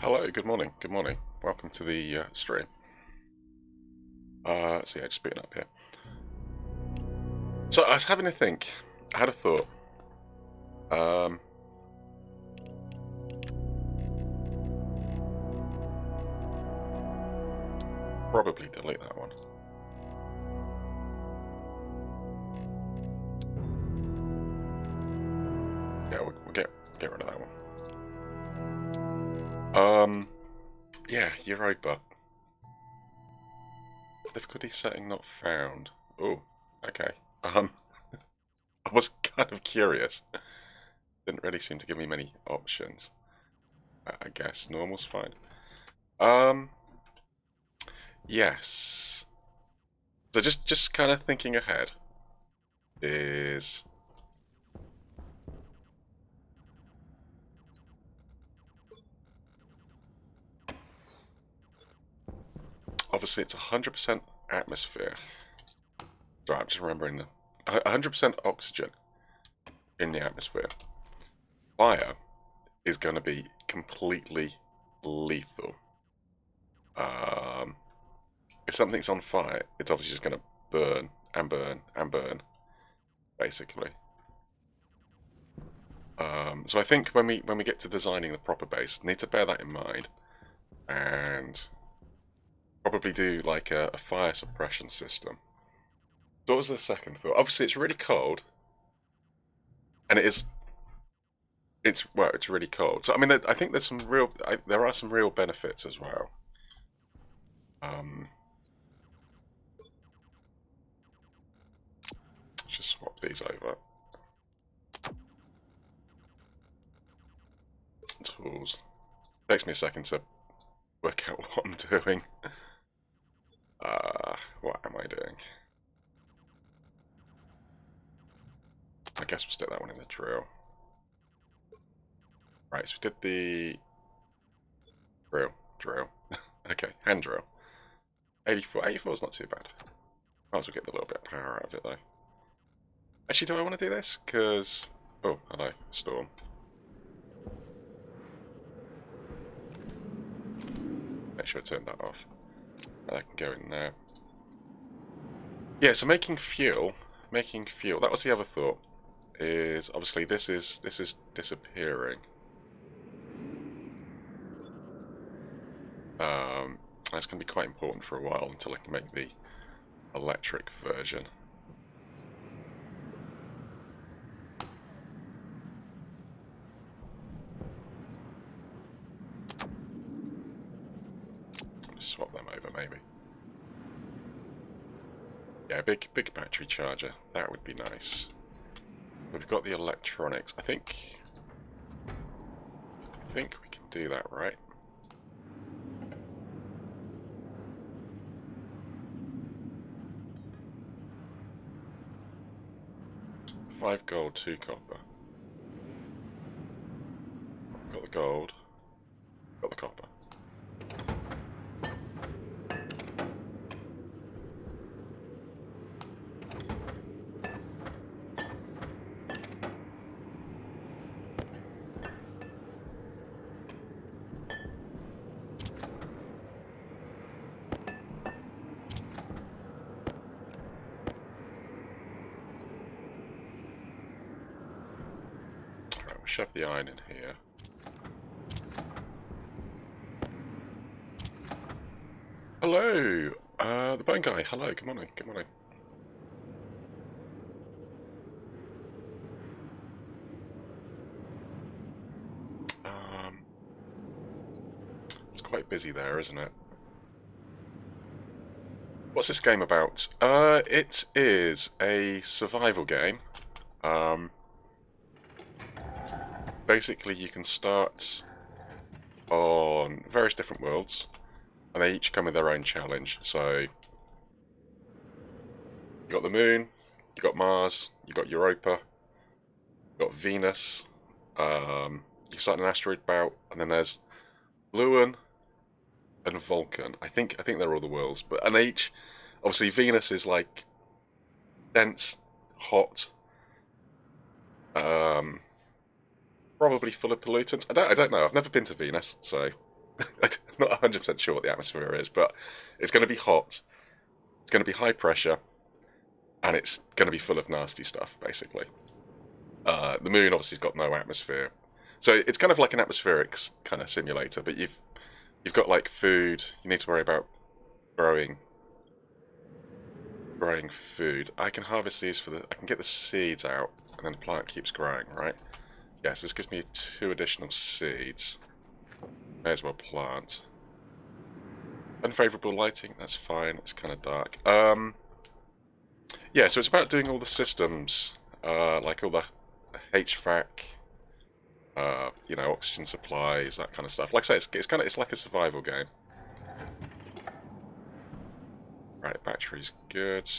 Hello, good morning, good morning. Welcome to the stream. So yeah, just picking up here. So I was having a think. I had a thought. Um, Probably delete that one. Yeah, we'll get rid of that one. Yeah, Europa. Difficulty setting not found. Oh, okay. I was kind of curious. Didn't really seem to give me many options. I guess normal's fine. Um, yes. So just kind of thinking ahead is obviously it's 100% atmosphere. Sorry, I'm just remembering the 100% oxygen in the atmosphere. Fire is going to be completely lethal. Um, if something's on fire, it's obviously just going to burn and burn and burn, basically. So I think when we get to designing the proper base, need to bear that in mind, and probably do like a fire suppression system. So what was the second thought? Obviously, it's really cold, and it's really cold. So I mean, I think there's there are some real benefits as well. Um, let's just swap these over. Tools. Takes me a second to work out what I'm doing. What am I doing? I guess we'll stick that one in the drill. Right, so we did the drill. Okay, hand drill. 84 is not too bad. Might as well get the little bit of power out of it though. Actually, do I want to do this? Because... Oh, hello, storm. Make sure I turn that off. That can go in there. Yeah, so making fuel, that was the other thought, is obviously this is disappearing. That's going to be quite important for a while until I can make the electric version. Swap them over, maybe. Yeah, big battery charger. That would be nice. We've got the electronics. I think we can do that, right? Five gold, 2 copper. Got the gold. Got the copper. Alright, we'll shove the iron in here. Hello! The bone guy, hello, good morning, good morning. It's quite busy there, isn't it? What's this game about? It is a survival game. Basically, you can start on various different worlds, and they each come with their own challenge. So, you got the Moon, you got Mars, you got Europa, you got Venus. You start an Asteroid Belt, and then there's Loulan and Vulcan. I think they're all the worlds, but and each, obviously, Venus is like dense, hot. Probably full of pollutants. I don't know. I've never been to Venus, so I'm not 100% sure what the atmosphere is, but it's going to be hot. It's going to be high pressure, and it's going to be full of nasty stuff, basically. The moon obviously has got no atmosphere, so it's kind of like an atmospherics kind of simulator. But you've got like food. You need to worry about growing food. I can harvest these I can get the seeds out, and then the plant keeps growing, right? Yes, this gives me 2 additional seeds. May as well plant. Unfavorable lighting, that's fine. It's kind of dark. Yeah, so it's about doing all the systems, like all the HVAC, oxygen supplies, that kind of stuff. Like I say, it's like a survival game. Right, battery's good.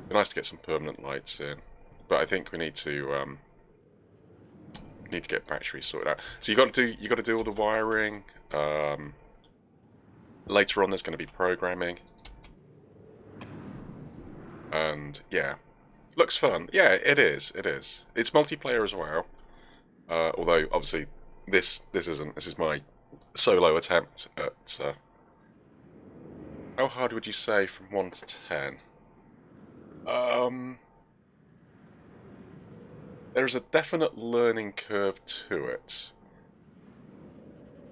Be nice to get some permanent lights in, but I think we need to get batteries sorted out. So you got to do all the wiring. Later on, there's going to be programming, and yeah, looks fun. Yeah, it is. It is. It's multiplayer as well. Although obviously this isn't. This is my solo attempt at. How hard would you say from 1 to 10? There's a definite learning curve to it.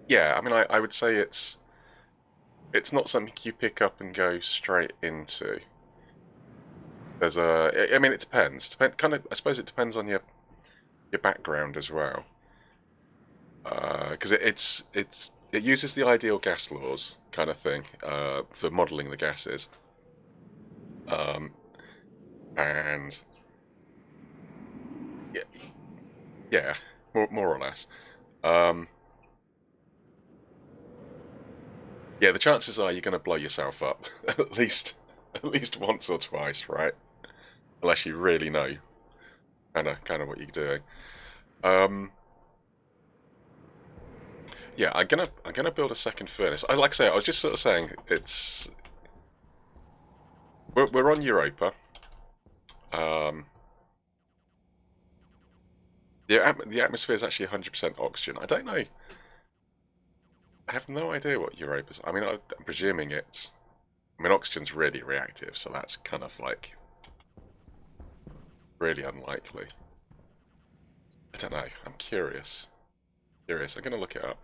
Yeah, I mean, I would say it's not something you pick up and go straight into. I mean, it depends. I suppose it depends on your background as well. Because it uses the ideal gas laws kind of thing for modelling the gases. And yeah, yeah, more or less. Yeah, the chances are you're going to blow yourself up at least once or twice, right? Unless you really know kind of what you're doing. Yeah, I'm gonna build a second furnace. Like I say, I was just sort of saying we're on Europa. Um, the atmosphere is actually 100% oxygen. I don't know. I have no idea what Europa's. I mean, I'm presuming it's. I mean, oxygen's really reactive, so that's kind of like really unlikely. I don't know. I'm curious. I'm gonna look it up.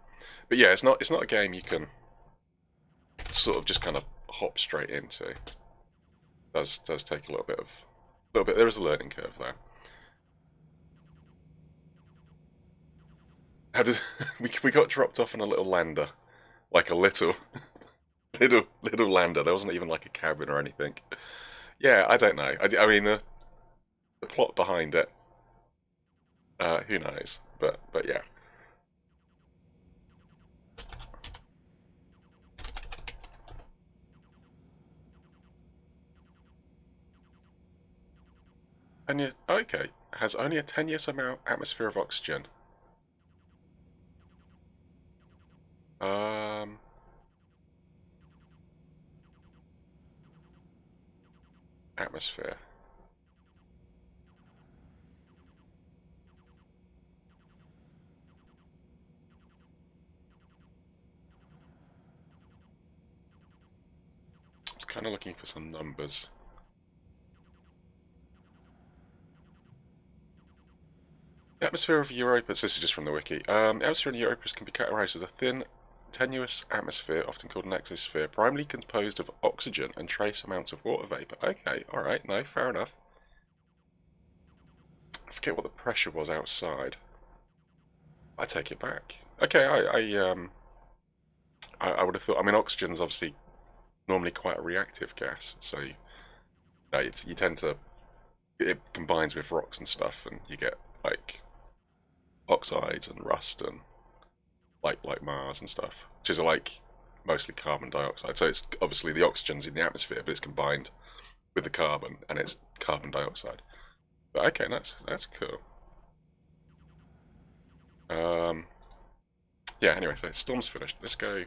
But yeah, it's not a game you can sort of just kind of hop straight into. It does take a little bit. There is a learning curve there. How did we got dropped off on a little lander, like a little lander. There wasn't even like a cabin or anything. Yeah, I don't know. I mean, the plot behind it, who knows? But yeah. And you, okay, has only a tenuous amount atmosphere of oxygen. Um, atmosphere. I was kind of looking for some numbers. The atmosphere of Europa, so this is just from the wiki. The atmosphere in Europa can be categorized as a thin, tenuous atmosphere, often called an exosphere, primarily composed of oxygen and trace amounts of water vapor. Okay, alright, no, fair enough. I forget what the pressure was outside. I take it back. Okay, I would have thought. I mean, oxygen's obviously normally quite a reactive gas, so you tend to it combines with rocks and stuff, and you get like oxides and rust and like Mars and stuff, which is like mostly carbon dioxide. So it's obviously the oxygen's in the atmosphere, but it's combined with the carbon, and it's carbon dioxide. But okay, that's cool. Um, yeah. Anyway, so storm's finished. Let's go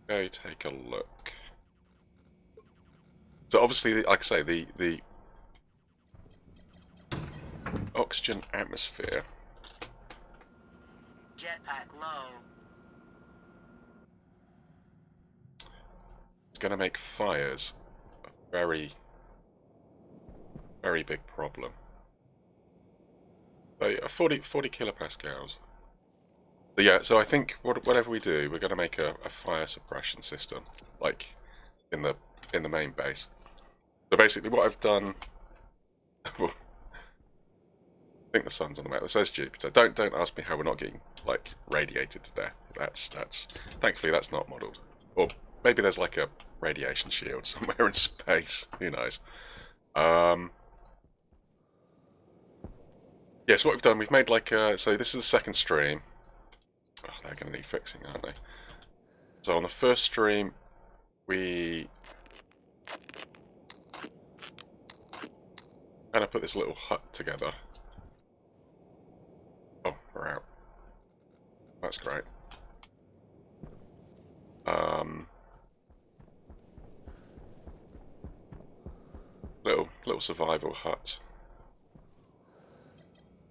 take a look. So obviously, like I say, the oxygen atmosphere Jetpack low. It's going to make fires a very, very big problem. So, 40 kilopascals. But yeah, so I think whatever we do, we're going to make a fire suppression system, like in the main base. So basically, what I've done. Well, I think the sun's on the map. It says Jupiter. Don't ask me how we're not getting like radiated to death. That's thankfully that's not modelled. Or maybe there's like a radiation shield somewhere in space. Who knows? Yeah, so what we've done, we've made like so this is the second stream. Oh, they're going to need fixing, aren't they? So on the first stream, we kind of put this little hut together. Oh, we're out. That's great. Little survival hut.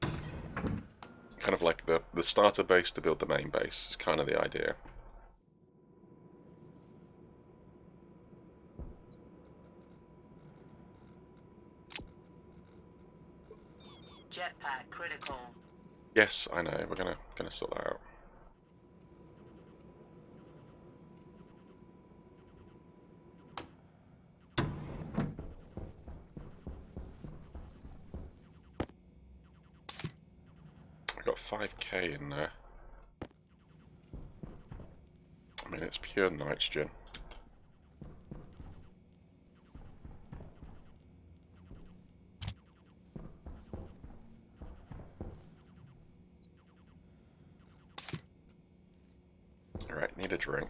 Kind of like the starter base to build the main base is kind of the idea. Jetpack critical. Yes, I know. We're gonna sort that out. I've got 5k in there. I mean, it's pure nitrogen. Alright, need a drink.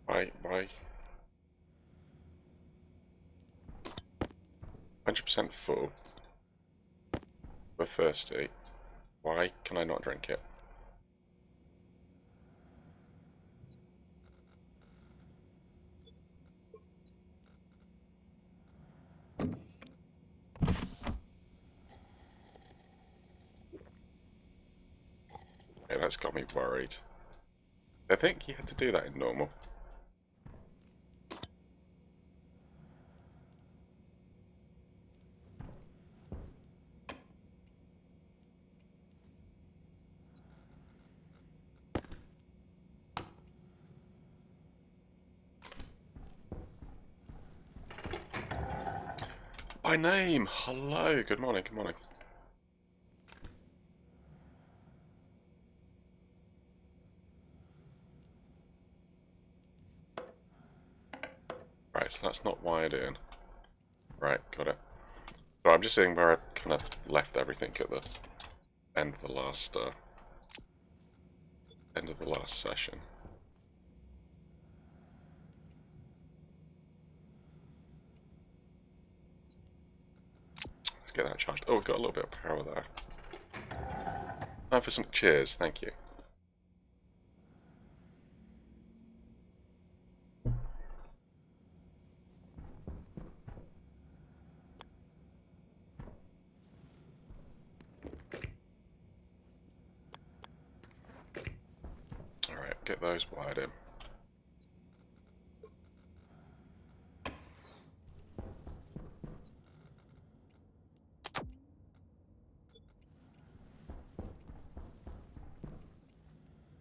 Why? 100% full. We're thirsty. Why can I not drink it? Yeah, that's got me worried. I think you had to do that in normal. My name! Hello! Good morning, good morning. Right, so that's not wired in. Right, got it. So I'm just seeing where I kind of left everything at the end of the last session. Let's get that charged. Oh, we've got a little bit of power there. Time for some cheers, thank you. Alright, get those wired in.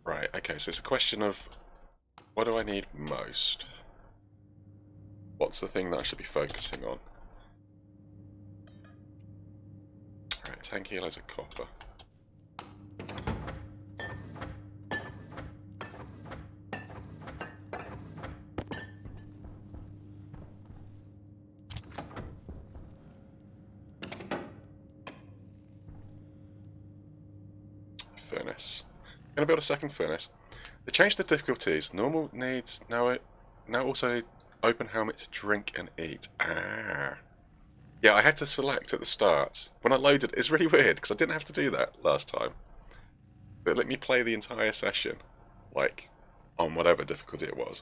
Right, okay, so it's a question of what do I need most? What's the thing that I should be focusing on? Alright, 10 kilos of copper. Furnace. I'm gonna build a second furnace. They changed the difficulties. Normal needs now also open helmet to drink and eat. Ah. Yeah, I had to select at the start. When I loaded, it's really weird because I didn't have to do that last time. But it let me play the entire session, like, on whatever difficulty it was.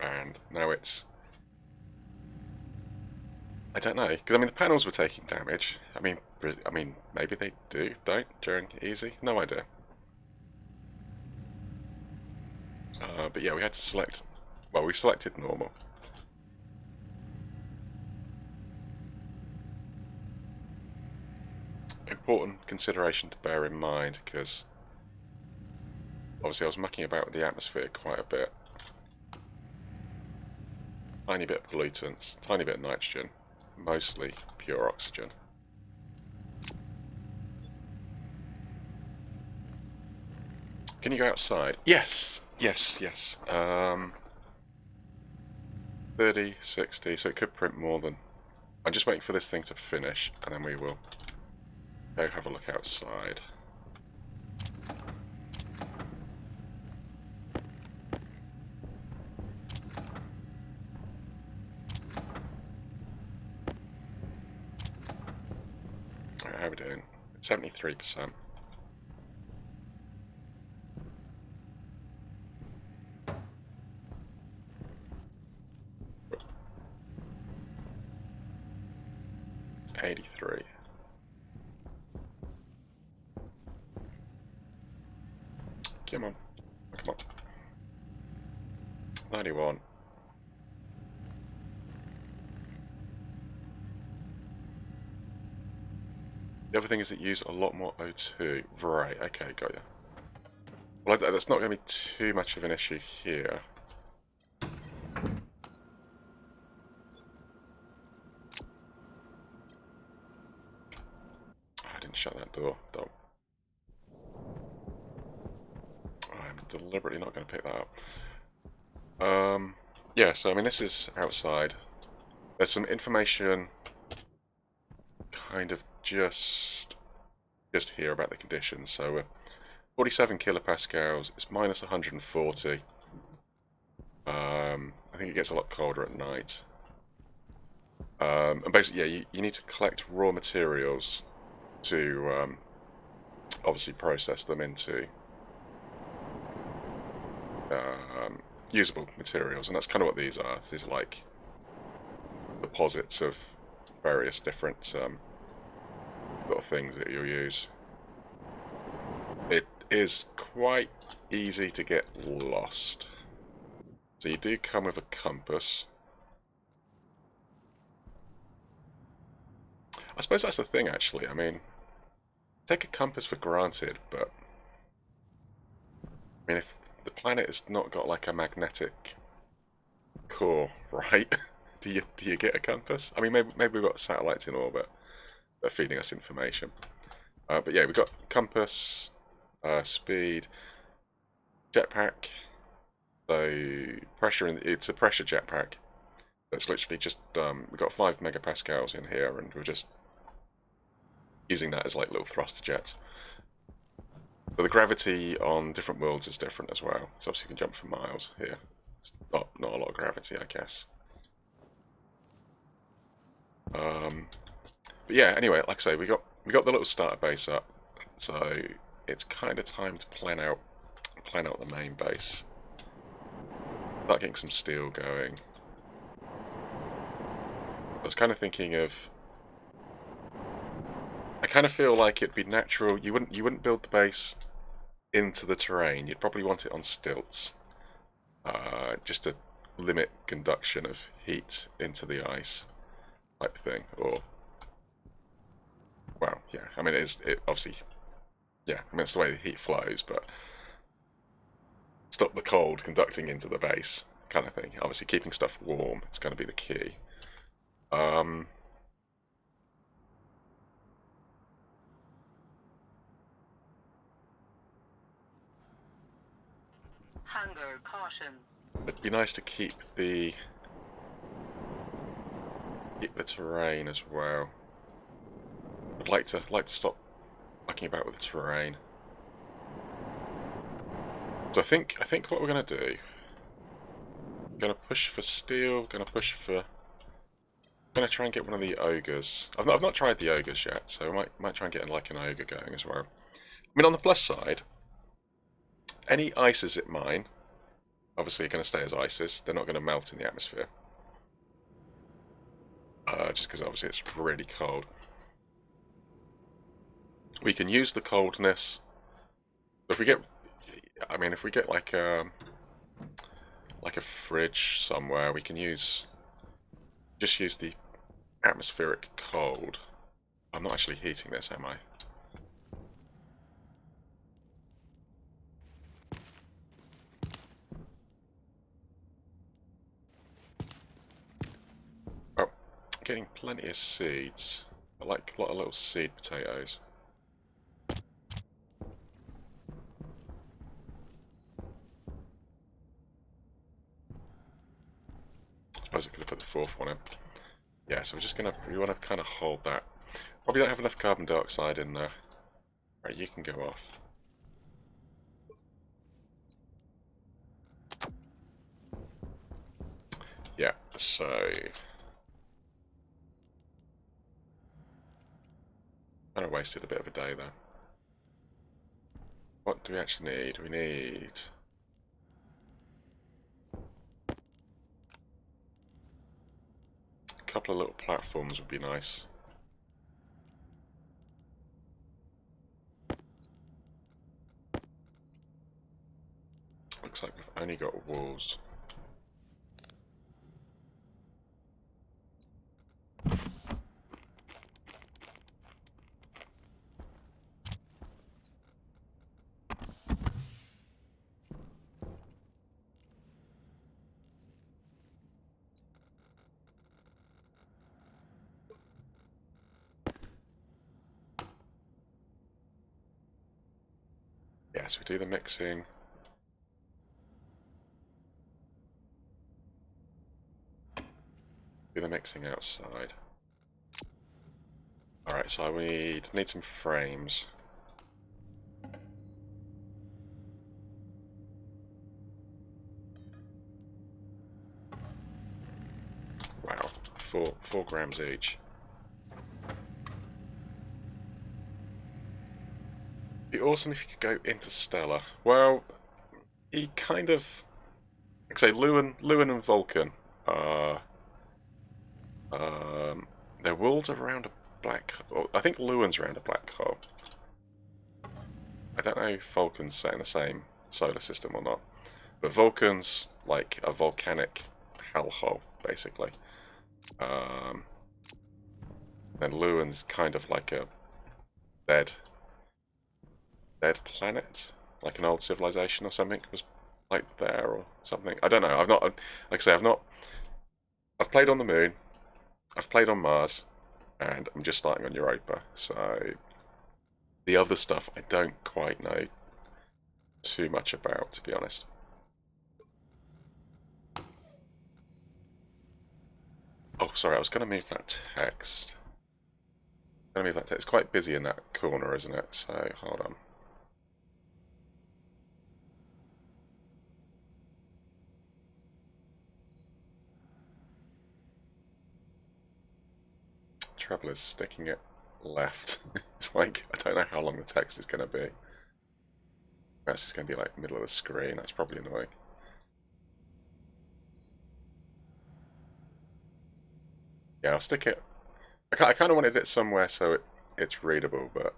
And now it's I don't know, because I mean the panels were taking damage. I mean maybe they don't during easy. No idea. But yeah, we had to select. Well, we selected normal. Important consideration to bear in mind, because obviously I was mucking about with the atmosphere quite a bit. Tiny bit of pollutants, tiny bit of nitrogen, mostly pure oxygen. Can you go outside? Yes, yes, yes. 30, 60, so it could print more than... I'm just waiting for this thing to finish, and then we will go have a look outside. Alright, how are we doing? 73%. Oh. 83. Come on. Come on. 91. The other thing is it use a lot more O2. Right, okay, got you. Well, that's not going to be too much of an issue here. I didn't shut that door. Don't. I'm deliberately not going to pick that up. Yeah, so I mean this is outside. There's some information kind of just here about the conditions. So 47 kilopascals, it's minus 140. I think it gets a lot colder at night. And basically, yeah, you need to collect raw materials to obviously process them into usable materials, and that's kind of what these are. These are like deposits of various different sort of things that you'll use. It is quite easy to get lost. So you do come with a compass. I suppose that's the thing, actually. I mean, take a compass for granted, but I mean, if the planet has not got like a magnetic core, right? do you get a compass? I mean, maybe we've got satellites in orbit that are feeding us information. But yeah, we've got compass, speed, jetpack. So pressure it's a pressure jetpack. That's literally just we've got 5 megapascals in here, and we're just using that as like little thruster jets. But the gravity on different worlds is different as well. So obviously you can jump for miles here. It's not a lot of gravity, I guess. But yeah, anyway, like I say, we got the little starter base up, so it's kind of time to plan out the main base. Start getting some steel going. I was kind of thinking of. I kind of feel like it'd be natural. You wouldn't build the base into the terrain. You'd probably want it on stilts, just to limit conduction of heat into the ice, type thing. Or, well, yeah. I mean, it obviously, yeah. I mean, it's the way the heat flows, but stop the cold conducting into the base, kind of thing. Obviously, keeping stuff warm is going to be the key. Hunger caution. It'd be nice to keep the terrain as well. I'd like to stop mucking about with the terrain. So I think what we're gonna do. I'm gonna push for steel. Gonna push for. I'm gonna try and get one of the ogres. I've not tried the ogres yet, so I might try and get like an ogre going as well. I mean, on the plus side, any ices at mine, obviously, are going to stay as ices. They're not going to melt in the atmosphere. just because obviously it's really cold. We can use the coldness. If we get, I mean, if we get like a fridge somewhere, we can just use the atmospheric cold. I'm not actually heating this, am I? Oh, getting plenty of seeds. I like a lot of little seed potatoes. I suppose I could have put the fourth one in. Yeah, so we want to kind of hold that. Probably don't have enough carbon dioxide in there. Right, you can go off. Yeah, so kind of wasted a bit of a day there. What do we actually need? We need a couple of little platforms would be nice. Looks like we've only got walls. Yeah, so we do the mixing. Do the mixing outside. Alright, so we need some frames. Wow, 4 grams each. It'd be awesome if you could go interstellar. Well, he kind of, like I say, Loulan and Vulcan are their worlds are around a black hole. I think Loulan's around a black hole. I don't know if Vulcan's set in the same solar system or not, but Vulcan's like a volcanic hellhole, basically. Um, then Loulan's kind of like a dead planet, like an old civilization or something was like there or something. I don't know. I've not, like I say, I've played on the moon, I've played on Mars, and I'm just starting on Europa. So the other stuff I don't quite know too much about, to be honest. Oh, sorry, I was going to move that text. It's quite busy in that corner, isn't it? So hold on. Trouble is sticking it left. It's like I don't know how long the text is going to be. That's just going to be like middle of the screen. That's probably annoying. Yeah, I'll stick it. I kind of wanted it somewhere so it's readable, but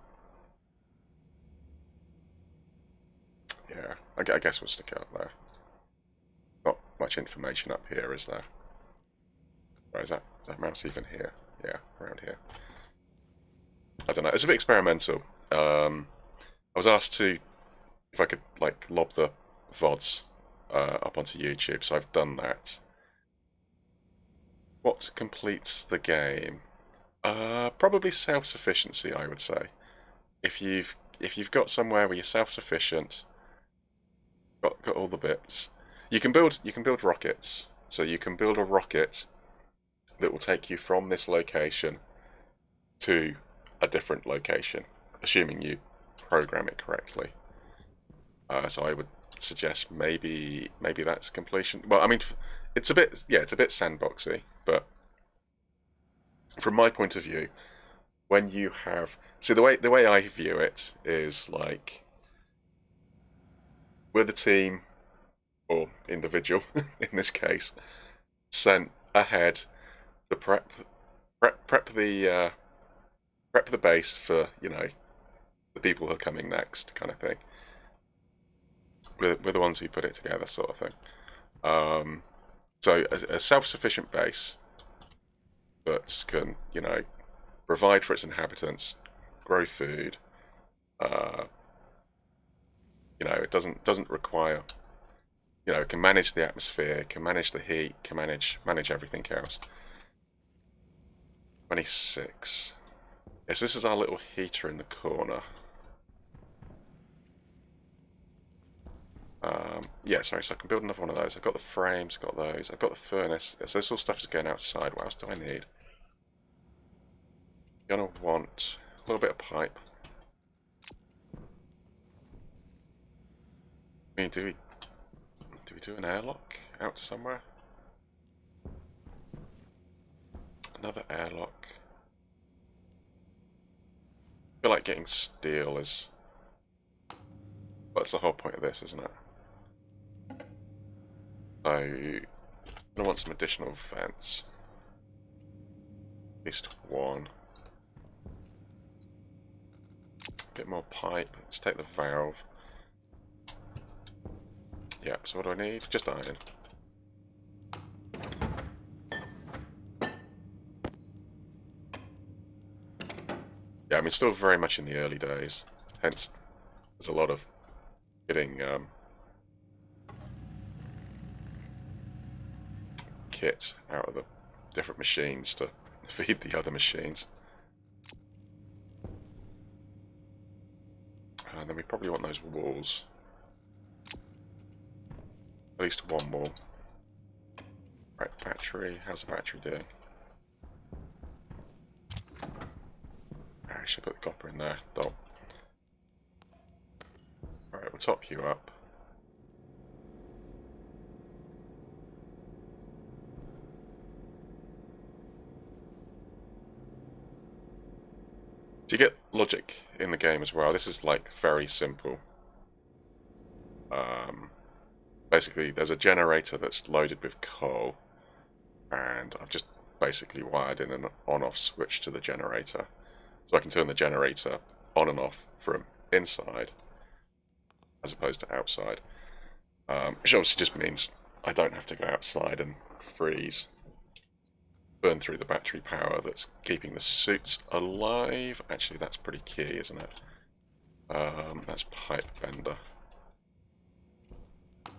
yeah, I guess we'll stick it up there. Not much information up here, is there? Or is that mouse even here? Yeah, around here. I don't know. It's a bit experimental. I was asked to if I could like lob the VODs up onto YouTube, so I've done that. What completes the game? Probably self-sufficiency, I would say. If you've got somewhere where you're self-sufficient, got all the bits, you can build rockets. So you can build a rocket that will take you from this location to a different location, assuming you program it correctly. So I would suggest maybe that's completion. Well, I mean, it's a bit sandboxy, but from my point of view, when you have the way I view it is like we're the team or individual in this case sent ahead to prep prep the base for, you know, the people who are coming next, kind of thing. We're the ones who put it together, sort of thing. So a self-sufficient base that can, you know, provide for its inhabitants, grow food. You know, it doesn't require. You know, it can manage the atmosphere, can manage the heat, can manage everything else. 26. Yes, this is our little heater in the corner. Yeah, sorry, so I can build another one of those. I've got the frames, got those. I've got the furnace. So this all stuff is going outside. What else do I need? Gonna want a little bit of pipe. I mean, do we do an airlock out somewhere? Another airlock. I feel like getting steel is... That's the whole point of this, isn't it? So, I'm gonna want some additional vents. At least one. A bit more pipe. Let's take the valve. Yeah, so what do I need? Just iron. Yeah, I mean, still very much in the early days. Hence, there's a lot of getting kit out of the different machines to feed the other machines. And then we probably want those walls. At least one wall. Right, battery. How's the battery doing? I should put the copper in there. Dot. Alright, we'll top you up. So you get logic in the game as well. This is like very simple. Basically, there's a generator that's loaded with coal, and I've just basically wired in an on-off switch to the generator. So I can turn the generator on and off from inside as opposed to outside. Which obviously just means I don't have to go outside and freeze, burn through the battery power that's keeping the suits alive. Actually, that's pretty key, isn't it? That's pipe bender.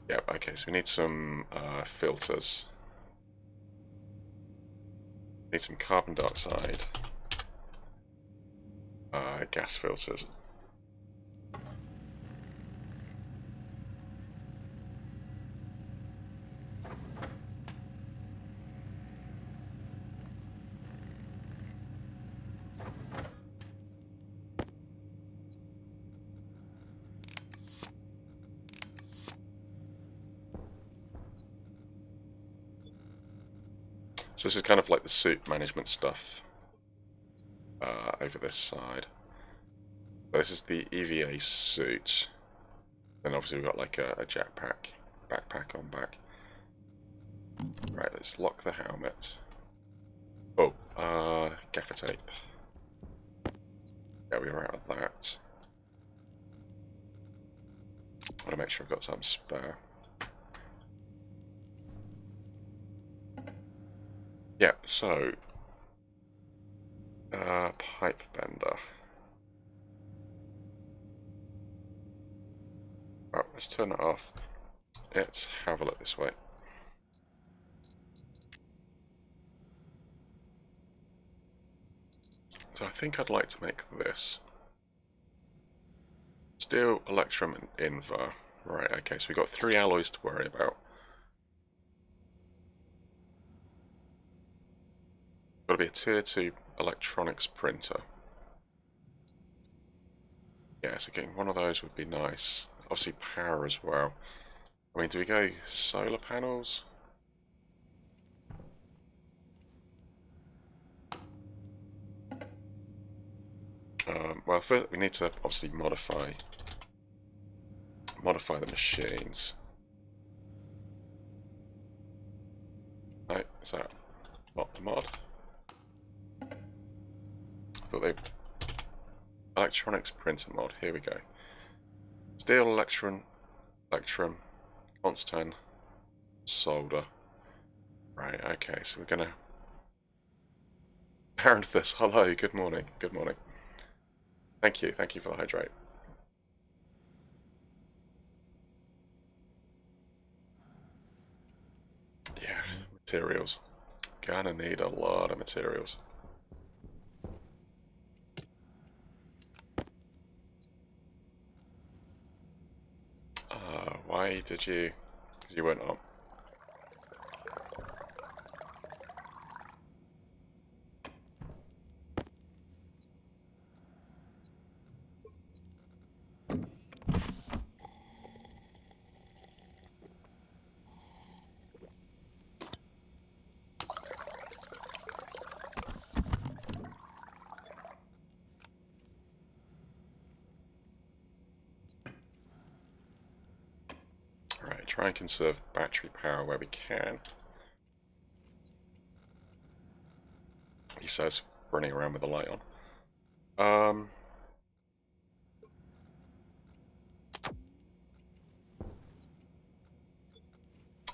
Yep, okay, so we need some filters. Need some carbon dioxide. Gas filters. So this is kind of like the suit management stuff over this side. This is the EVA suit. Then obviously we've got like a jetpack, backpack on back. Right, let's lock the helmet. Oh, gaffer tape. Yeah, we were out of that. I want to make sure I've got some spare. Yeah, so pipe bender. Oh, let's turn it off. Let's have a look this way. So I think I'd like to make this. Steel, electrum, and invar. Right, okay, so we've got 3 alloys to worry about. Got to be a tier 2 electronics printer. Yeah, so getting one of those would be nice. Obviously power as well. I mean, do we go solar panels? Well, first we need to obviously modify the machines. No, is that not the mod? Thought they... Electronics printer mod. Here we go. Steel, electrum, constant, solder. Right, okay, so we're gonna... Parenthus, hello, good morning, good morning. Thank you for the hydrate. Yeah, materials. Gonna need a lot of materials. Why did you... Because you weren't on. Right, try and conserve battery power where we can. He says, running around with the light on.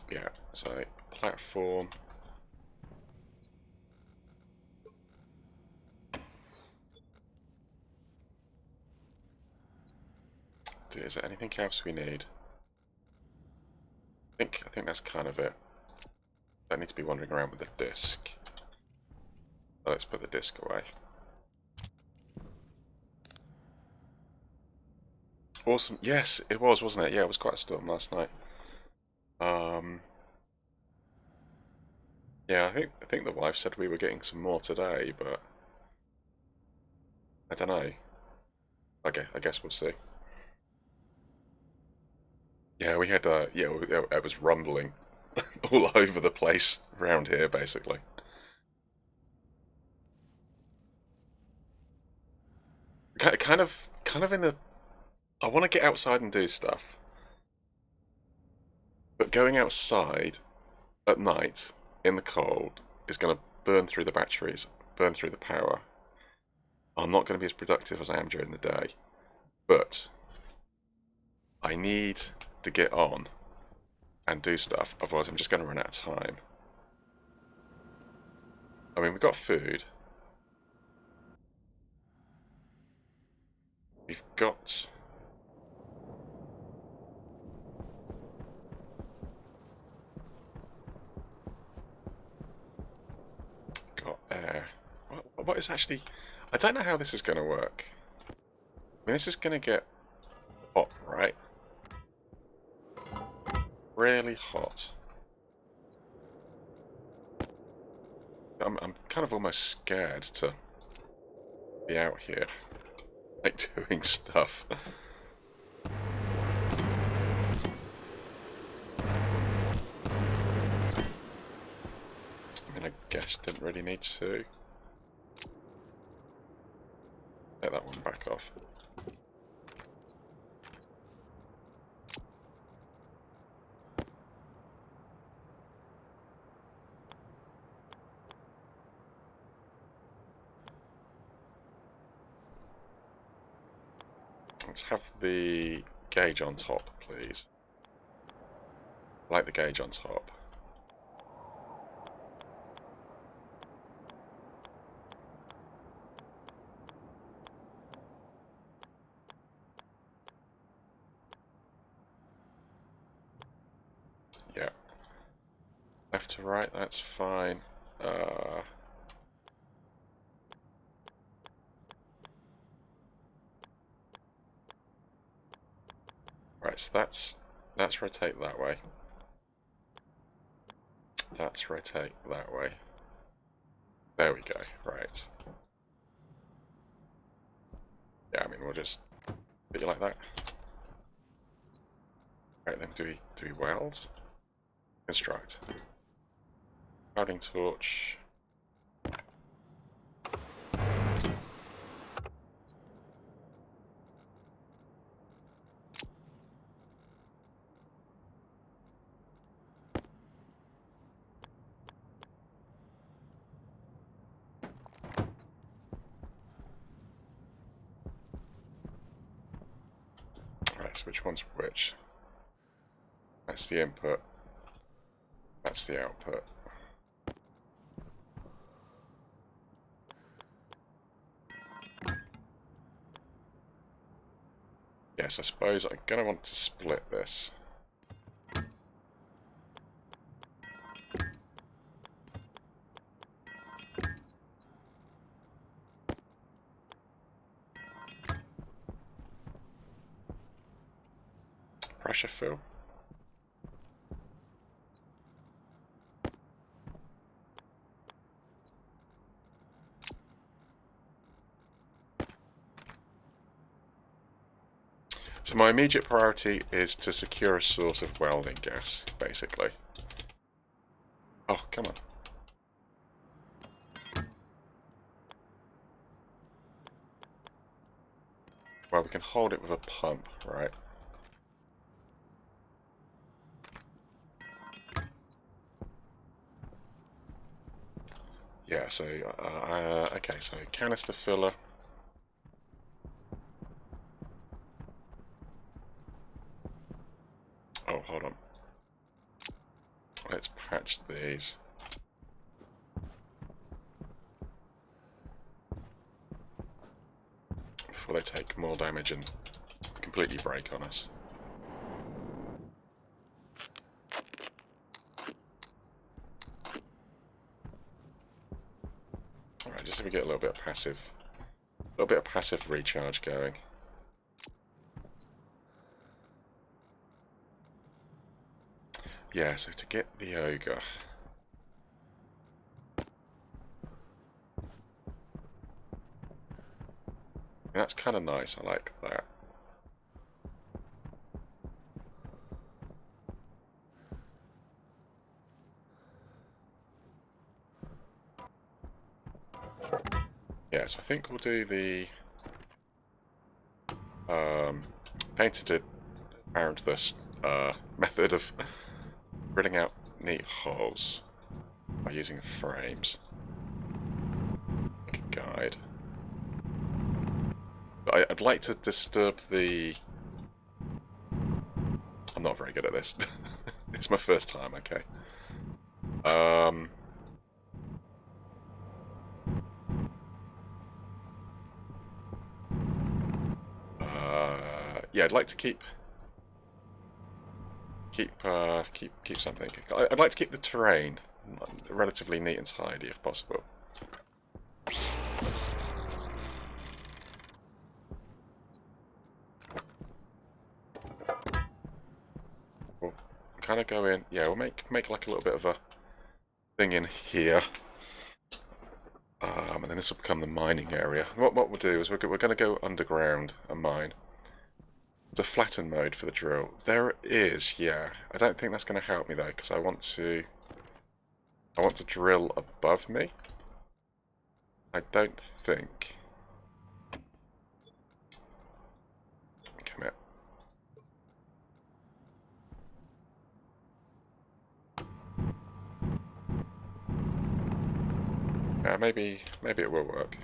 Yeah, so platform. Is there anything else we need? I think that's kind of it. Don't need to be wandering around with the disc. So let's put the disc away. Awesome. Yes, it was, wasn't it? Yeah, it was quite a storm last night. Yeah, I think the wife said we were getting some more today, but I don't know. Okay, I guess we'll see. Yeah, we had yeah, it was rumbling all over the place around here, basically. Kind of in the. I want to get outside and do stuff, but going outside at night in the cold is going to burn through the batteries, burn through the power. I'm not going to be as productive as I am during the day, but I need to get on and do stuff, otherwise I'm just going to run out of time. I mean, we've got food. We've got... got air. What is actually... I don't know how this is going to work. I mean, this is going to get hot, right? Really hot. I'm kind of almost scared to be out here, like, doing stuff. I mean, I guess didn't really need to. Get that one back off. Let's have the gauge on top, please. I like the gauge on top. Yeah. Left to right, that's fine. Right, so that's rotate that way. That's rotate that way. There we go, right. Yeah, I mean, we'll just put you like that. Right, then do we weld? Construct. Welding torch. so which one's which? That's the input. That's the output. Yes, I suppose I'm going to want to split this. Pressure fill. So my immediate priority is to secure a source of welding gas, basically. Oh, come on. Well, we can hold it with a pump, right? Yeah, so, okay, so canister filler. Oh, hold on. Let's patch these. Before they take more damage and completely break on us. Alright, just so we get a little bit of passive recharge going. Yeah, so to get the ogre. That's kind of nice, I like that. Yes, I think we'll do the painted around this method of drilling out neat holes by using frames. Like a guide. But I'd like to disturb the... I'm not very good at this. It's my first time, okay. Yeah, I'd like to keep something. I'd like to keep the terrain relatively neat and tidy if possible. We'll kind of go in. Yeah, we'll make like a little bit of a thing in here. And then this will become the mining area. What we'll do is we're going to go underground and mine. There's a flatten mode for the drill. There is, yeah. I don't think that's going to help me though, because I want to drill above me. I don't think. Come here. Yeah, maybe it will work.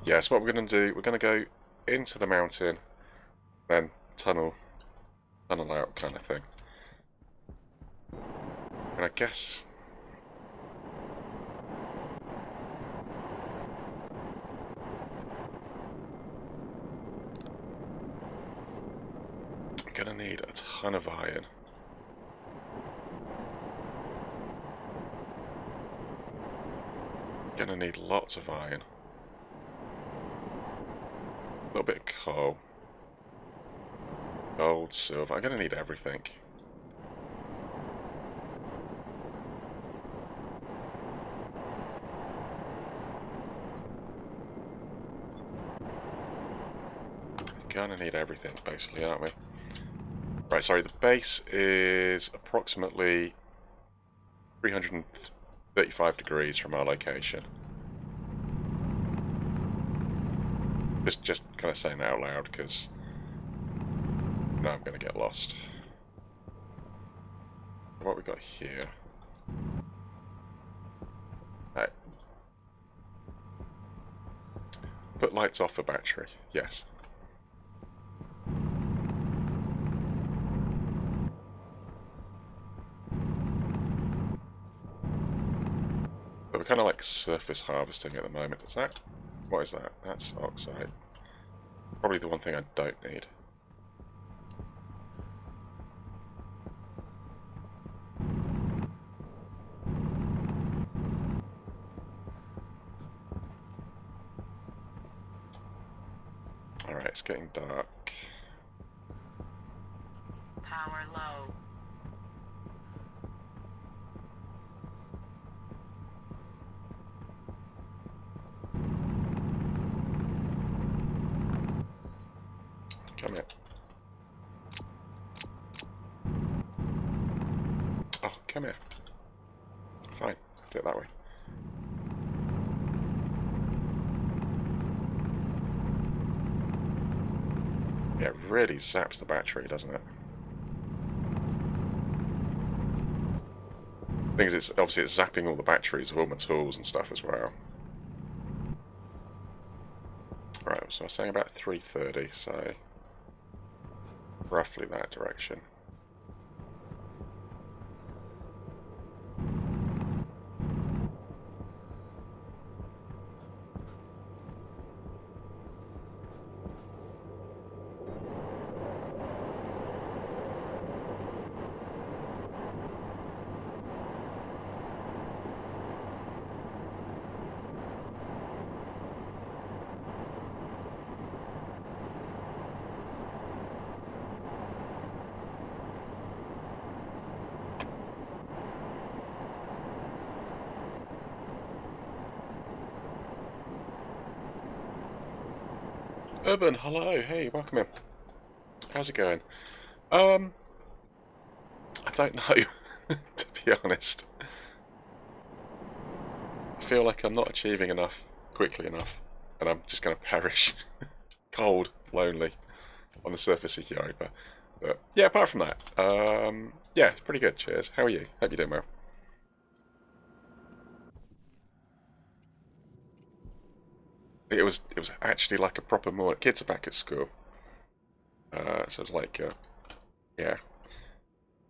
Yes, what we're going to do, we're going to go into the mountain, then tunnel out kind of thing. And I guess... I'm going to need a ton of iron. Going to need lots of iron. A little bit of coal. Gold, silver. I'm going to need everything. Going to need everything, basically, aren't we? Right, sorry, the base is approximately 335 degrees from our location. Just kind of saying that out loud, because now I'm going to get lost. what we got here? Right. Put lights off for battery. Yes. But we're kind of like surface harvesting at the moment. Is that? What is that? That's oxide. Probably the one thing I don't need. Alright, it's getting dark. Power low. Come here. Oh, come here. Fine, do it that way. Yeah, it really zaps the battery, doesn't it? The thing is, it's obviously it's zapping all the batteries of all my tools and stuff as well. Right, so I was saying about 3:30, so roughly that direction. Urban, hello, hey, welcome in. How's it going? I don't know, to be honest. I feel like I'm not achieving enough quickly enough, and I'm just going to perish. Cold, lonely, on the surface of Europa. But yeah, apart from that, yeah, it's pretty good, cheers. How are you? Hope you're doing well. It was actually like a proper morning. Kids are back at school. So it was like, yeah,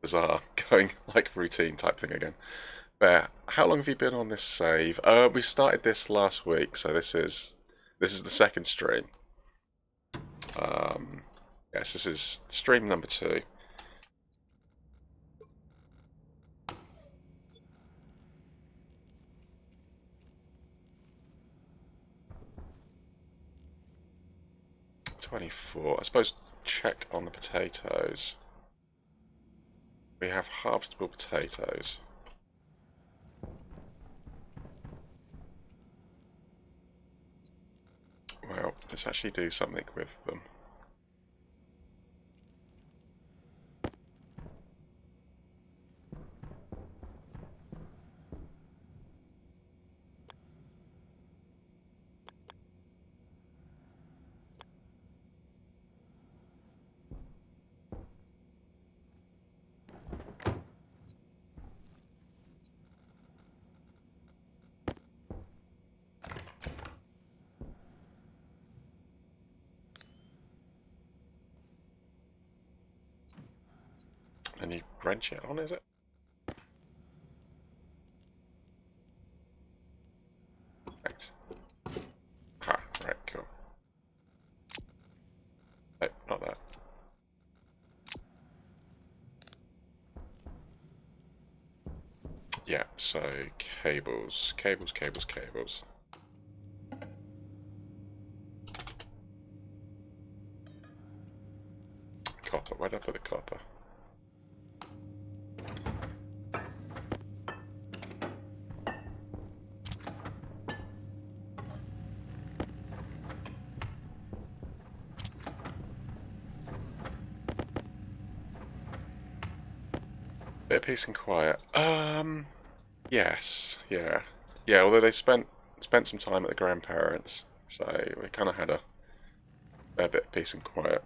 bizarre, going like routine type thing again. But how long have you been on this save? We started this last week, so this is the second stream. Yes, this is stream number 2. I suppose check on the potatoes. We have harvestable potatoes. Well, let's actually do something with them. And you wrench it on, is it? Right. Ha, right, cool. No, not that. Yeah, so cables. Copper, where did I put the copper? Bit of peace and quiet. Yes, yeah. Yeah, although they spent some time at the grandparents', so we kind of had a bit of peace and quiet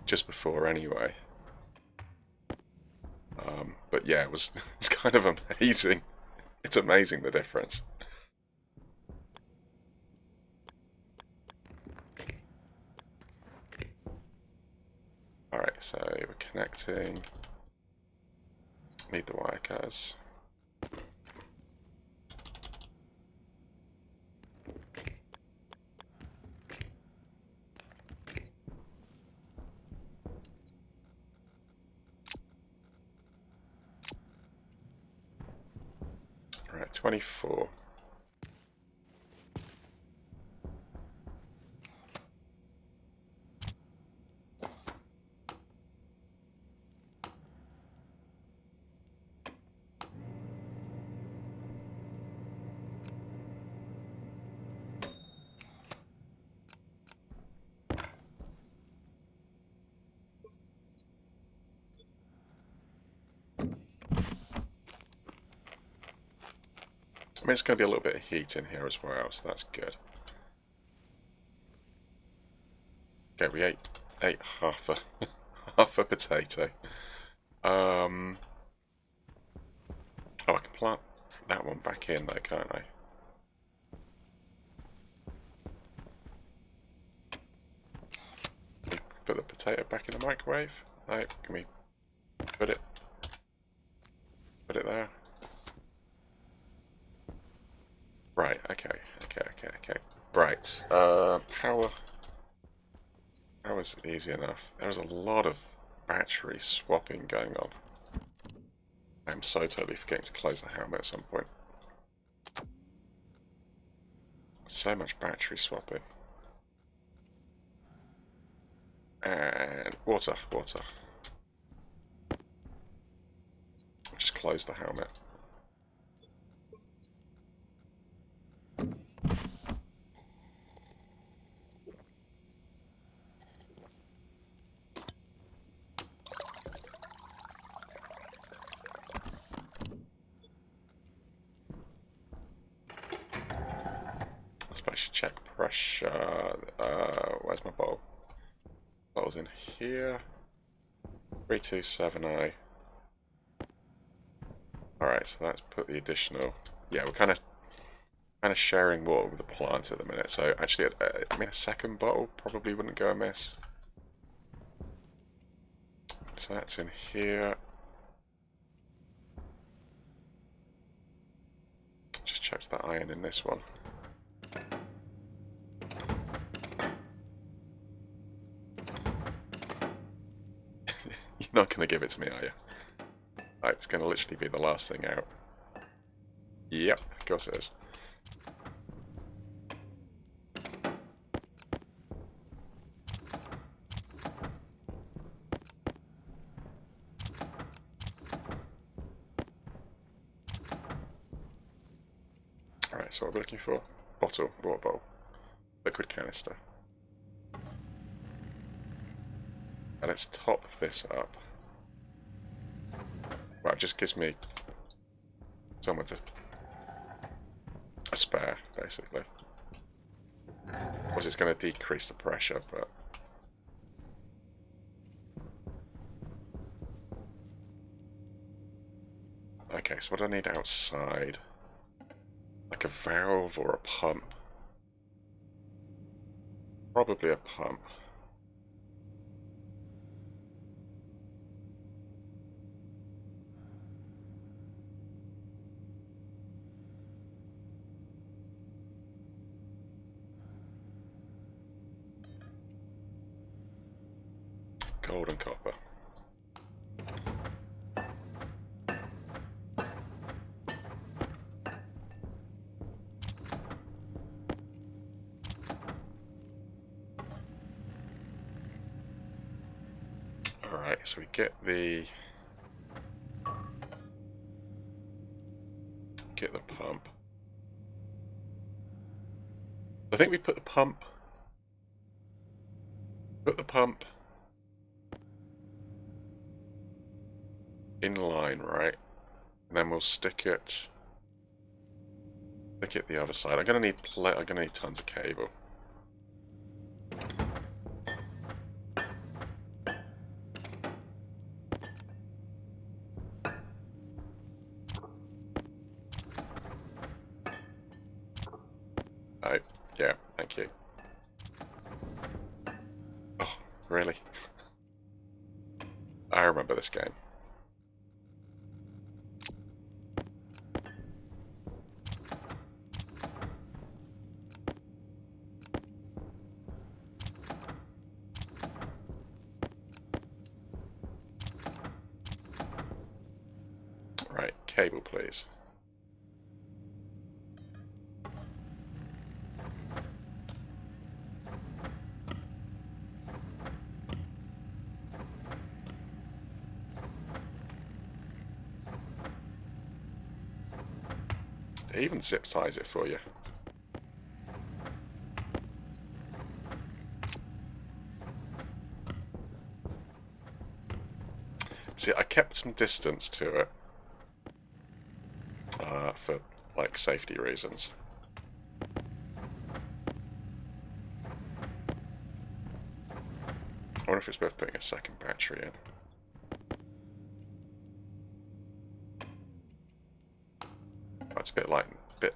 just before anyway. But yeah, it's kind of amazing. It's amazing the difference. Alright, so we're connecting. Need the wire cutters. Alright, 24. I mean, it's going to be a little bit of heat in here as well, so that's good. Okay, we ate half a half a potato. Oh, I can plant that one back in though, can't I? Can we put the potato back in the microwave? No, can we put it there? Right, okay. Right, power's easy enough. There's a lot of battery swapping going on. I'm so totally forgetting to close the helmet at some point. So much battery swapping. And water. Just close the helmet. I suppose I should check pressure. Where's my bottle? Bottle's in here. 327i. Alright, so let's put the additional. Yeah, we're kind of sharing water with the plant at the minute. So actually, I mean, a second bottle probably wouldn't go amiss. So that's in here. Just check the iron in this one. You're not going to give it to me, are you? Right, it's going to literally be the last thing out. Yep, of course it is. Alright, so what are we looking for? Bottle, water bottle, liquid canister. And let's top this up. Well, it just gives me somewhere to... a spare, basically. Of course, it's going to decrease the pressure, but... Okay, so what do I need outside? Like a valve or a pump? Probably a pump. Gold and copper. Alright, so we get the pump. I think we put the pump in line, right? And then we'll stick it the other side. I'm gonna need tons of cable. Thank you. Oh, really? I remember this game. Right, cable please. It even zip ties it for you. See, I kept some distance to it for like safety reasons. I wonder if it's worth putting a second battery in. That's a bit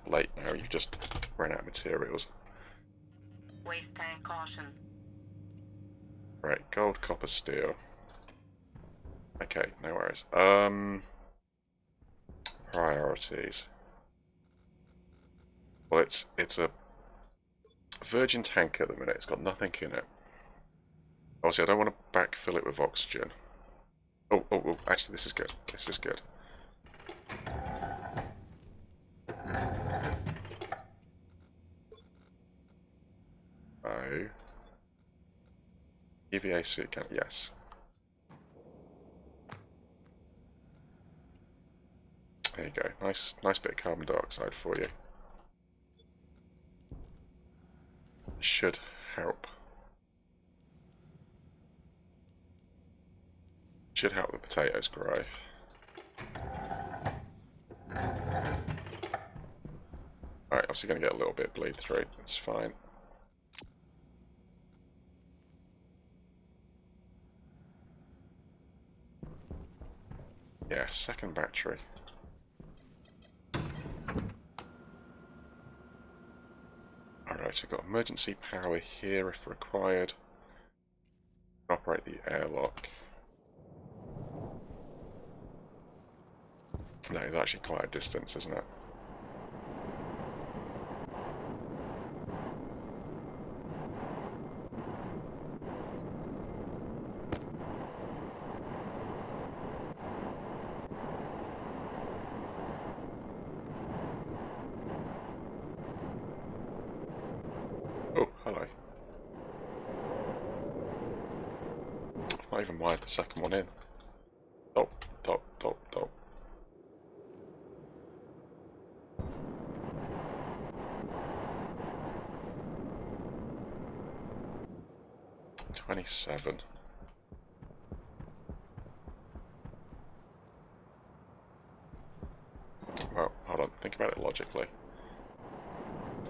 late now. You just ran out of materials. Waste tank caution. Right, gold, copper, steel. Okay, no worries. Priorities. Well, it's a virgin tank at the minute. It's got nothing in it. Obviously, I don't want to backfill it with oxygen. Oh, actually, this is good. This is good. Oh. EVA suit camp, yes. There you go. Nice bit of carbon dioxide for you. Should help. Should help the potatoes grow. Alright, obviously going to get a little bit of bleed through. That's fine. Yeah, second battery. Alright, we've got emergency power here if required. Operate the airlock. That is actually quite a distance, isn't it? Oh, hello. I've not even wired the second one in. Oh, top. 27. Well, hold on, think about it logically.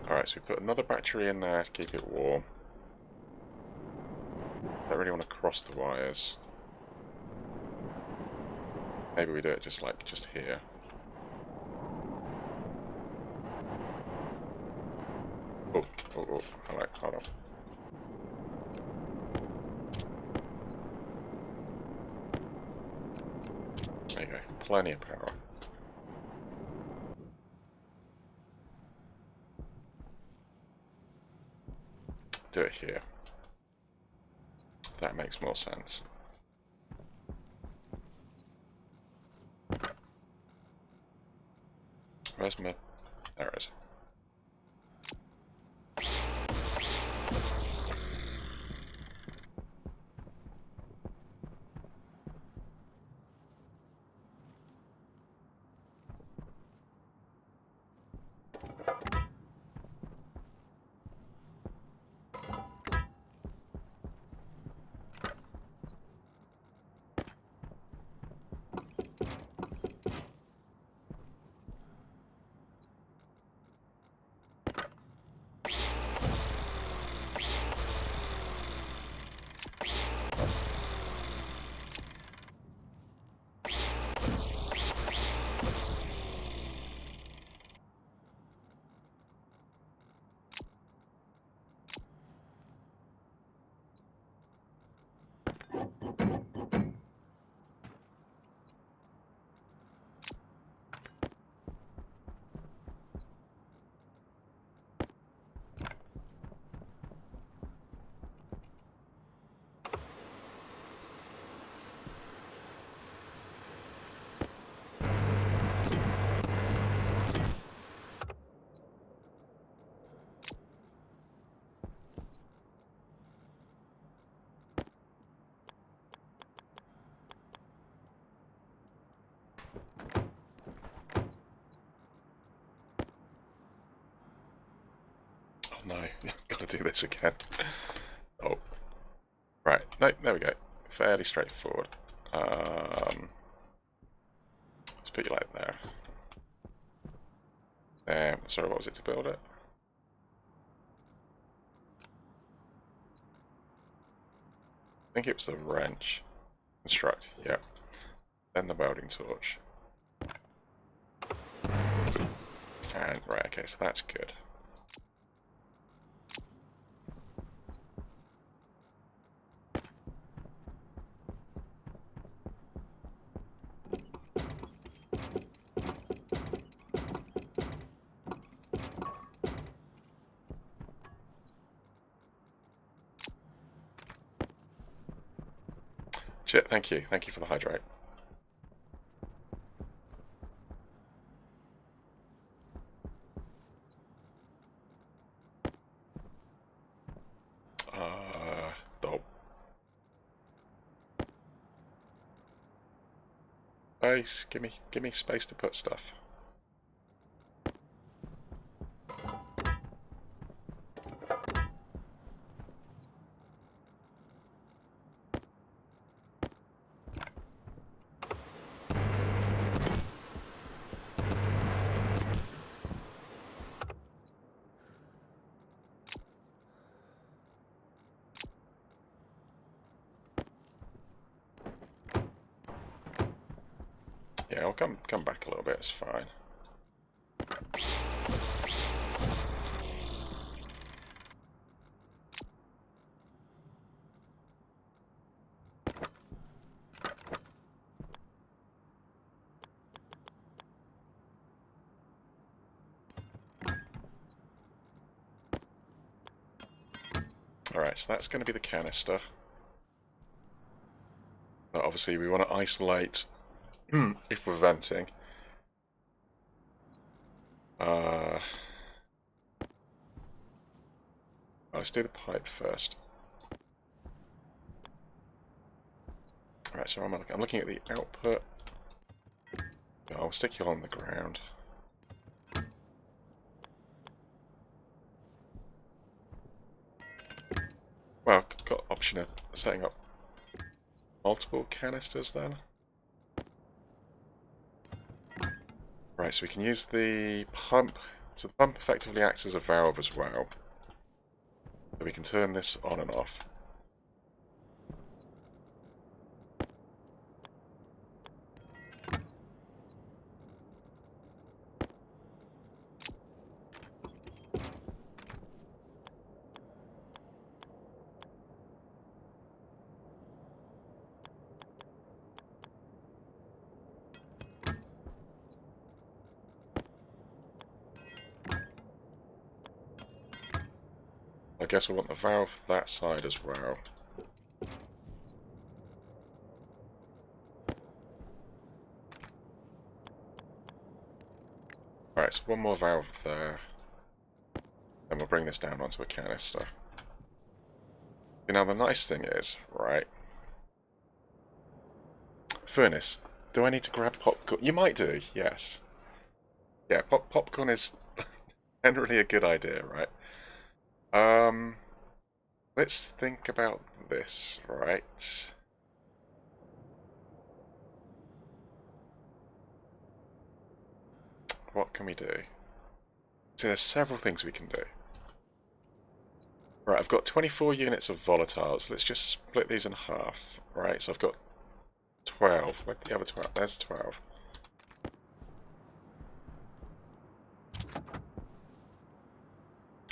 Alright, so we put another battery in there to keep it warm. Don't really want to cross the wires. Maybe we do it just here. Oh, alright, hold on. There you go, plenty of power. Do it here. That makes more sense. Where's my... There it is. no, gotta do this again. Oh. Right, no, there we go. Fairly straightforward. Let's put you like there. Sorry, what was it to build it? I think it was the wrench. Construct, yeah. Then the welding torch. And, right, okay, so that's good. Shit, thank you. Thank you for the hydrate. Dope. Space, give me space to put stuff. Yeah, I'll come back a little bit, it's fine. Alright, so that's going to be the canister. But obviously we want to isolate if we're venting. Let's do the pipe first. Alright, so I'm looking at the output. I'll stick you on the ground. Well, got option of setting up multiple canisters then. Right, so we can use the pump. So the pump effectively acts as a valve as well. So we can turn this on and off. I guess we want the valve that side as well. Alright, so one more valve there. Then we'll bring this down onto a canister. Now the nice thing is, right, furnace, do I need to grab popcorn? You might do, yes. Yeah, popcorn is generally a good idea, right? Let's think about this, right? What can we do? So there's several things we can do. Right, I've got 24 units of volatiles. Let's just split these in half, right? So I've got 12. Where'd the other 12? There's 12.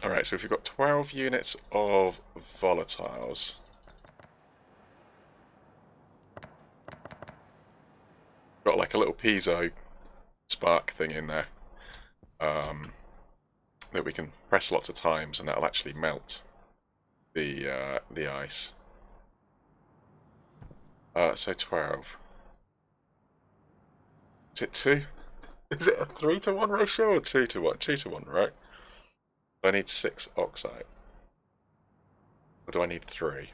Alright, so if we've got 12 units of volatiles. Got like a little piezo spark thing in there. That we can press lots of times and that'll actually melt the ice. So 12. Is it 2? Is it a 3-to-1 ratio or 2-to-1? 2-to-1, right? Do I need 6 oxide? Or do I need 3?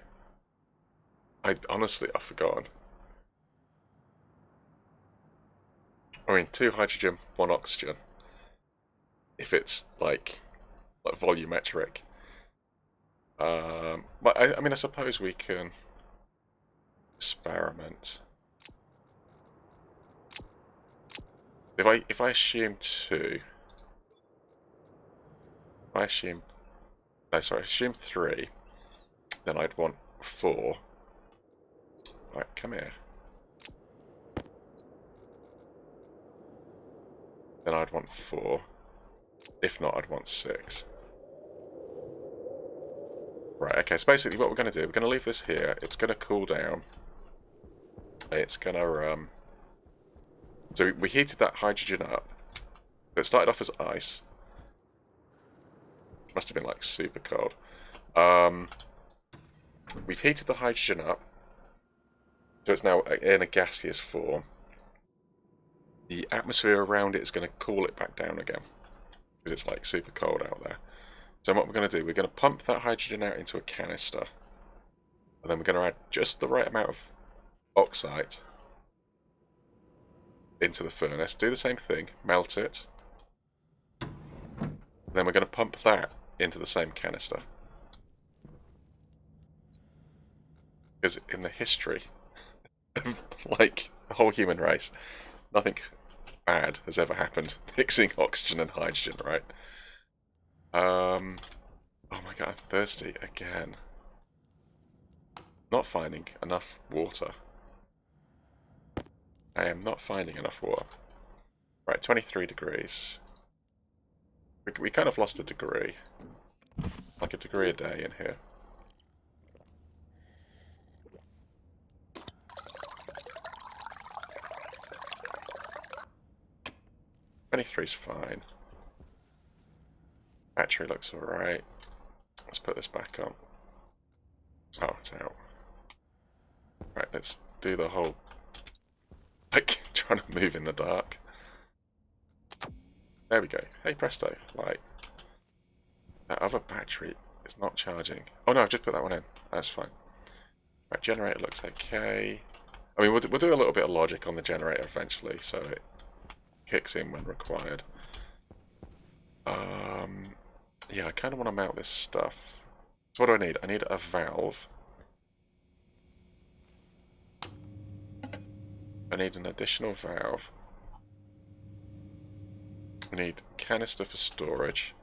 Honestly, I've forgotten. I mean, 2 hydrogen, 1 oxygen. If it's like volumetric. But I mean, I suppose we can experiment. If I assume 2, if I assume, no, sorry, assume 3, then I'd want 4. Right, come here. Then I'd want 4. If not, I'd want 6. Right, okay, so basically what we're going to do, we're going to leave this here. It's going to cool down. It's going to, so we heated that hydrogen up. It started off as ice. Must have been like super cold. We've heated the hydrogen up. So it's now in a gaseous form. The atmosphere around it is going to cool it back down again. Because it's like super cold out there. So what we're going to do, we're going to pump that hydrogen out into a canister. And then we're going to add just the right amount of oxide into the furnace. Do the same thing, melt it. Then we're going to pump that into the same canister. Because in the history of like the whole human race, nothing bad has ever happened mixing oxygen and hydrogen, right? Oh my god, I'm thirsty again. Not finding enough water. I am not finding enough water. Right, 23 degrees. We kind of lost a degree. Like a degree a day in here. Is fine. Battery looks alright. Let's put this back on. Oh, it's out. Right, let's do the whole, like, trying to move in the dark. There we go. Hey presto, light. That other battery is not charging. Oh no, I've just put that one in. That's fine. Right, generator looks okay. I mean, we'll do a little bit of logic on the generator eventually, so it kicks in when required. Yeah, I kind of want to mount this stuff. So what do I need? I need a valve. I need an additional valve. I need canister for storage.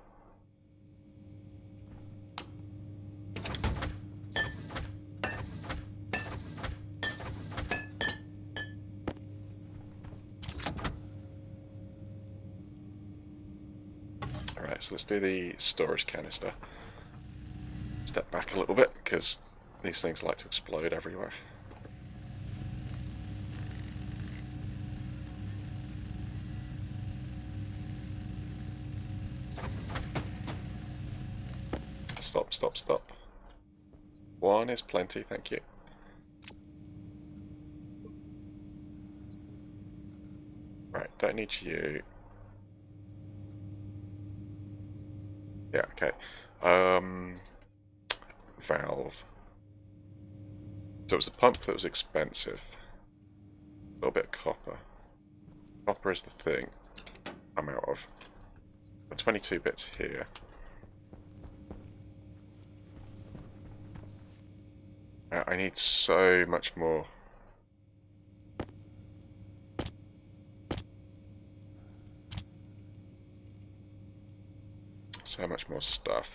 Alright, so let's do the storage canister. Step back a little bit, because these things like to explode everywhere. Stop, stop, stop. 1 is plenty, thank you. Right, don't need you. Yeah, okay. Valve. So it was the pump that was expensive. A little bit of copper. Copper is the thing I'm out of. The 22 bits here. I need so much more. So much more stuff.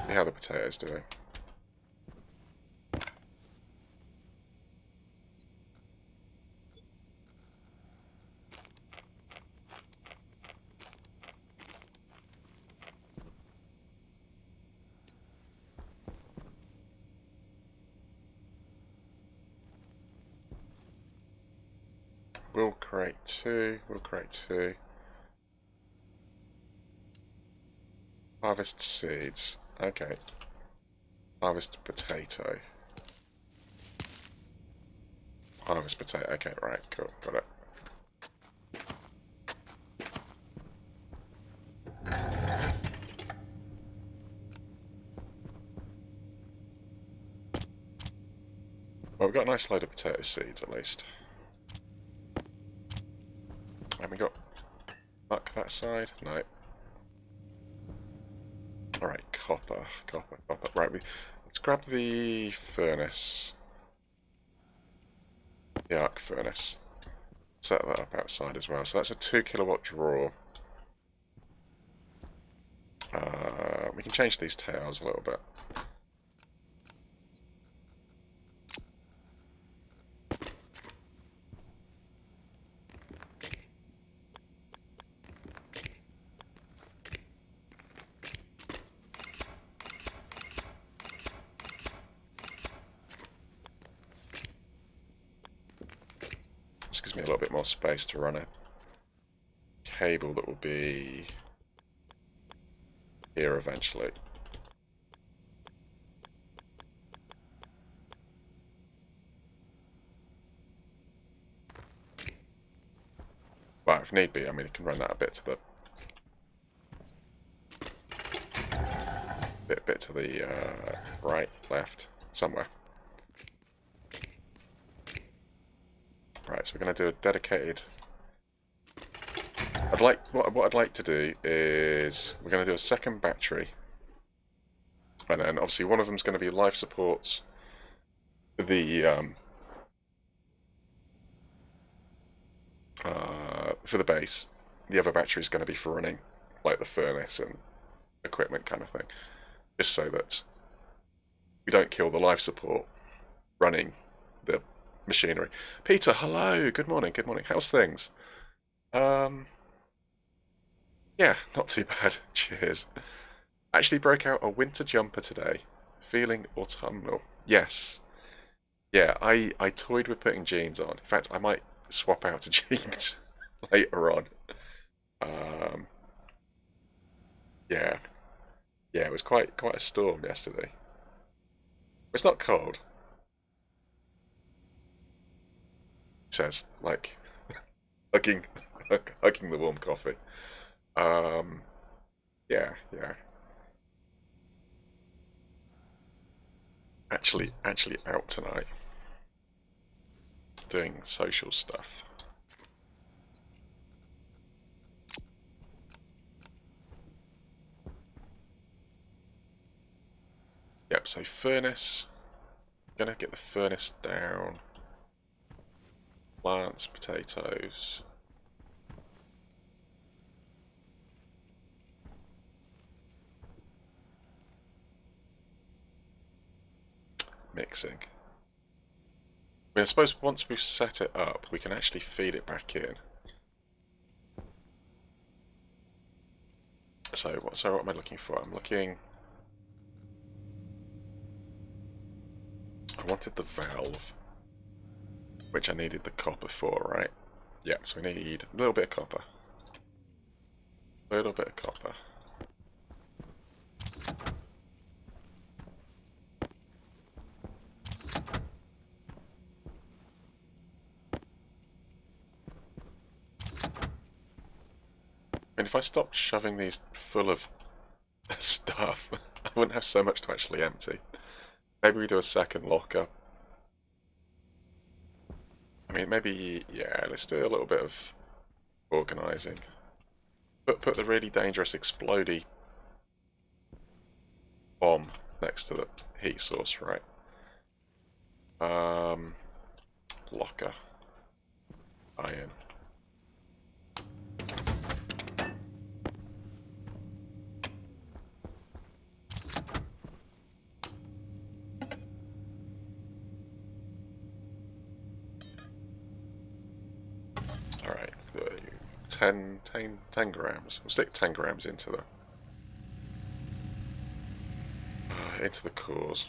See how the potatoes doing. We'll create 2. We'll create 2. Harvest seeds. Okay. Harvest potato. Harvest potato. Okay, right, cool. Got it. Well, we've got a nice load of potato seeds at least. that side? No. Alright, copper. Right, let's grab the furnace. The arc furnace. Set that up outside as well. So that's a 2 kilowatt draw. We can change these tails a little bit. Just gives me a little bit more space to run a cable that will be here eventually. Well, if need be, I mean, you can run that a bit to the bit to the right, left, somewhere. Right, so we're going to do a dedicated. What I'd like to do is we're going to do a second battery, and then obviously one of them is going to be life supports. For the base, the other battery is going to be for running like the furnace and equipment kind of thing, just so that we don't kill the life support running the machinery. Peter, hello, good morning. How's things? Yeah, not too bad. Cheers. Actually broke out a winter jumper today. Feeling autumnal. Yes. Yeah, I toyed with putting jeans on. In fact, I might swap out to jeans later on. Um, yeah. Yeah, it was quite a storm yesterday. It's not cold. It says, like, hugging hugging the warm coffee. Um, yeah. Actually out tonight. Doing social stuff. Yep, so furnace. Gonna get the furnace down. Plants, potatoes. Mixing. I mean, I suppose once we've set it up, we can actually feed it back in. So what am I looking for? I'm looking. I wanted the valve, which I needed the copper for, right? Yeah, so we need a little bit of copper. A little bit of copper. And if I stopped shoving these full of stuff, I wouldn't have so much to actually empty. Maybe we do a second locker. I mean, maybe, yeah, let's do a little bit of organising. But put the really dangerous explodey bomb next to the heat source, right? Locker. Iron. Alright, 10 grams. We'll stick 10 grams into the cores.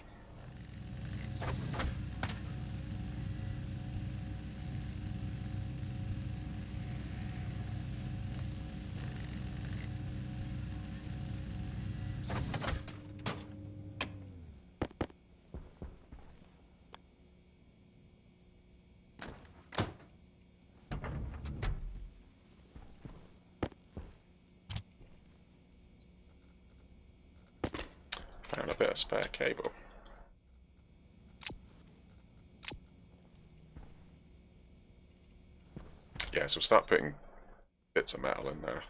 Found a bit of spare cable. Yeah, so we'll start putting bits of metal in there.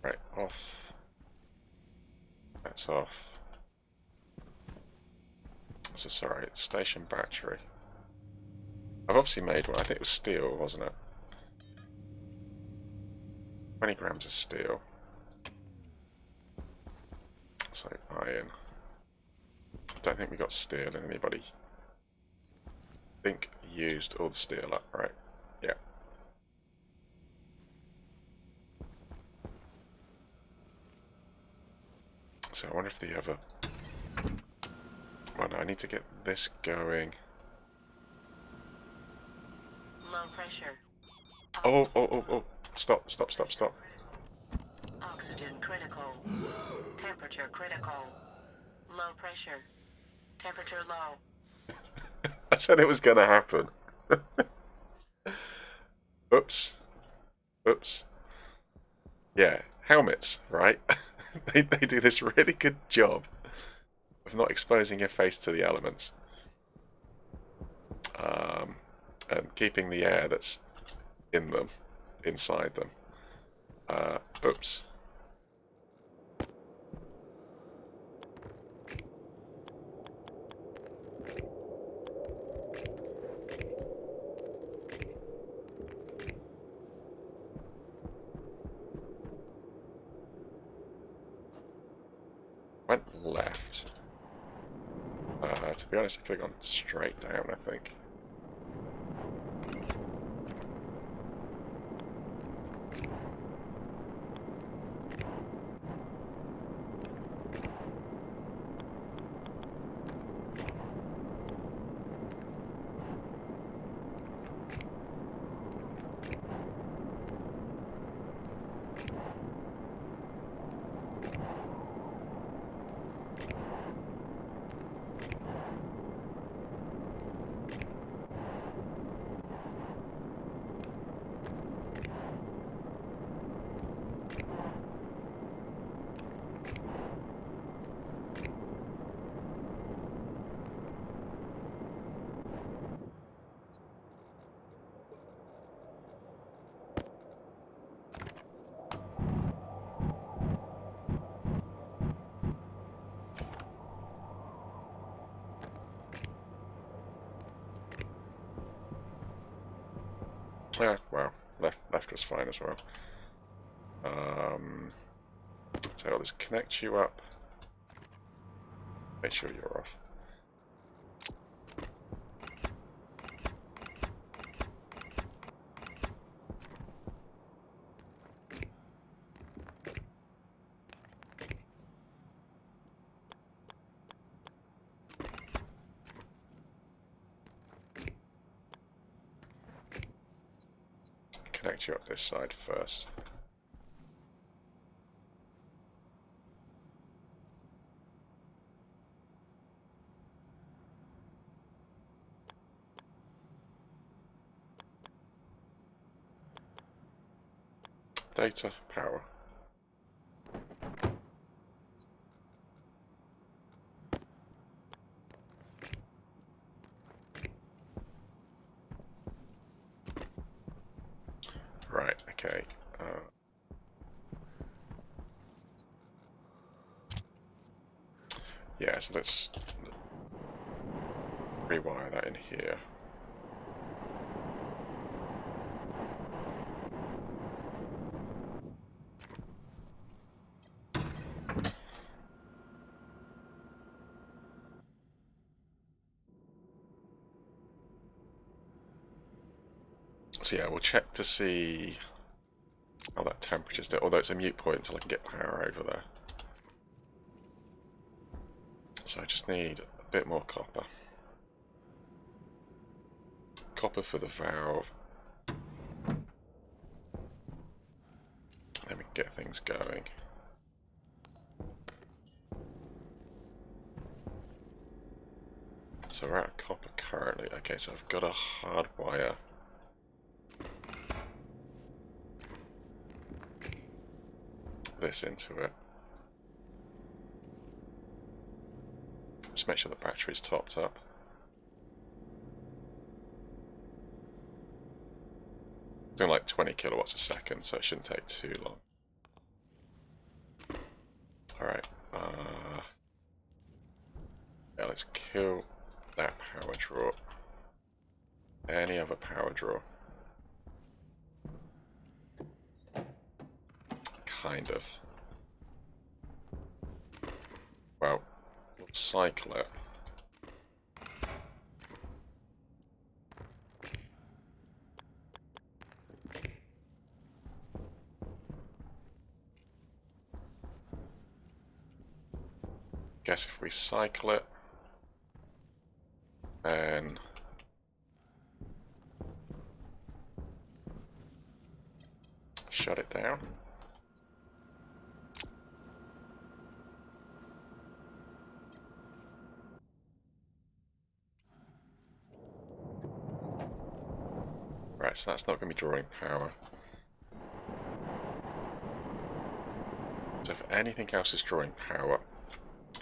Right, off. That's off. So sorry, it's station battery. I've obviously made one. I think it was steel, wasn't it? 20 grams of steel. So iron. I don't think we got steel in anybody. I think used all the steel up, right? Yeah. So I wonder if the other... Well, no, I need to get this going. Low pressure. Oh. Stop. Oxygen critical. Temperature critical. Low pressure. Temperature low. I said it was going to happen. Oops. Yeah, helmets, right? they do this really good job of not exposing your face to the elements. And keeping the air that's in them, inside them. Oops. Went left. To be honest, I could have gone straight down, I think. Yeah, well, left was fine as well. So I'll just connect you up. Make sure you're off. Connect you up this side first. Data, power. Right, okay. Yeah, so let's rewire that in here. So yeah, we'll check to see how that temperature's doing, although it's a mute point until I can get power over there. So I just need a bit more copper. Copper for the valve. Then we can get things going. So we're out of copper currently. Okay, so I've got a hard wire. This into it. Just make sure the battery's topped up. It's doing like 20 kilowatts a second, so it shouldn't take too long. Alright. Yeah, let's kill that power draw. Any other power draw? Kind of. Well, we'll cycle it. Guess if we cycle it, then shut it down. Right, so that's not going to be drawing power. So if anything else is drawing power,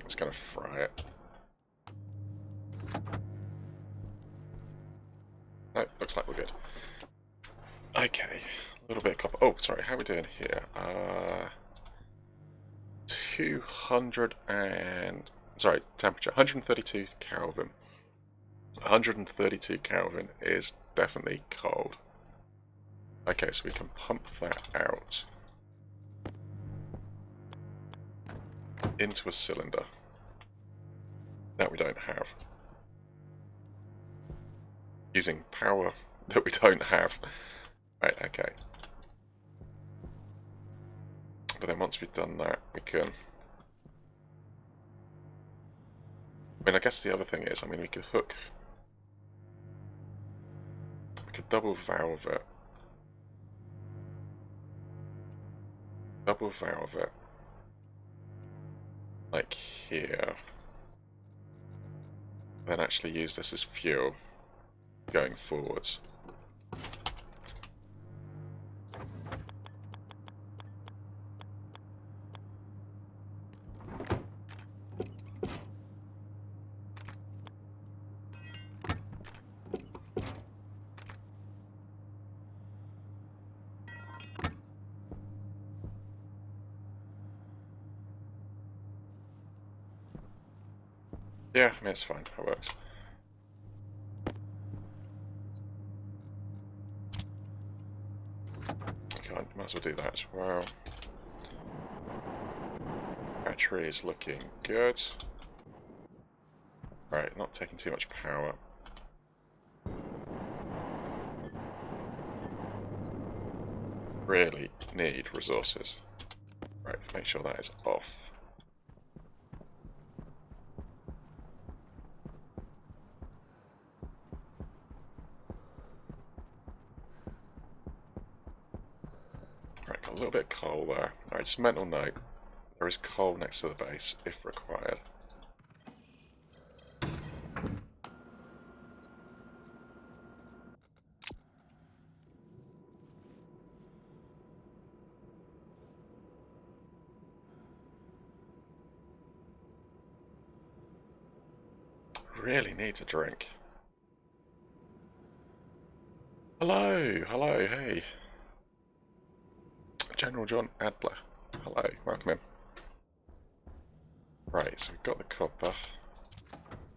it's going to fry it. No, looks like we're good. Okay, a little bit of copper. Oh, sorry, how are we doing here? 200 and... Sorry, temperature, 132 Kelvin. 132 Kelvin is definitely cold. Okay, so we can pump that out into a cylinder that we don't have, using power that we don't have. Right, okay. But then once we've done that, we can... I mean, I guess the other thing is, I mean, we could hook... We could double valve it. Double valve it. Like here. Then actually use this as fuel going forwards. Yeah, I mean, it's fine, it works. Okay, might as well do that as well. Battery is looking good. Right, not taking too much power. Really need resources. Right, make sure that is off. Right, got a little bit of coal there. Alright, just a mental note. There is coal next to the base, if required. Really needs a drink. Hello, hello, hey. General John Adler. Hello, welcome in. Right, so we've got the copper.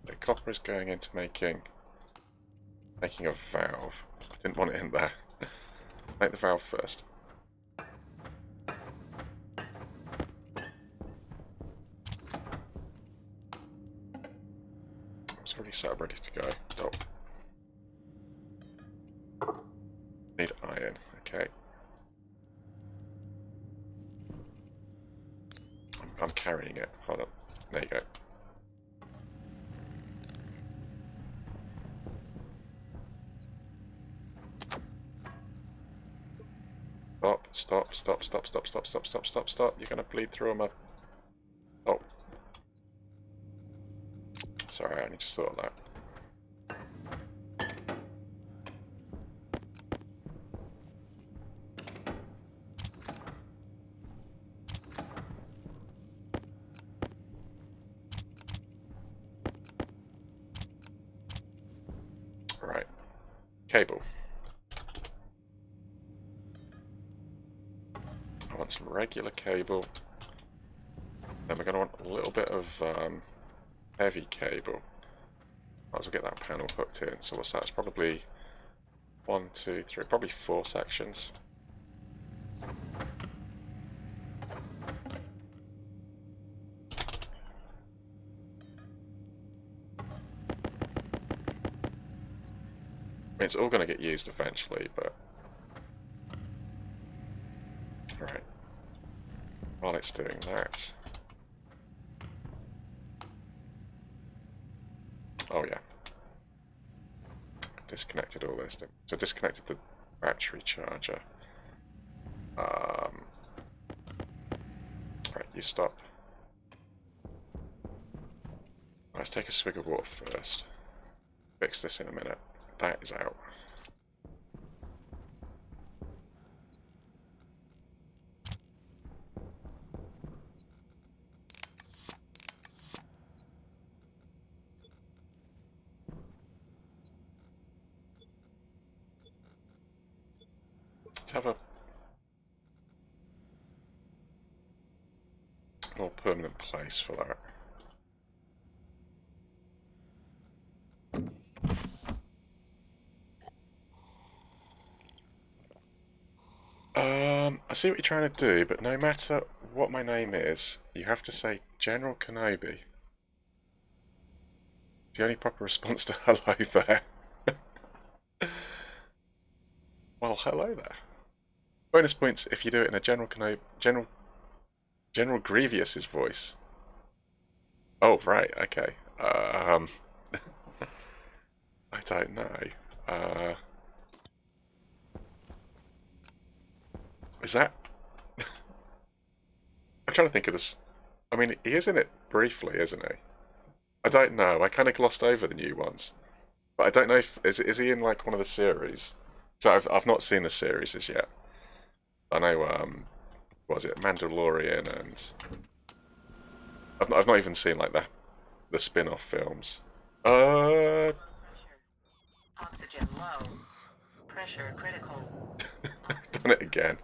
The copper is going into making a valve. I didn't want it in there. Let's make the valve first. It's already set up, ready to go. Oh. Need iron, okay. I'm carrying it. Hold on. There you go. Stop, stop, stop, stop, stop, stop, stop, stop, stop, stop. You're gonna bleed through my... Oh. Sorry, I only just thought of that. Right. Cable. I want some regular cable. Then we're going to want a little bit of heavy cable. Might as well get that panel hooked in. So what's that? It's probably 1, 2, 3, probably 4 sections. It's all going to get used eventually, but... Right. While it's doing that... Oh yeah. Disconnected all this. So disconnected the battery charger. Right, you stop. Let's take a swig of water first. Fix this in a minute. That is out. Let's have a more permanent place for that. I see what you're trying to do, but no matter what my name is, you have to say General Kenobi. The only proper response to hello there. Well, hello there. Bonus points if you do it in a General Grievous's voice. Oh, right, okay. I don't know. Is that... I'm trying to think of this. I mean, he is in it briefly, isn't he? I don't know. I kind of glossed over the new ones. But I don't know if... Is he in, like, one of the series? So I've not seen the series as yet. I know, what was it? Mandalorian and... I've not even seen, like, the spin-off films. Low pressure. Oxygen low. Pressure critical. Done it again.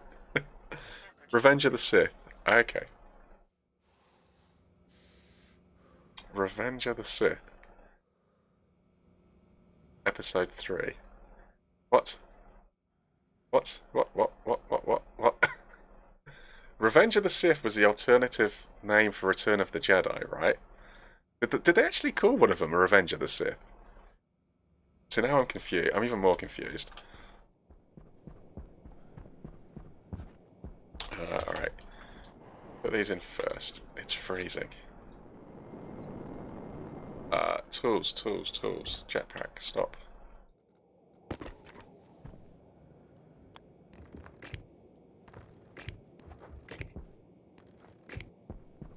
Revenge of the Sith. Okay. Revenge of the Sith. Episode 3. What? What? What? Revenge of the Sith was the alternative name for Return of the Jedi, right? Did they actually call one of them a Revenge of the Sith? So now I'm confused. I'm even more confused. Alright. Put these in first. It's freezing. Tools. Jetpack, stop.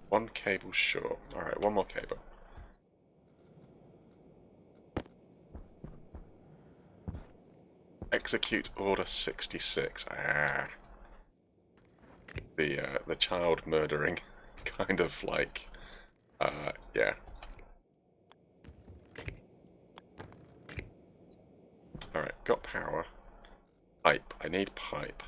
One cable short. Alright, one more cable. Execute Order 66. Ah. The child murdering kind of like, yeah. Alright, got power. Pipe. I need pipe.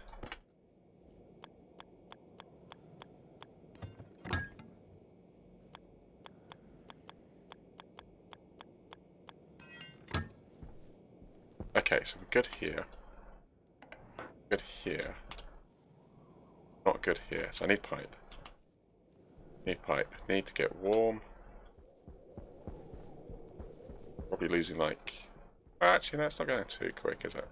Okay, so we're good here. Good here. Not good here, so I need pipe. Need pipe. Need to get warm. Probably losing like... Actually, no, it's not going too quick, is it?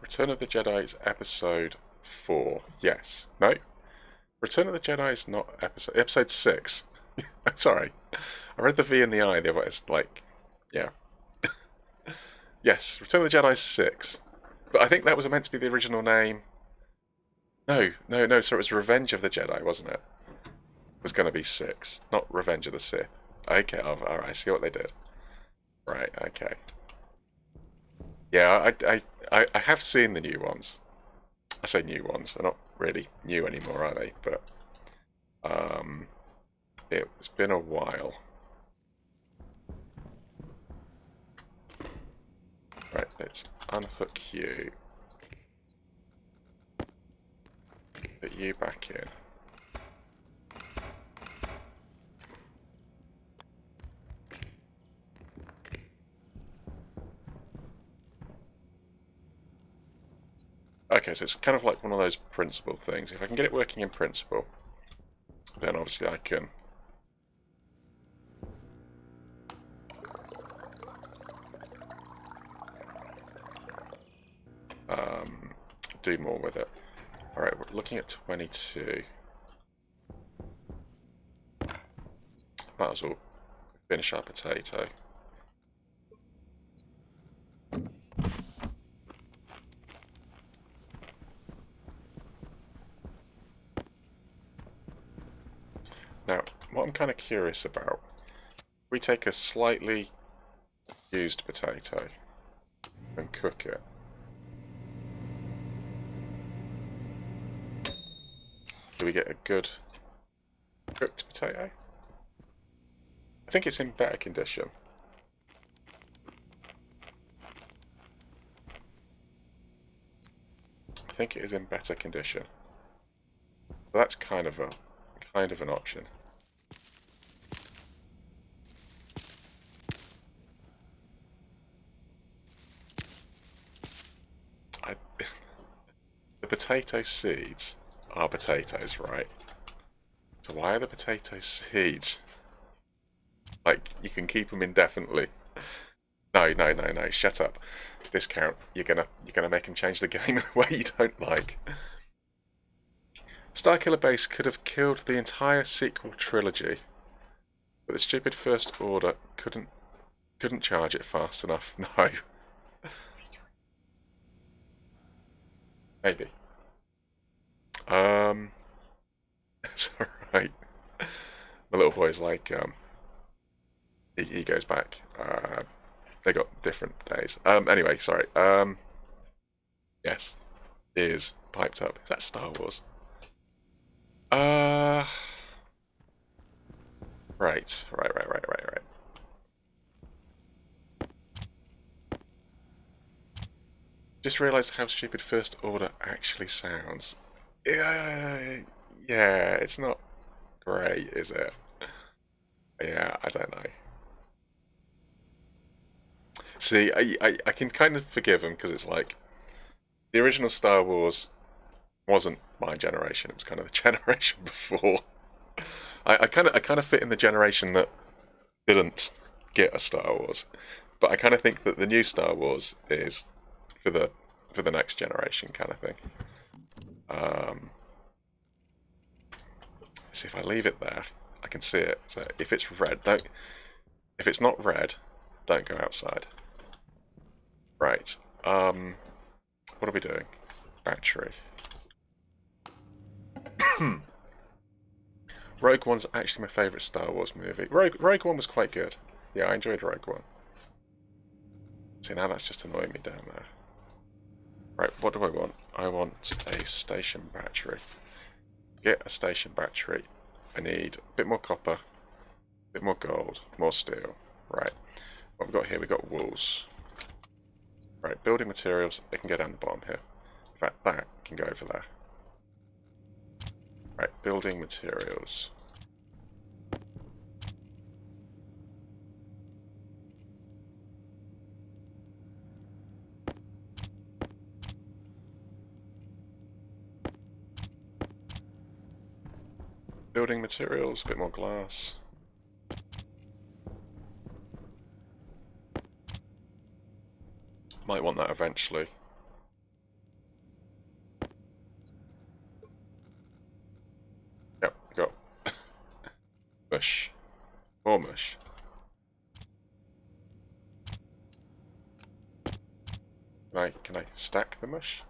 Return of the Jedi is episode 4. Yes. No? Return of the Jedi is not episode 6. Sorry. I read the V in the I, the other it's like... Yeah. Yes, Return of the Jedi is 6. But I think that was meant to be the original name. No, so it was Revenge of the Jedi, wasn't it? It was going to be 6, not Revenge of the Sith. Okay, alright, I see what they did. Right, okay. Yeah, I have seen the new ones. I say new ones, they're not really new anymore, are they? But, it's been a while. Right, let's unhook you. Put you back in. Okay, so it's kind of like one of those principle things. If I can get it working in principle, then obviously I can do more with it. Alright, we're looking at 22. Might as well finish our potato. Now, what I'm kind of curious about, if we take a slightly used potato and cook it, do we get a good cooked potato? I think it's in better condition. I think it is in better condition. So that's kind of an option. The potato seeds are potatoes, right? So why are the potato seeds? Like, you can keep them indefinitely. No, no, no, no, shut up. Discount. You're gonna make him change the game in a way you don't like. Starkiller Base could have killed the entire sequel trilogy, but the stupid First Order couldn't charge it fast enough. No. Maybe. It's alright. My little boy's like, he goes back. They got different days. Anyway, sorry. Yes. Is piped up. Is that Star Wars? Right. Just realised how stupid First Order actually sounds. Yeah, it's not great, is it? Yeah, I don't know. See, I can kind of forgive him because it's like the original Star Wars wasn't my generation; it was kind of the generation before. I kind of fit in the generation that didn't get a Star Wars, but I kind of think that the new Star Wars is for the next generation kind of thing. See, if I leave it there, I can see it. So if it's red, don't. If it's not red, don't go outside. Right. What are we doing? Battery. Rogue One's actually my favourite Star Wars movie. Rogue One was quite good. Yeah, I enjoyed Rogue One. See, now that's just annoying me down there. Right, what do I want? I want a station battery. Get a station battery. I need a bit more copper, a bit more gold, more steel. Right. What we've got here, we've got walls. Right, building materials, they can go down the bottom here. In fact, that can go over there. Right, building materials. Building materials, a bit more glass. Might want that eventually. Yep, got mush. More mush. Can I stack the mush?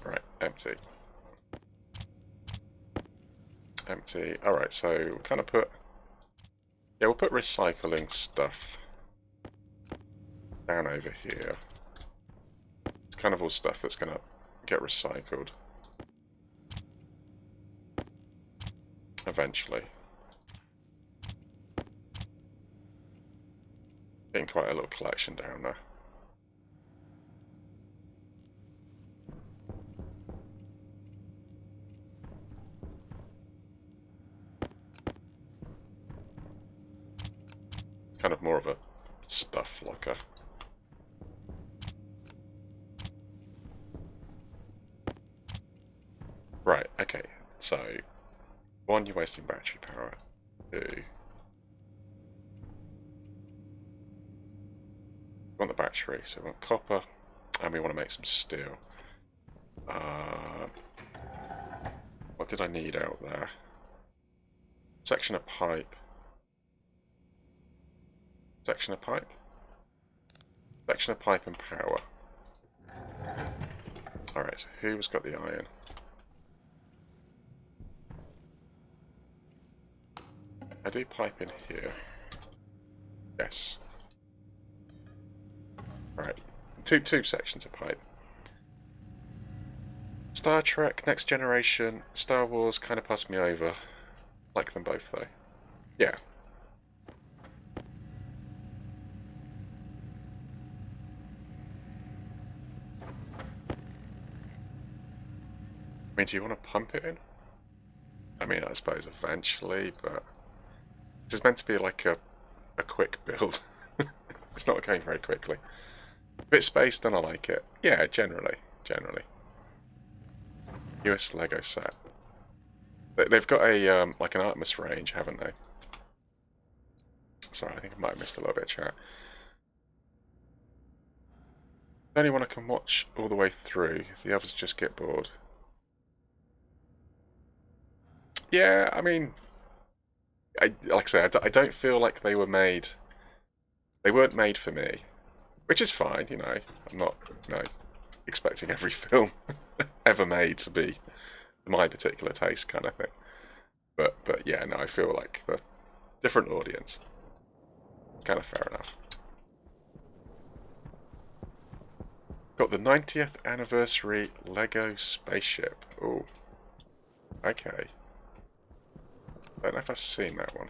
Right, empty. Empty. Alright, so kind of put... Yeah, we'll put recycling stuff down over here. It's kind of all stuff that's going to get recycled eventually. Getting quite a little collection down there. It's kind of more of a stuff locker. Right, okay, so 1, you're wasting battery power. 2, we want the battery, so we want copper, and we want to make some steel. What did I need out there? Section of pipe. Section of pipe? Section of pipe and power. Alright, so who's got the iron? I do pipe in here. Yes. Alright. Two sections of pipe. Star Trek, Next Generation, Star Wars kind of passed me over. Like them both though. Yeah. I mean, do you want to pump it in? I mean, I suppose eventually, but this is meant to be like a quick build. It's not going very quickly. A bit spaced, then I like it. Yeah, generally. US Lego set. They've got a like an Artemis range, haven't they? Sorry, I think I might have missed a little bit of chat. The only one I can watch all the way through. The others just get bored. Yeah, I mean, like I say, I don't feel like they were made. They weren't made for me, which is fine. You know, I'm not, expecting every film ever made to be my particular taste kind of thing. But yeah, no, I feel like the different audience. Kind of fair enough. Got the 90th anniversary Lego spaceship. Oh, okay. Don't know if I've seen that one.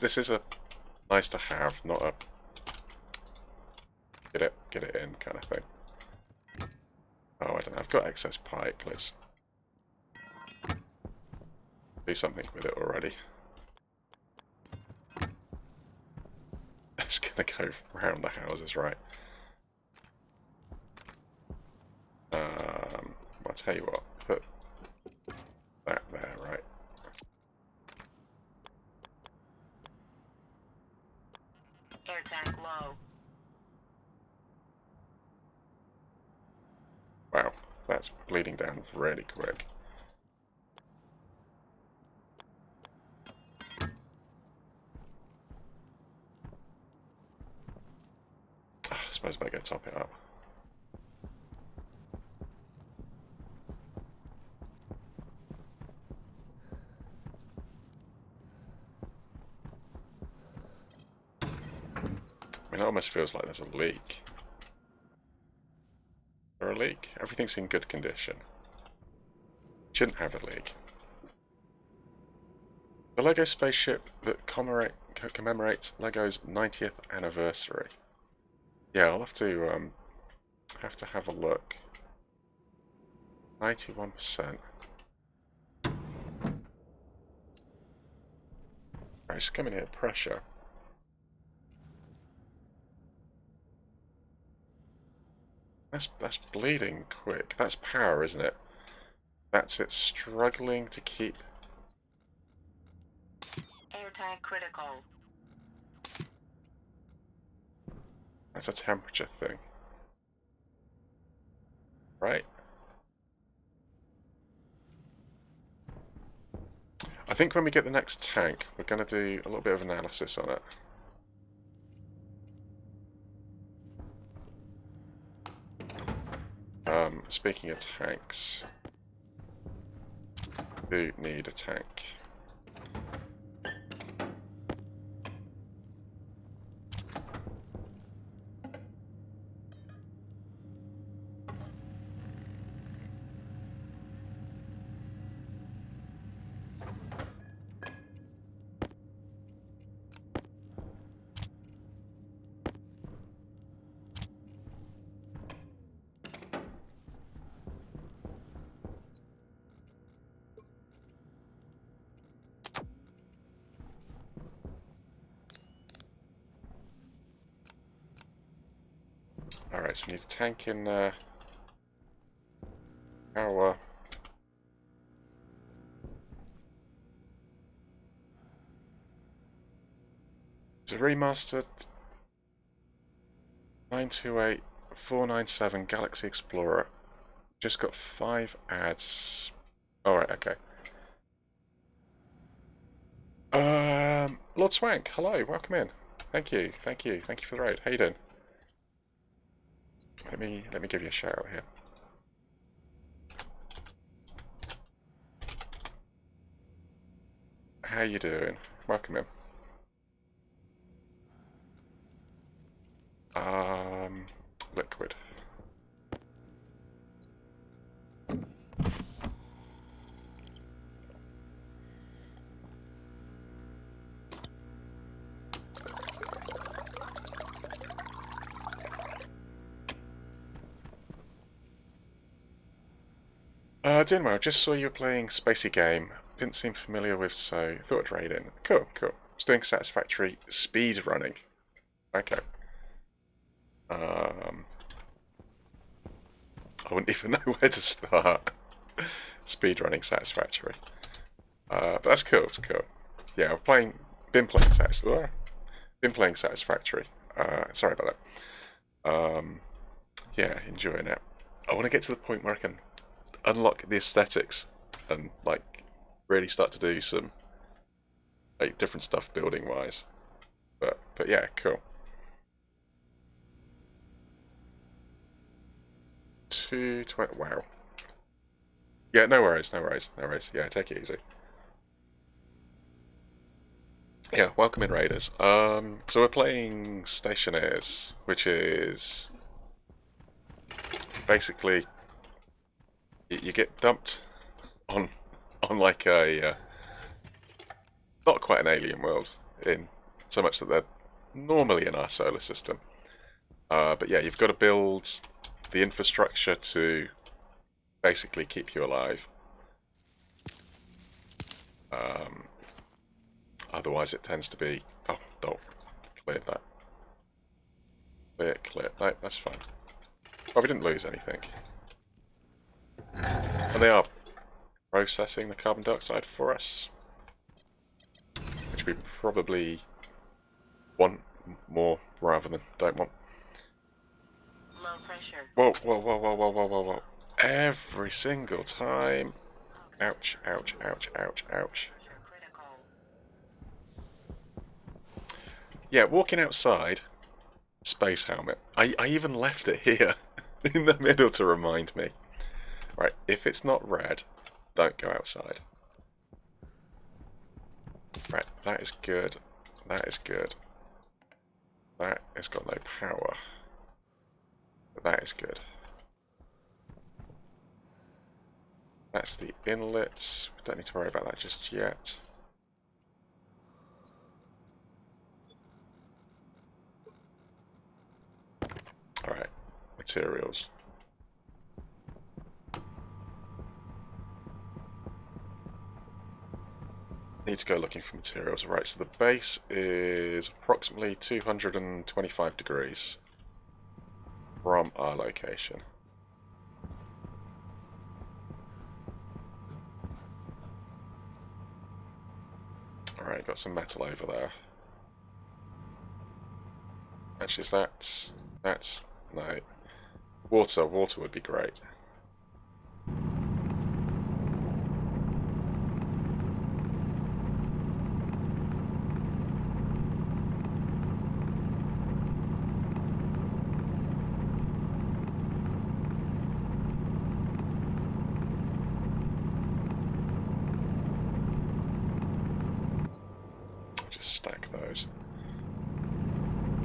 This is a nice to have, not a get it in kind of thing. Oh, I don't know. I've got excess pipe. Let's do something with it already. It's gonna go around the houses, right? I'll tell you what. Put that there, right? Air tank low. Wow, that's bleeding down really quick. I suppose I better go top it up. I mean, it almost feels like there's a leak. Is there a leak? Everything's in good condition. Shouldn't have a leak. The Lego spaceship that commemorates Lego's 90th anniversary. Yeah, I'll have to have a look. 91%. Right, it's coming in at pressure. That's bleeding quick. That's power, isn't it? That's it struggling to keep. Air tank critical. That's a temperature thing. Right? think when we get the next tank, we're going to do a little bit of analysis on it. Speaking of tanks, do need a tank. Alright, so we need a tank in power. It's a remastered 928-497 Galaxy Explorer. Just got 5 ads. Alright, okay. Lord Swank, hello, welcome in. Thank you for the raid. How you doing? Let me give you a shout out here. How you doing? Welcome in. Liquid. Doing well. Just saw you were playing Spacey Game. Didn't seem familiar with, so thought I'd raid in. Cool. Just doing satisfactory speed running. Okay. I wouldn't even know where to start. Speed running satisfactory. But that's cool. It's cool. Yeah, been playing satisfactory. Sorry about that. Yeah, enjoying it. I want to get to the point where I can unlock the aesthetics and like really start to do some like different stuff building wise. But yeah, cool. 220. Wow. Yeah, no worries. Yeah, take it easy. Yeah, welcome in Raiders. So we're playing Stationeers, which is basically you get dumped on like a not quite an alien world in so much that they're normally in our solar system. But yeah, you've got to build the infrastructure to basically keep you alive. Otherwise it tends to be... Oh, cleared that. Clear. No, that's fine. Well, we didn't lose anything. And they are processing the carbon dioxide for us. Which we probably want more rather than don't want. Low pressure. Whoa. Every single time. Ouch. Critical. Yeah, walking outside, space helmet. I even left it here in the middle to remind me. Right, if it's not red, don't go outside. Right, that is good. That has got no power. But that is good. That's the inlet. We don't need to worry about that just yet. Alright, materials. Need to go looking for materials. Right, so the base is approximately 225 degrees from our location. Alright, got some metal over there. Actually, is that's no. Water would be great. Just stack those.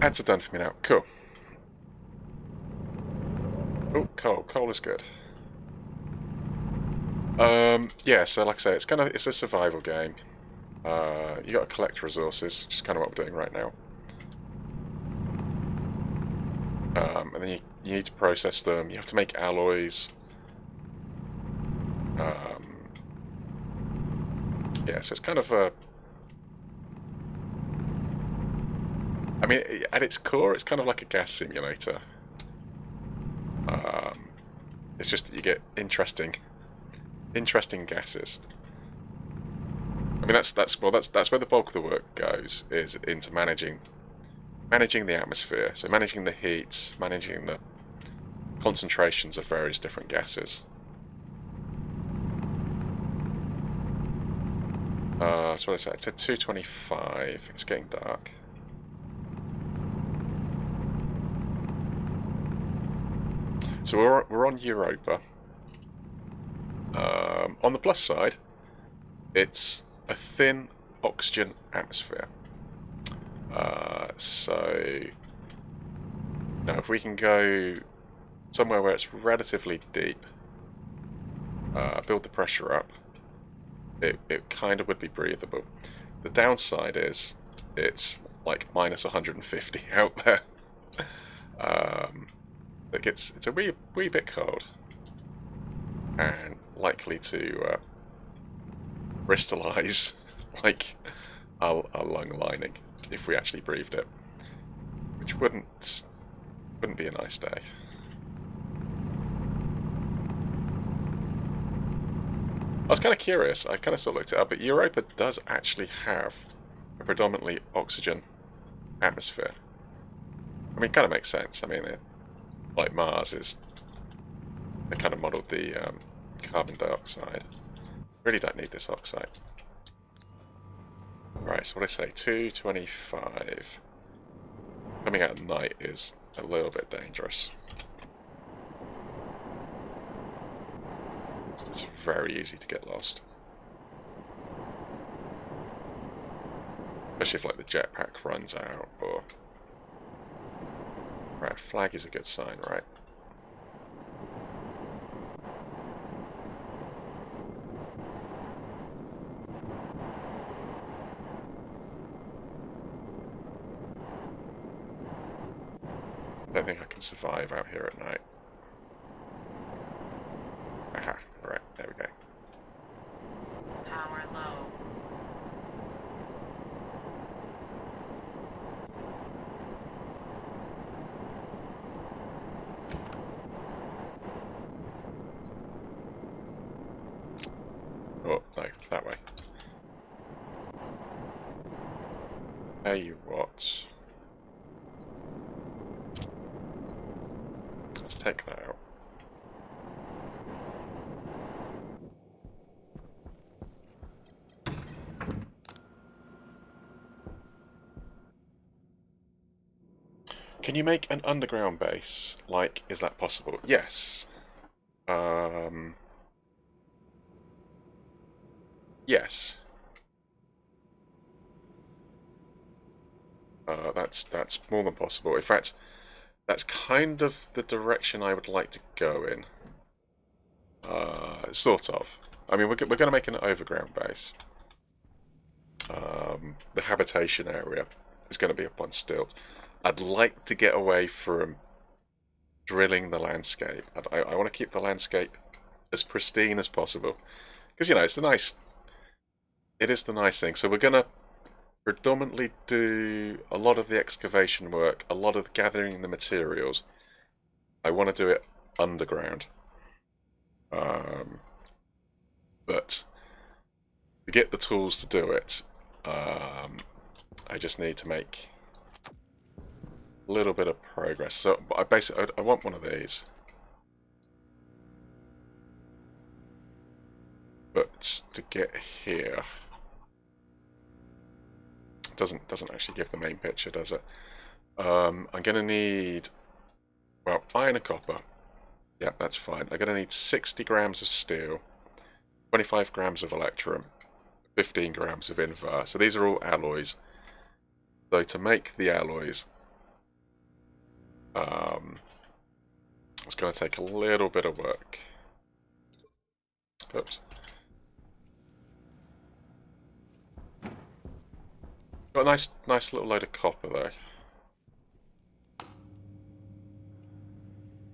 Ads are done for me now. Cool. Oh, coal. Coal is good. Yeah, so like I say, it's a survival game. You got to collect resources, which is kind of what we're doing right now. And then you need to process them. You have to make alloys. Yeah, so it's kind of a... I mean, at its core, it's kind of like a gas simulator. It's just that you get interesting gases. I mean, that's where the bulk of the work goes, is into managing the atmosphere. So managing the heat, managing the concentrations of various different gases. So what I say, it's at 2:25. It's getting dark. So we're on Europa. On the plus side, it's a thin oxygen atmosphere. So now if we can go somewhere where it's relatively deep, build the pressure up, it kind of would be breathable. The downside is it's like minus 150 out there. It's a wee bit cold and likely to crystallize like a lung lining if we actually breathed it, which wouldn't be a nice day. I was kind of curious. I kind of sort of looked it up, but Europa does actually have a predominantly oxygen atmosphere. I mean, it kind of makes sense. I mean, like Mars is, they kind of modelled the carbon dioxide. Really don't need this oxide. Right, so what do I say? 2:25. Coming out at night is a little bit dangerous. It's very easy to get lost. Especially if like the jetpack runs out or... Right, flag is a good sign, right? I don't think I can survive out here at night. Aha, right, there we go. Power low. Oh, no, that way. Tell you what. Let's take that out. Can you make an underground base? Like, is that possible? Yes. Yes. That's more than possible. In fact, that's kind of the direction I would like to go in. Sort of. I mean, we're going to make an overground base. The habitation area is going to be up on stilts. I'd like to get away from drilling the landscape. I want to keep the landscape as pristine as possible. Because, you know, it is the nice thing. So we're going to predominantly do a lot of the excavation work, a lot of gathering the materials. I want to do it underground. But to get the tools to do it, I just need to make a little bit of progress. So I want one of these. But to get here, it doesn't actually give the main picture, does it? I'm gonna need, well, iron and copper. Yeah, that's fine. I'm gonna need 60 grams of steel, 25 grams of electrum, 15 grams of invar. So these are all alloys. So to make the alloys, it's going to take a little bit of work. Oops. Got a nice little load of copper though.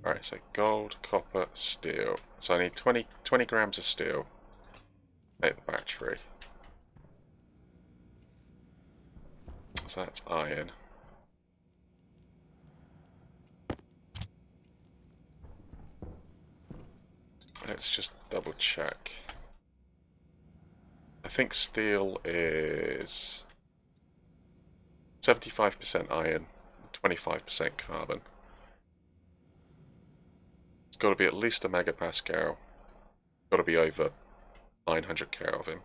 Alright, so gold, copper, steel. So I need 20 grams of steel. Make the battery. So that's iron. Let's just double check. I think steel is 75% iron, 25% carbon. It's got to be at least a megapascal. Got to be over 900 Kelvin.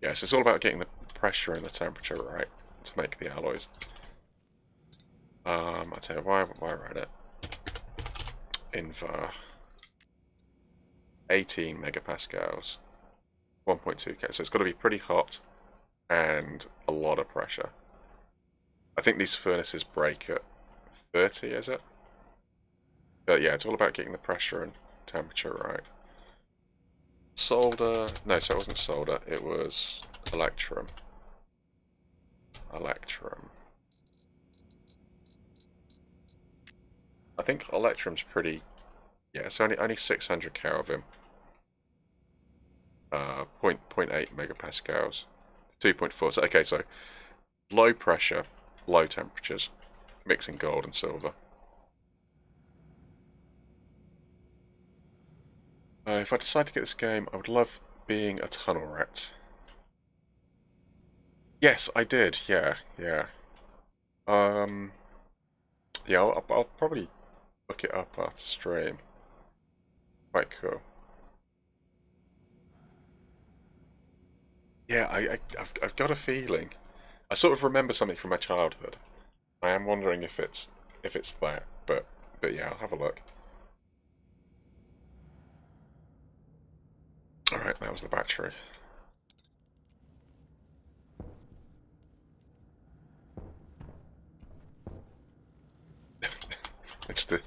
Yeah, so it's all about getting the pressure and the temperature right to make the alloys. I tell you why I write it. Invar 18 megapascals, 1.2 K. So it's got to be pretty hot and a lot of pressure. I think these furnaces break at 30, is it? But yeah, it's all about getting the pressure and temperature right. Solder, no, so it wasn't solder, it was electrum. Electrum. I think electrum's pretty, yeah, it's only 600 Kelvin. 0.8 megapascals. 2.4, so okay, so low pressure, low temperatures, mixing gold and silver. If I decide to get this game, I would love being a tunnel rat. Yes, I did. Yeah, yeah. Um, yeah. I'll probably look it up after stream. Quite cool. Yeah, I've got a feeling. I sort of remember something from my childhood. I am wondering if it's that, but yeah, I'll have a look. All right, that was the battery. It's the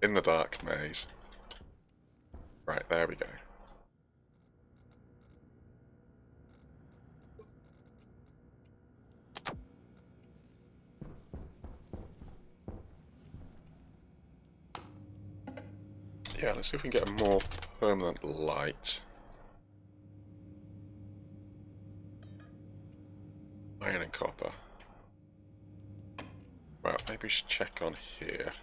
in the dark maze. Right, there we go. Yeah, let's see if we can get a more permanent light. Iron and copper. Well, maybe we should check on here.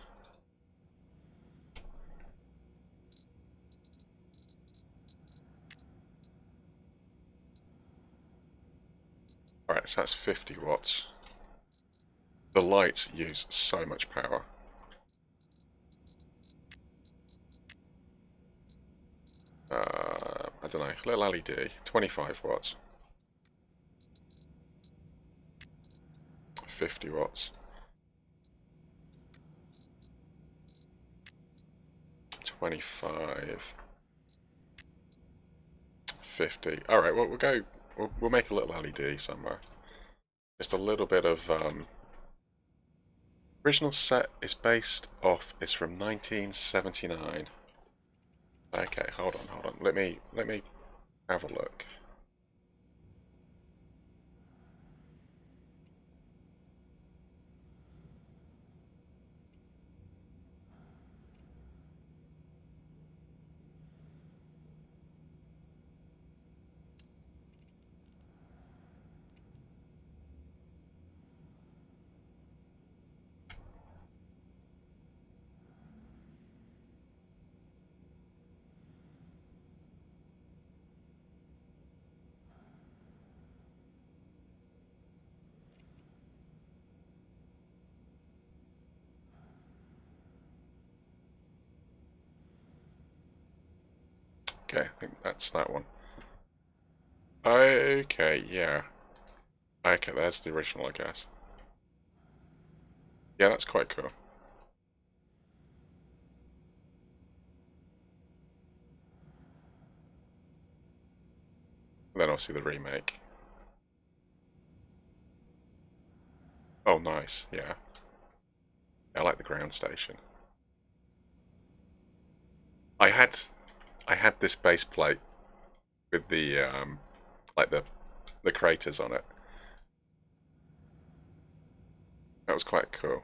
Alright, so that's 50 watts. The lights use so much power. I don't know, little LED, 25 watts. 50 watts. 25. 50. Alright, well, we'll make a little LED somewhere. Just a little bit of, original set is based off, is from 1979. Okay, hold on. Let me have a look. Okay, I think that's that one. Okay, yeah. Okay, there's the original, I guess. Yeah, that's quite cool. And then obviously the remake. Oh, nice. Yeah. I like the ground station. I had this base plate with the like the craters on it. That was quite cool.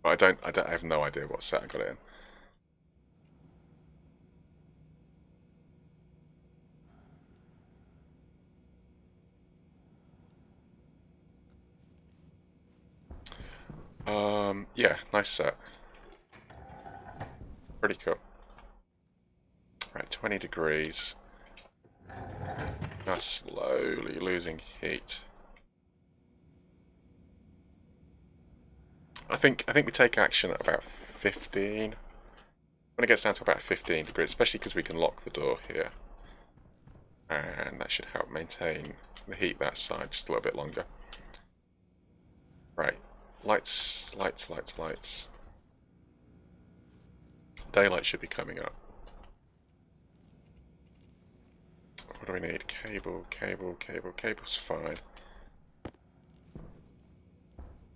But I have no idea what set I got it in. Yeah, nice set. Pretty cool. Right, 20 degrees. Now slowly losing heat. I think we take action at about 15. When it gets down to about 15 degrees, especially because we can lock the door here. And that should help maintain the heat that side just a little bit longer. Right. Lights, lights, lights, lights. Daylight should be coming up. What do we need? Cable, cable, cable. Cable's fine.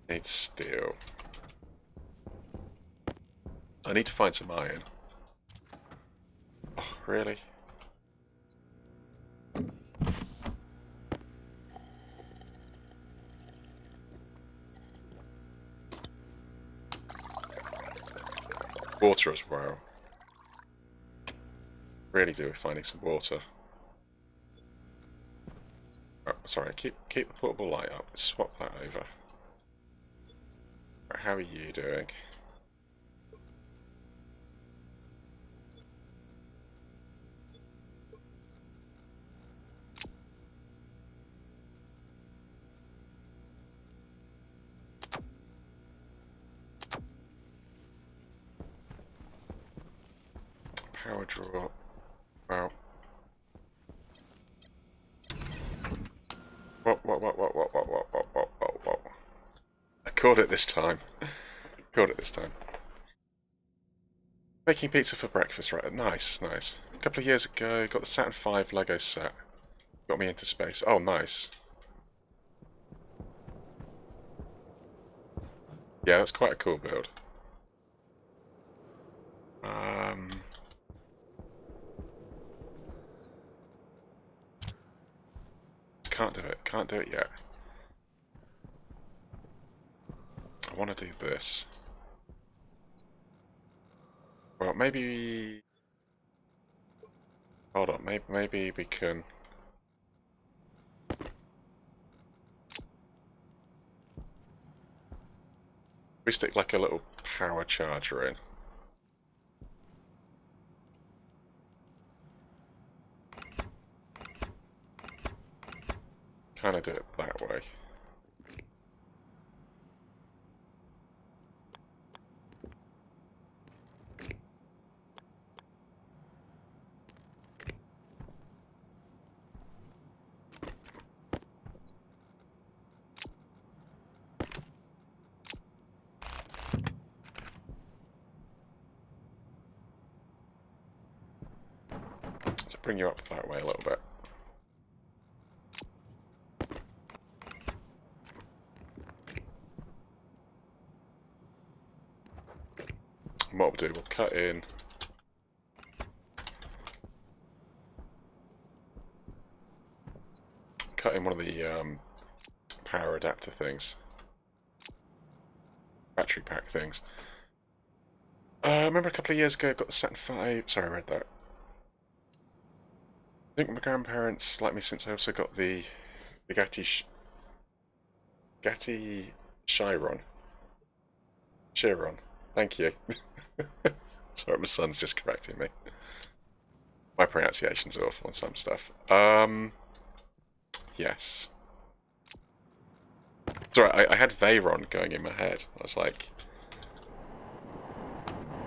Need steel. I need to find some iron. Oh, really? Water as well. Really do finding some water. Oh, sorry, keep the portable light up. Let's swap that over. Right, how are you doing? Power draw. Wow. Whoa. I caught it this time. Caught it this time. Making pizza for breakfast, right? Nice, nice. A couple of years ago, got the Saturn V Lego set. Got me into space. Oh, nice. Yeah, that's quite a cool build. Can't do it. Can't do it yet. I want to do this. Well, maybe... Hold on, maybe we can... We stick like a little power charger in. Kind of do it that way. So bring you up that way a little bit. And what we'll do, we'll cut in one of the power adapter things, battery pack things. I remember a couple of years ago, I got the Saturn V. Sorry, I read that. I think my grandparents like me since I also got the Gatti Chiron. Thank you. Sorry, my son's just correcting me. My pronunciation's awful on some stuff. Yes. Sorry, I had Veyron going in my head. I was like,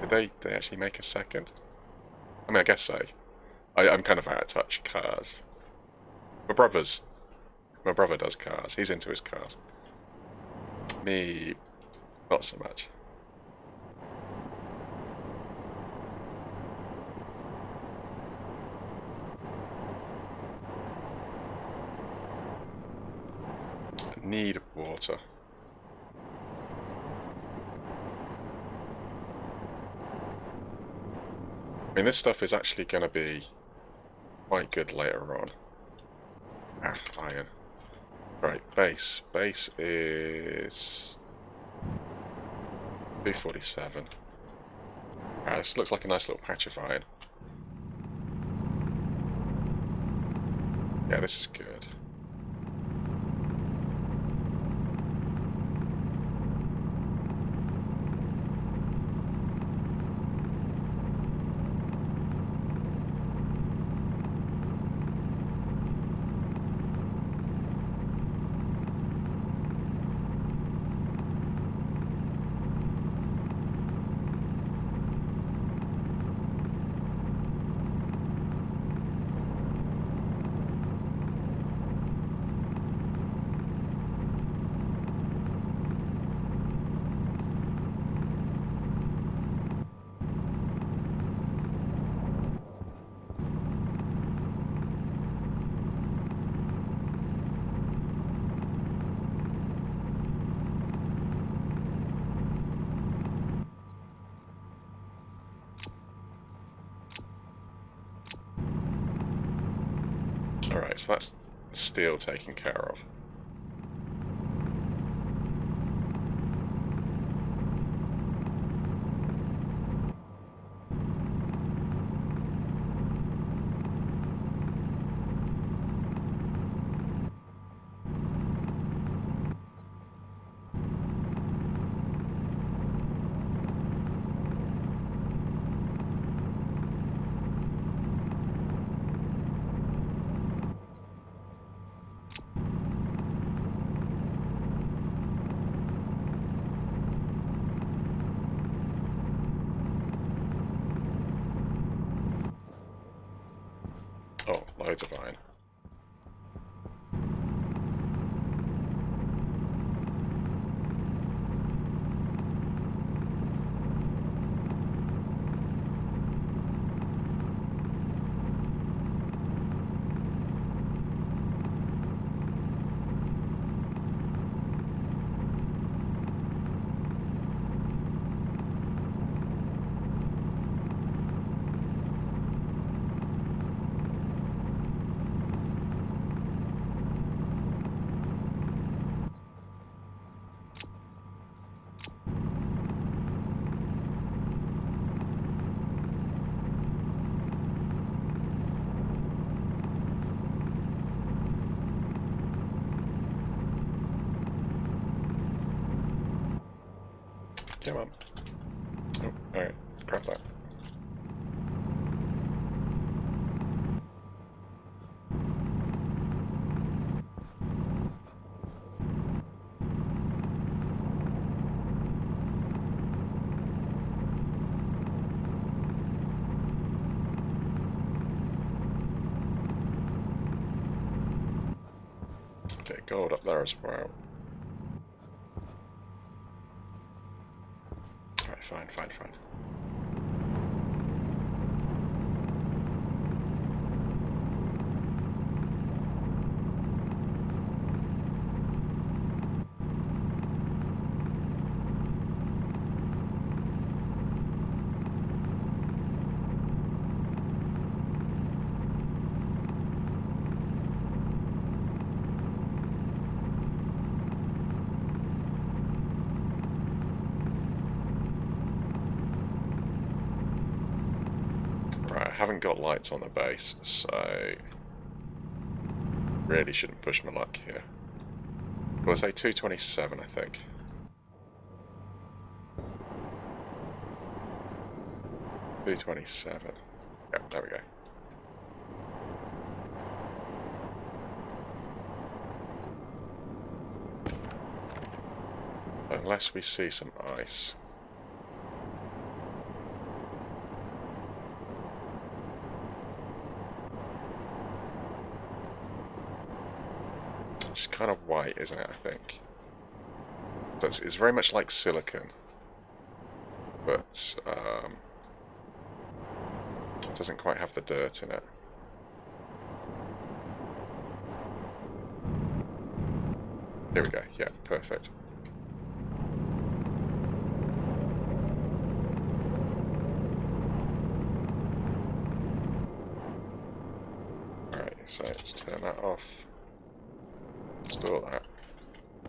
did they actually make a second? I mean, I guess so. I'm kind of out of touch with cars. My brother does cars. He's into his cars. Me, not so much. need water. I mean, this stuff is actually going to be quite good later on. Ah, iron. Right, base. Base is 247. This looks like a nice little patch of iron. Yeah, this is good. Alright, so that's steel taken care of. Oh, loads of iron. Come on. Oh, alright, grab that. Okay, gold up there as well. Alright, fine, fine, fine. Right, I haven't got lights on the base, so really shouldn't push my luck here. Well, I say 227, I think. $227. Yep, there we go. Unless we see some ice. It's kind of white, isn't it, I think? So it's very much like silicon, but it doesn't quite have the dirt in it. There we go. Yeah, perfect. Alright, so let's turn that off. Store that.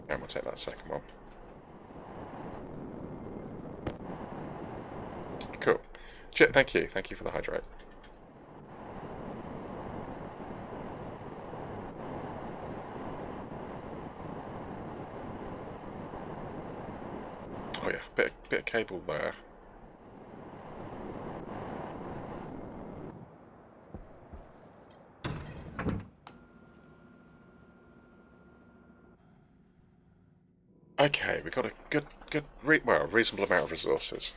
And we'll take that second one. Cool. Thank you. Thank you for the hydrate. Oh yeah, bit of cable there. Okay, we've got a reasonable amount of resources.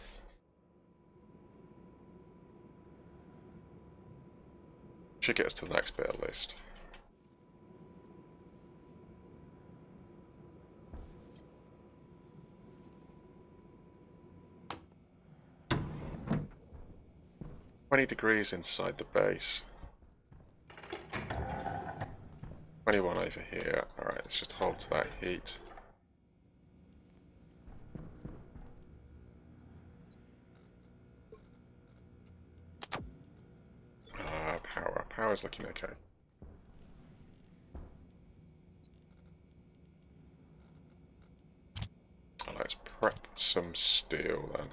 Should get us to the next bit at least. $20 inside the base. 21 over here. Alright, let's just hold to that heat. Power. Power's looking okay. Let's prep some steel then.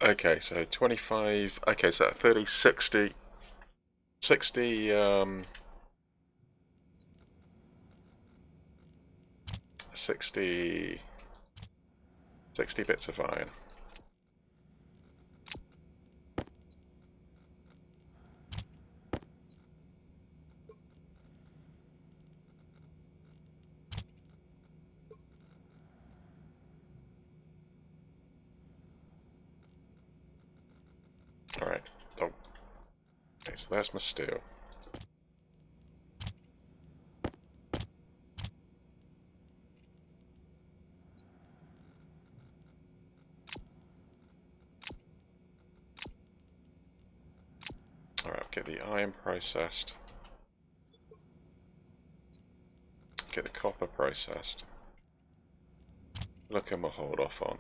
Okay, so 25, okay, so 30, 60, 60, 60 bits of iron. Alright, oh, okay, so there's my steel. Alright, I'll get the iron processed. Get the copper processed. Look, and we'll hold off on.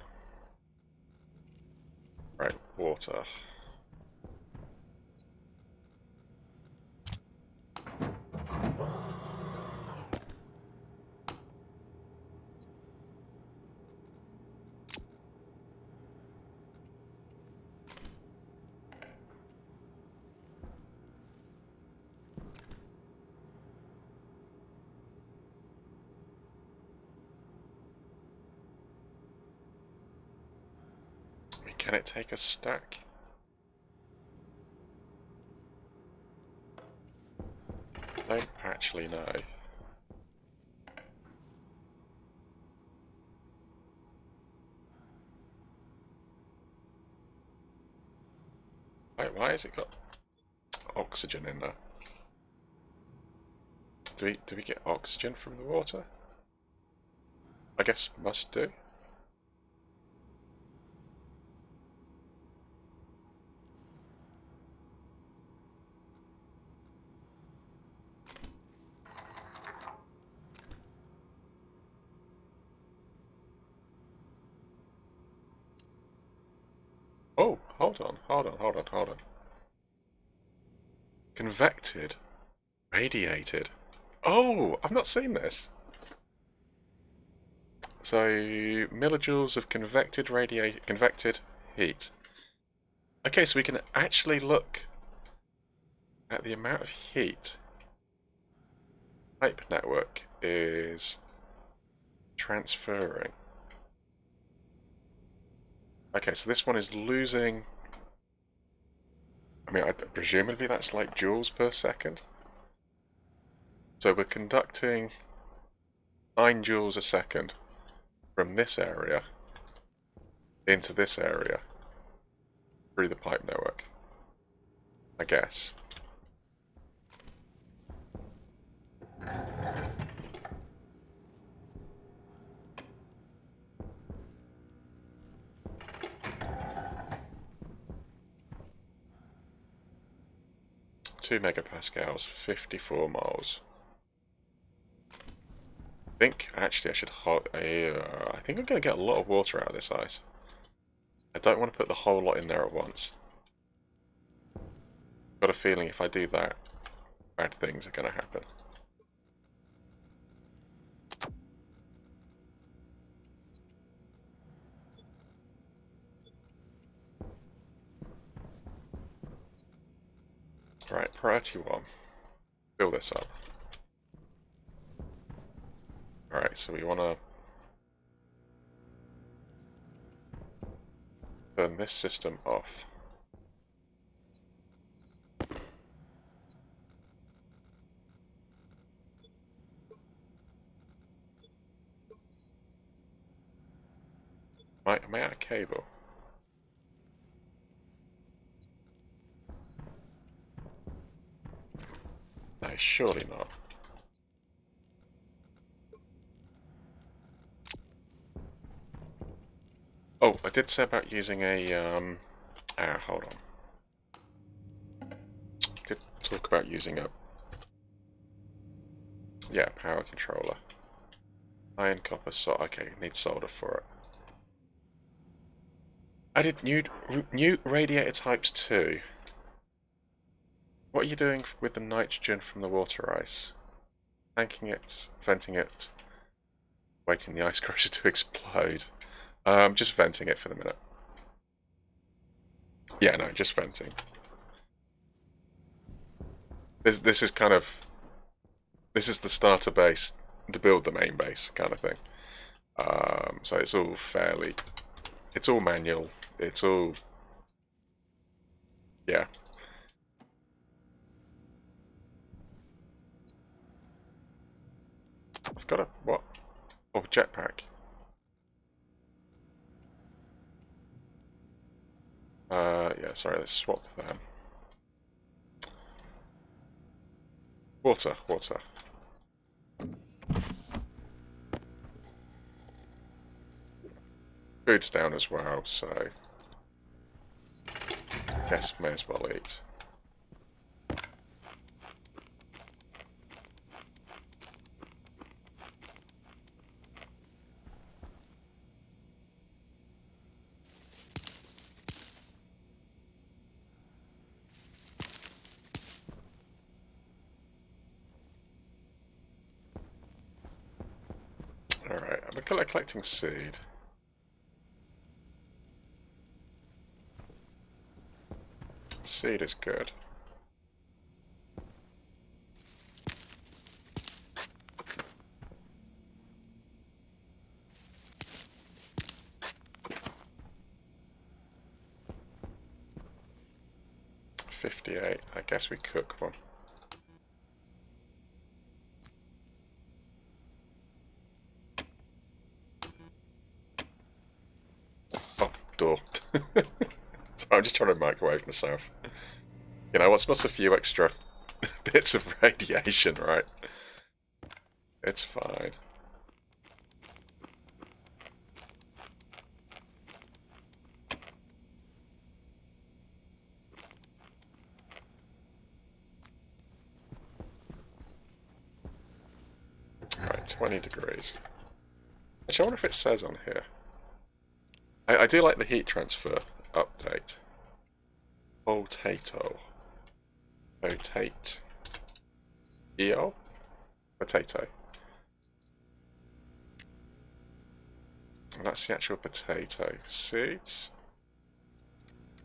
Right, water. Can it take a stack? I don't actually know. Wait, why has it got oxygen in there? Do we get oxygen from the water? I guess must do. Oh, hold on. Convected. Radiated. Oh, I've not seen this. So, millijoules of convected heat. Okay, so we can actually look at the amount of heat pipe network is transferring. Okay, so this one is losing. I mean, presumably that's like joules per second. So we're conducting 9 joules a second from this area into this area through the pipe network, I guess. 2 megapascals, 54 moles. I think actually I should I think I'm going to get a lot of water out of this ice. I don't want to put the whole lot in there at once. Got a feeling if I do that, bad things are going to happen. Right, priority 1. Fill this up. Alright, so we want to turn this system off. Am I out of cable? No, surely not. Oh, I did say about using a, hold on. I did talk about using a, yeah, power controller. Iron, copper, okay, need solder for it. I did new radiator types too. What are you doing with the nitrogen from the water ice? Tanking it, venting it, waiting the ice crusher to explode. Just venting it for the minute. Yeah, no, just venting. This is kind of, this is the starter base to build the main base kind of thing. So it's all fairly, it's all manual. It's all, yeah. I've got a what? Oh, jetpack. Yeah, sorry, let's swap them. Water. Food's down as well, so guess may as well eat. Alright, I'm collecting seed. Seed is good. $58. I guess we cook one. Oh, door. So I'm just trying to microwave myself. You know, what's a few extra bits of radiation, right? It's fine. Right, 20 degrees. Actually, I wonder if it says on here. I do like the heat transfer update. Potato. Potate. EO? Potato. And that's the actual potato. Seeds?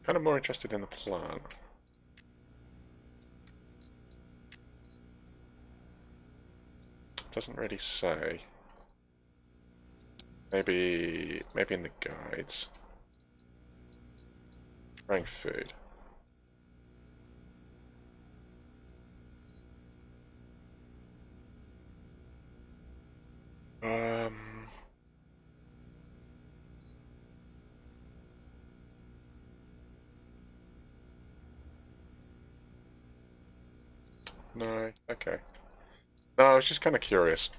Kind of more interested in the plant. Doesn't really say. Maybe in the guides. Growing food. No, okay. No, I was just kind of curious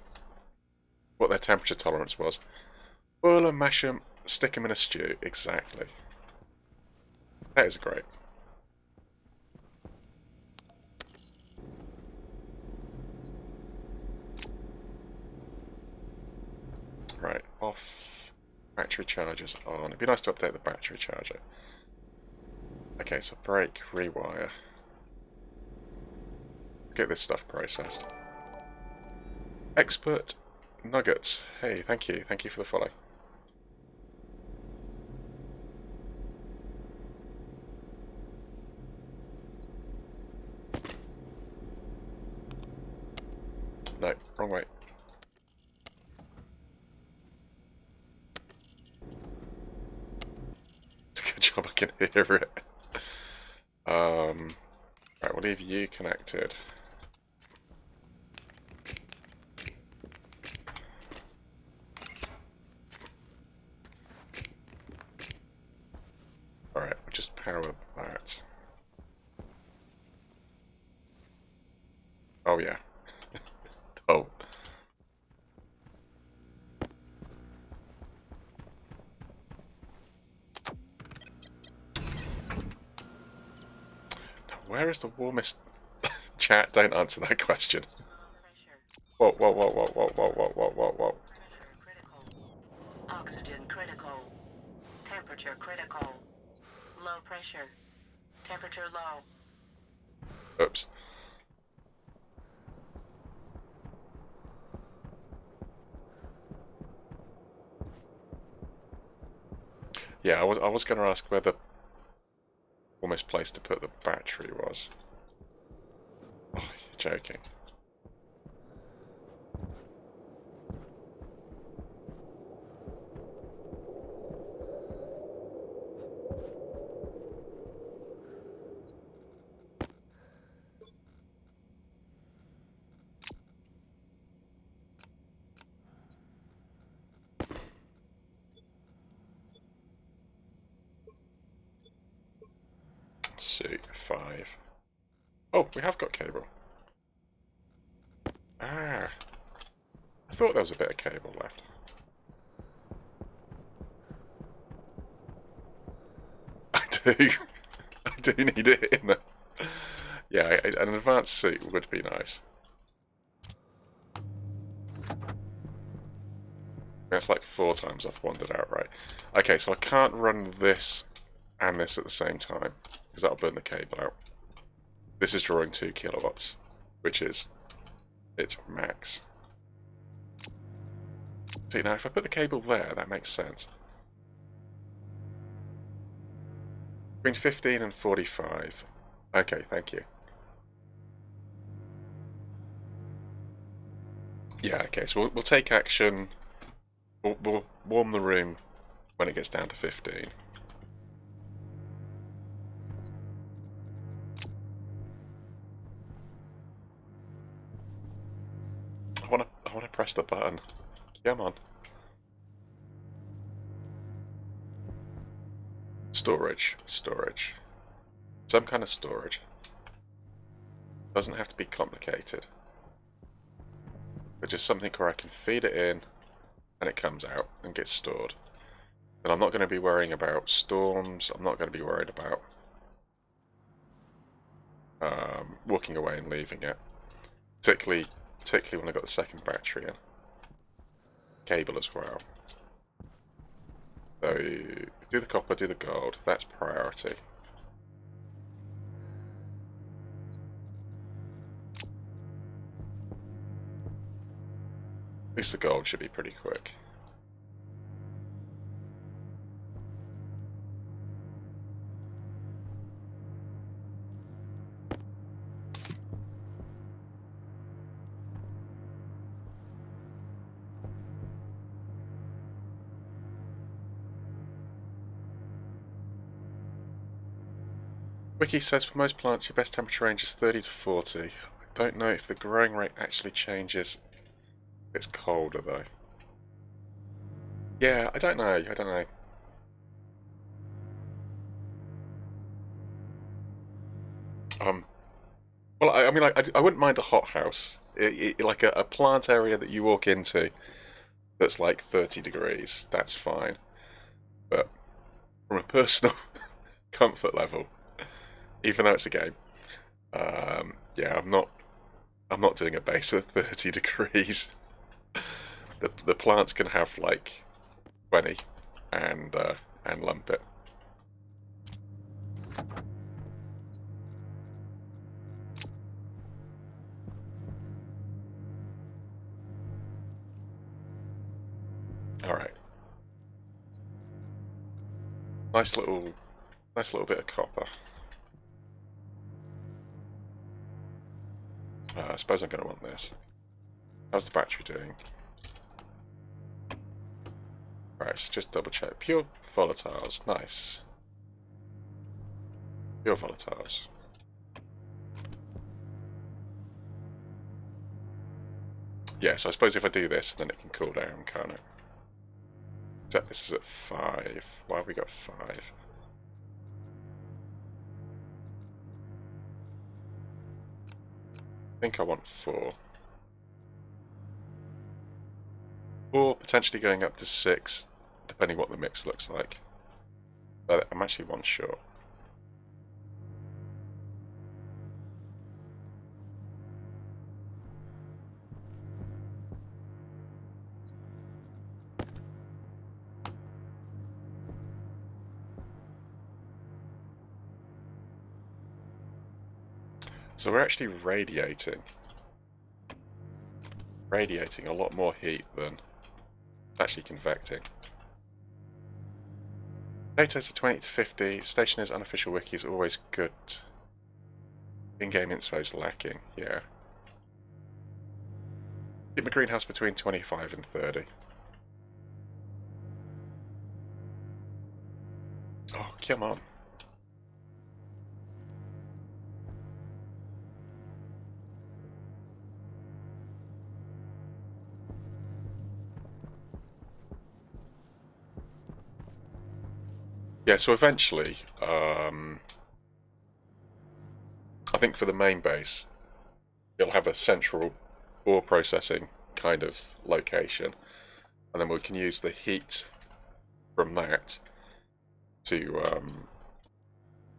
what their temperature tolerance was. Boil and mash them, stick them in a stew. Exactly. That is great. Right, off. Battery chargers on. It'd be nice to update the battery charger. Okay, so break, rewire. Let's get this stuff processed. Expert Nuggets. Hey, thank you. Thank you for the follow. No, wrong way. Good job I can hear it. Right, we'll leave you connected. Alright, we'll just power that. Oh yeah. Oh. Now, where is the warmest... Chat, don't answer that question. Low pressure. Whoa, whoa, whoa, whoa, whoa, whoa, whoa, whoa, whoa, whoa. Pressure critical. Oxygen critical. Temperature critical. Low pressure. Temperature low. Oops. Yeah, I was going to ask where the warmest place to put the battery was. Oh, you're joking. Suit 5. Oh, we have got cable. Ah, I thought there was a bit of cable left. I do. I do need it in there. Yeah, an advanced suit would be nice. That's like 4 times I've wandered out, right? Okay, so I can't run this and this at the same time, because that'll burn the cable out. This is drawing 2 kilowatts, which is its max. See, now if I put the cable there, that makes sense. Between 15 and 45. Okay, thank you. Yeah, okay, so we'll take action. We'll warm the room when it gets down to 15. I wanna press the button. Come on. Storage. Some kind of storage. Doesn't have to be complicated. But just something where I can feed it in and it comes out and gets stored. And I'm not going to be worrying about storms. I'm not going to be worried about walking away and leaving it. Particularly when I got the second battery in. Cable as well. So do the copper, do the gold. That's priority. At least the gold should be pretty quick. Wiki says for most plants your best temperature range is 30 to 40. I don't know if the growing rate actually changes if it's colder though. Yeah, I don't know. Well, I mean, I wouldn't mind a hothouse. Like a plant area that you walk into that's like 30 degrees. That's fine. But from a personal comfort level, even though it's a game, yeah, I'm not doing a base of 30 degrees. the plants can have like 20 and lump it. All right. Nice little bit of copper. I suppose I'm going to want this. How's the battery doing? Right, so just double check. Pure volatiles, nice. Pure volatiles. Yeah, so I suppose if I do this, then it can cool down, can't it? Except this is at 5. Why have we got 5? I think I want 4. Or potentially going up to 6, depending what the mix looks like. But I'm actually 1 short. So we're actually radiating a lot more heat than actually convecting. Data's are 20 to 50. Stationeers unofficial wiki is always good. In-game info is lacking. Yeah. Keep my greenhouse between 25 and 30. Oh, come on. Yeah, so eventually, I think for the main base, you'll have a central ore processing kind of location, and then we can use the heat from that to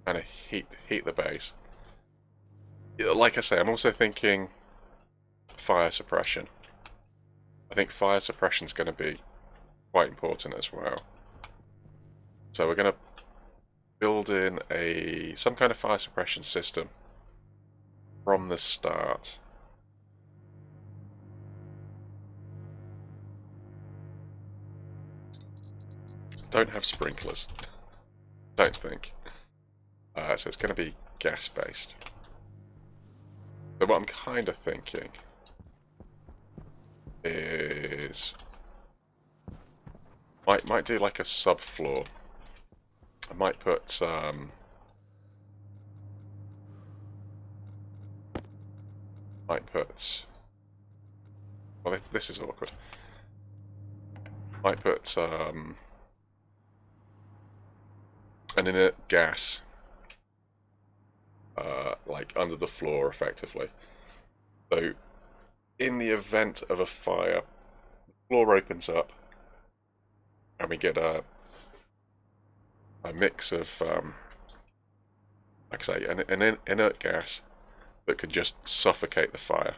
kind of heat the base. Like I say, I'm also thinking fire suppression. I think fire suppression is going to be quite important as well. So we're going to build in some kind of fire suppression system from the start. Don't have sprinklers. Don't think. So it's going to be gas based. But what I'm kind of thinking is might do like a subfloor. I might put well, this is awkward. Might put an inert gas like under the floor effectively. So in the event of a fire, the floor opens up and we get a mix of like I say, an inert gas that could just suffocate the fire.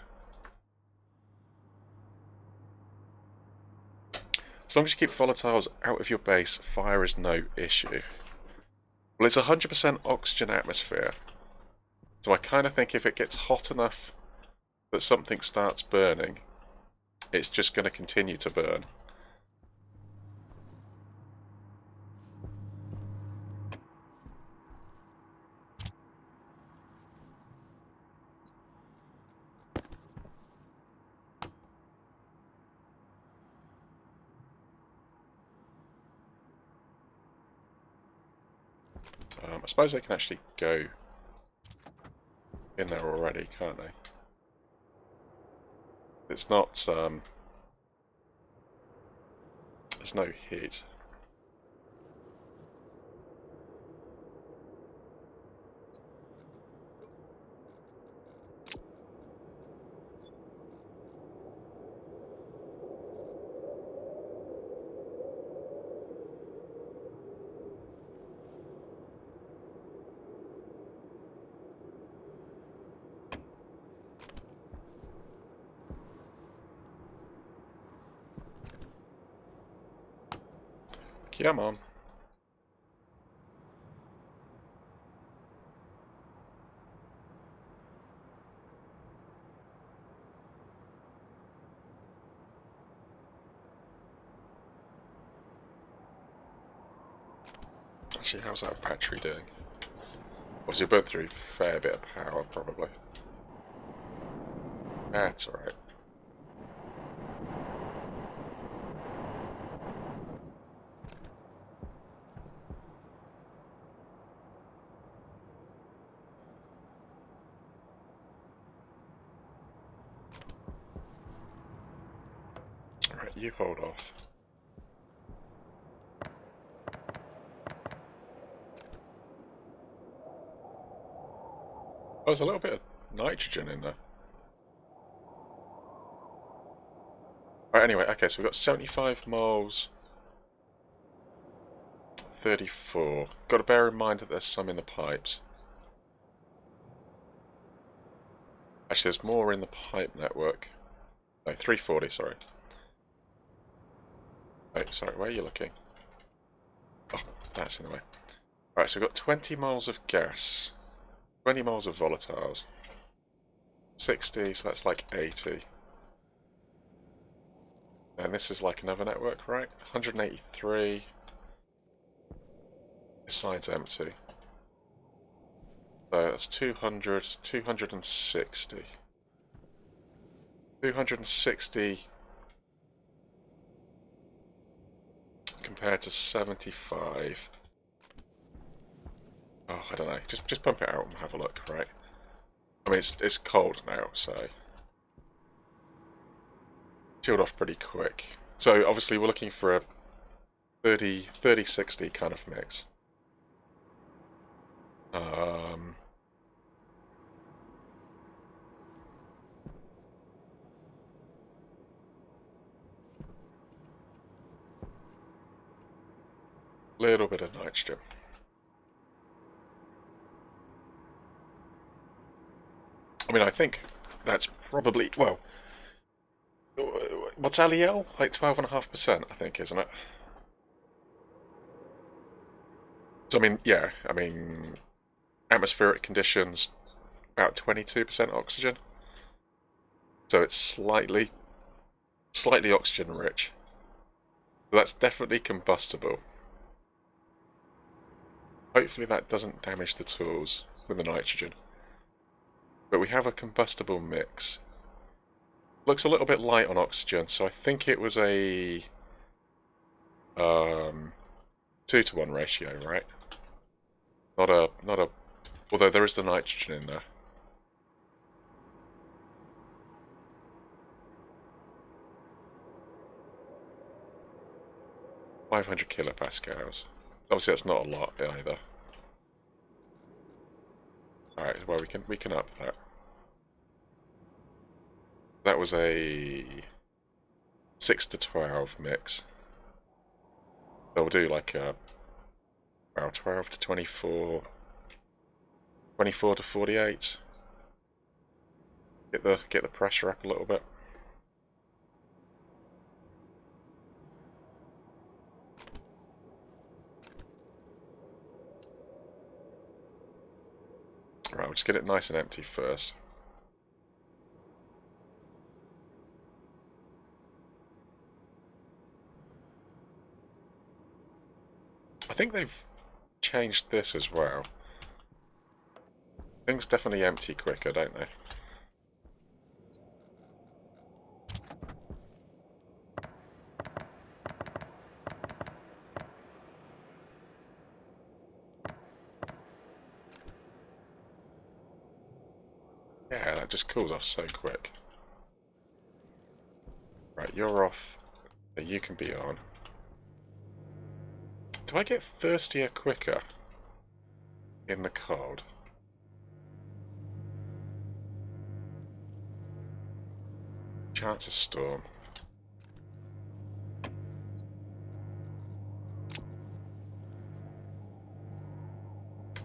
As long as you keep volatiles out of your base, fire is no issue. Well, it's 100% oxygen atmosphere, so I kind of think if it gets hot enough that something starts burning, it's just going to continue to burn. I suppose they can actually go in there already, can't they? It's not, there's no heat. Come on. Actually, how's that battery doing? Obviously, burnt through a fair bit of power, probably. That's alright. Alright, you hold off. Oh, there's a little bit of nitrogen in there. Right, anyway, okay, so we've got 75 moles, 34. Got to bear in mind that there's some in the pipes. Actually, there's more in the pipe network. No, 340, sorry. Oh, sorry, where are you looking? Oh, that's in the way. Right, so we've got 20 moles of gas, 20 moles of volatiles, 60, so that's like 80. And this is like another network, right? 183. This side's empty. So that's 200, 260. 260 compared to 75. Oh, I don't know. Just pump it out and have a look, right? I mean, it's cold now, so chilled off pretty quick. So obviously we're looking for a 30-60 kind of mix. Little bit of nitrogen. I mean, I think that's probably, well, what's Aliel? Like 12.5%, I think, isn't it? So, I mean, yeah, I mean, atmospheric conditions, about 22% oxygen. So it's slightly oxygen rich. But that's definitely combustible. Hopefully that doesn't damage the tools with the nitrogen. But we have a combustible mix. Looks a little bit light on oxygen, so I think it was a 2-to-1 ratio, right? Not a. Although there is the nitrogen in there. .500 kilopascals. Obviously, that's not a lot either. All right, well we can up that. That was a 6-to-12 mix. So we'll do like a well, 12 to 24, 24 to 48. Get the pressure up a little bit. Right, we'll just get it nice and empty first. I think they've changed this as well. Things definitely empty quicker, don't they? Yeah, that just cools off so quick. Right, you're off. You can be on. Do I get thirstier quicker in the cold? Chance of storm.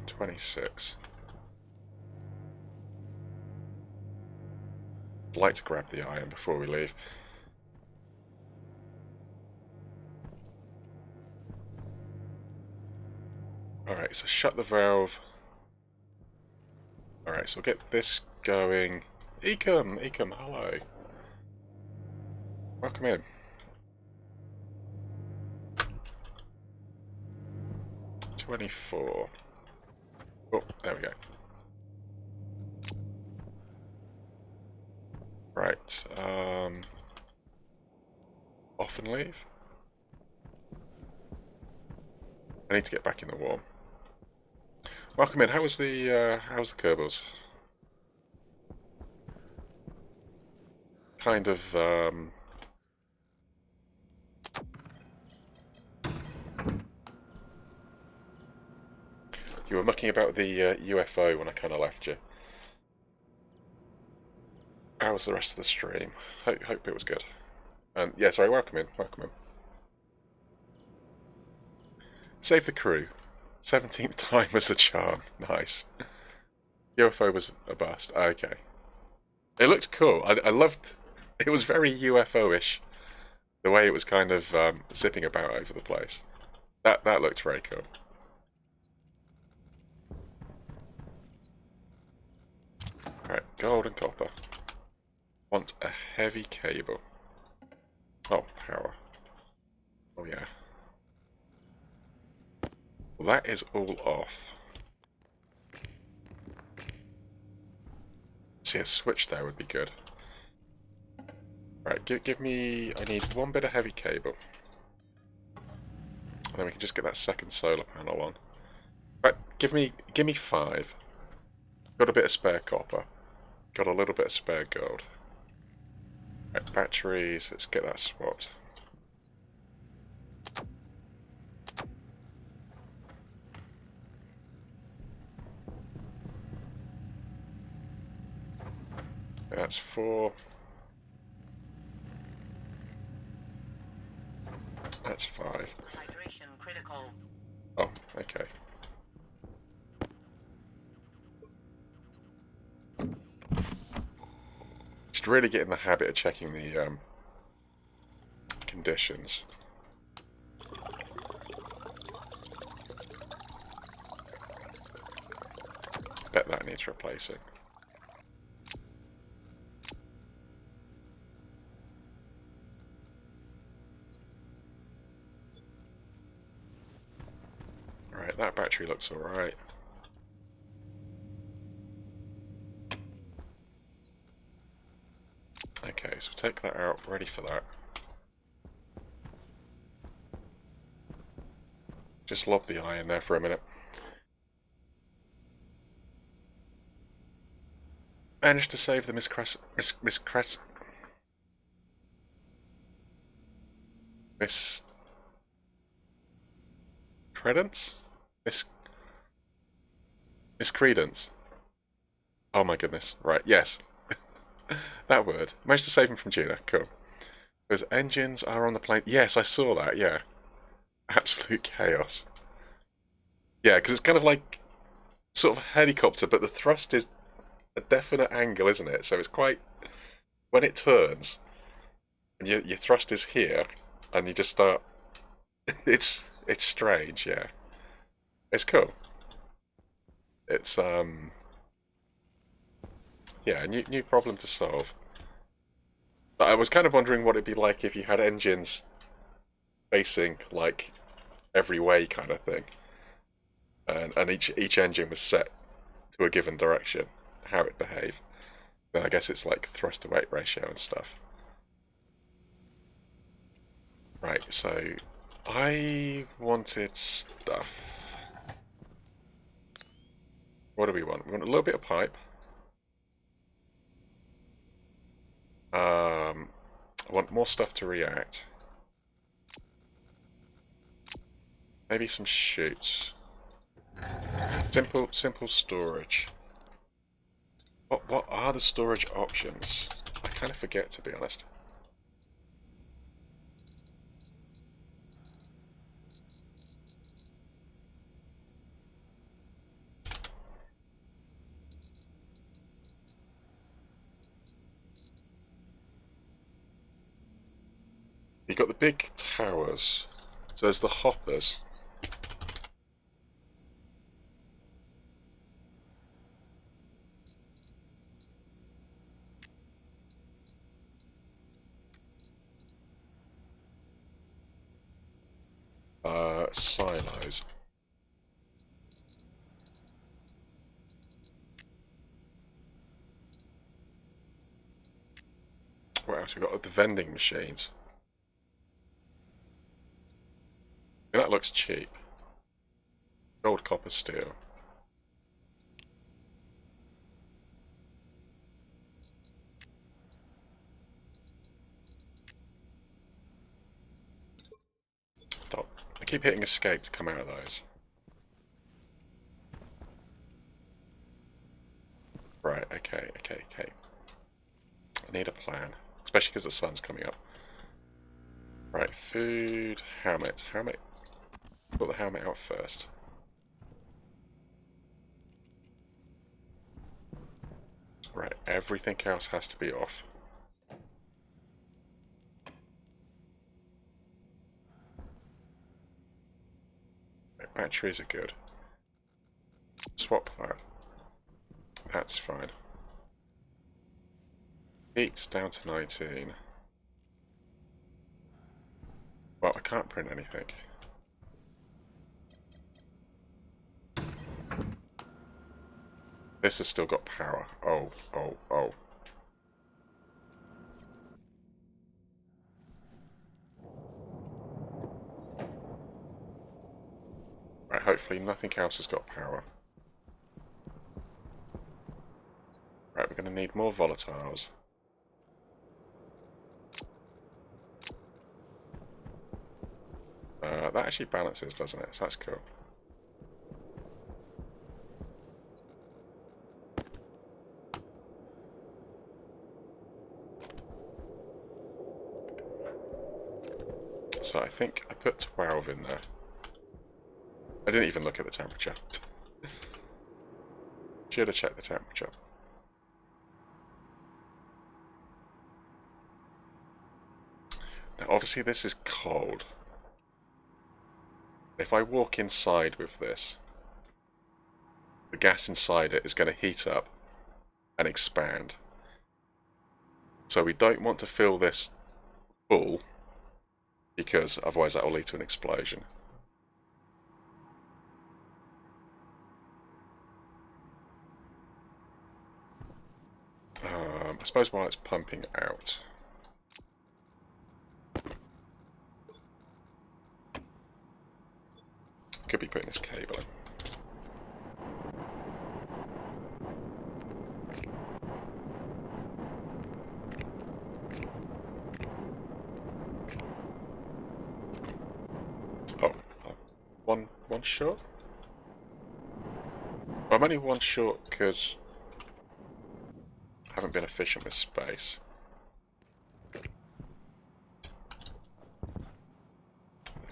.26. I'd like to grab the iron before we leave. Alright, so shut the valve. Alright, so we'll get this going. Ecom, hello. Welcome in. $24. Oh, there we go. Right, off and leave. I need to get back in the warm. Welcome in. How's the Kerbals? Kind of you were mucking about the UFO when I kind of left you. How was the rest of the stream? Hope it was good. And yeah, sorry. Welcome in. Save the crew. 17th time was the charm. Nice. UFO was a bust. Okay. It looked cool. I loved. It was very UFO-ish. The way it was kind of zipping about over the place. That looked very cool. Right, gold and copper. Want a heavy cable. Oh, power. Oh yeah. Well, that is all off. See, a switch there would be good. Right, give me... I need one bit of heavy cable. And then we can just get that second solar panel on. Right, give me 5. Got a bit of spare copper. Got a little bit of spare gold. Right, batteries, let's get that swapped. That's 4. That's 5. Hydration critical. Oh, okay. Should really get in the habit of checking the conditions. Bet that needs replacing. Alright, that battery looks alright. Okay, so we'll take that out, ready for that. Just lob the iron there for a minute. Managed to save the Miss Credence? Miscredence. Oh my goodness. Right, yes. That word. Managed to save him from Gina. Cool. Those engines are on the plane. Yes, I saw that, yeah. Absolute chaos. Yeah, because it's kind of like sort of a helicopter, but the thrust is a definite angle, isn't it? So it's quite... When it turns, and your thrust is here, and you just start... it's strange, yeah. It's cool. It's, yeah, a new problem to solve. But I was kind of wondering what it'd be like if you had engines facing, like, every way kind of thing. And each engine was set to a given direction, how it behaved. Then I guess it's like thrust to weight ratio and stuff. Right, so I wanted stuff. What do we want? We want a little bit of pipe. I want more stuff to react. Maybe some chutes. Simple storage. What are the storage options? I kind of forget, to be honest. You've got the big towers. So there's the hoppers. put silos. What else? We've got the vending machines. That looks cheap. Gold, copper, steel. Stop. I keep hitting escape to come out of those. Right, okay. I need a plan. Especially because the sun's coming up. Right, food, helmet. Put the helmet out first. Right, everything else has to be off. Right, batteries are good. Swap that. That's fine. Heat's down to 19. Well, I can't print anything. This has still got power. Oh. Right, hopefully nothing else has got power. Right, we're going to need more volatiles. That actually balances, doesn't it? So that's cool. So I think I put 12 in there. I didn't even look at the temperature. Should have checked the temperature. Now obviously this is cold. If I walk inside with this, the gas inside it is going to heat up and expand. So we don't want to fill this full, because otherwise that will lead to an explosion. I suppose while it's pumping out. Could be putting this cable in. Oh, one short? I'm only one short because I haven't been efficient with space. It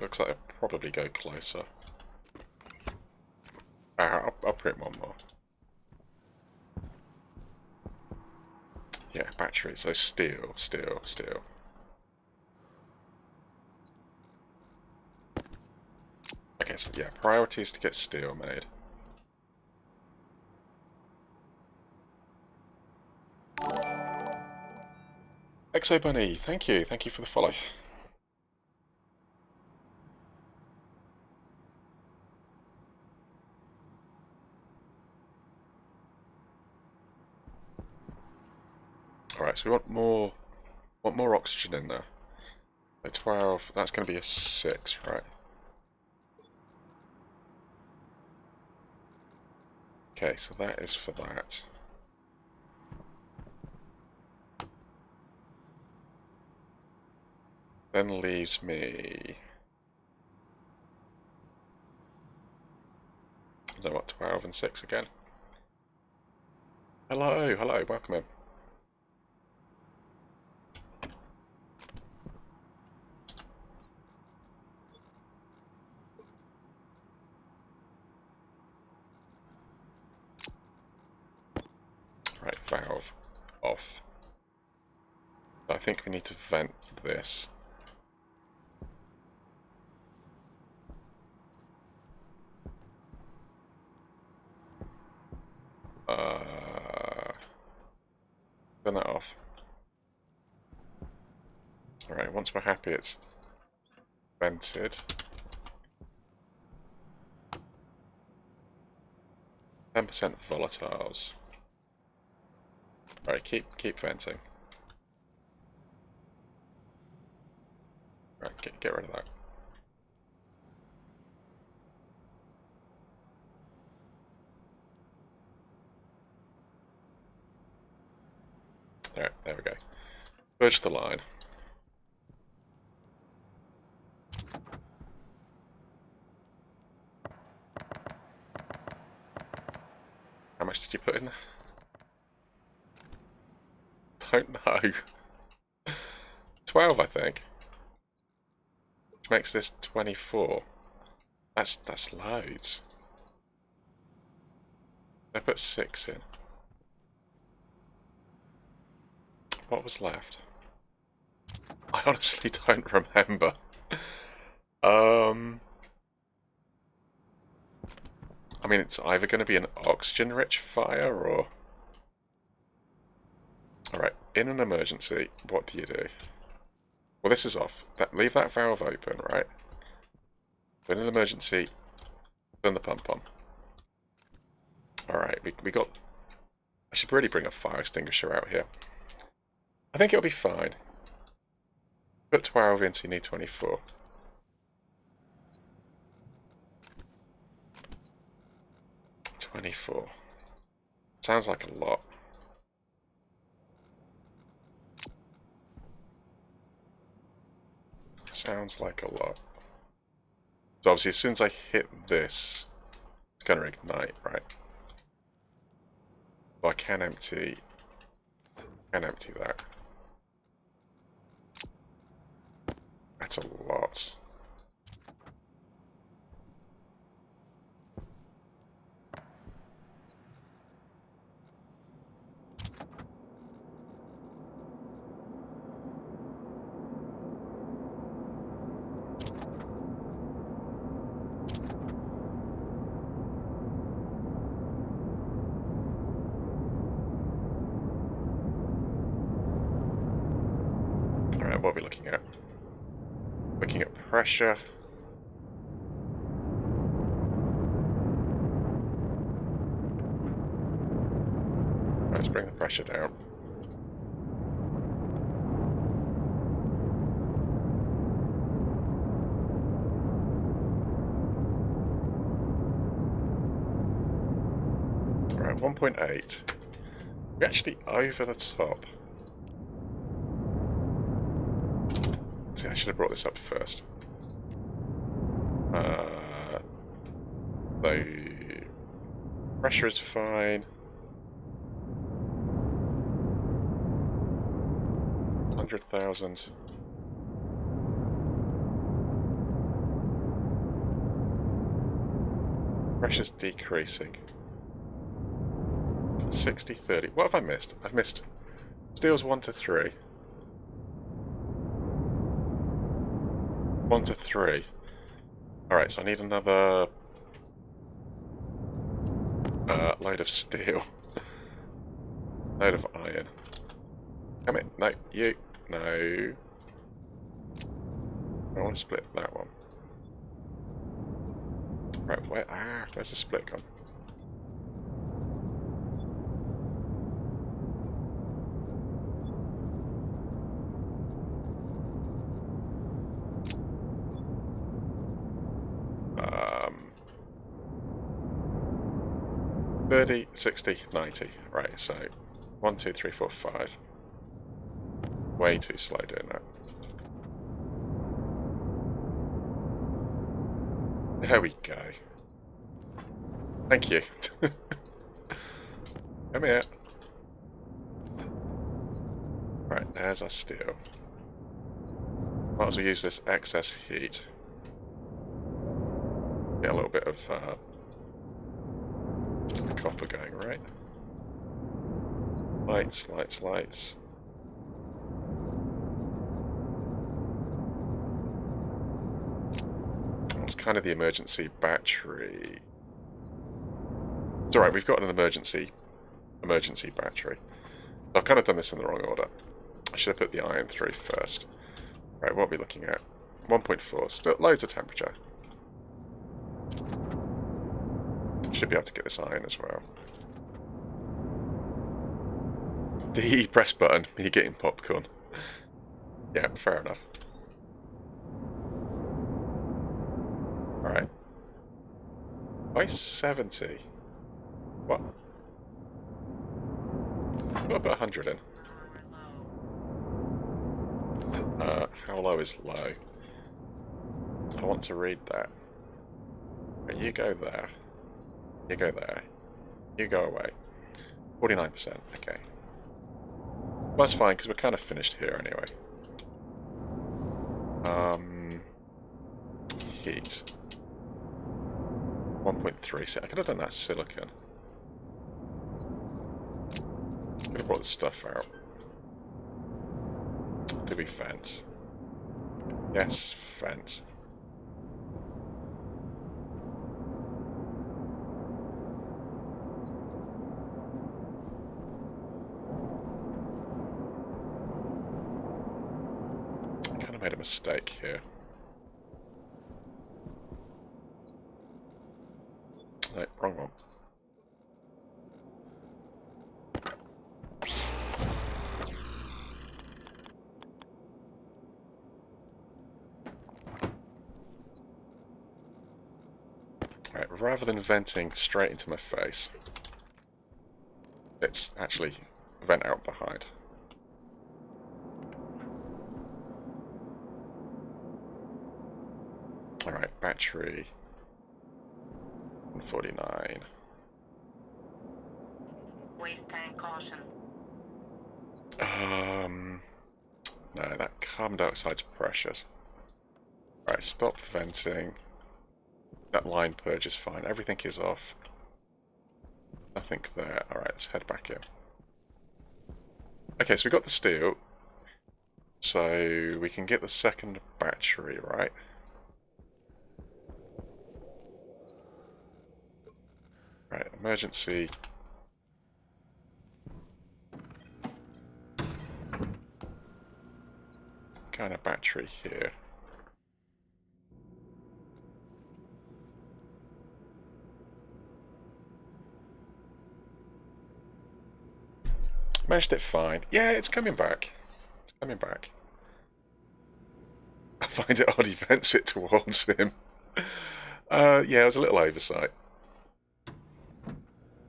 looks like I'll probably go closer. I'll print one more. Yeah, battery, so steel. Okay, so yeah, priority is to get steel made. Exo Bunny, thank you for the follow. Alright, so we want more oxygen in there. A 12, that's going to be a 6, right? Okay, so that is for that. Then leaves me... I don't know what, 12 and 6 again? Hello, welcome in. Right, valve off. I think we need to vent this. Turn that off. Alright, once we're happy it's vented. 10% volatiles. Alright, keep venting. Right, get rid of that. Alright, there we go. Push the line. How much did you put in? Don't know. 12, I think. Which makes this 24. That's loads. I put 6 in. What was left? I honestly don't remember. I mean, it's either going to be an oxygen-rich fire or... Alright, in an emergency, what do you do? Well, this is off. Leave that valve open, right? In an emergency, turn the pump on. Alright, we got... I should really bring a fire extinguisher out here. I think it'll be fine. Put 12 in, so you need 24. Sounds like a lot. Sounds like a lot. So obviously, as soon as I hit this, it's going to ignite, right? But I can empty that. That's a lot. Alright, what are we looking at? Looking at pressure. Let's bring the pressure down. Alright, 1.8. We're actually over the top. See, I should have brought this up first. The pressure is fine. 100,000. Pressure's decreasing. 60, 30. What have I missed? I've missed steels 1 to 3. 1 to 3. Alright, so I need another load of steel. Load of iron. Come in. No, you. No. I want to split that one. Right, where's the split gone? Um, 30, 60, 90. Right, so 1, 2, 3, 4, 5. Way too slow doing that. There we go. Thank you. Come here. Right, there's our steel. Might as well use this excess heat. Get a little bit of copper going, right? Lights, lights, lights. It's kind of the emergency battery. It's alright, we've got an emergency battery. I've kind of done this in the wrong order. I should have put the iron through first. Right, what are we looking at? 1.4, still loads of temperature. Should be able to get this iron as well. D, press button. You're getting popcorn. Yeah, fair enough. Alright. Why 70? What? What about 100 in? How low is low? I want to read that. Right, you go there. You go there. You go away. 49%, okay. Well, that's fine, because we're kind of finished here anyway. Heat. 1.3, so I could have done that silicon. Could have brought the stuff out. Did we vent? Yes, vent. I kind of made a mistake here. No, wrong one. Right, rather than venting straight into my face, it's actually vent out behind. Alright, battery 149. Waste tank caution. No, that carbon dioxide's precious. Right, stop venting. That line purge is fine. Everything is off. Nothing there. Alright, let's head back in. Okay, so we got the steel. So we can get the second battery, right? Right, emergency. Kind of battery here. Managed it fine. Yeah, it's coming back. It's coming back. I find it odd he vents it towards him. Yeah, it was a little oversight.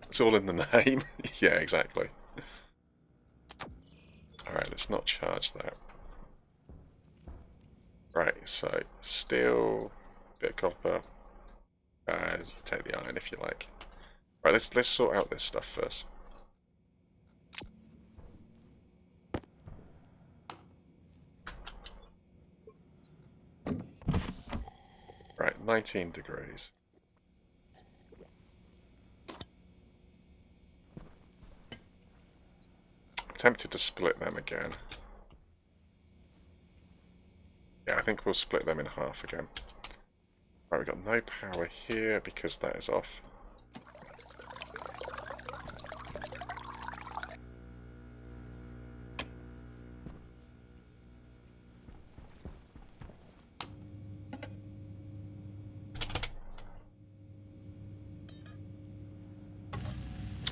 It's all in the name. Yeah, exactly. Alright, let's not charge that. Right, so steel, bit of copper. You take the iron if you like. Right, let's sort out this stuff first. Right, 19 degrees. I'm tempted to split them again. Yeah, I think we'll split them in half again. Right, we've got no power here because that is off.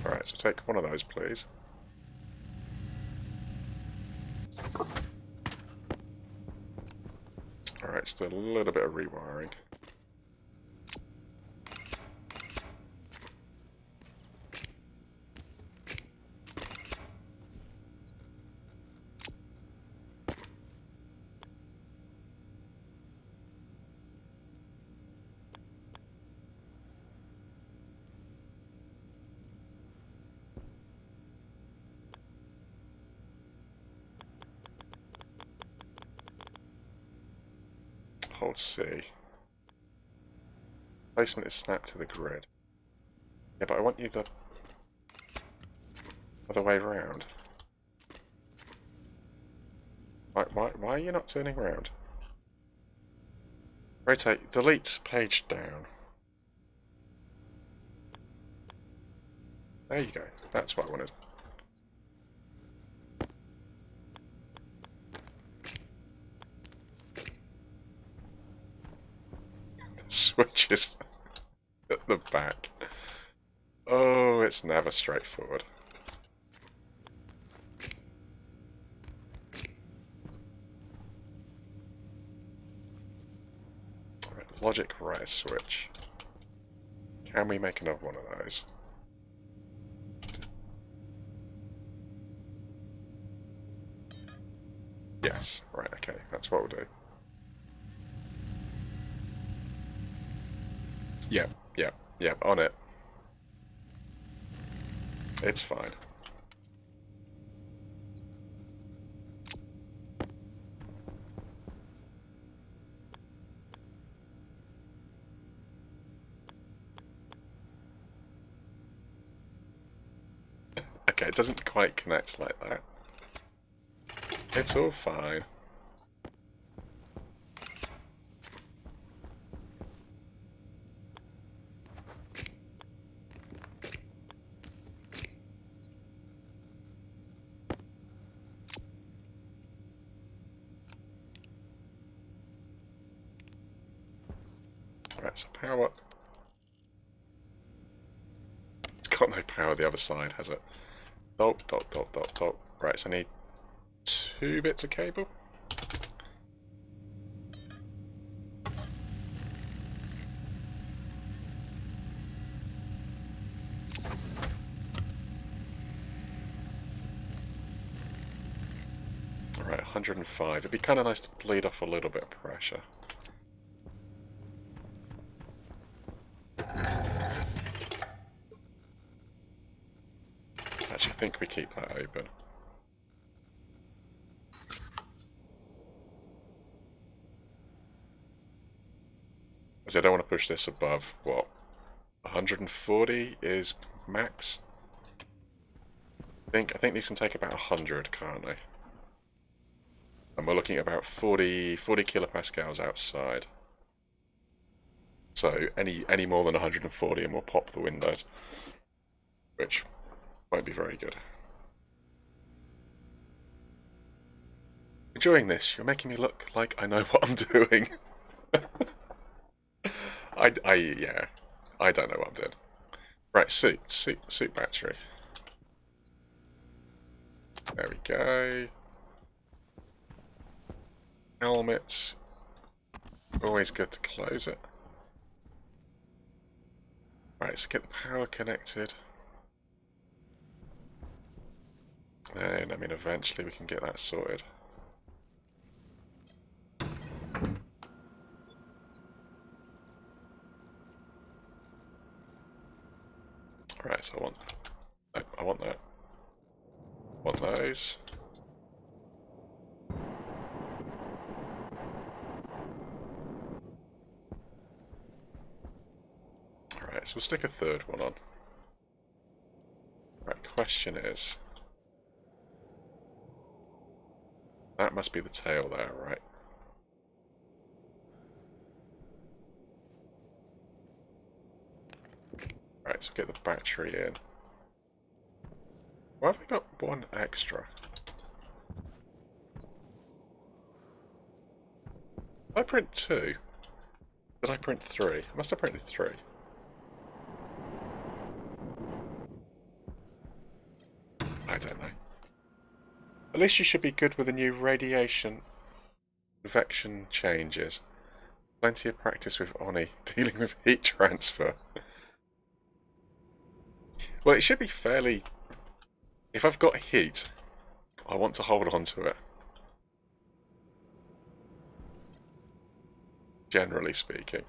Alright, so take one of those, please. Alright, just a little bit of rewiring. Hold C. Placement is snapped to the grid. Yeah, but I want you the other way around. Why are you not turning around? Rotate, delete page down. There you go. That's what I wanted. Switches at the back. it's never straightforward. Right, logic rise switch. Can we make another one of those? Yes. Right, okay, that's what we'll do. Yep, yep, yep, on it. It's fine. Okay, it doesn't quite connect like that. It's all fine. Right, so power. It's got no power the other side, has it? Dot, dot, dot, dot, dot. Right, so I need 2 bits of cable. Alright, 105. It'd be kind of nice to bleed off a little bit of pressure. Actually, I think we keep that open. Because I don't want to push this above, what, 140 is max? I think these can take about 100, can't they? And we're looking at about 40 kilopascals outside. So any more than 140 and we'll pop the windows. Which won't be very good. Enjoying this, you're making me look like I know what I'm doing. Yeah, I don't know what I'm doing. Right, suit battery. There we go. Helmet. Always good to close it. Right, so get the power connected. And I mean, eventually we can get that sorted. Right, so I want that. I want those. Alright, so we'll stick a third one on. Right, question is... That must be the tail there, right? Right, so get the battery in. Why have we got one extra? Did I print 2? Did I print 3? I must have printed 3. I don't know. At least you should be good with the new radiation convection changes. Plenty of practice with Oni dealing with heat transfer. Well, it should be fairly... If I've got heat, I want to hold on to it. Generally speaking.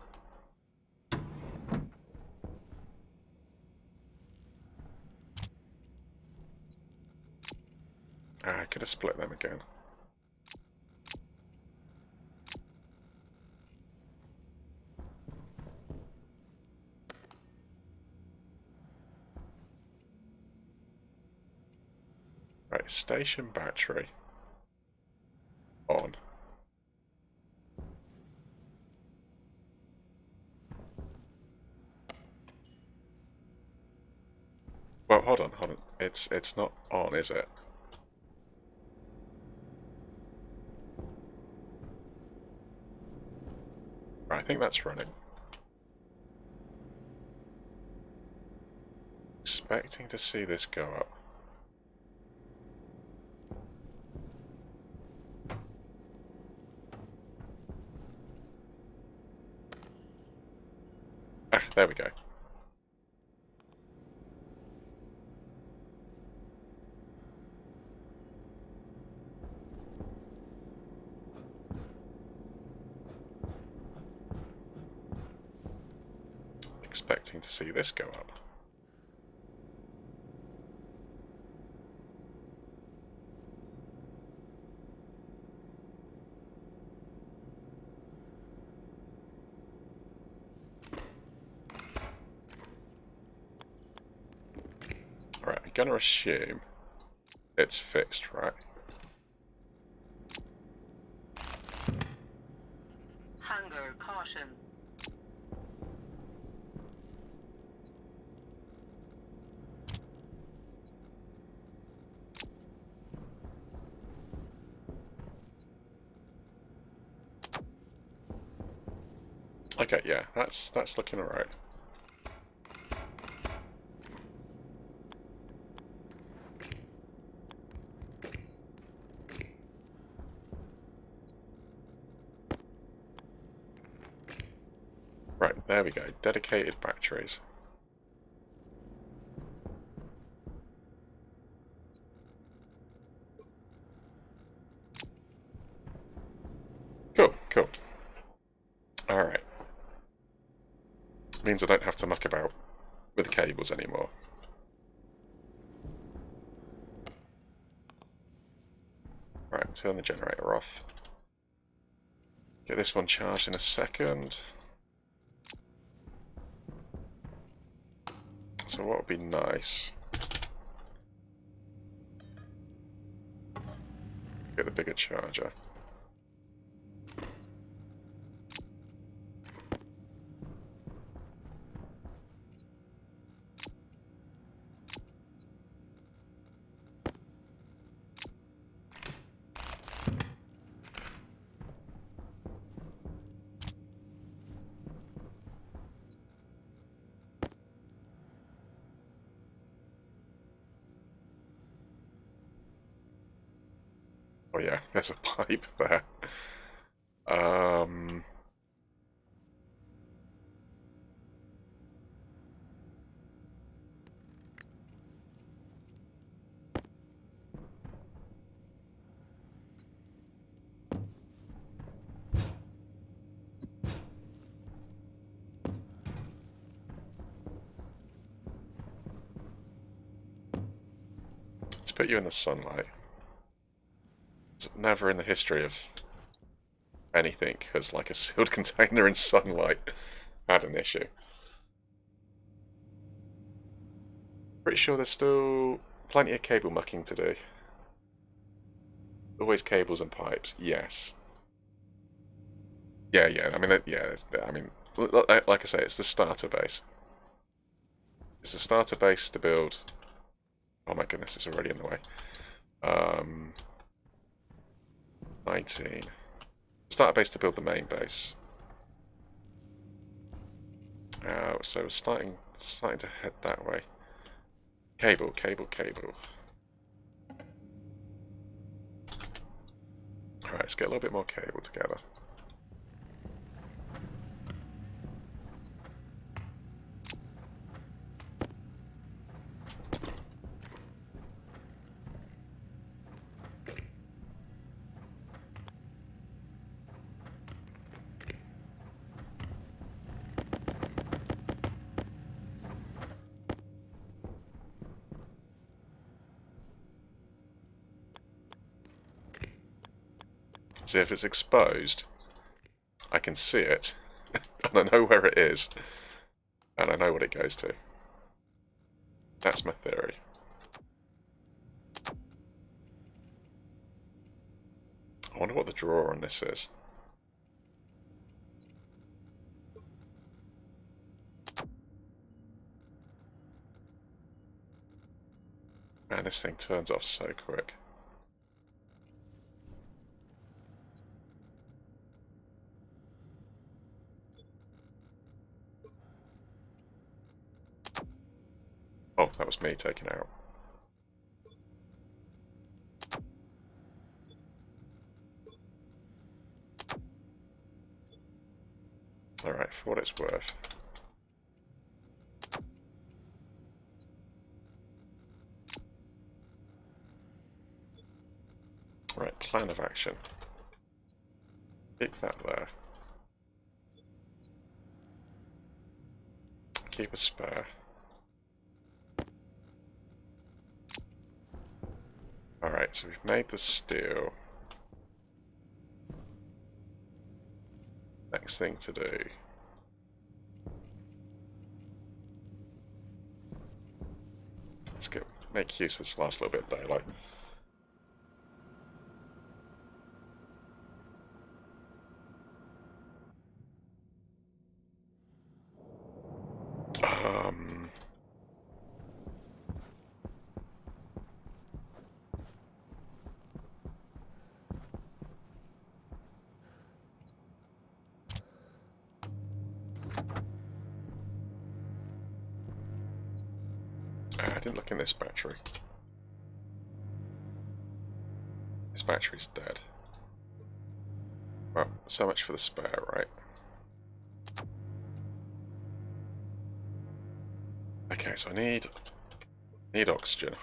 Ah, I could have split them again. Right, station battery on. Well, hold on. It's not on, is it? Right, I think that's running. Expecting to see this go up. Ah, there we go. Expecting to see this go up. Alright, I'm gonna assume it's fixed, right? Hunger caution. Okay, yeah, that's looking alright. Right, there we go. Dedicated batteries. Cool, cool. Alright. Means I don't have to muck about with the cables anymore. Right, turn the generator off. Get this one charged in a second. So what would be nice? Get the bigger charger. Oh yeah, there's a pipe there. Um, let's put you in the sunlight. Never in the history of anything has like a sealed container in sunlight had an issue. Pretty sure there's still plenty of cable mucking to do. Always cables and pipes, yes. Yeah, yeah. I mean, yeah. I mean, like I say, it's the starter base. It's the starter base to build. Oh my goodness, it's already in the way. 19. Starter base to build the main base. So we're starting to head that way. Cable, cable, cable. Alright, let's get a little bit more cable together. See, if it's exposed, I can see it, and I know where it is, and I know what it goes to. That's my theory. I wonder what the draw on this is. Man, this thing turns off so quick. Oh, that was me taken out. Alright, for what it's worth. Right, plan of action. Keep that there. Keep a spare. Alright, so we've made the steel. Next thing to do. Let's make use of this last little bit of daylight. I didn't look in this battery. This battery's dead. Well, so much for the spare, right? Okay, so I need oxygen.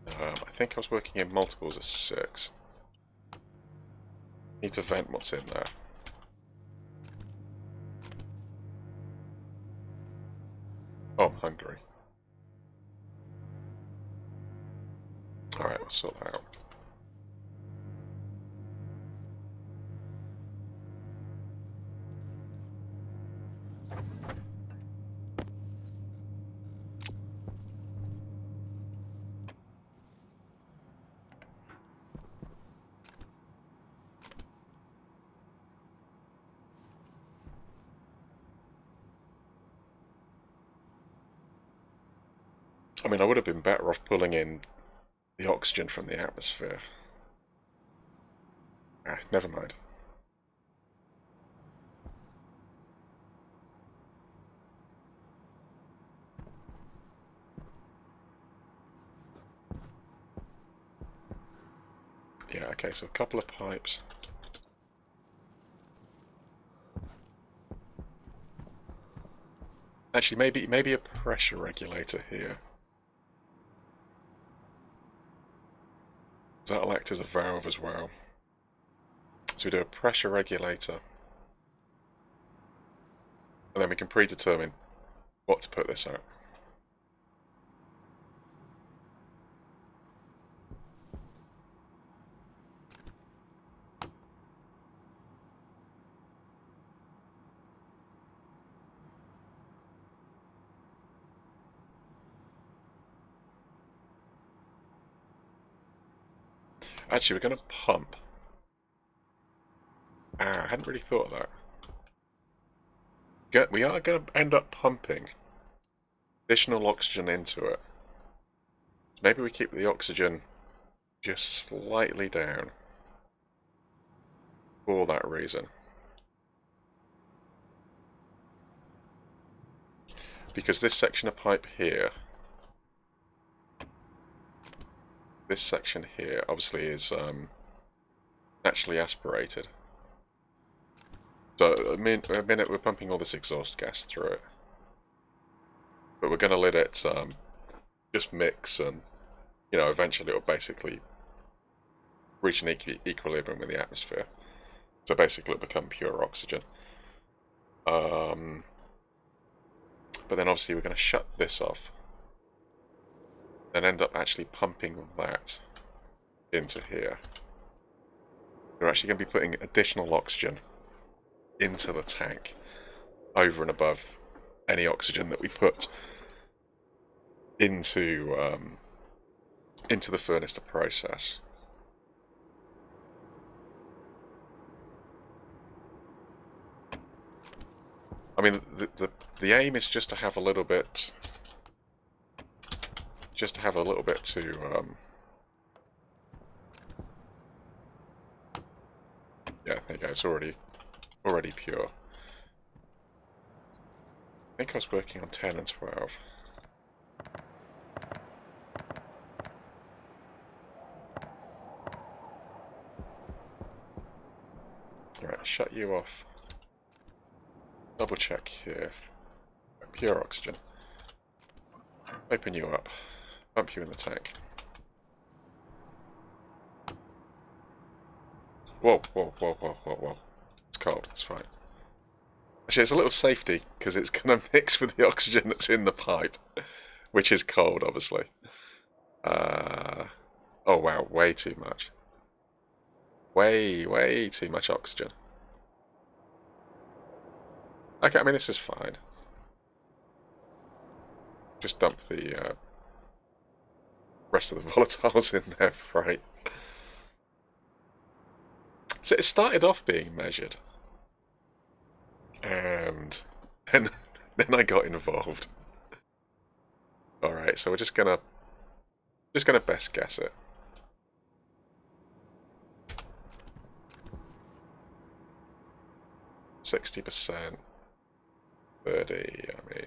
I think I was working in multiples of 6. Need to vent what's in there. Oh, I'm hungry. Alright, we'll sort that out. I mean, I would have been better off pulling in the oxygen from the atmosphere. Ah, never mind. Yeah, okay, so a couple of pipes. Actually, maybe a pressure regulator here. That'll act as a valve as well. So we do a pressure regulator. And then we can predetermine what to put this at. Actually, we're going to pump. Ah, I hadn't really thought of that. We are going to end up pumping additional oxygen into it. Maybe we keep the oxygen just slightly down for that reason. Because this section of pipe here, this section here obviously is naturally aspirated. So a minute we're pumping all this exhaust gas through it. But we're going to let it just mix and, you know, eventually it'll basically reach an equilibrium with the atmosphere. So basically it'll become pure oxygen. But then obviously we're going to shut this off and end up actually pumping that into here. We're actually going to be putting additional oxygen into the tank over and above any oxygen that we put into the furnace to process. I mean, the aim is just to have a little bit, to yeah, there you go. It's already pure. I think I was working on 10 and 12. Alright, shut you off. Double check here. Pure oxygen. Open you up. Bump you in the tank. Whoa, whoa, whoa, whoa, whoa, whoa. It's cold, it's fine. Actually, it's a little safety, because it's going to mix with the oxygen that's in the pipe, which is cold, obviously. Oh wow, way too much. Way too much oxygen. Okay, I mean, this is fine. Just dump the rest of the volatiles in there, right? So it started off being measured, and then I got involved. All right, so we're just gonna best guess it. %60, 30. I mean.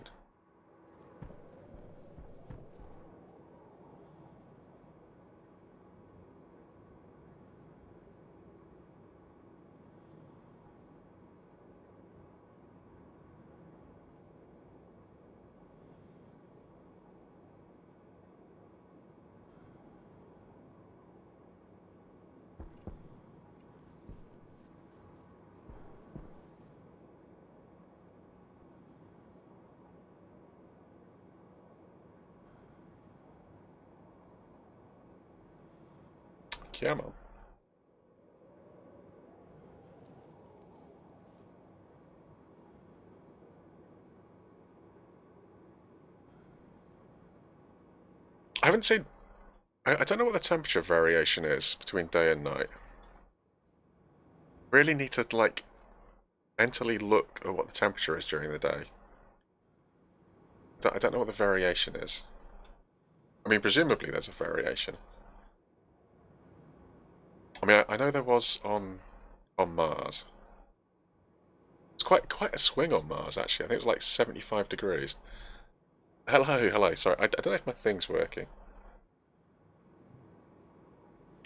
Come on. I haven't seen... I don't know what the temperature variation is between day and night. Really need to, like, mentally look at what the temperature is during the day. I don't know what the variation is. I mean, presumably there's a variation. I mean, I know there was on Mars. It's quite a swing on Mars, actually. I think it was like 75 degrees. Hello. Sorry, I don't know if my thing's working.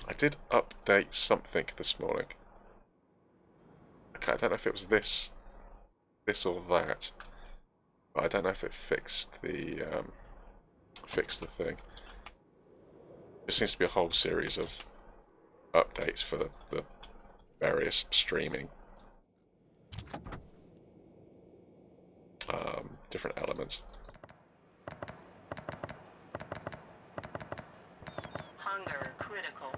I did update something this morning. Okay, I don't know if it was this or that, but I don't know if it fixed the thing. There seems to be a whole series of updates for the various streaming different elements. Hunger critical.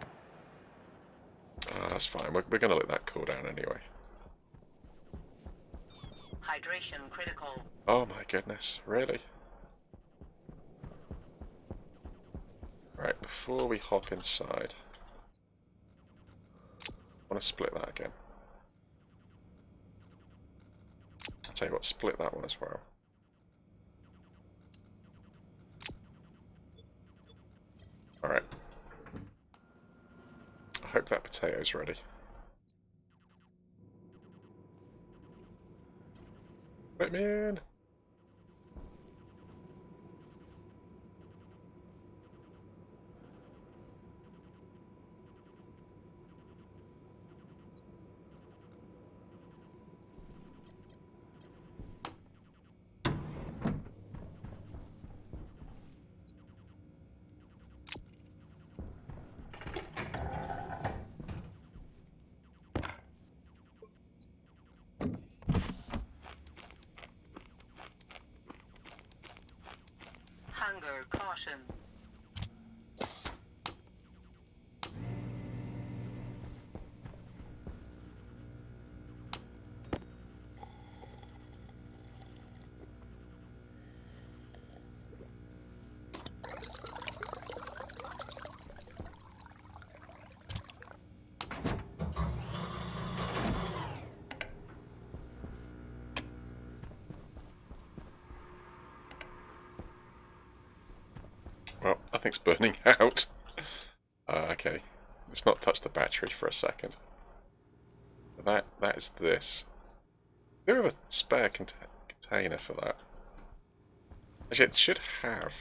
That's fine. We're going to let that cool down anyway. Hydration critical. Oh my goodness, really? Right, before we hop inside, I want to split that again. I'll tell you what, split that one as well. Alright. I hope that potato's ready. Let me in! Hunger caution. Well, nothing's burning out. Okay, let's not touch the battery for a second. That is this. Do we have a spare container for that? Actually, it should have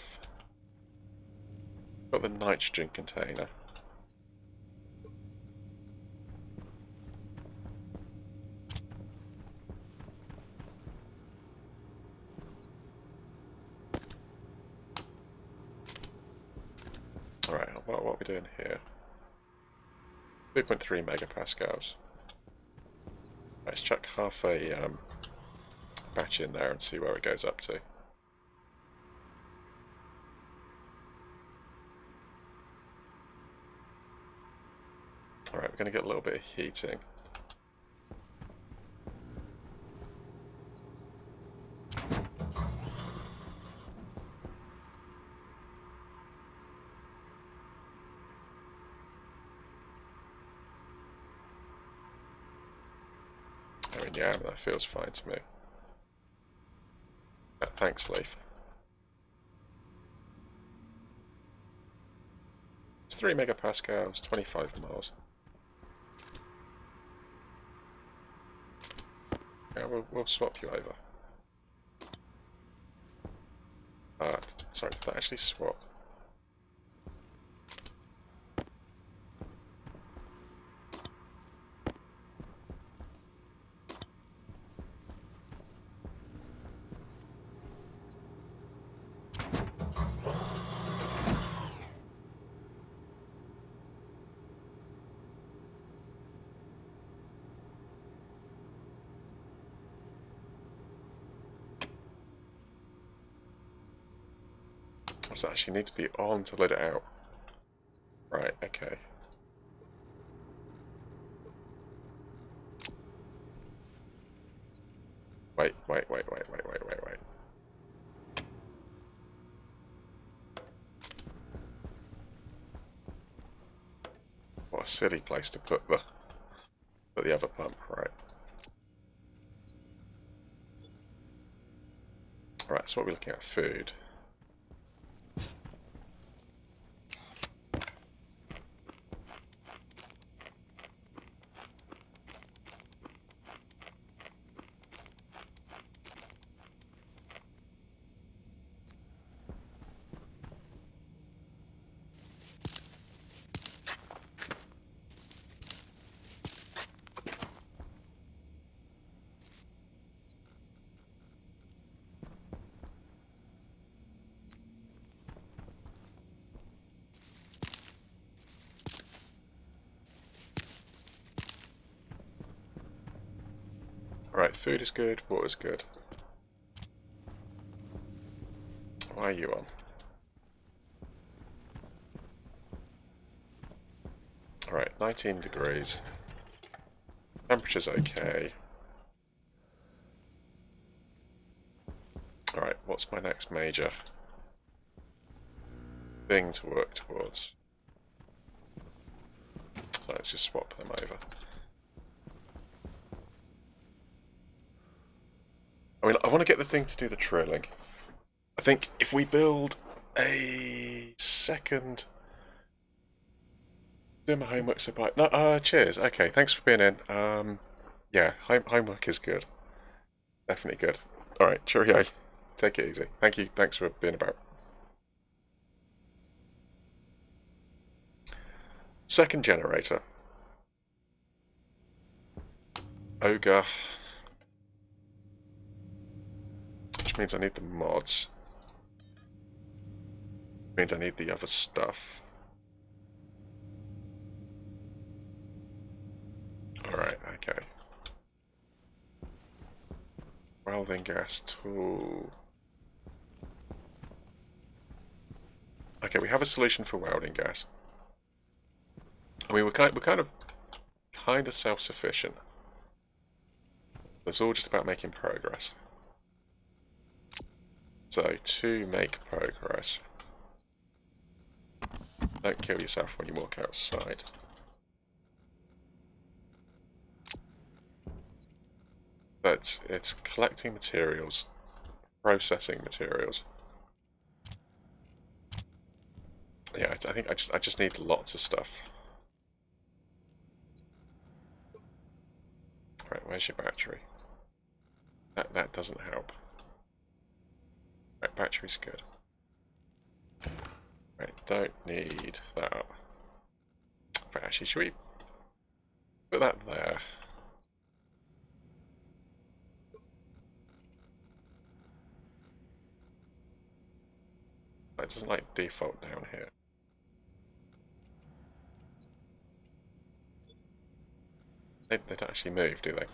got the nitrogen container. Alright, what are we doing here? 2.3 megapascals. Let's chuck half a batch in there and see where it goes up to. Alright, we're going to get a little bit of heating. I mean, yeah, that feels fine to me. Thanks, Leaf. It's 3 megapascals, 25 moles. Yeah, we'll swap you over. Sorry, did that actually swap? Does that actually need to be on to let it out? Right, okay. Wait. What a silly place to put the other pump, right. Right, so what we're looking at, food. Right, food is good, water's good. Why are you on? Alright, 19 degrees. Temperature's okay. Alright, what's my next major thing to work towards? So let's just swap them over. I mean, I want to get the thing to do the drilling. I think if we build a second... Do my homework so by... No, cheers. Okay, thanks for being in. Yeah, homework is good. Definitely good. Alright, cheerio. Take it easy. Thank you. Thanks for being about. Second generator. Ogre. Which means I need the mods. Means I need the other stuff. Alright, okay. Welding gas tool. Okay, we have a solution for welding gas. I mean, we're kind of self-sufficient. It's all just about making progress. So, to make progress, don't kill yourself when you walk outside. But it's collecting materials, processing materials. Yeah, I think I just need lots of stuff. Right, where's your battery? That doesn't help. Right, battery's good. Right, don't need that. But actually, should we put that there? It doesn't like default down here. They don't actually move, do they?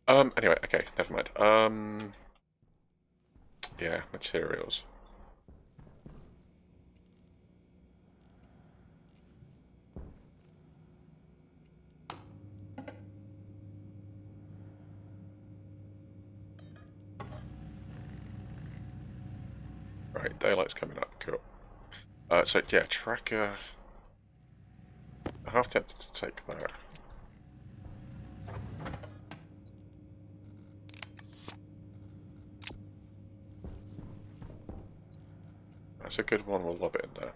Anyway, okay, never mind. Yeah, materials. Right, daylight's coming up, cool. So yeah, tracker. I'm half tempted to take that. That's a good one, we'll lob it in there.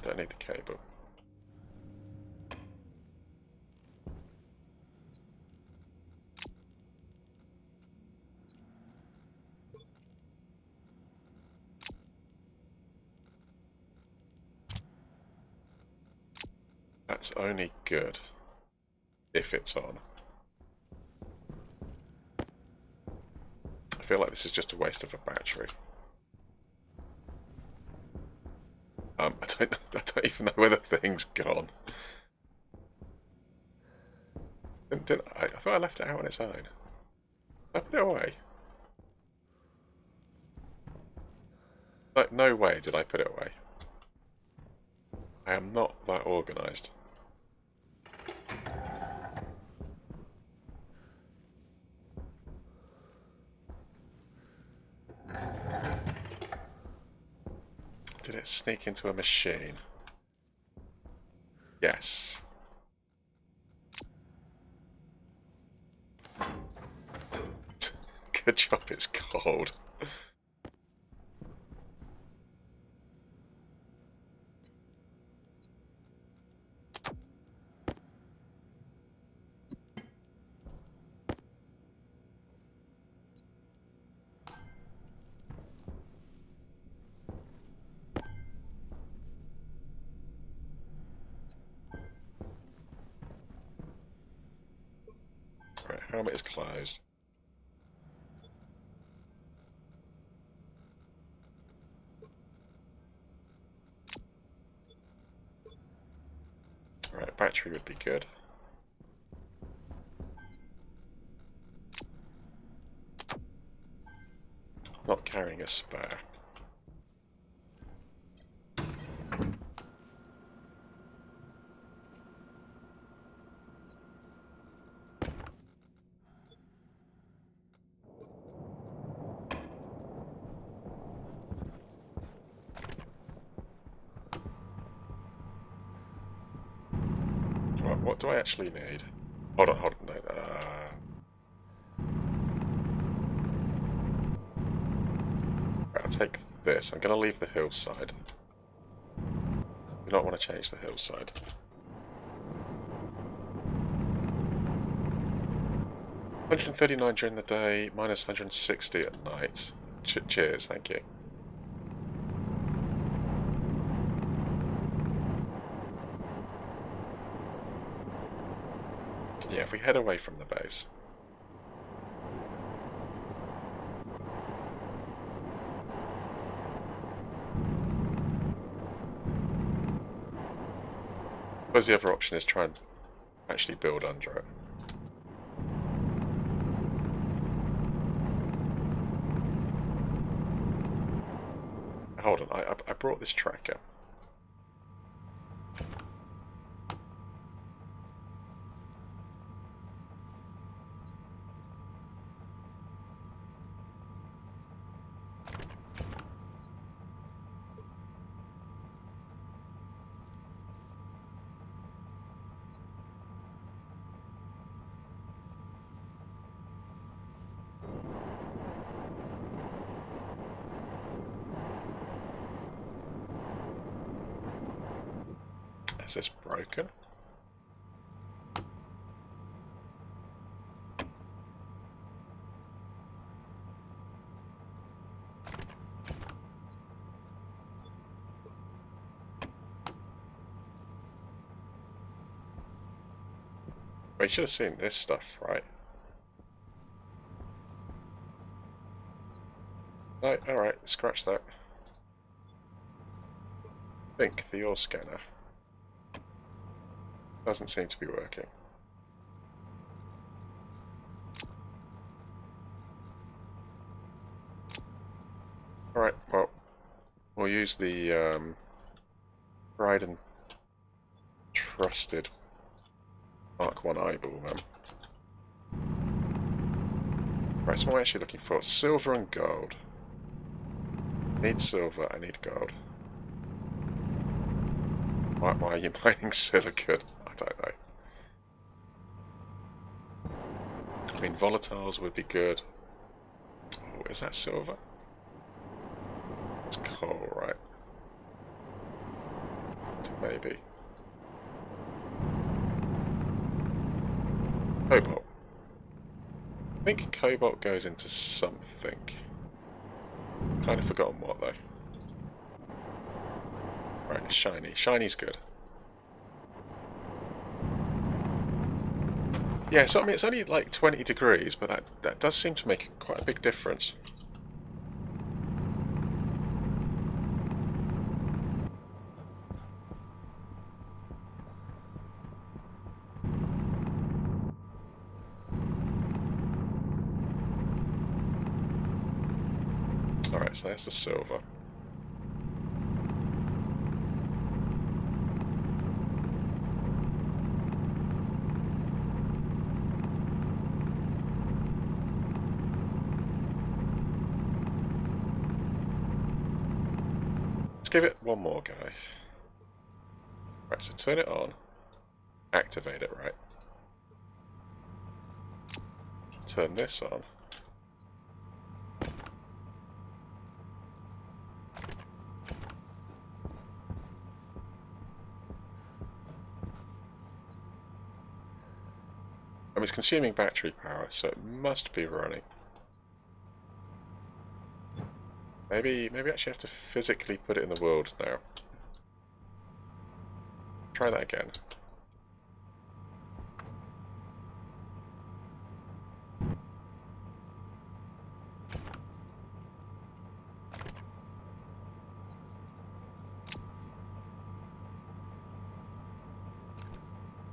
Don't need the cable. That's only good if it's on. I feel like this is just a waste of a battery. I don't even know where the thing's gone. I thought I left it out on its own. I put it away. Like, no way did I put it away. I am not that organised. Did it sneak into a machine? Yes. Good job, it's cold. Right, helmet is closed. Right, battery would be good. Not carrying a spare. Right, what do I actually need? Hold on, no. Right, I'll take this. I'm going to leave the hillside. Do not want to change the hillside. $139 during the day, minus 160 at night. Cheers, thank you. Yeah, if we head away from the base. I suppose the other option is try and actually build under it. Hold on, I brought this tracker. Is this broken? you should have seen this stuff, right? No, alright, scratch that. I think the ore scanner doesn't seem to be working. Alright, well, we'll use the tried and trusted Mark 1 eyeball then. Right, so what am I actually looking for? Silver and gold. I need silver, I need gold. Why are you mining silicon? I don't know. I mean, volatiles would be good. Oh, is that silver? It's coal, right? Maybe. Cobalt. I think cobalt goes into something. Kind of forgotten what though. Right, shiny. Shiny's good. Yeah, so I mean it's only like 20 degrees, but that does seem to make quite a big difference. Alright, so there's the silver. Let's give it one more go. Right, so turn it on. Activate it, right? Turn this on. I mean, it's consuming battery power, so it must be running. Maybe I actually have to physically put it in the world now. Try that again.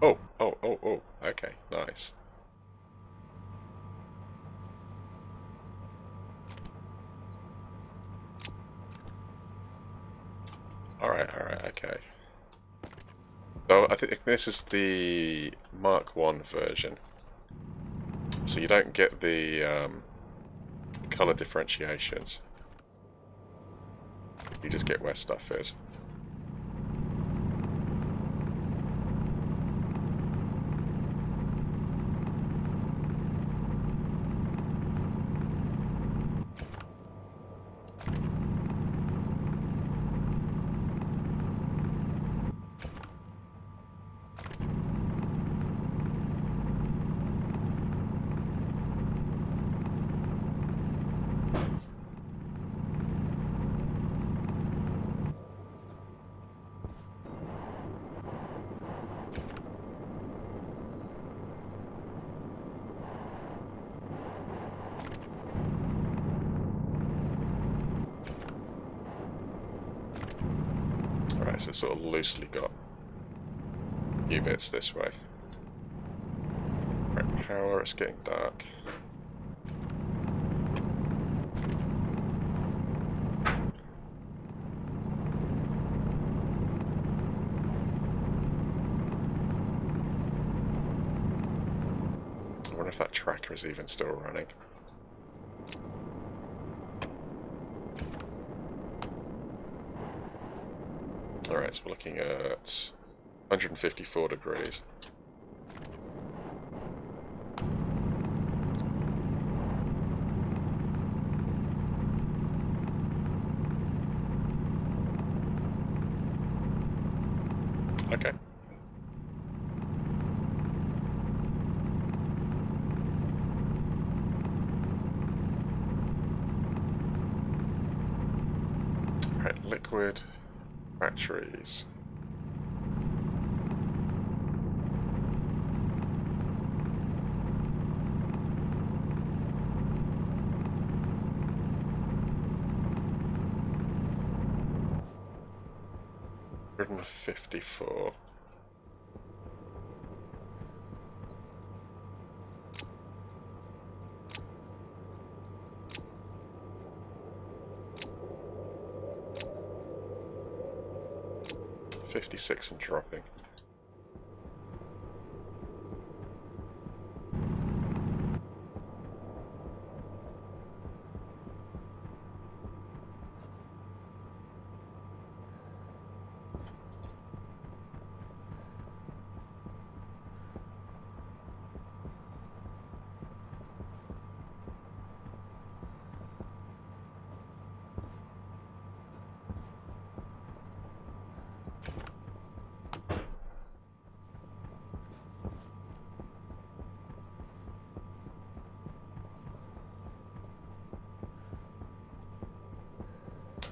Oh, okay, nice. Alright, okay. So I think this is the Mark 1 version. So you don't get the colour differentiations. You just get where stuff is. Alright, so it's sort of loosely got new bits this way. Right, power, it's getting dark. I wonder if that tracker is even still running. Alright, so we're looking at 154 degrees. Okay. Right, liquid batteries. 154. $56 and dropping.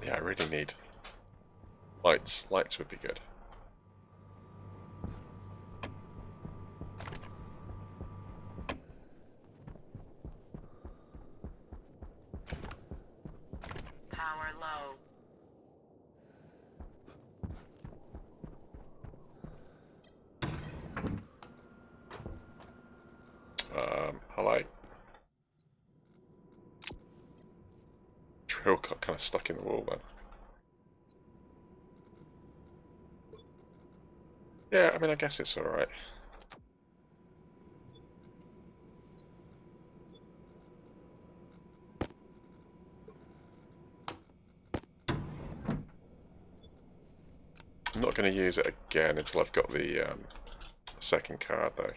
Yeah, I really need lights. Lights would be good. Power low. Hello. Drill got kind of stuck in the wall then. Yeah, I mean, I guess it's alright. I'm not going to use it again until I've got the second card, though.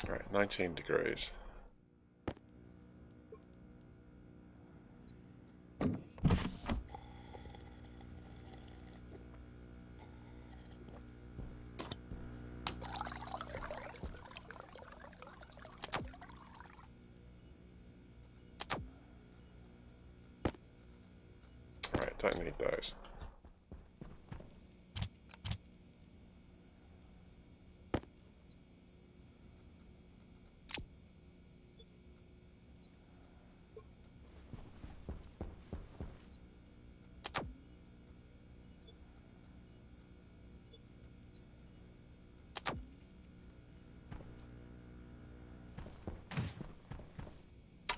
Right, 19 degrees. Right, don't need those.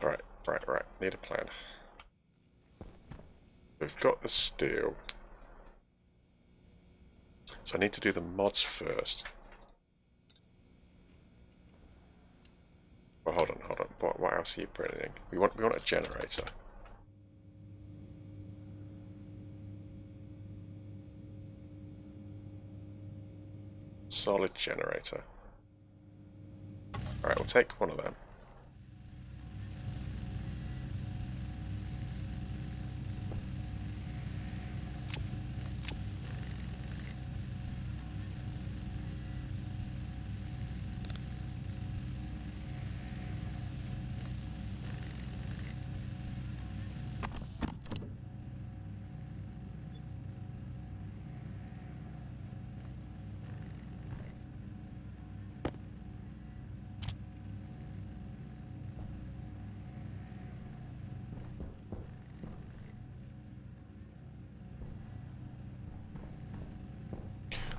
Right. Need a plan. We've got the steel. So I need to do the mods first. Well, hold on. What else are you printing? We want a generator. Solid generator. Alright, we'll take one of them.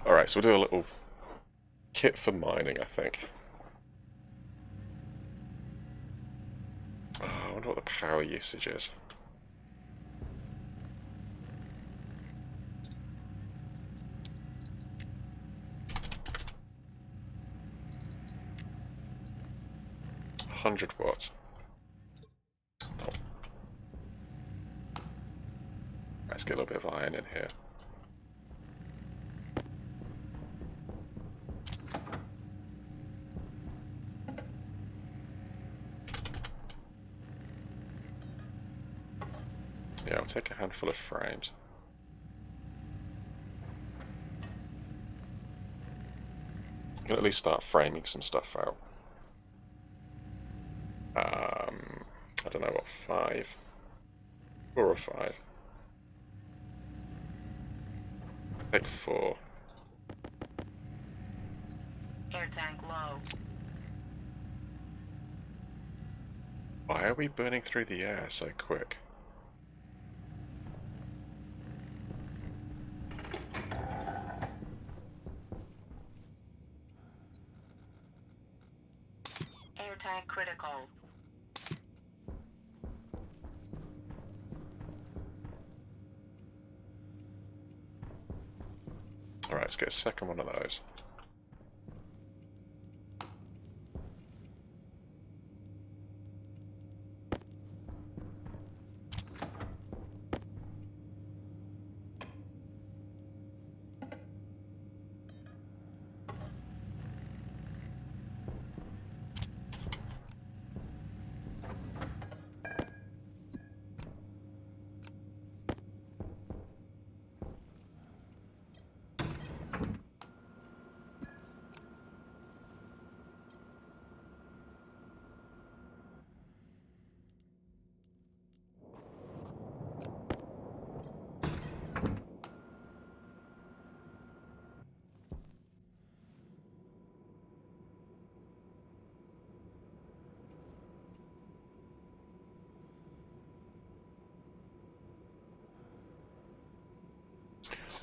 Alright, so we'll do a little kit for mining, I think. Oh, I wonder what the power usage is. $100. Oh. Let's get a little bit of iron in here. Yeah, I'll take a handful of frames. I can at least start framing some stuff out. I don't know what, 5? 4 or 5? Take 4. Air tank low. Why are we burning through the air so quick? Air tank critical. Alright, let's get a second one of those.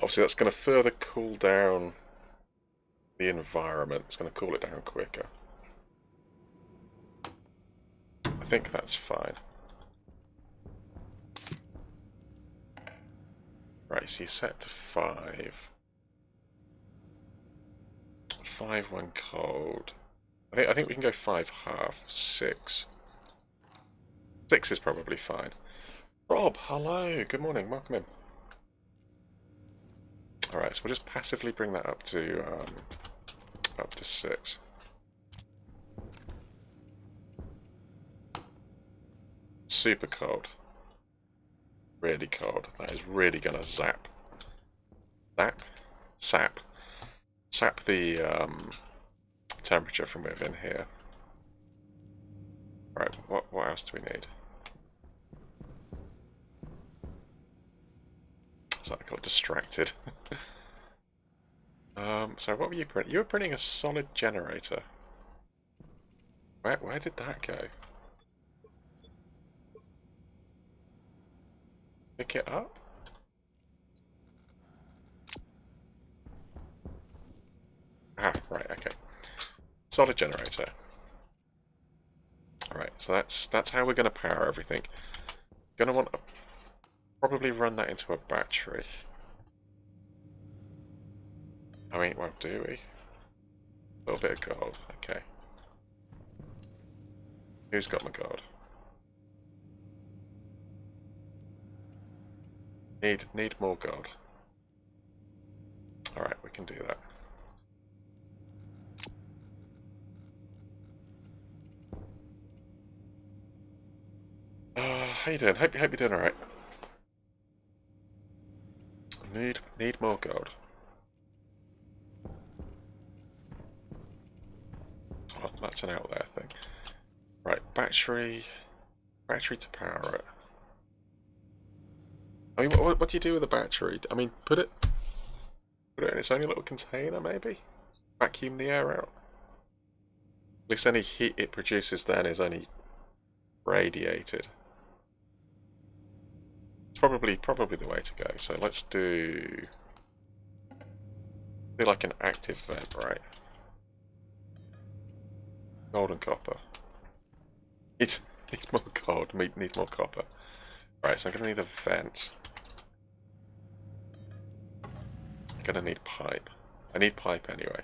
Obviously that's going to further cool down the environment. It's going to cool it down quicker. I think that's fine. Right, so you're set to 5. 5 when cold. I think we can go 5 half. 6. 6 is probably fine. Rob, hello. Good morning. Welcome in. Alright, so we'll just passively bring that up to 6. Super cold. Really cold. That is really gonna zap. Sap the temperature from within here. Right, what else do we need? So I got distracted. So what were you printing? You were printing a solid generator. Where did that go? Pick it up? Ah, right, okay. Solid generator. Alright, so that's how we're gonna power everything. Gonna want to probably run that into a battery. I mean, well, do we? A little bit of gold, okay. Who's got my gold? Need more gold. Alright, we can do that. How you doing? Hope you're doing alright. Need more gold. Oh, that's an out there thing. Right, battery to power it. I mean, what do you do with a battery? I mean, put it in its own little container, maybe? Vacuum the air out. At least any heat it produces then is only radiated. It's probably the way to go. So let's do like an active vent, right? Gold and copper. Need more gold. Need more copper. Right, so I'm gonna need a vent. I'm gonna need pipe. I need pipe anyway.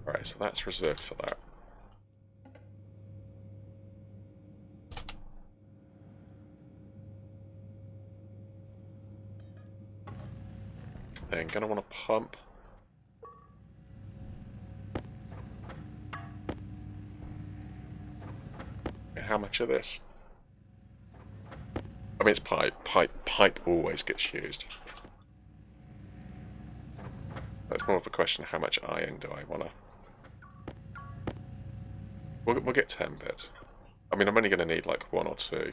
Right, so that's reserved for that. Then gonna want to pump. How much of this? I mean, it's pipe. Pipe always gets used. That's more of a question: how much iron do I want to? We'll get 10 bits. I mean, I'm only going to need like 1 or 2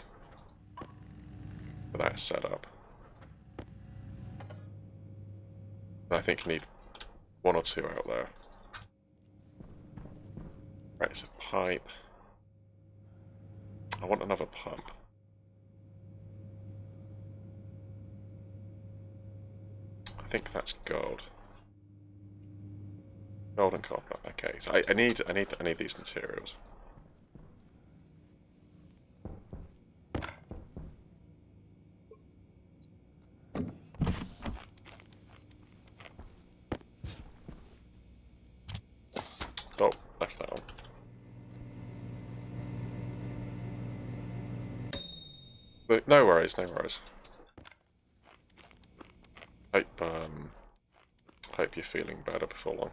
for that setup. And I think you need 1 or 2 out there. Right, it's a pipe. I want another pump. I think that's gold. Gold and copper. Okay, so I need these materials. Oh, left that one. But no worries, no worries. Hope you're feeling better before long.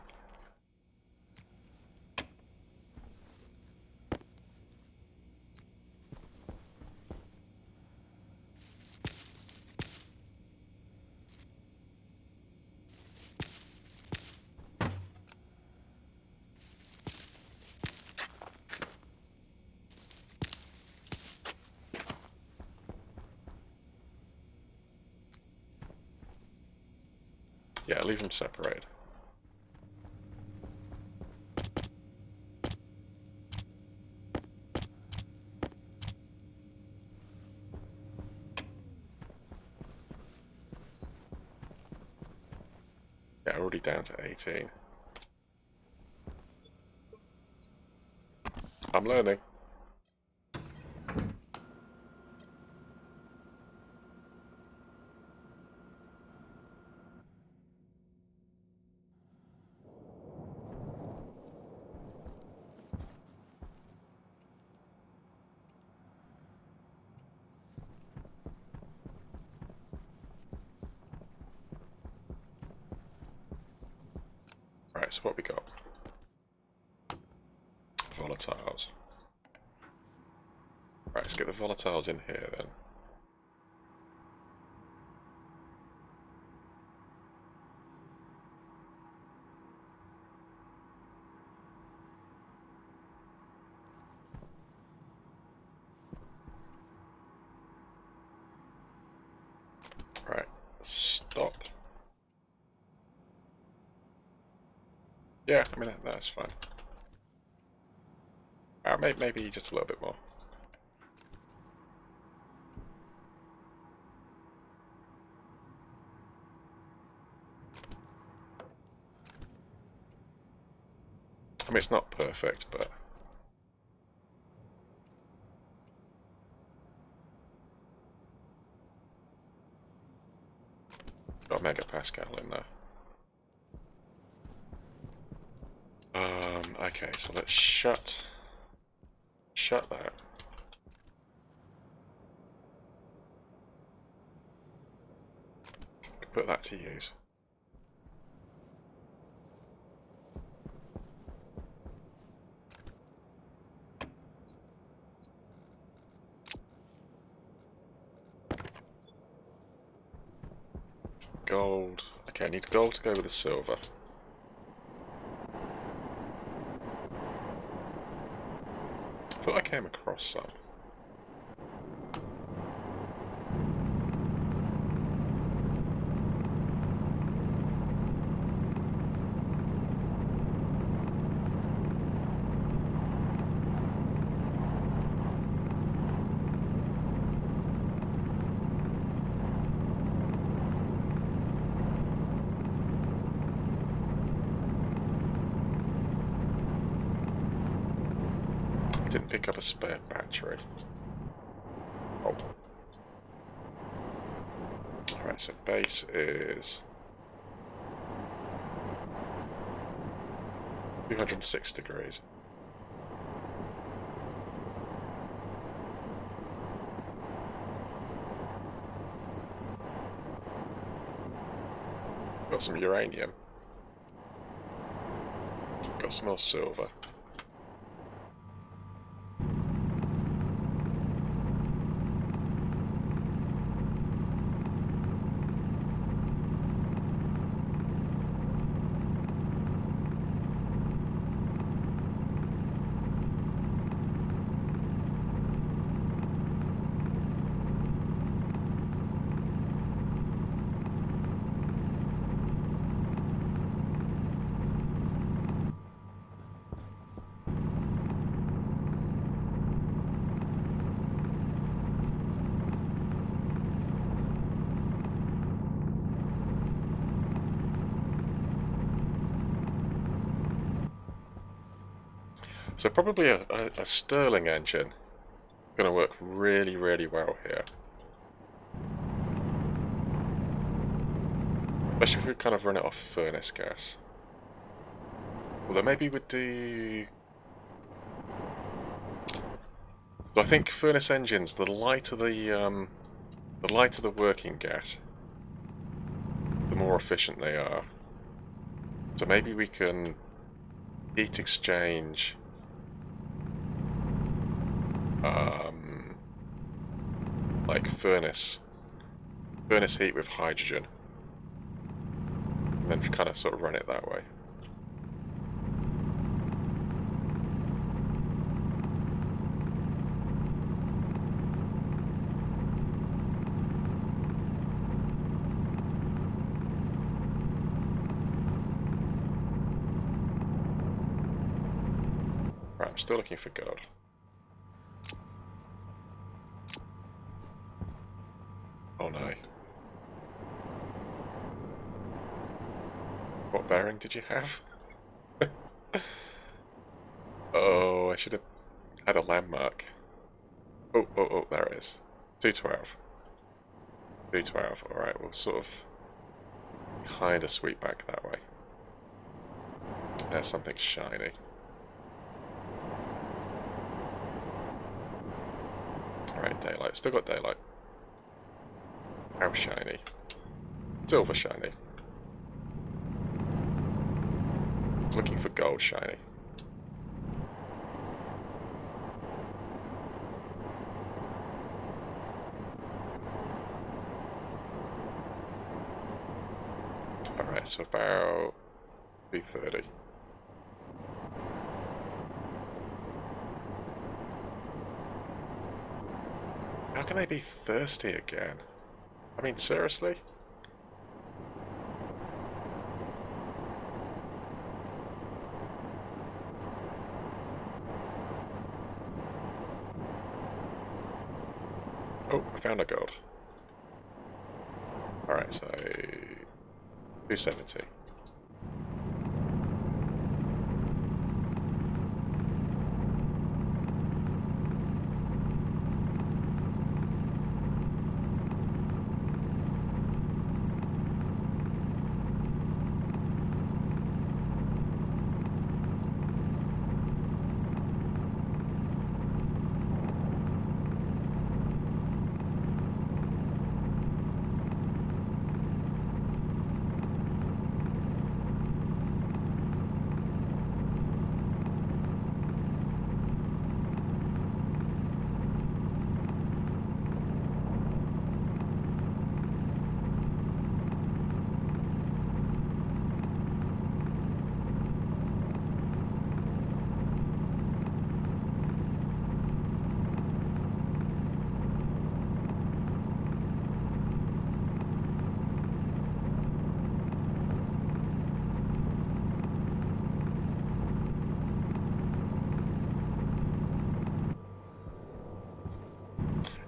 Yeah, leave them separated. Yeah, already down to 18. I'm learning. Right, so what we got? Volatiles. Right, let's get the volatiles in here then. Right, stop. Yeah, I mean, that's fine. Maybe just a little bit more. I mean, it's not perfect, but... got a megapascal in there. Okay, so let's shut that. Put that to use. Gold. Okay, I need gold to go with the silver. I thought I came across some. Didn't pick up a spare battery. Oh. Alright, so base is 206 degrees. Got some uranium. Got some more silver. So probably a Stirling engine going to work really, really well here. Especially if we kind of run it off furnace gas. Although maybe we'd do... So I think furnace engines, the lighter the working gas, the more efficient they are. So maybe we can heat exchange like furnace heat with hydrogen, and then kind of sort of run it that way. Right, I'm still looking for gold. Oh no. What bearing did you have? Oh, I should have had a landmark. Oh, there it is. 212. 212, alright, we'll sort of kind of sweep back that way. There's something shiny. Alright, daylight. Still got daylight. How shiny? Silver shiny. Looking for gold shiny. Alright, so about 2:30. How can they be thirsty again? I mean, seriously? Oh, I found a gold. Alright, so 270.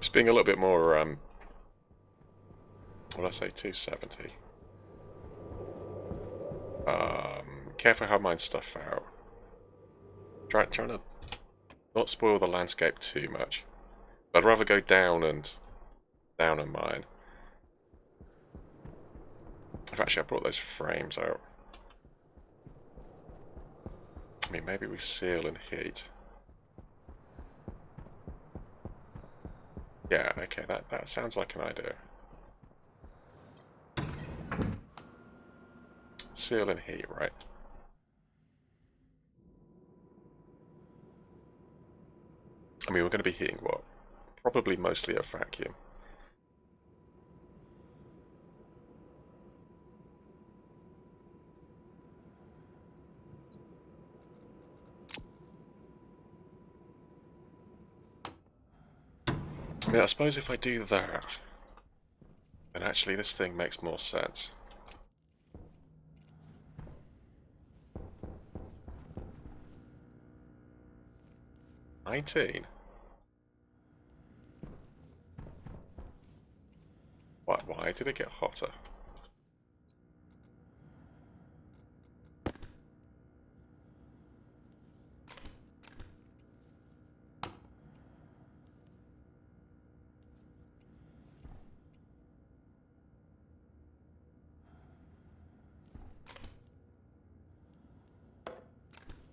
Just being a little bit more, what did I say, 270? Careful how mine stuff out. Trying to not spoil the landscape too much. I'd rather go down and mine. Actually, I brought those frames out. I mean, maybe we seal and heat. Yeah, okay, that sounds like an idea. Seal and heat, right? I mean, we're going to be heating what? Probably mostly a vacuum. I mean, I suppose if I do that, then actually this thing makes more sense. $19? Why did it get hotter?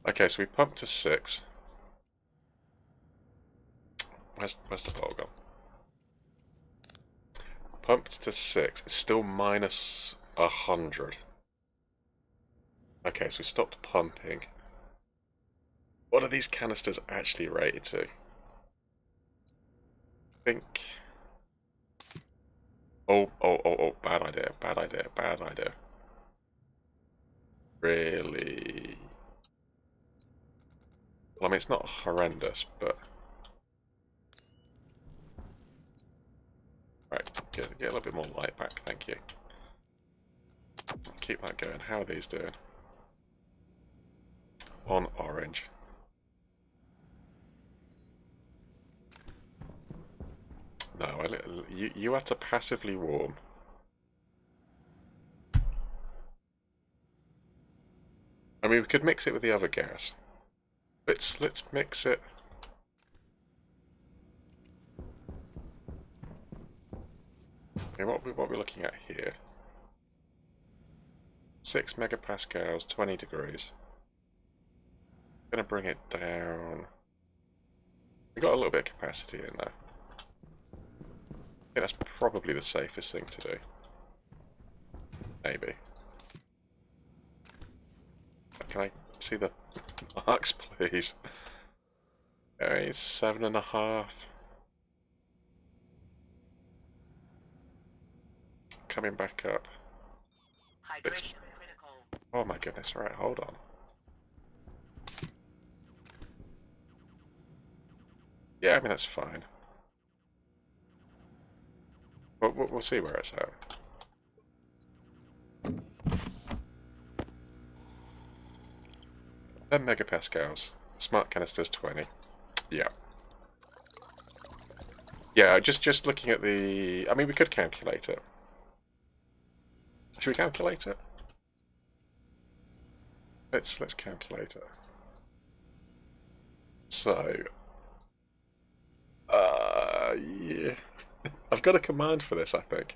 Okay, so we pumped to 6. Where's the bottle gone? Pumped to 6. It's still minus 100. Okay, so we stopped pumping. What are these canisters actually rated to? I think... Oh, bad idea, bad idea, bad idea. Really... Well, I mean, it's not horrendous, but... Right, get a little bit more light back, thank you. Keep that going. How are these doing? On orange. No, you have to passively warm. I mean, we could mix it with the other gas. Let's mix it. Okay, what we're looking at here? 6 megapascals, 20 degrees. Gonna bring it down. We got a little bit of capacity in there. I think that's probably the safest thing to do. Maybe. Can I see the marks, please? Okay, 7.5. Coming back up. Hydration critical. Oh my goodness, alright, hold on. Yeah, I mean, that's fine. We'll see where it's at. Ten megapascals. Smart canisters 20. Yeah. Yeah, just looking at the... I mean, we could calculate it. Should we calculate it? Let's calculate it. So... yeah. I've got a command for this, I think.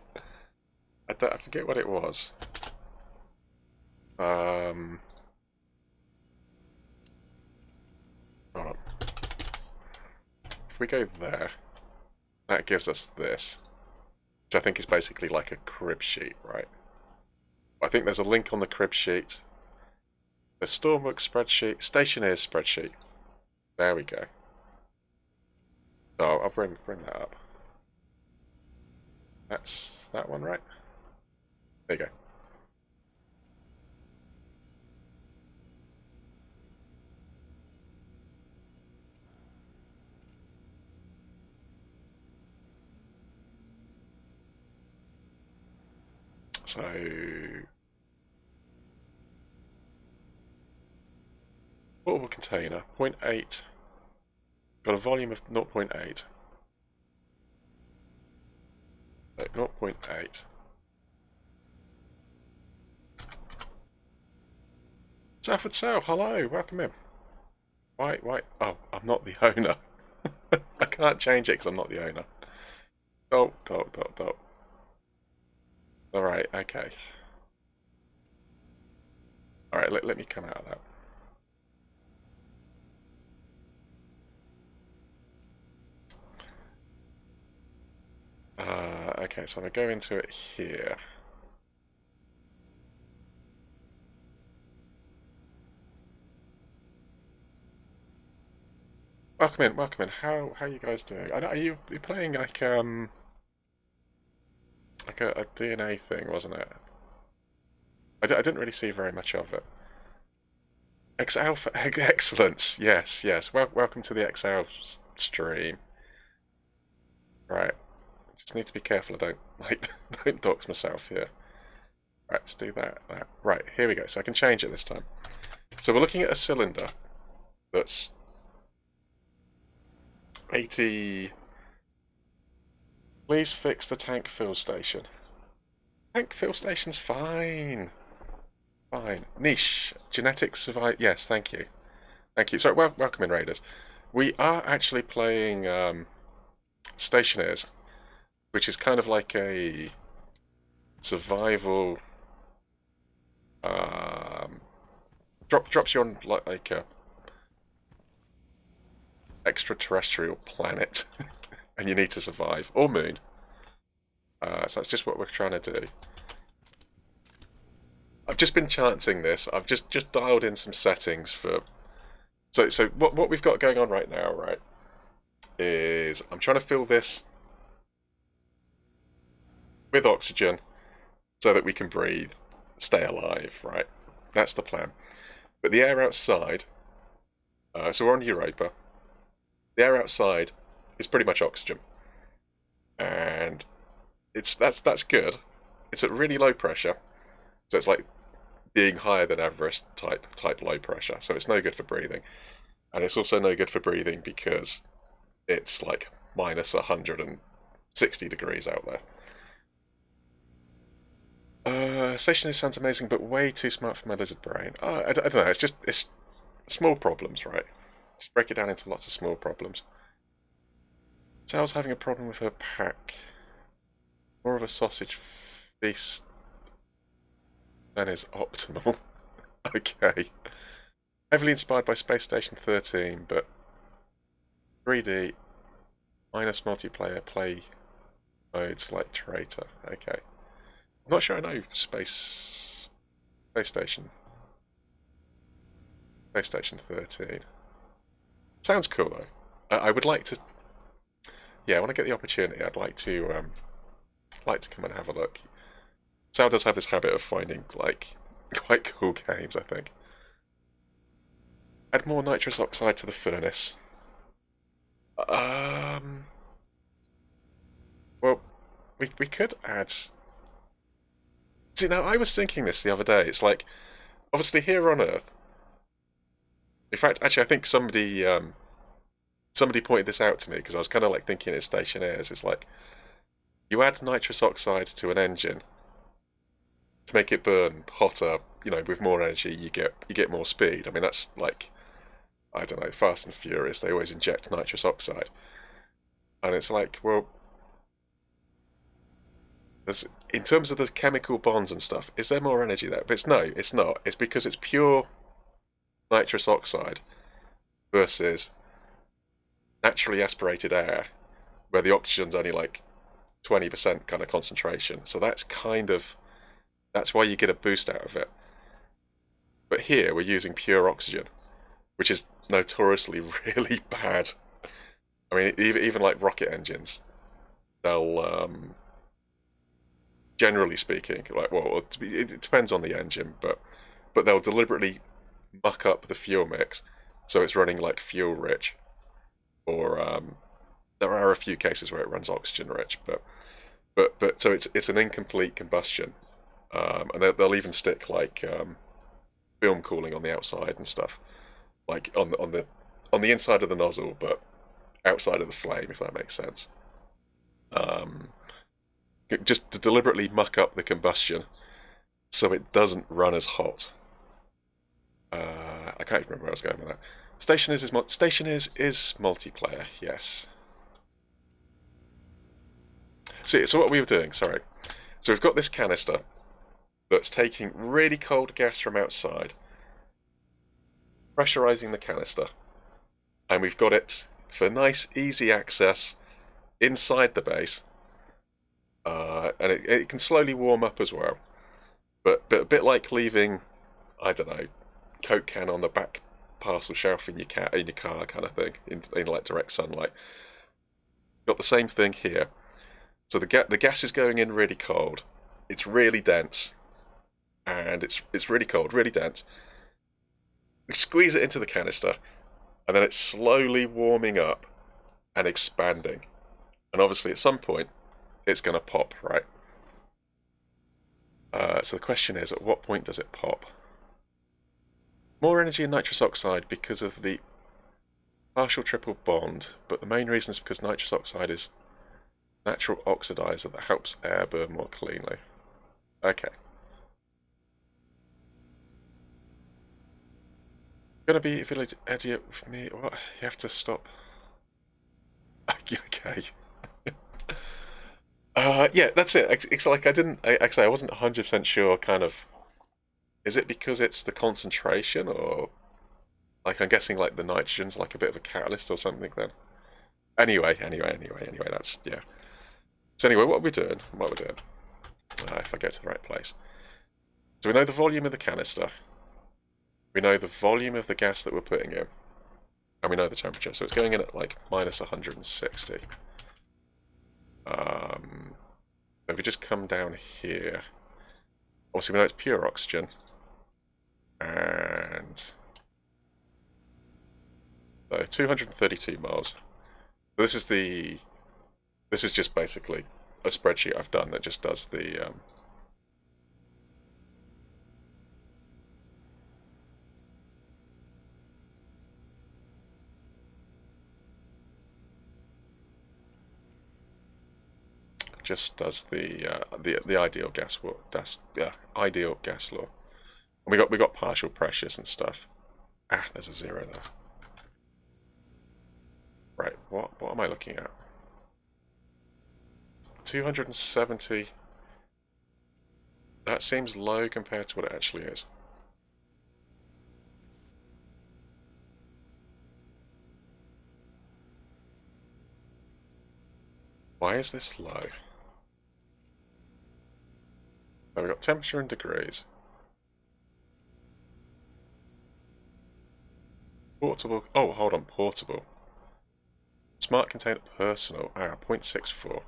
I forget what it was. Hold on. If we go there, that gives us this, which I think is basically like a crib sheet, right? I think there's a link on the crib sheet. The Stormbook spreadsheet, Stationeers spreadsheet. There we go. Oh, I'll bring that up. That's that one, right? There you go. So... portable container, 0.8. Got a volume of 0.8. So 0.8. Safford Sale, hello, welcome in. Why? Oh, I'm not the owner. I can't change it because I'm not the owner. Oh. Alright, okay. Alright, let me come out of that. Okay, so I'm going to go into it here. Welcome in. How are you guys doing? Are you playing like a DNA thing, wasn't it? I didn't really see very much of it. X-Alpha Excellence. Yes. Welcome to the X-Alpha stream. Right. Just need to be careful I don't dox myself here. Right, let's do that. Right, here we go. So I can change it this time. So we're looking at a cylinder that's 80. Please fix the tank fill station. Tank fill station's fine. Fine. Niche. Genetic survive. Yes, thank you. Thank you. So, welcome in, Raiders. We are actually playing Stationeers, which is kind of like a survival. Drops you on like a extraterrestrial planet, and you need to survive, or moon. So that's just what we're trying to do. I've just been chancing this. I've just dialed in some settings for. So what we've got going on right now, right, is I'm trying to fill this with oxygen so that we can breathe, stay alive, right? That's the plan. But the air outside, so we're on Europa. The air outside is pretty much oxygen, and that's good. It's at really low pressure, so it's like being higher than Everest type low pressure. So it's no good for breathing, and it's also no good for breathing because it's like minus 160 degrees out there. Stationeers sounds amazing, but way too smart for my lizard brain. I don't know. It's small problems, right? Just break it down into lots of small problems. Sal's having a problem with her pack. More of a sausage feast than is optimal. Okay. Heavily inspired by Space Station 13, but 3D minus multiplayer play modes like Traitor. Okay. I'm not sure I know Space Station. Space Station 13. Sounds cool though. I would like to. Yeah, when I get the opportunity, I'd like to come and have a look. Sal does have this habit of finding like quite cool games, I think. Add more nitrous oxide to the furnace. Well, we could add. See, now I was thinking this the other day. It's like, obviously here on Earth. In fact, actually, I think somebody pointed this out to me because I was kind of like thinking it's Stationeers. It's like you add nitrous oxide to an engine to make it burn hotter. You know, with more energy, you get more speed. I mean, that's like I don't know, Fast and Furious. They always inject nitrous oxide, and it's like, well, in terms of the chemical bonds and stuff, is there more energy there? But it's not. It's because it's pure nitrous oxide versus naturally aspirated air, where the oxygen's only like 20% kind of concentration. So that's why you get a boost out of it. But here we're using pure oxygen, which is notoriously really bad. I mean, even like rocket engines, they'll generally speaking, like well, it depends on the engine, but they'll deliberately muck up the fuel mix so it's running like fuel rich, or there are a few cases where it runs oxygen rich, but so it's an incomplete combustion, and they'll even stick like film cooling on the outside and stuff, like on the inside of the nozzle, but outside of the flame, if that makes sense. Um, just to deliberately muck up the combustion so it doesn't run as hot. I can't even remember where I was going with that. Stationeers is multiplayer, yes. So what we were doing, sorry. So we've got this canister that's taking really cold gas from outside, pressurizing the canister, and we've got it for nice, easy access inside the base, and it can slowly warm up as well. But a bit like leaving, I don't know, Coke can on the back parcel shelf in your car kind of thing, in like direct sunlight. Got the same thing here. So the gas is going in really cold. It's really dense, and it's really cold, really dense. We squeeze it into the canister, and then it's slowly warming up and expanding. And obviously, at some point, it's going to pop, right? So the question is, at what point does it pop? More energy in nitrous oxide because of the partial triple bond, but the main reason is because nitrous oxide is natural oxidizer that helps air burn more cleanly. Okay. Gonna be a village idiot with me. What? You have to stop. Okay. Yeah, that's it. It's like actually, I wasn't 100% sure. Kind of, is it because it's the concentration, or Like, I'm guessing, like, the nitrogen's like a bit of a catalyst or something then. Anyway, that's, yeah. So anyway, what we're doing, if I get to the right place. So we know the volume of the canister, we know the volume of the gas that we're putting in, and we know the temperature. So it's going in at, like, minus 160. If we just come down here, obviously we know it's pure oxygen, and so 232 moles. This is just basically a spreadsheet I've done that just does the the ideal gas law. Ideal gas law. And we got partial pressures and stuff. Ah, there's a zero there. Right, what am I looking at? 270. That seems low compared to what it actually is. Why is this low? So we've got temperature in degrees. Portable. Oh, hold on, portable. Smart container personal. 0.64.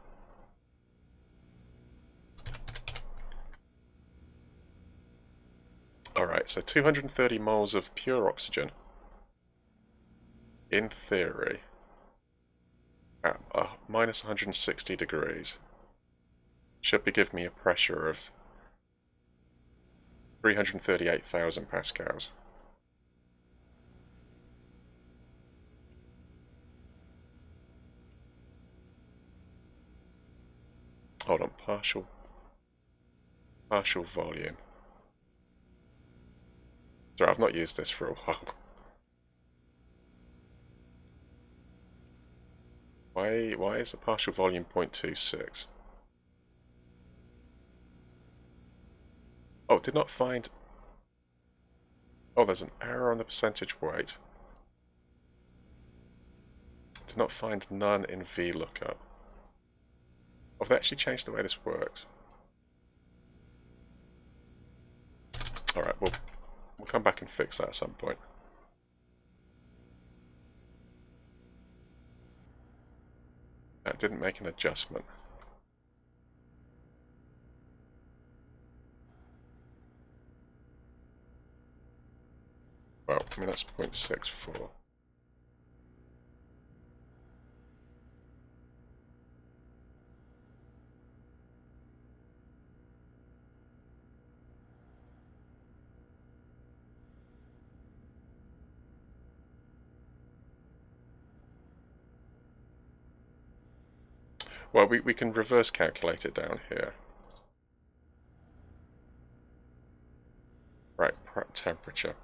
Alright, so 230 moles of pure oxygen. In theory, at minus 160 degrees, should be giving me a pressure of 338,000 pascals. Hold on, partial volume. Sorry, I've not used this for a while. Why is the partial volume 0.26? Oh, did not find... Oh, there's an error on the percentage weight. Did not find none in VLOOKUP. Oh, they actually changed the way this works. Alright, we'll come back and fix that at some point. That didn't make an adjustment. Well, I mean, that's 0.64. Well, we can reverse calculate it down here. Right, temperature.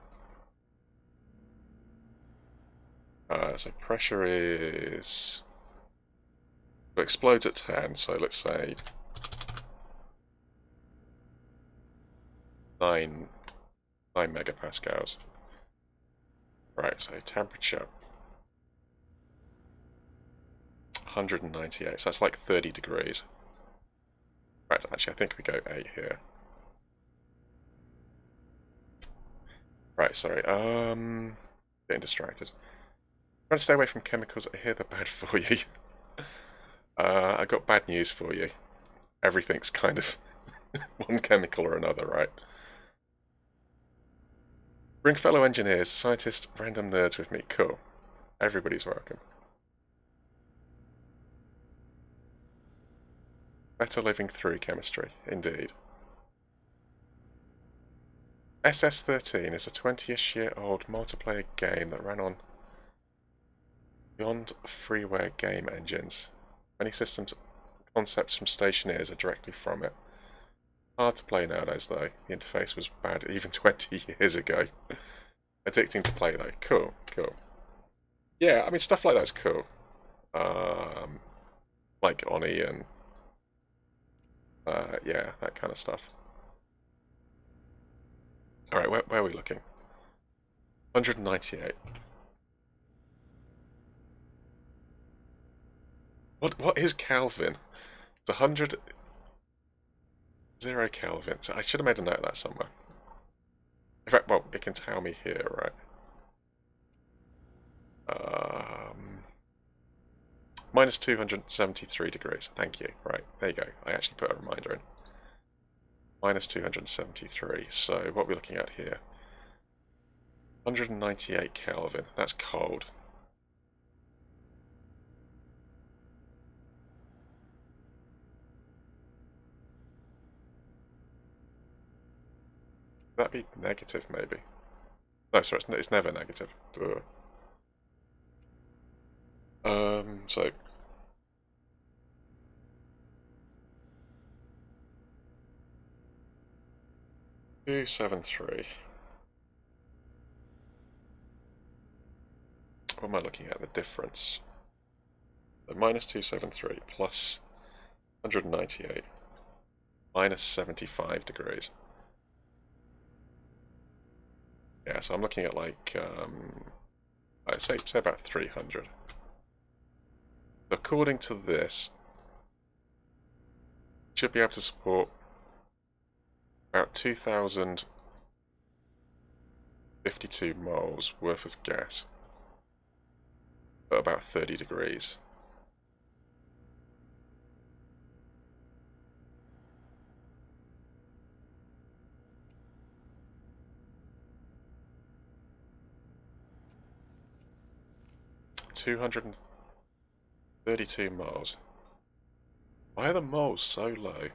So pressure is... It explodes at 10, so let's say 9 megapascals. Right, so temperature 198, so that's like 30 degrees. Right, actually I think we go 8 here. Right, sorry, getting distracted. Trying to stay away from chemicals, I hear they're bad for you. I got bad news for you. Everything's kind of one chemical or another, right? Bring fellow engineers, scientists, random nerds with me. Cool. Everybody's welcome. Better living through chemistry, indeed. SS13 is a 20-ish-year-old multiplayer game that ran on beyond freeware game engines. Many systems concepts from Stationeers are directly from it. Hard to play nowadays, though. The interface was bad even 20 years ago. Addicting to play, though. Cool, cool. Yeah, I mean, stuff like that's cool. Like Oni and... yeah, that kind of stuff. Alright, where are we looking? 198. What is Kelvin? It's 100... 0 Kelvin. So I should have made a note of that somewhere. In fact, well, it can tell me here, right? Minus 273 degrees. Thank you. Right, there you go. I actually put a reminder in. Minus 273. So what are we looking at here? 198 Kelvin. That's cold. That'd be negative, maybe. No, sorry, it's never negative. So 273. What am I looking at? The difference. Minus 273 plus 198 minus 75 degrees. Yeah, so I'm looking at like, I'd say about 300. According to this, should be able to support about 2,052 moles worth of gas at about 30 degrees. $232 moles. Why are the moles so low?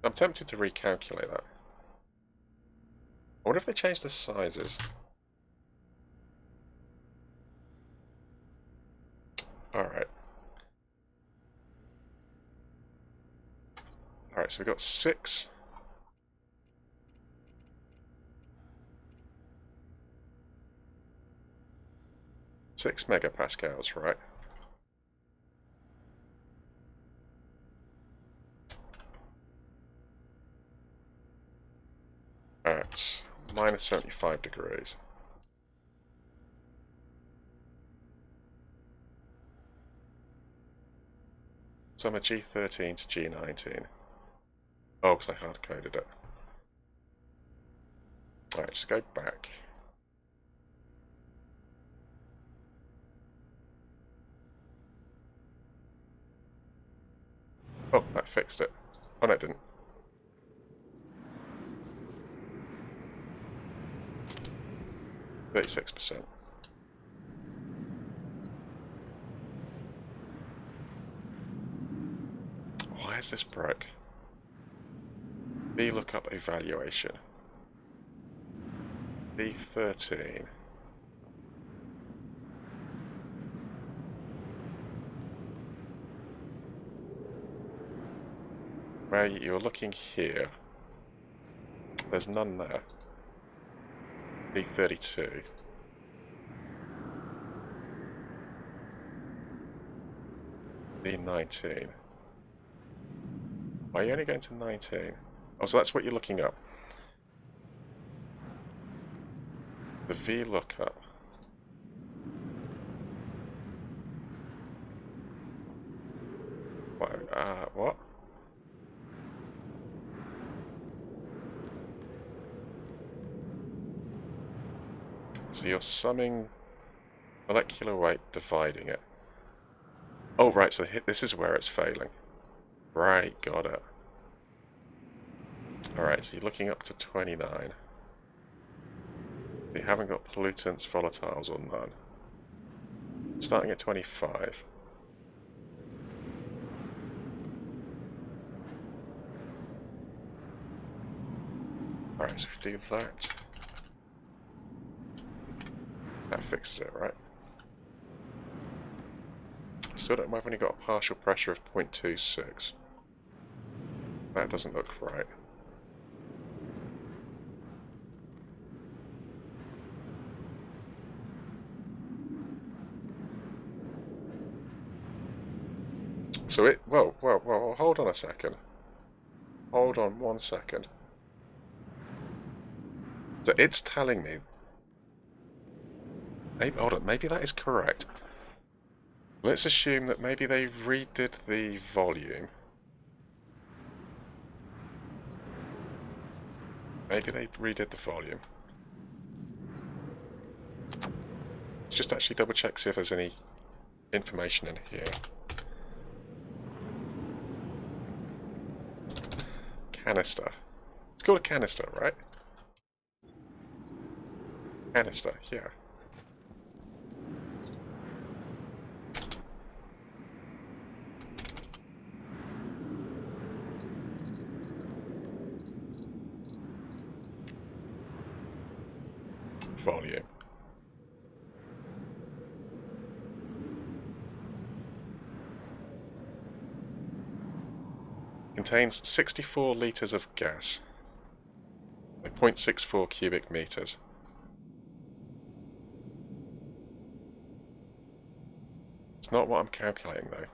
I'm tempted to recalculate that. I wonder if they changed the sizes. Alright. Alright, so we've got 6 megapascals, right? At minus 75 degrees. So I'm a G13 to G19. Oh, because I hard-coded it. Alright, just go back. Oh, that fixed it. Oh no, it didn't. %. Why is this broke? VLOOKUP evaluation. V13. Where you're looking here, there's none there. V32. V19. Why are you only going to 19? Oh, so that's what you're looking up. The VLOOKUP. What? So you're summing molecular weight, dividing it. Oh, right, so this is where it's failing. Right, got it. Alright, so you're looking up to 29. You haven't got pollutants, volatiles, or none. Starting at 25. Alright, so if we do that, that fixes it, right? Still don't, I've only got a partial pressure of 0.26. That doesn't look right. So it, well, hold on a second. Hold on 1 second. So it's telling me... Maybe, hold on, maybe that is correct. Let's assume that maybe they redid the volume. Maybe they redid the volume. Let's just actually double check, see if there's any information in here. Canister. It's called a canister, right? Canister, yeah. Volume. Contains 64 litres of gas. 0.64 cubic meters. It's not what I'm calculating though.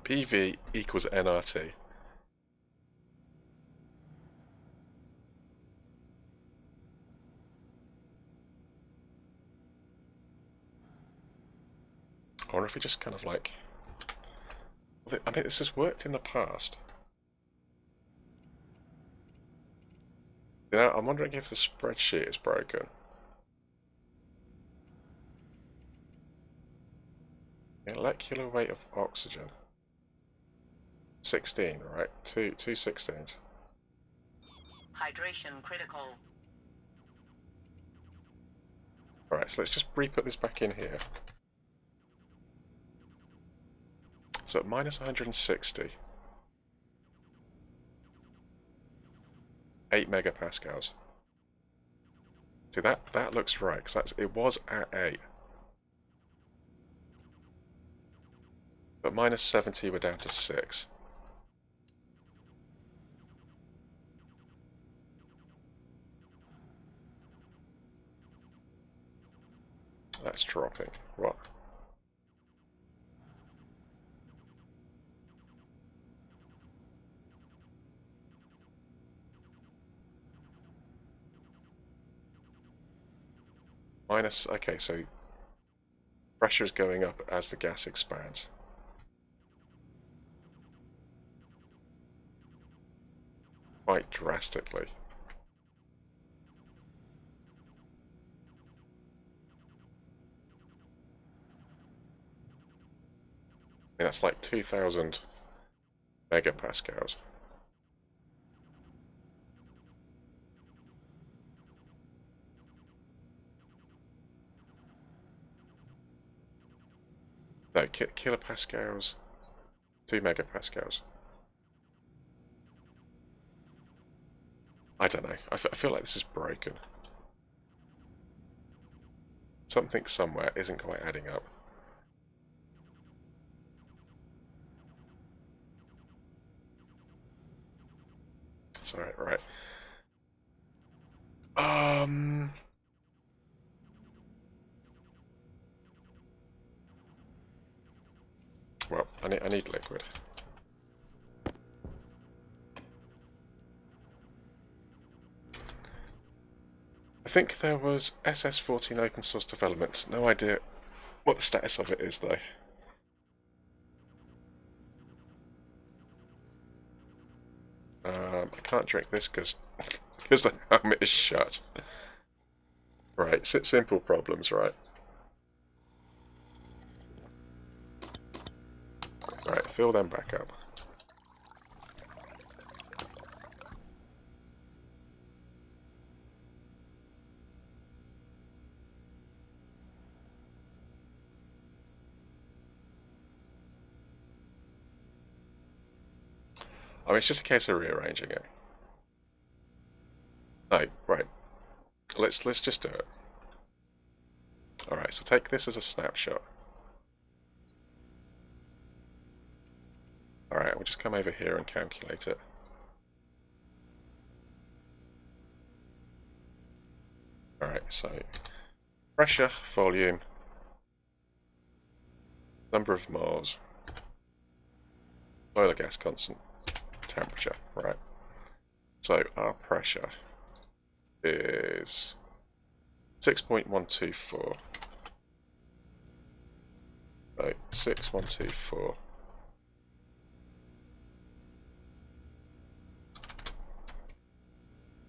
PV equals nRT. I wonder if we just kind of like... I mean, this has worked in the past. You know, I'm wondering if the spreadsheet is broken. Molecular weight of oxygen. 16, right? Two 16s. Hydration critical. Alright, so let's just re-put this back in here. So at minus 160. 8 megapascals. See, that looks right, because it was at 8. But minus 70, we're down to 6. That's dropping. What? Minus, okay, so pressure is going up as the gas expands. Quite drastically. I mean, that's like 2,000 megapascals. No, kilopascals, 2 megapascals. I don't know. I feel like this is broken. Something somewhere isn't quite adding up. Sorry, right. Well, I need liquid. I think there was SS14 open source development. No idea what the status of it is though. I can't drink this because the helmet is shut. Right, simple problems, right? Right, fill them back up. I mean, it's just a case of rearranging it. No, right. Let's just do it. Alright, so take this as a snapshot. we'll just come over here and calculate it. Alright, so pressure, volume, number of moles, boiler gas constant, temperature. Right. So our pressure is 6.124. So 6.124.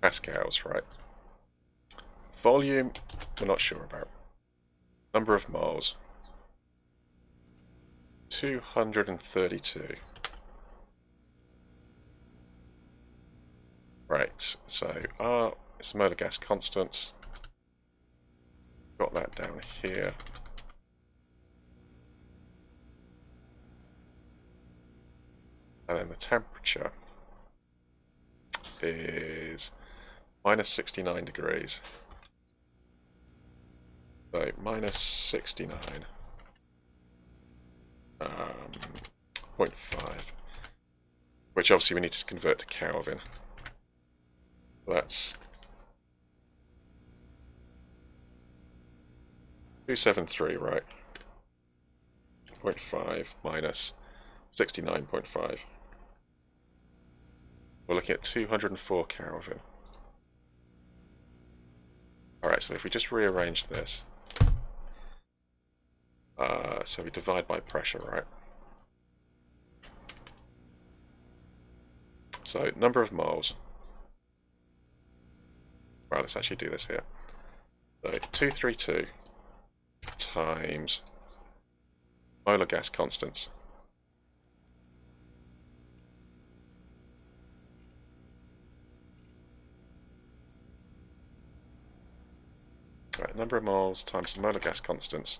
Pascals, right. Volume, we're not sure about. Number of moles, 232. Right, so R is molar gas constant. Got that down here. And then the temperature is minus 69 degrees. So minus 69. 0.5, which obviously we need to convert to Kelvin. That's 273, right? 0.5 minus 69.5. We're looking at 204 Kelvin. Alright, so if we just rearrange this, so we divide by pressure, right? So number of moles. Right, let's actually do this here. So 232 times molar gas constants. Right, number of moles times molar gas constants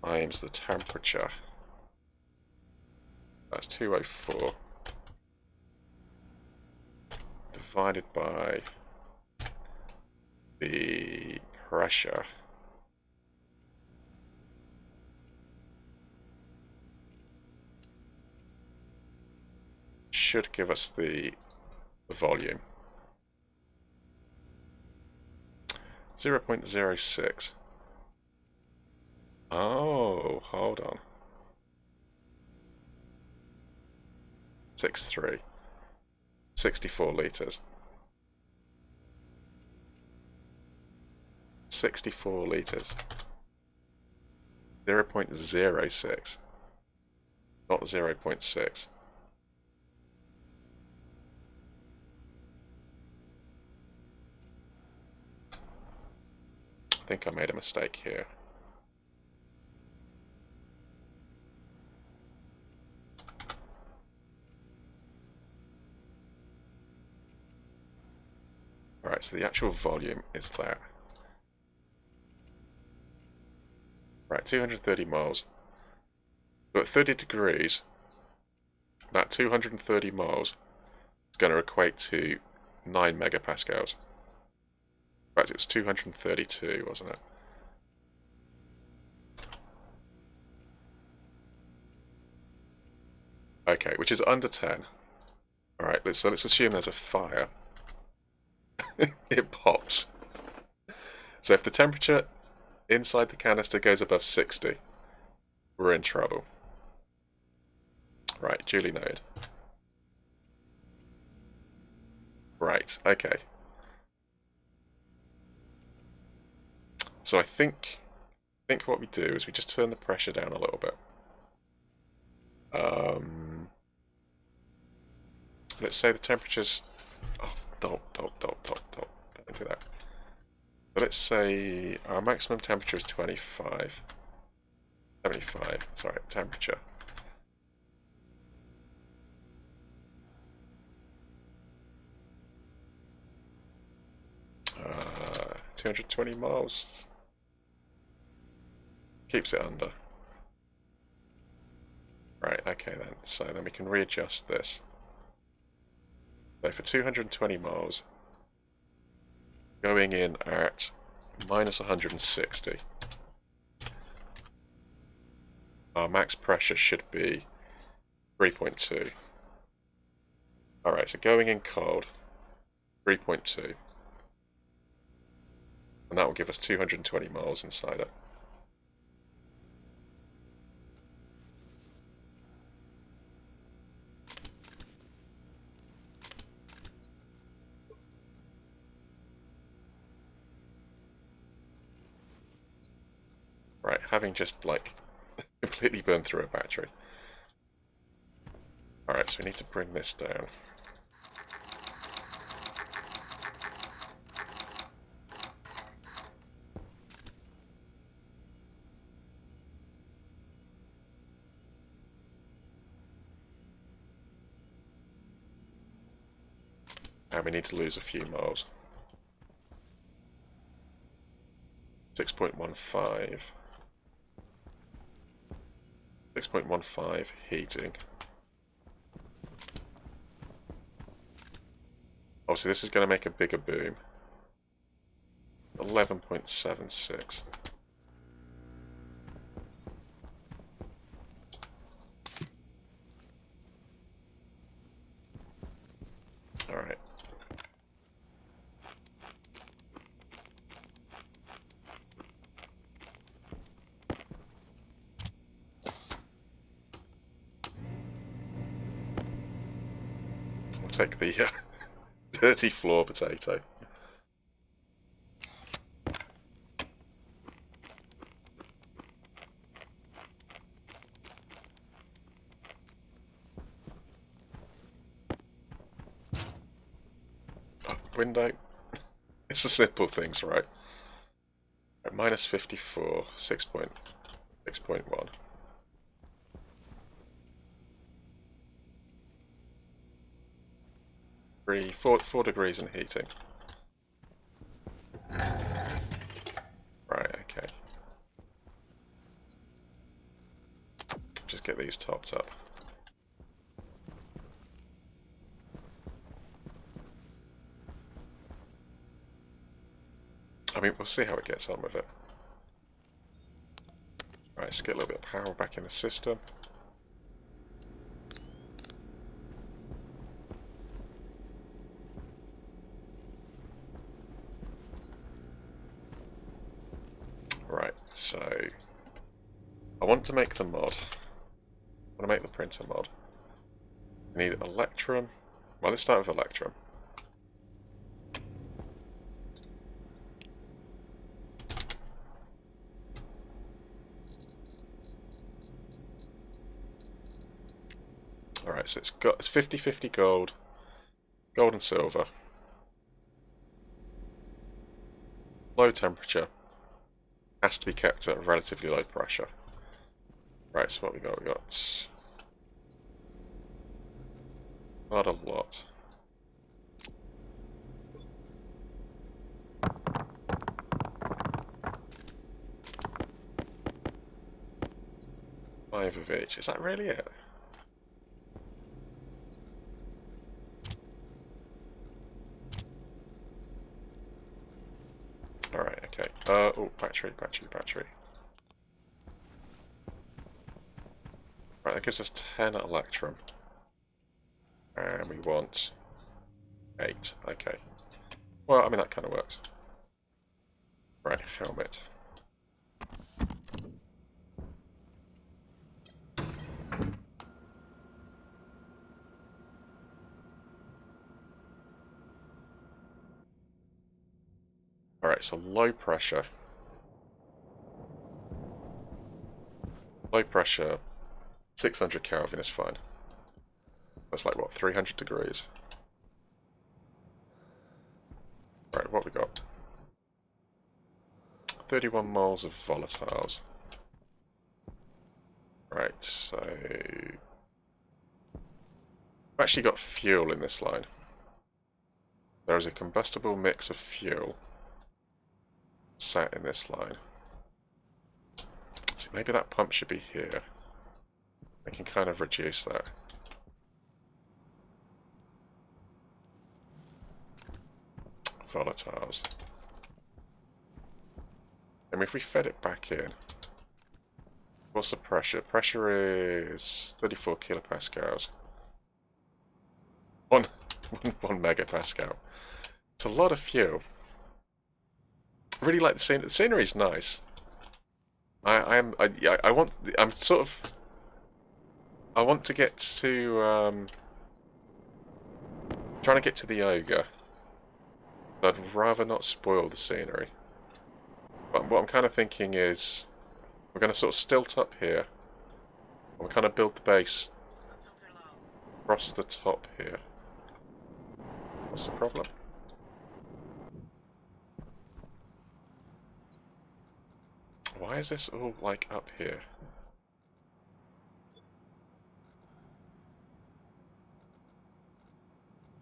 times the temperature. That's 204 divided by the pressure. Should give us the volume. 0.06. Oh, hold on. 63. 64 litres. 64 litres. 0.06. Not 0.6. I think I made a mistake here. Alright, so the actual volume is that. Right, 230 moles. So at 30 degrees, that 230 moles is going to equate to 9 megapascals. Right, it was 232, wasn't it? Okay, which is under 10. Alright, let's assume there's a fire. It pops. So if the temperature inside the canister goes above 60, we're in trouble. Right, duly noted. Right, okay. So I think what we do is we just turn the pressure down a little bit. Let's say the temperature's... Oh, don't do that. But let's say our maximum temperature is 25. 75, sorry, temperature. Uh, 220 miles. Keeps it under. Right, okay then. So then we can readjust this. So for 220 miles, going in at minus 160. our max pressure should be 3.2. Alright, so going in cold, 3.2. And that will give us 220 moles inside it. Right, having just, like, completely burned through a battery. Alright, so we need to bring this down. And we need to lose a few moles. 6.15. 6.15 heating. Obviously this is going to make a bigger boom. 11.76. Alright. I'll take the dirty floor potato. Oh, window. It's the simple things, right? At minus 54, 6.1. 4 degrees in heating. Right, okay. Just get these topped up. I mean, we'll see how it gets on with it. Right, let's get a little bit of power back in the system. Right, so I want to make the mod. I want to make the printer mod. I need Electrum. Well, let's start with Electrum. Alright, so it's 50-50 gold, gold and silver. Low temperature. Has to be kept at a relatively low pressure. Right, so what we got? We got not a lot. Five of each. Is that really it? Alright, okay. Oh, battery. Right, that gives us 10 Electrum. And we want 8. Okay. Well, I mean, that kind of works. Right, helmet. Alright, so low pressure. Low pressure, 600 Kelvin is fine. That's like, what, 300 degrees? Right, what we got? 31 moles of volatiles. Right, so I've actually got fuel in this line. There is a combustible mix of fuel sat in this line. So maybe that pump should be here. I can kind of reduce that. Volatiles. And if we fed it back in, What's the pressure? Pressure is 34 kilopascals. One megapascal. It's a lot of fuel. I really like the scenery. The scenery is nice. I want to get to trying to get to the ogre. But I'd rather not spoil the scenery. But what I'm kind of thinking is we're going to sort of stilt up here. And we'll kind of build the base across the top here. What's the problem? Why is this all like up here?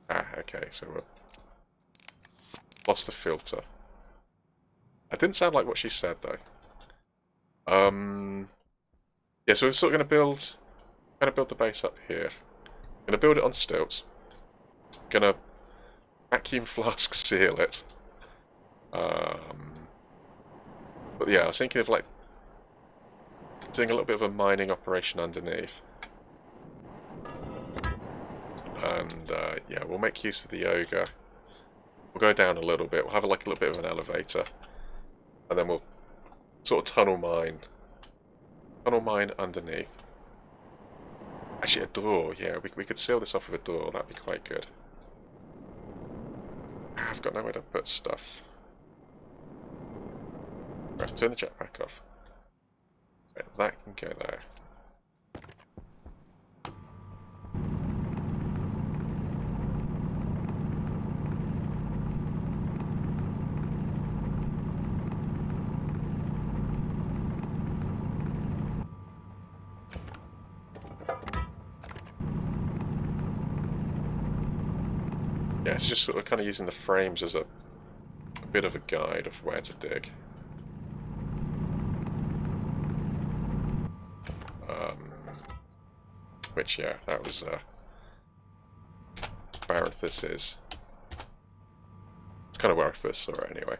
Ah, okay, so we've lost the filter. That didn't sound like what she said though. Yeah, so we're sort of gonna build the base up here. Gonna build it on stilts. Gonna vacuum flask seal it. But yeah, I was thinking of like doing a little bit of a mining operation underneath. And yeah, we'll make use of the ogre. We'll go down a little bit. We'll have like a little bit of an elevator, and then we'll sort of tunnel mine underneath. Actually, a door. Yeah, we could seal this off with a door. That'd be quite good. Ah, I've got nowhere to put stuff. Right, turn the jetpack off. Right, that can go there. Yeah, it's just sort of kind of using the frames as a bit of a guide of where to dig. Which, yeah, that was where this is. It's kind of where I first saw it anyway.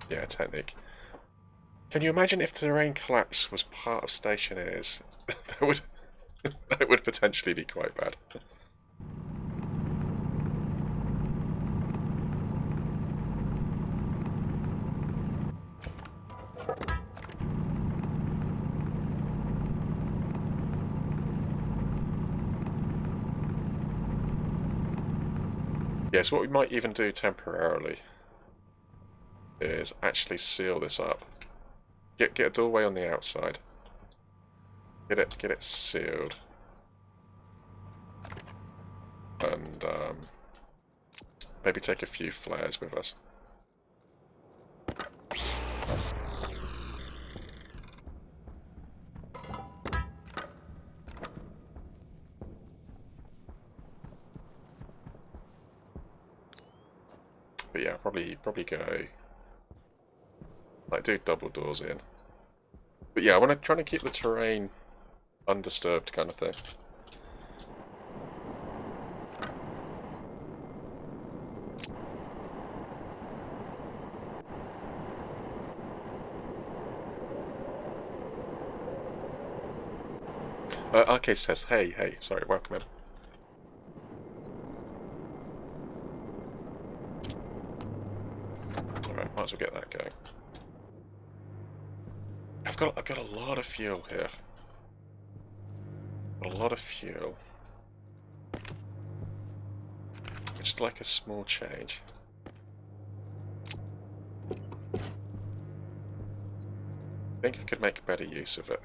Yeah, technique. Can you imagine if terrain collapse was part of Stationeers? that would that would potentially be quite bad. Yes, what we might even do temporarily is actually seal this up. Get a doorway on the outside. Get it sealed. And maybe take a few flares with us. But yeah, probably go like do double doors in. But yeah, I want to try to keep the terrain undisturbed, kind of thing. Arcade test. Hey, sorry, welcome in. Alright, might as well get that going. I've got a lot of fuel here. Got a lot of fuel. Just like a small change. I think I could make better use of it.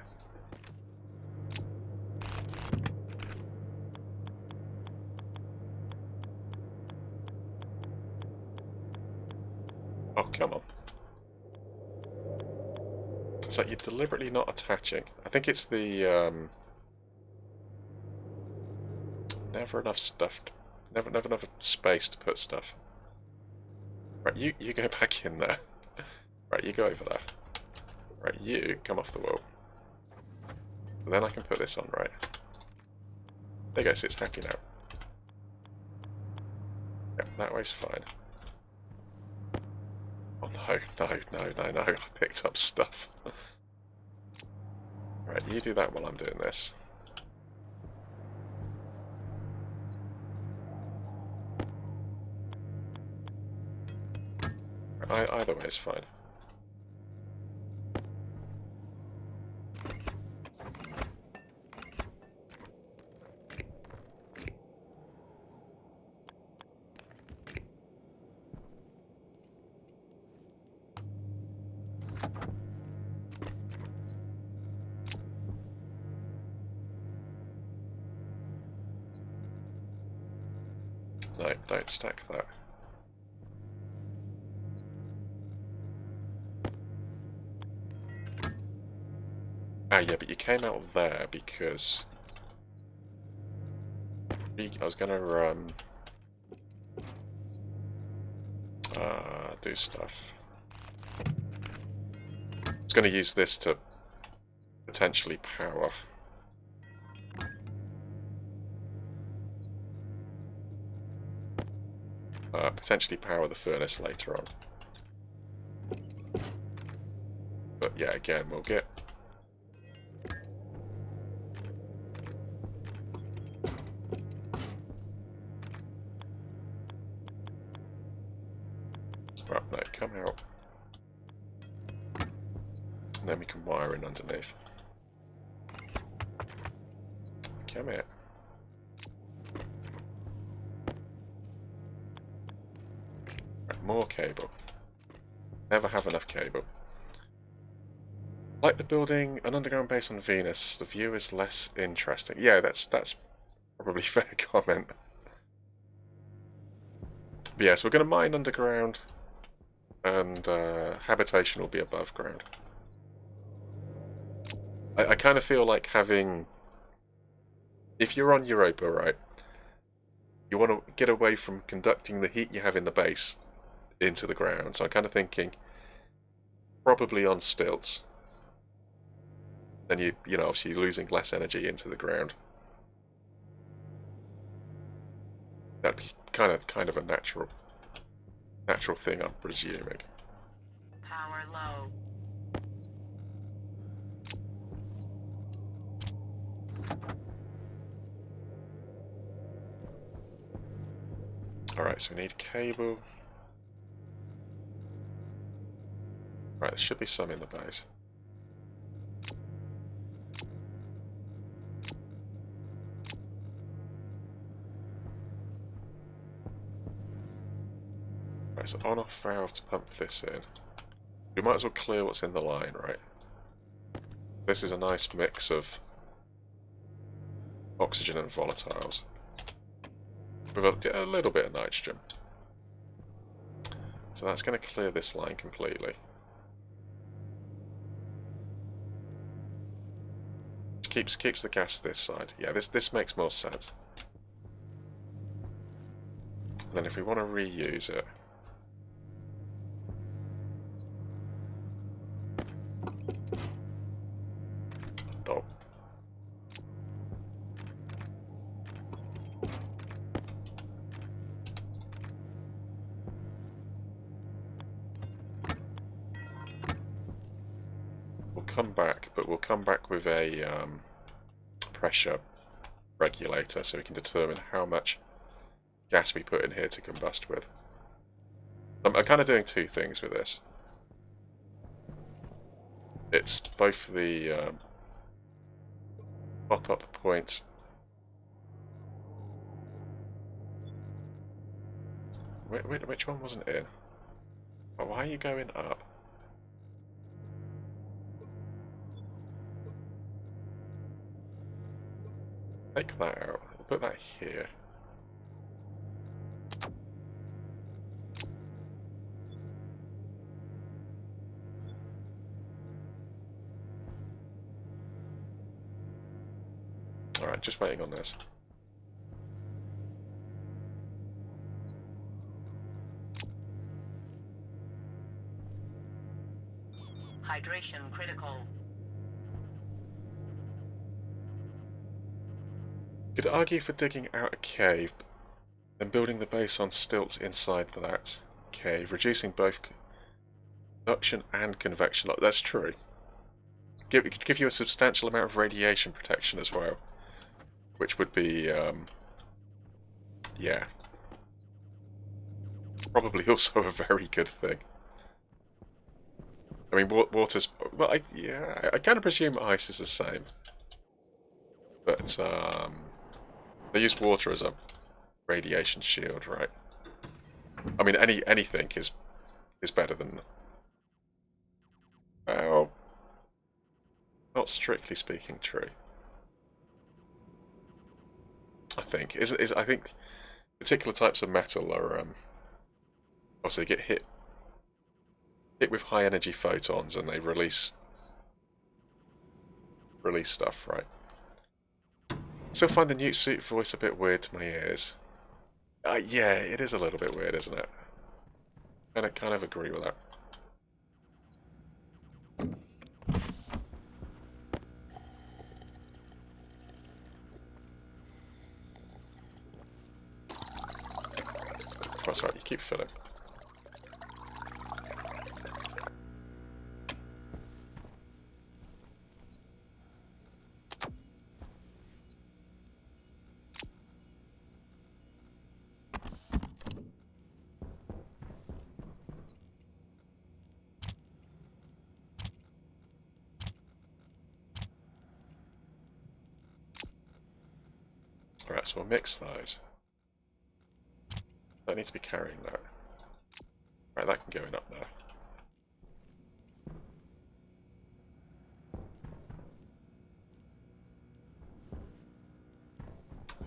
Oh, come on. It's like you're deliberately not attaching. I think it's the never enough stuff. Never enough space to put stuff. Right, you go back in there. Right, you go over there. Right, you come off the wall. And then I can put this on, right? There you go, so it's happy now. Yep, that way's fine. Oh no, I picked up stuff. Right, you do that while I'm doing this. Either way is fine. No, don't stack that. Ah, yeah, but you came out there because I was gonna do stuff. I was gonna use this to potentially power. Potentially power the furnace later on. But yeah, again, we'll get... Right, no, come out. And then we can wire in underneath. Come here. Right, more cable. Never have enough cable. Like the building an underground base on Venus, the view is less interesting. Yeah, that's probably a fair comment. But yes, we're going to mine underground, and habitation will be above ground. I kind of feel like having... If you're on Europa, right, you want to get away from conducting the heat you have in the base into the ground. So I'm kind of thinking probably on stilts. Then you know, obviously you're losing less energy into the ground. That'd be kind of a natural thing, I'm presuming. Power low. Alright, so we need cable. Right, there should be some in the base. Right, so on-off valve to pump this in. We might as well clear what's in the line, right? This is a nice mix of oxygen and volatiles. With a little bit of nitrogen. So that's going to clear this line completely. Keeps the gas this side. Yeah, this makes more sense. And then if we want to reuse it, oh. We'll come back, but we'll come back with a pressure regulator so we can determine how much gas we put in here to combust with. I'm kind of doing two things with this. It's both the pop-up point. Which one wasn't in? Oh, why are you going up? Take that out. I'll put that here. Alright, just waiting on this. Hydration critical. Could argue for digging out a cave and building the base on stilts inside that cave, reducing both Conduction and convection. That's true. It could give you a substantial amount of radiation protection as well, which would be, yeah, probably also a very good thing. I mean, water's, well, yeah, I kind of presume ice is the same, but they use water as a radiation shield, right? I mean, anything is better than, well, not strictly speaking, true. I think I think particular types of metal are obviously they get hit with high energy photons and they release stuff, right? Still find the Newt suit voice a bit weird to my ears. Yeah, it is a little bit weird, isn't it? And I kind of agree with that. That's right, you keep filling. Alright, so we'll mix those. Don't need to be carrying that. Right, that can go in up there.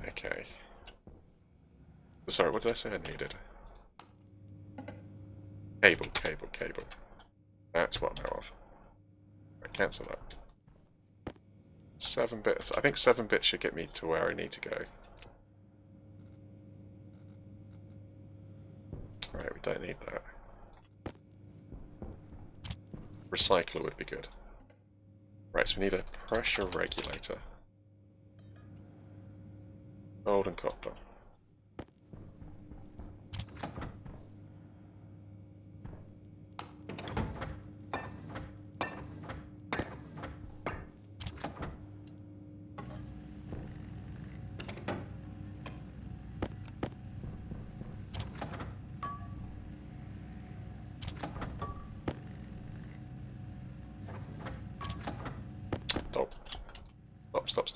Okay. Sorry, what did I say I needed? Cable, cable, cable. That's what I'm out of. Right, cancel that. 7 bits. I think 7 bits should get me to where I need to go. Right, we don't need that. Recycler would be good. Right, so we need a pressure regulator. Gold and copper.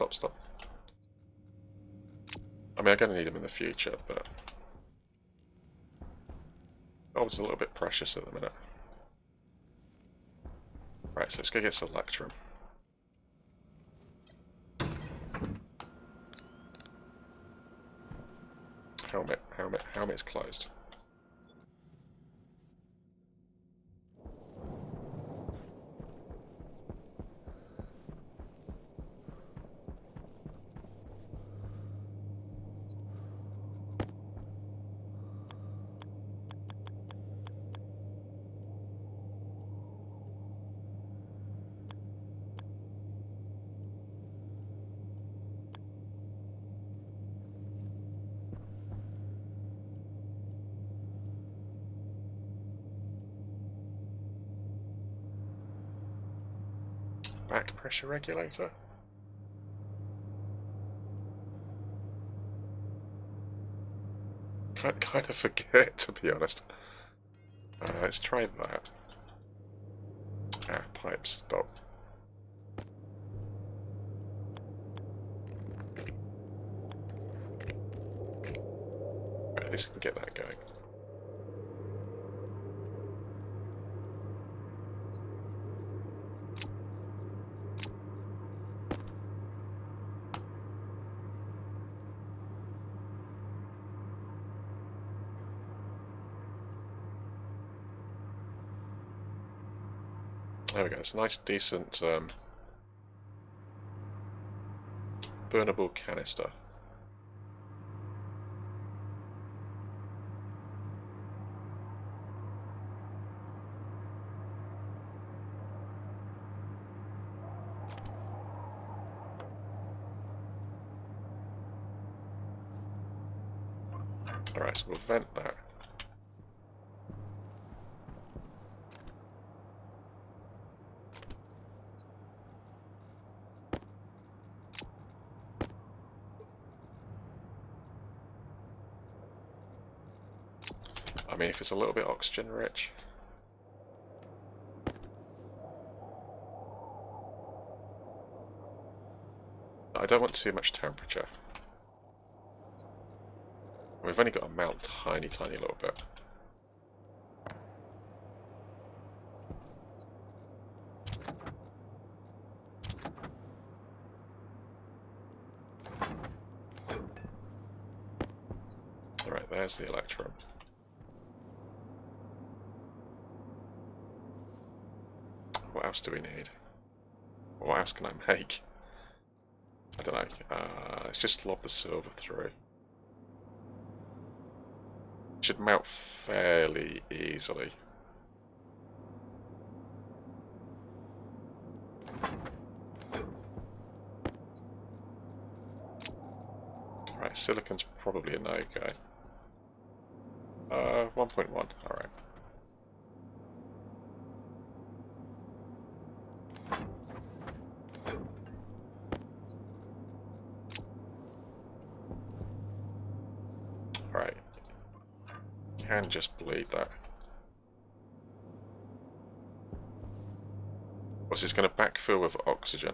Stop. I mean, I'm going to need them in the future, but gold's a little bit precious at the minute. Right, so let's go get Selectrum. Helmet's closed. Back pressure regulator. Kind of forget, to be honest. Let's try that. Pipes. Stop. Right, at least we can get that going. There we go, it's a nice, decent, burnable canister. Alright, so we'll vent that. I mean, if it's a little bit oxygen rich. I don't want too much temperature. We've only got to melt tiny little bit. Alright, there's the electrum. What else do we need? What else can I make? I don't know. Let's just lob the silver through. Should melt fairly easily. Right, silicon's probably a no-go. 1.1, alright. Alright. Can just bleed that. What's this going to backfill with oxygen?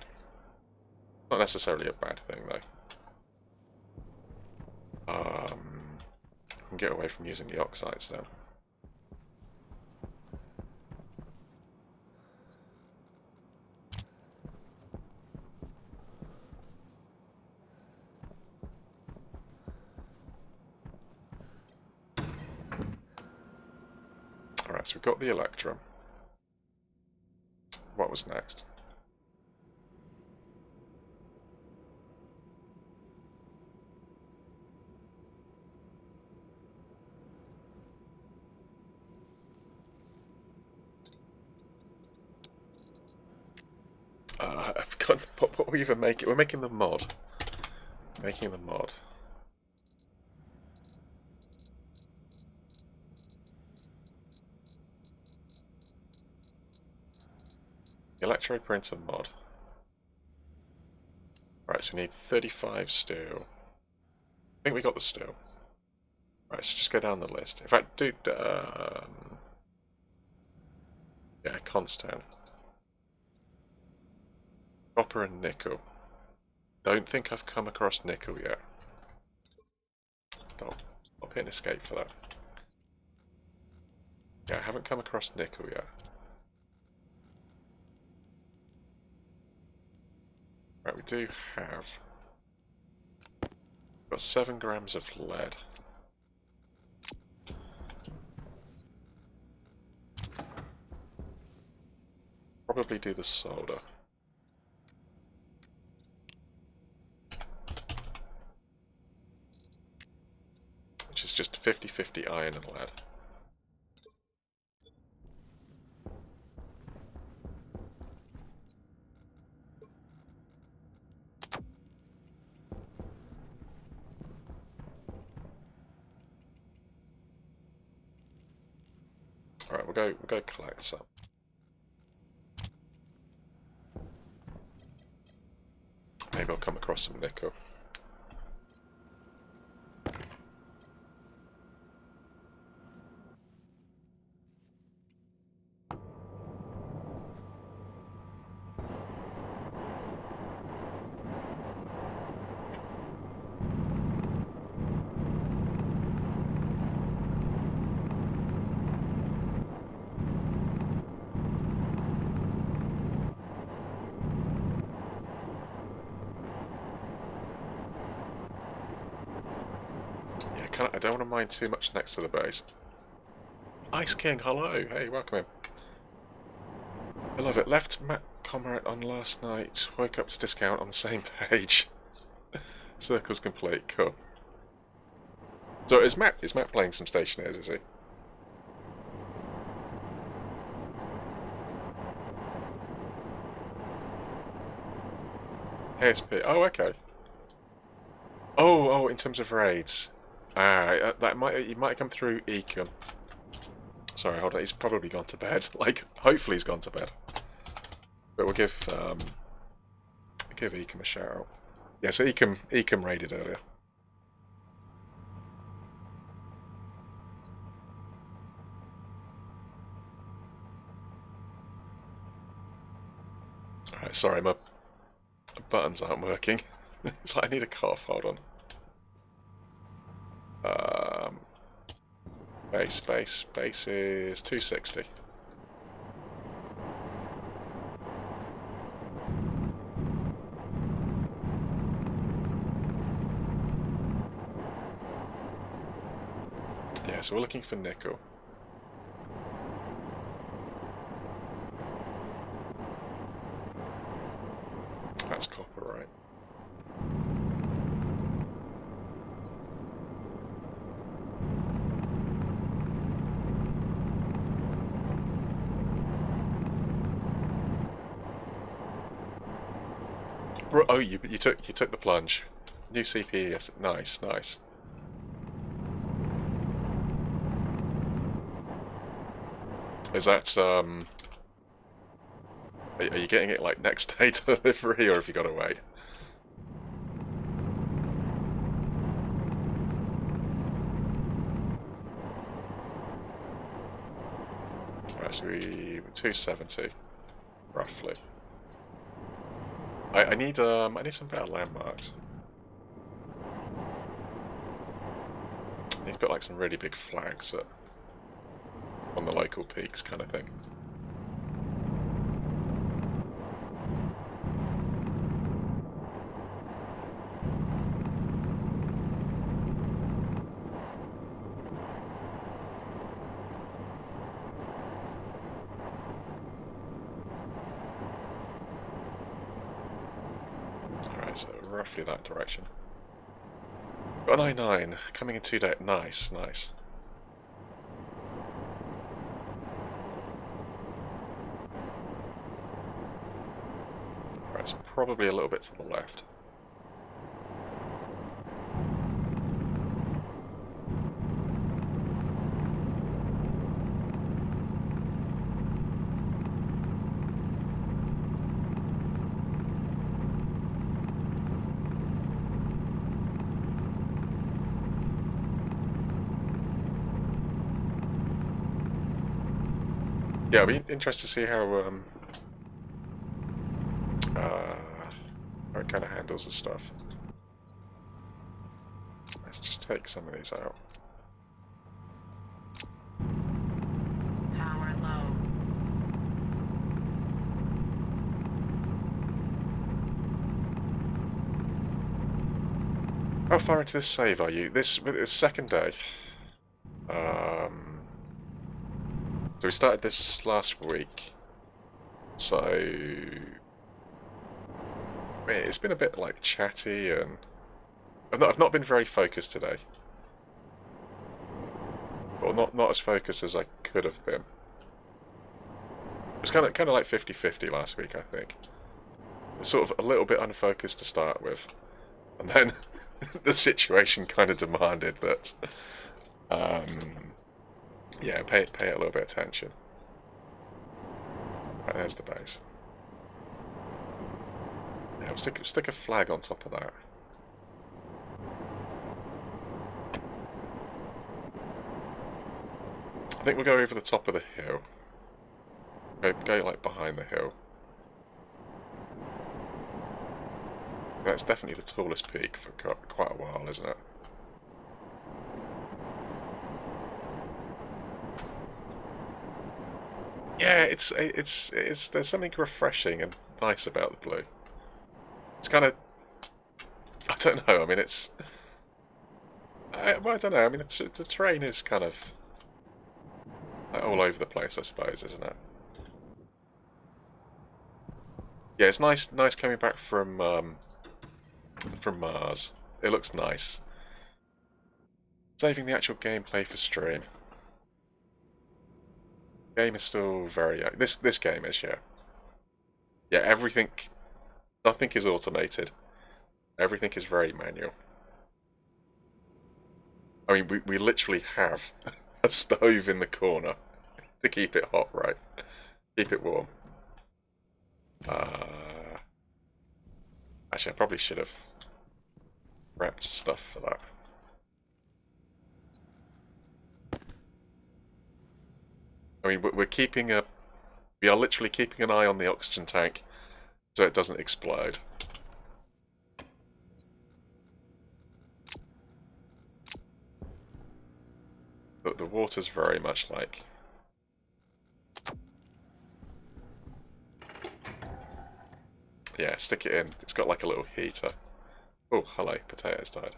Not necessarily a bad thing though. I can get away from using the oxides now. Alright, so we've got the electrum. What was next? I've got what are we even making? We're making the mod. Making the mod. Electro printer mod. Right, so we need 35 steel. I think we got the steel. Right, so just go down the list. In fact, do yeah, Constant. Copper and nickel. Don't think I've come across nickel yet. Stop hitting escape for that. Yeah, I haven't come across nickel yet. Right, we do have... got 7 grams of lead. Probably do the solder. Which is just 50-50 iron and lead. Alright, we'll go collect some. Maybe I'll come across some nickel. I don't want to mine too much next to the base. Ice King, hello! Hey, welcome in. I love it. Left Matt Comrade on last night. Woke up to discount on the same page. Circle's complete. Cool. So is Matt playing some Stationeers, is he? ASP. Oh, okay. Oh, in terms of raids. He might come through Econ. Sorry, hold on. He's probably gone to bed. Like, hopefully he's gone to bed. But we'll give Ecom a shout out. Yeah, so Ecom raided earlier. Right, sorry, my buttons aren't working. It's like I need a cough, hold on. Base is 260. Yeah, so we're looking for nickel. That's copper, right? Oh, you took the plunge. New CPE, yes. Nice, nice. Is that are you getting it like next day delivery, or have you got to wait? Right, so we 270 roughly. I need some better landmarks. I need to put like some really big flags on the local peaks, kind of thing. Alright, so roughly that direction. Got an I-9 coming in 2 days. Nice, nice. Right, it's probably a little bit to the left. Yeah, it'll be interesting to see how it kind of handles the stuff. Let's just take some of these out. Power low. How far into this save are you? This second day. So we started this last week. So it's been a bit like chatty, and I've not been very focused today. Well, not as focused as I could have been. It was kind of like 50-50 last week, I think. It was sort of a little bit unfocused to start with, and then the situation kind of demanded that, yeah, pay a little bit of attention. Right, there's the base. Yeah, we'll stick a flag on top of that. I think we'll go over the top of the hill. Go like behind the hill. That's definitely the tallest peak for quite a while, isn't it? Yeah, it's there's something refreshing and nice about the blue. It's kind of, I don't know. I mean, well, I don't know. I mean, the terrain is kind of like all over the place, I suppose, isn't it? Yeah, it's nice coming back from Mars. It looks nice. Saving the actual gameplay for stream. Game is still very this game is, yeah. Yeah, everything, nothing is automated. Everything is very manual. I mean, we literally have a stove in the corner to keep it hot, right? Keep it warm. Actually, I probably should have prepped stuff for that. I mean, we are literally keeping an eye on the oxygen tank so it doesn't explode. But the water's very much like... Yeah, stick it in. It's got like a little heater. Oh, hello, potatoes died.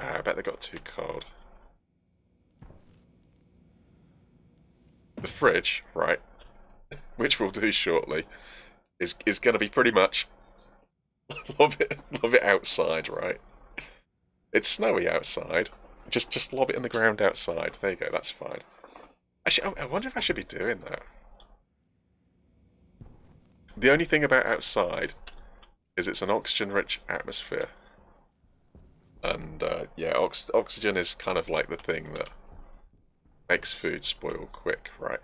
I bet they got too cold. The fridge, right, which we'll do shortly, is going to be pretty much lob it outside, right? It's snowy outside. Just lob it in the ground outside. There you go. That's fine. Actually, I wonder if I should be doing that. The only thing about outside is it's an oxygen-rich atmosphere, and yeah, oxygen is kind of like the thing that makes food spoil quick, right?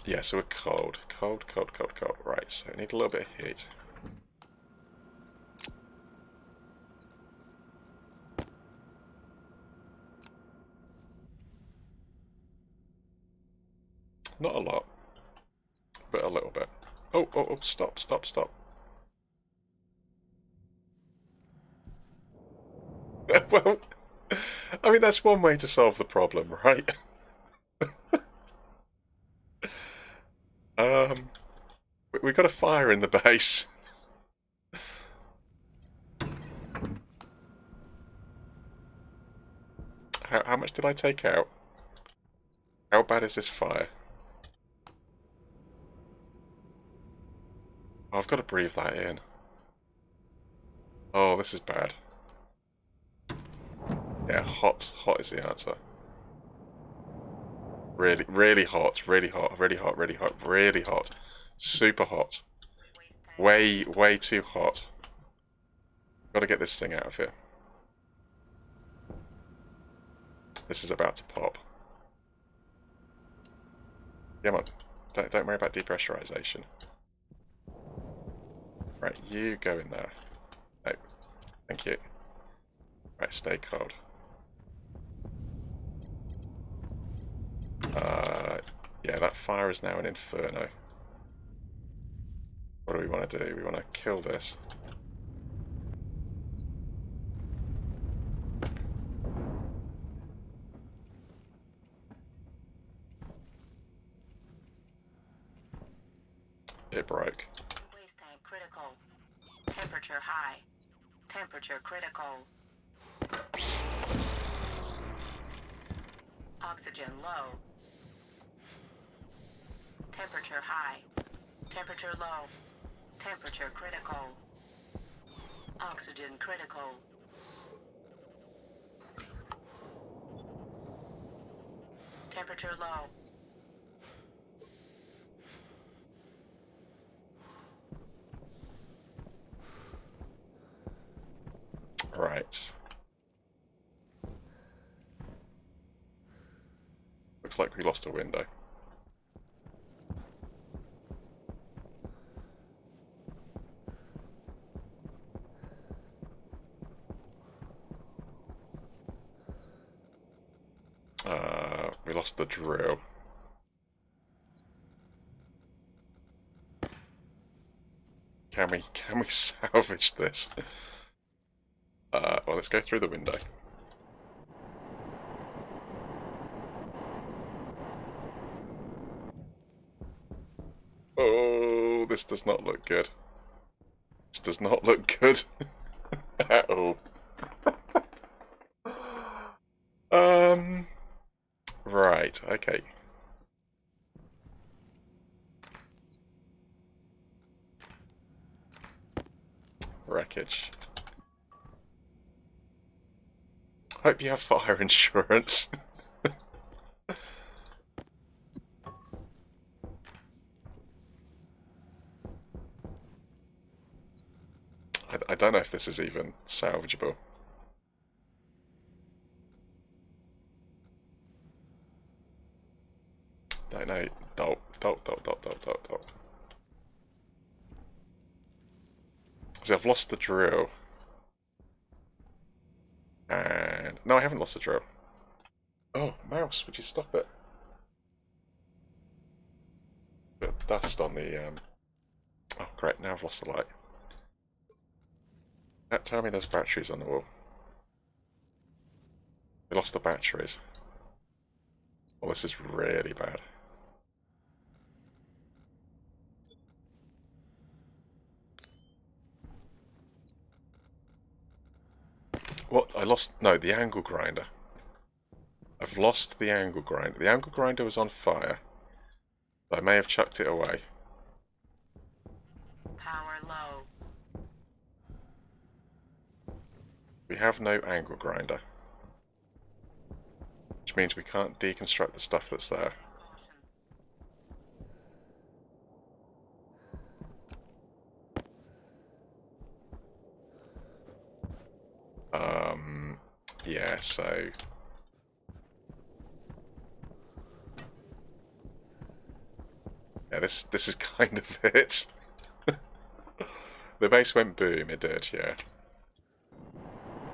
Yeah, so we're cold. Cold. Right, so I need a little bit of heat. Not a lot, but a little bit. Oh, stop. Well, I mean, that's one way to solve the problem, right? Um, we got a fire in the base. How much did I take out? How bad is this fire? Oh, I've got to breathe that in. Oh, this is bad. Yeah, hot. Hot is the answer. Really hot. Really hot. Super hot. Way too hot. Got to get this thing out of here. This is about to pop. Come on. Don't worry about depressurization. Right, you go in there. No, thank you. Right, stay cold. Yeah, that fire is now an inferno. What do we want to do? We want to kill this. It broke. Waste tank critical. Temperature high. Temperature critical. Oxygen low. Temperature high. Temperature low. Temperature critical. Oxygen critical. Temperature low. Right. Looks like we lost a window. We lost the drill. Can we salvage this? Well, let's go through the window. Oh, this does not look good. This does not look good at all. Right, okay. Wreckage. Hope you have fire insurance. I don't know if this is even salvageable. Don't know. Dolt. See, I've lost the drill. And... No, I haven't lost the drill. Oh, mouse, would you stop it? Bit of dust on the, Oh, great, now I've lost the light. Tell me there's batteries on the wall. We lost the batteries. Well, this is really bad. What? I lost... No, the angle grinder. I've lost the angle grinder. The angle grinder was on fire. I may have chucked it away. Power low. We have no angle grinder. Which means we can't deconstruct the stuff that's there. Yeah, so... Yeah, this is kind of it. The base went boom, it did, yeah.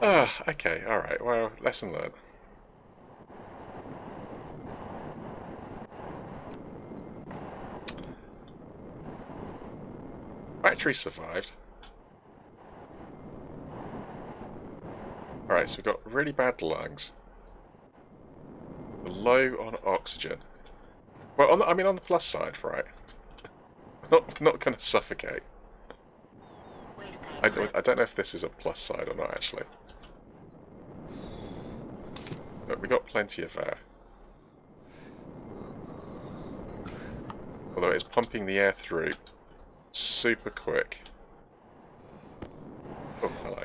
Ah, okay, alright, well, lesson learned. Battery survived. Alright, so we've got really bad lungs. We're low on oxygen. Well, on the plus side, right? Not gonna suffocate. I don't know if this is a plus side or not, actually. But we got plenty of air. Although it's pumping the air through super quick. Oh, hello.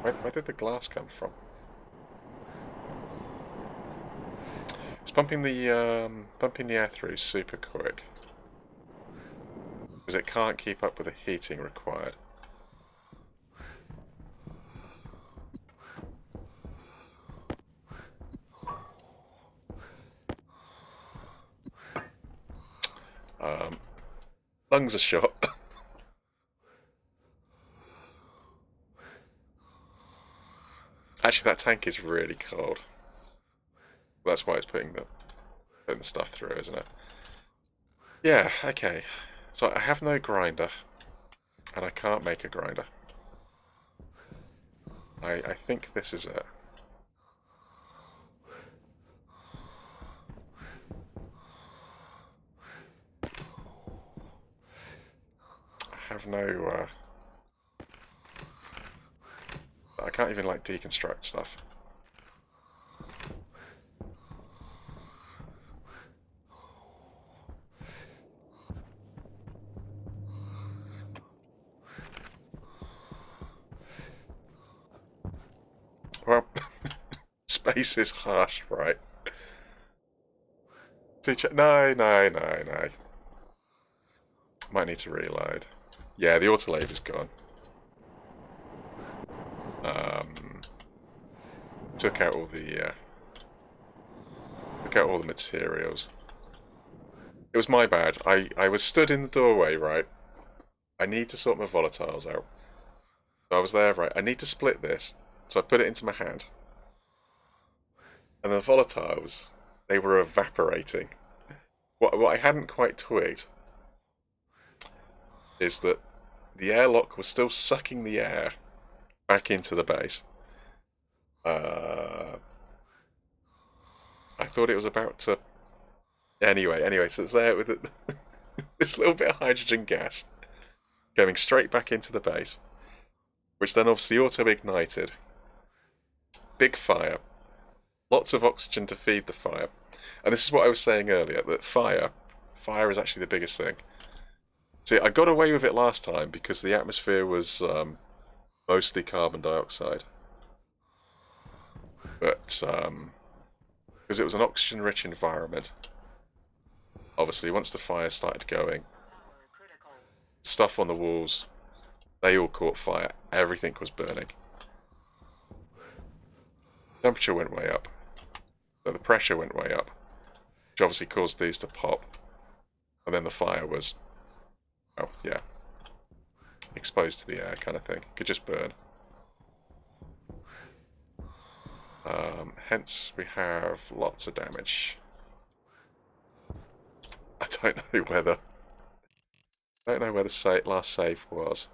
Where did the glass come from? It's pumping the air through super quick because it can't keep up with the heating required. Lungs are shot. Actually, that tank is really cold. That's why it's putting the stuff through, isn't it? Yeah, okay. So I have no grinder, and I can't make a grinder. I think this is it. I have no... I can't even, like, deconstruct stuff. Well, space is harsh, right? Teacher, no. Might need to reload. Yeah, the autolave is gone. Took out all the materials. It was my bad. I was stood in the doorway, right? I need to sort my volatiles out. So I was there, right? I need to split this. So I put it into my hand. And the volatiles, they were evaporating. What I hadn't quite twigged is that the airlock was still sucking the air back into the base. I thought it was about to... Anyway, so it's there with this little bit of hydrogen gas going straight back into the base, which then obviously auto-ignited. Big fire. Lots of oxygen to feed the fire. And this is what I was saying earlier, that fire is actually the biggest thing. See, I got away with it last time because the atmosphere was mostly carbon dioxide. But, because it was an oxygen-rich environment, obviously once the fire started going, stuff on the walls, they all caught fire. Everything was burning. Temperature went way up. So the pressure went way up, which obviously caused these to pop. And then the fire was, oh yeah, exposed to the air kind of thing. Could just burn. Hence, we have lots of damage. I don't know where the last save was.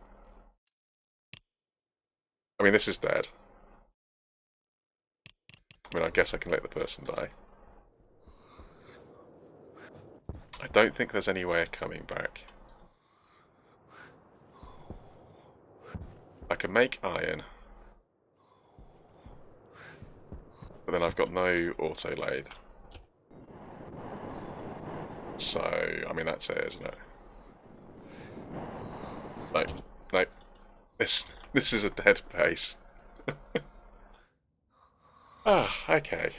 I mean, this is dead. I mean, I guess I can let the person die. I don't think there's any way of coming back. I can make iron, but then I've got no auto lathe. So, I mean, that's it, isn't it? No, no. This is a dead base. Ah, okay.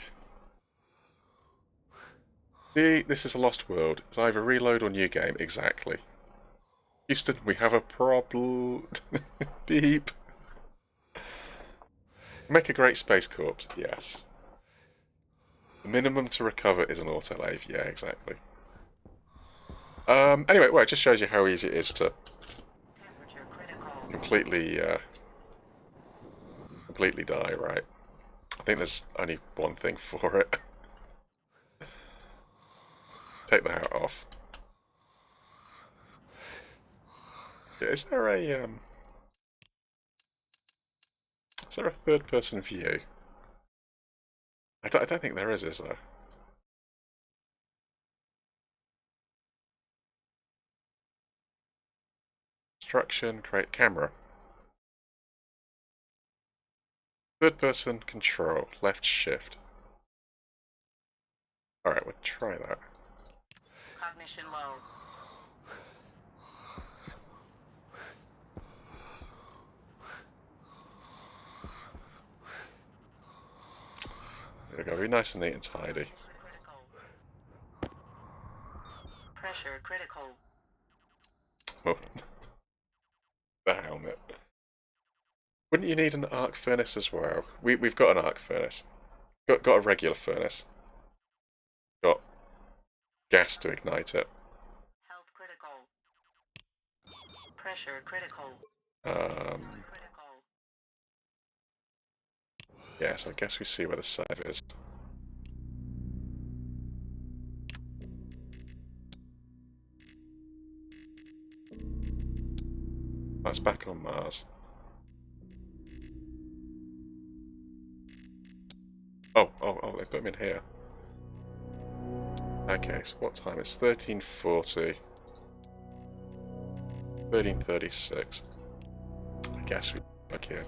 This is a lost world. It's either reload or new game. Exactly. Houston, we have a problem. Beep. Make a great space corpse. Yes. The minimum to recover is an autolave. Yeah, exactly. Anyway, well, it just shows you how easy it is to Temperature critical. completely die, right? I think there's only one thing for it. Take the hat off. Yeah, is there a third-person view? I don't think there is there? Instruction, create camera. Third-person control, left shift. Alright, we'll try that. Cognition low. There we go, be nice and neat and tidy. Critical. Pressure critical. Oh. The helmet. Wouldn't you need an arc furnace as well? We've got an arc furnace. Got a regular furnace. Got gas to ignite it. Health critical. Pressure critical. Um, Critical. yeah, so I guess we see where the save is. That's back on Mars. Oh, they put him in here. Okay, so what time? It's 13:40. 13:36. I guess we back here.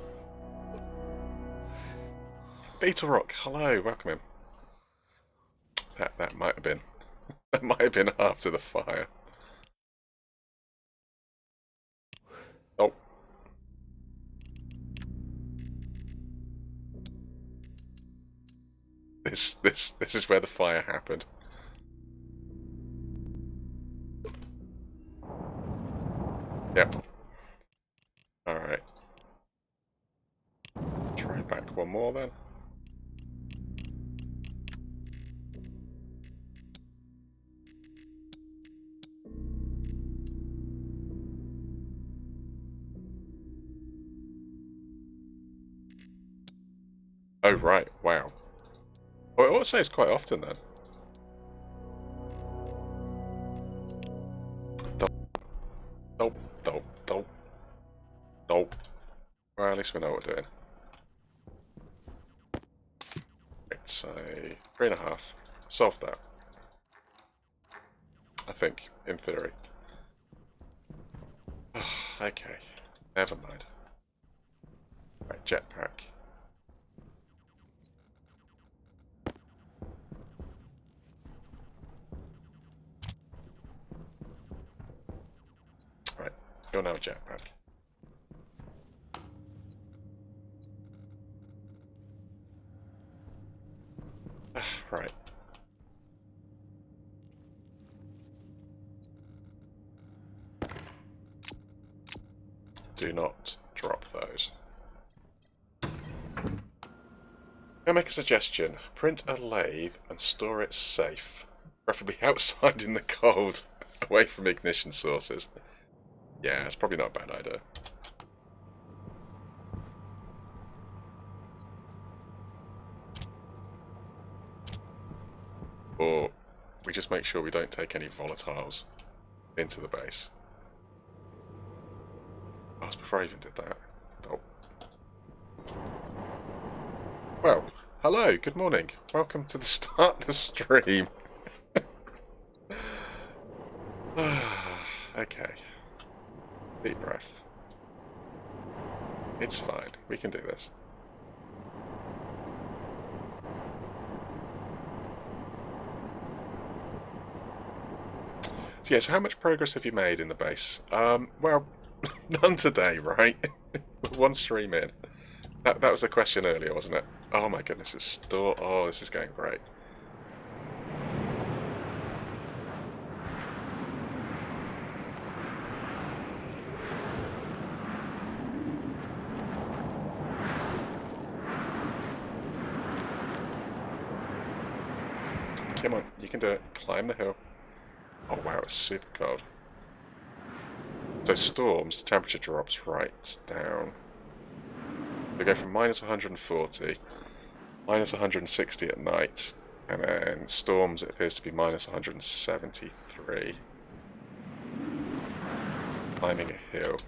Beetle Rock, hello, welcome in. That might have been that might have been after the fire. Oh. This is where the fire happened. Yep. Alright. Try back one more then. Oh right, wow. Oh, it auto saves quite often then. Dope, dope, dope, dope. Well, at least we know what we're doing. Right, so 3.5. Solve that. I think, in theory. Okay, never mind. Right, jetpack. Right, you're now a jetpack. Right. Do not drop those. I'll make a suggestion. Print a lathe and store it safe. Preferably outside in the cold, away from ignition sources. Yeah, it's probably not a bad idea. or we just make sure we don't take any volatiles into the base. Oh, that's before I even did that. Oh. Well, hello, good morning. Welcome to the start of the stream. Okay. Deep breath. It's fine. We can do this. So, yes, how much progress have you made in the base? Well, none today, right? One stream in. That was the question earlier, wasn't it? Oh my goodness, it's store. Oh, this is going great. Come on, you can do it. Climb the hill. Oh wow, it's super cold. So storms, temperature drops right down. We go from minus 140, minus 160 at night, and then storms, it appears to be minus 173. Climbing a hill.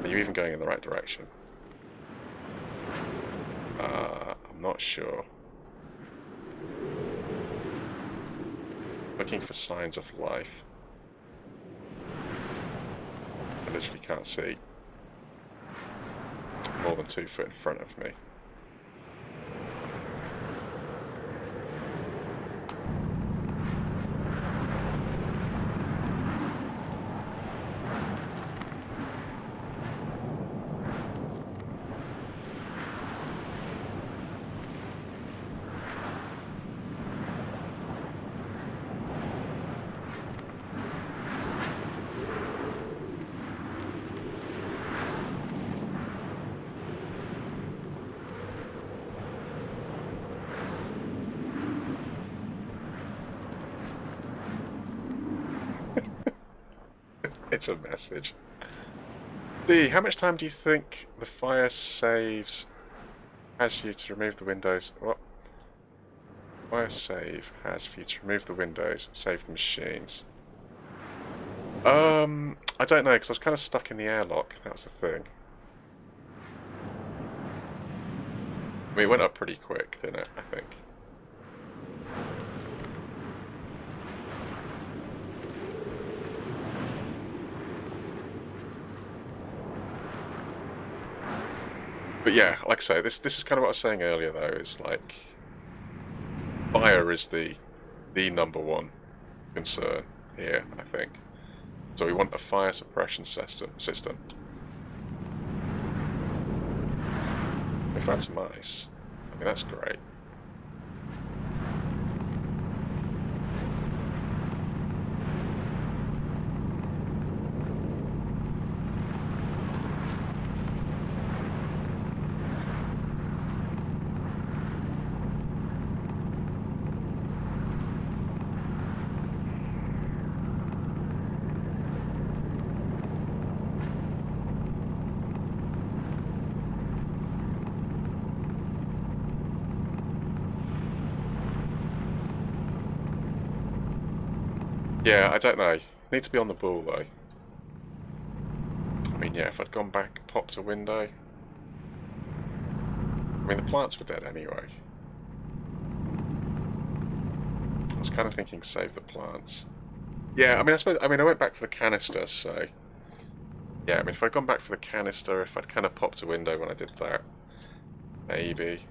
Are you even going in the right direction? I'm not sure. Looking for signs of life. I literally can't see more than 2 foot in front of me. It's a message. D, how much time do you think the fire saves has you to remove the windows? What? Fire save has for you to remove the windows, save the machines. I don't know, because I was kind of stuck in the airlock. That was the thing. I mean, it went up pretty quick, didn't it? I think. But yeah, like I say, this is kind of what I was saying earlier, though. Is like fire is the number one concern here, I think. So we want a fire suppression system. If that's nice, I mean that's great. Yeah, I don't know. Need to be on the ball though. I mean, yeah, if I'd gone back, popped a window. I mean, the plants were dead anyway. I was kind of thinking save the plants. Yeah, I mean, I suppose. I mean, I went back for the canister, so yeah. I mean, if I'd gone back for the canister, if I'd kind of popped a window when I did that, maybe.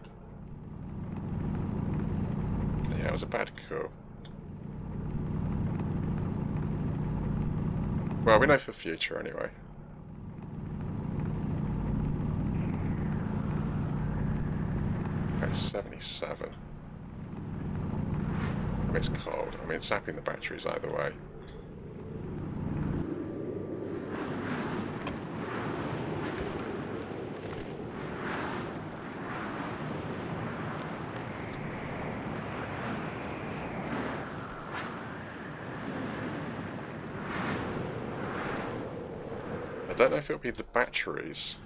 Yeah, it was a bad call. Well, we know for the future anyway. Okay, 77. I mean, it's cold. I mean, it's sapping the batteries either way. I don't know if it'll be the batteries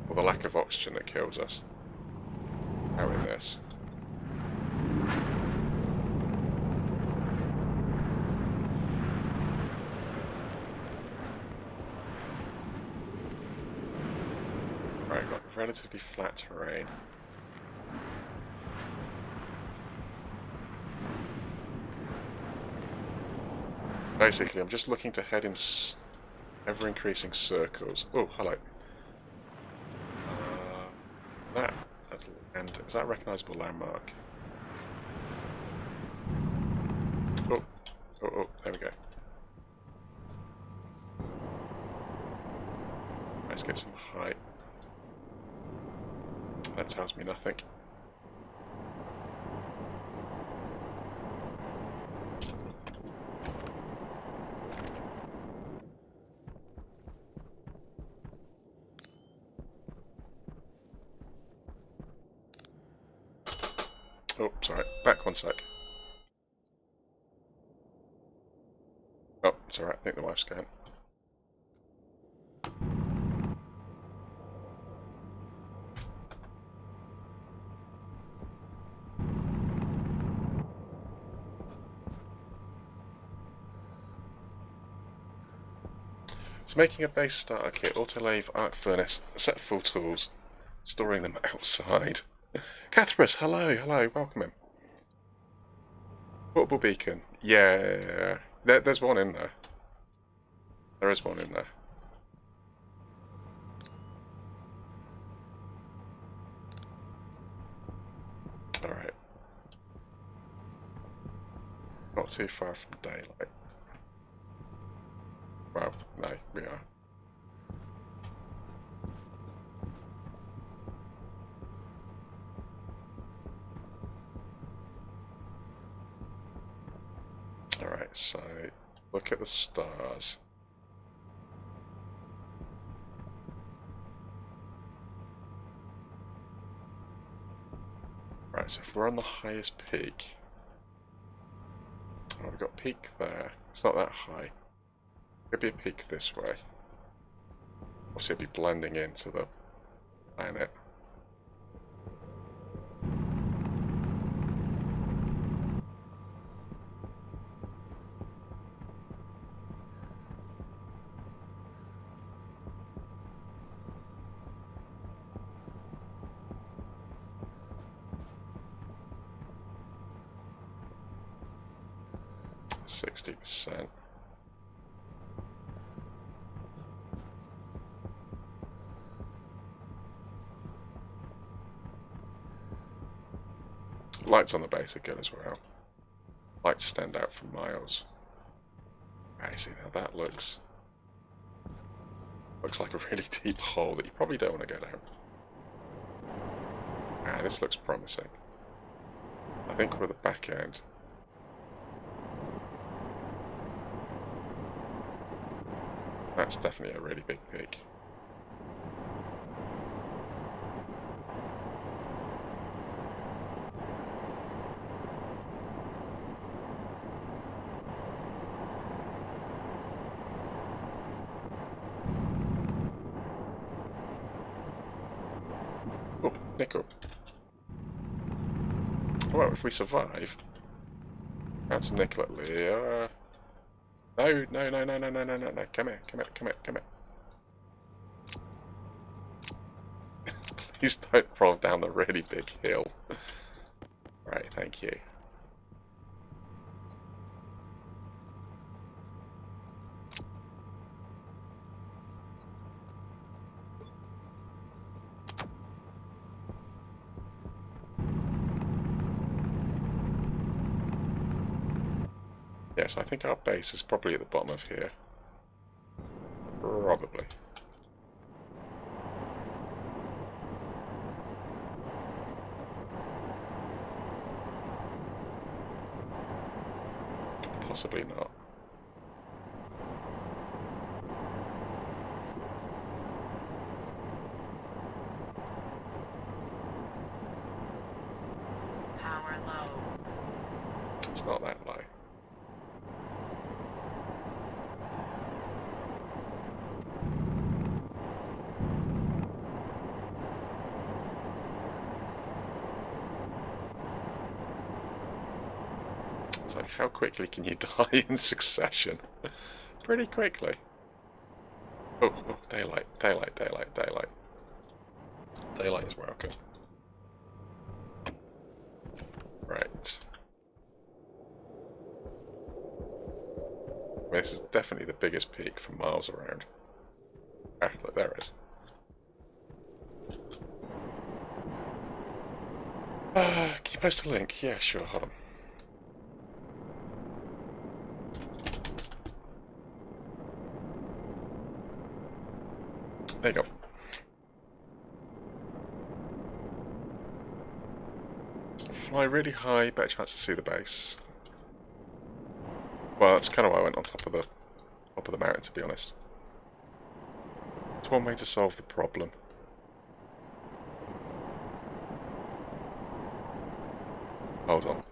or the lack of oxygen that kills us out in this. relatively flat terrain. Basically, I'm just looking to head in ever-increasing circles. Oh, hello. That little end, is that a recognisable landmark? Oh, oh, there we go. Let's get some height. That tells me nothing. Oh, sorry. Back one sec. Oh, it's alright. I think the wife's going. So making a base starter kit, autolathe, arc furnace, a set of full tools, storing them outside. Cathras, hello, hello, welcome in. Portable beacon, yeah, there's one in there. There is one in there. Alright. Not too far from daylight. Well, no, we are. Alright, so look at the stars. Right, so if we're on the highest peak, oh, we've got peak there. It's not that high. Could be a peak this way. Obviously, it'd be blending into the planet. %60%. Lights on the base are good as well. Lights stand out for miles. I see how that looks. Looks like a really deep hole that you probably don't want to go down. Ah, this looks promising. I think we're the back end. That's definitely a really big peak. Oh, nickel. Well, if we survive, add some nickel at Leo. No, no, no, no, no, no, no, no, no. Come here, come here, come here, come here. Please don't roll down the really big hill. Right, thank you. Yes, I think our base is probably at the bottom of here. Probably. Possibly not. Power low. It's not that low. So how quickly can you die in succession? Pretty quickly. Oh, oh, daylight, daylight, daylight, daylight. Daylight is welcome. Right. This is definitely the biggest peak for miles around. Ah, look, there it is. Can you post a link? Yeah, sure, hold on. There you go. Fly really high, better chance to see the base. Well, that's kind of why I went on top of the mountain, to be honest. It's one way to solve the problem. Hold on.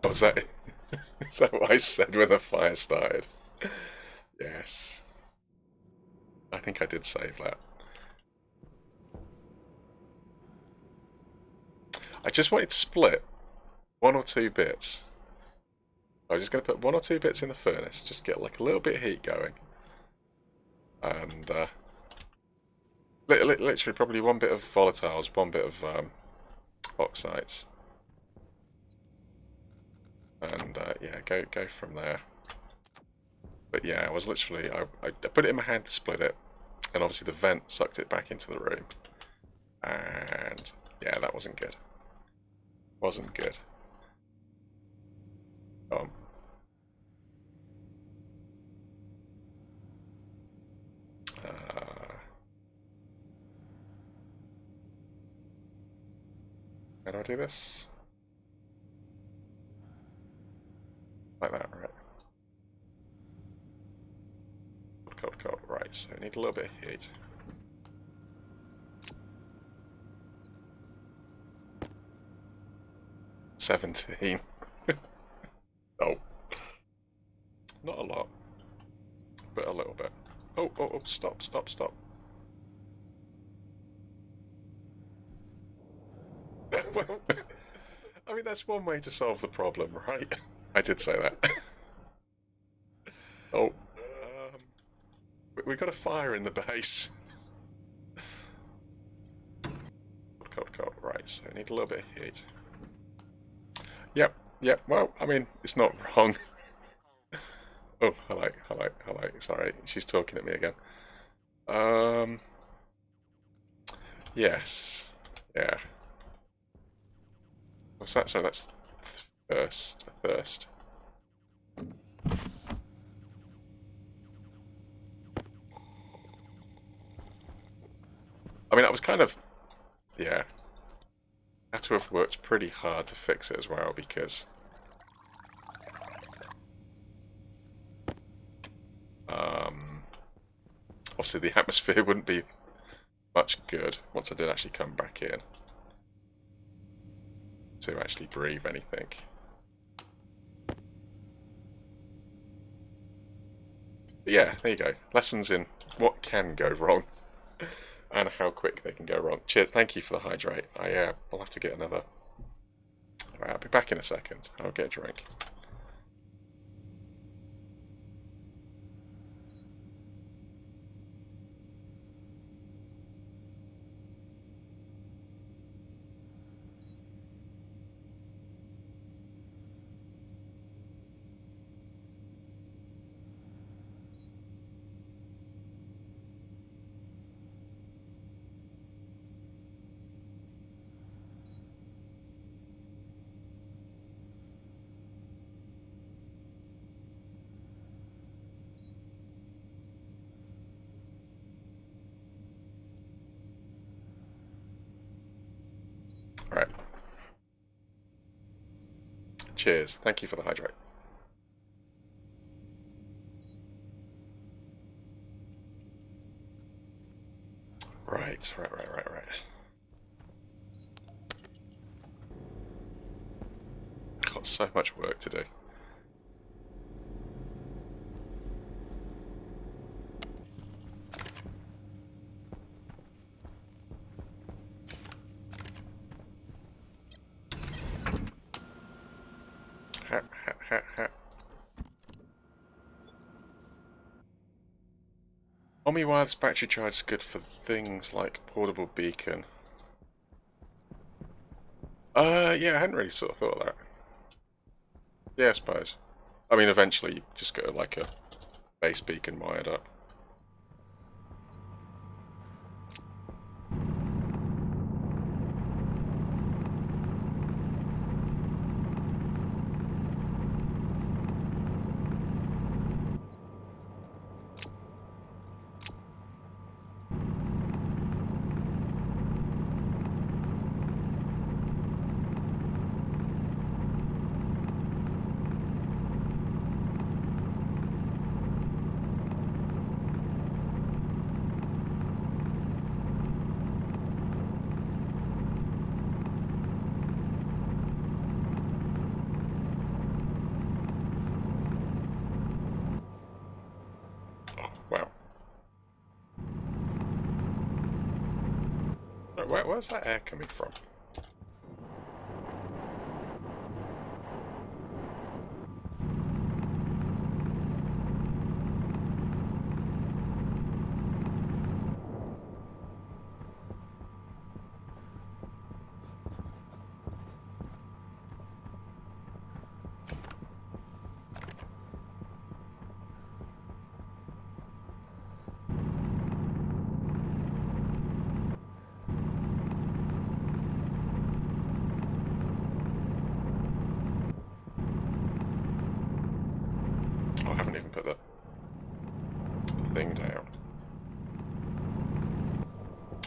What was that? Is that what I said when the fire started? Yes. I think I did save that. I just wanted to split 1 or 2 bits. I was just going to put 1 or 2 bits in the furnace, just get like a little bit of heat going. And literally probably 1 bit of volatiles, 1 bit of oxides. And yeah, go from there. But yeah, I was literally, I put it in my hand to split it, and obviously the vent sucked it back into the room. And yeah, that wasn't good. Wasn't good. Um, uh, how do I do this? Like that, right? Cold. Right, so I need a little bit of heat. $17. Oh. Not a lot, but a little bit. Oh, stop. Well, I mean, that's one way to solve the problem, right? I did say that. Oh, we got a fire in the base. Cold. Right, so I need a little bit of heat. Yep. Well, I mean, it's not wrong. Oh, hello. Sorry, she's talking at me again. Yes. Yeah. What's that? Sorry, that's thirst. I mean, that was kind of, yeah. Had to have worked pretty hard to fix it as well, because obviously the atmosphere wouldn't be much good once I did actually come back in to actually breathe anything. But yeah, there you go. Lessons in what can go wrong and how quick they can go wrong. Cheers, thank you for the hydrate. I'll have to get another. Alright, I'll be back in a second. I'll get a drink. Alright. Cheers, thank you for the hydrate. Right. so much work to do. Ha, ha, ha, ha. Omni Wireless battery charge is good for things like portable beacon. Yeah, I hadn't really sort of thought of that. Yeah, I suppose. I mean, eventually you just go like a base beacon wired up. Oh, wow. Where's that air coming from? Oh, I haven't even put the thing down.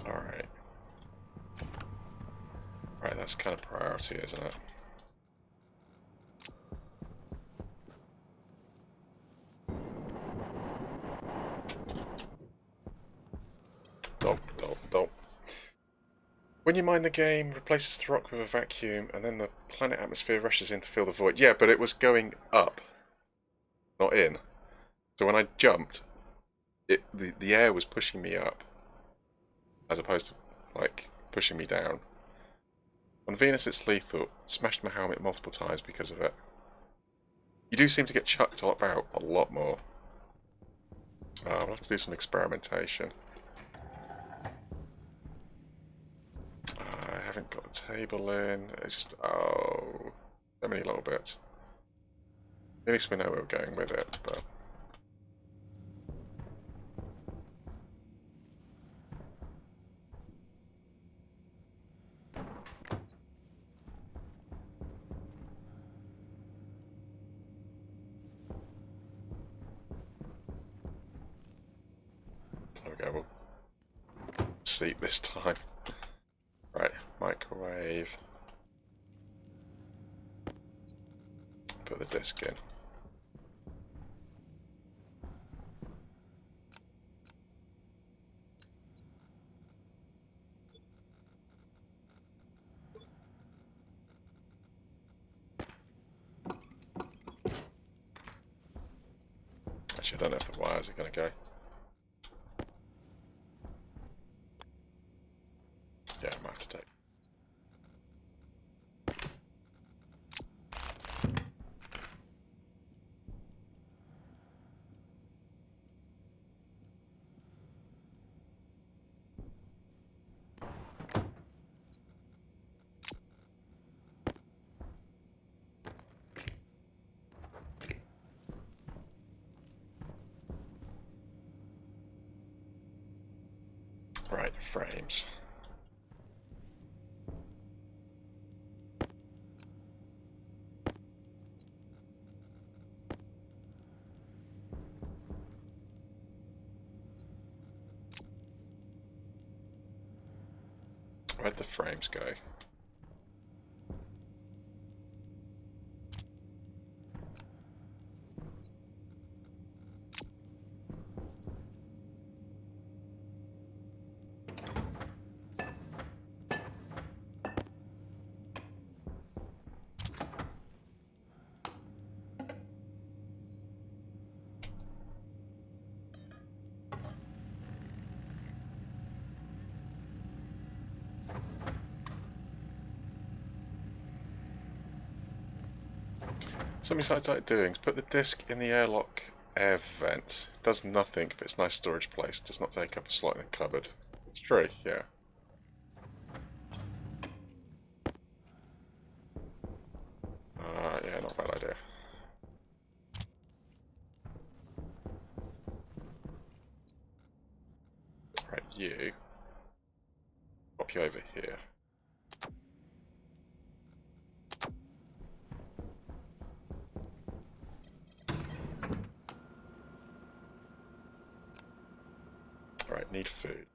Alright. Right, that's kind of priority, isn't it? Dog, dog, dog. When you mine the game, replaces the rock with a vacuum, and then the planet atmosphere rushes in to fill the void. Yeah, but it was going up, not in. So when I jumped, the air was pushing me up, as opposed to, like, pushing me down. On Venus it's lethal. Smashed my helmet multiple times because of it. You do seem to get chucked about a lot more. We'll have to do some experimentation. I haven't got the table in. It's just, oh, so many little bits. At least we know where we're going with it, but... There we go, we'll seat this time. Right, microwave. Put the disc in. Actually, I don't know if the wires are going to go. Yeah, I might have to take. Right, frames. Where'd the frames go? Something I started doing is put the disc in the airlock air vent. It does nothing, but it's a nice storage place. It does not take up a slot in a cupboard. It's true, yeah. Yeah, not a bad idea. Right, you. Pop you over here. Right, need food.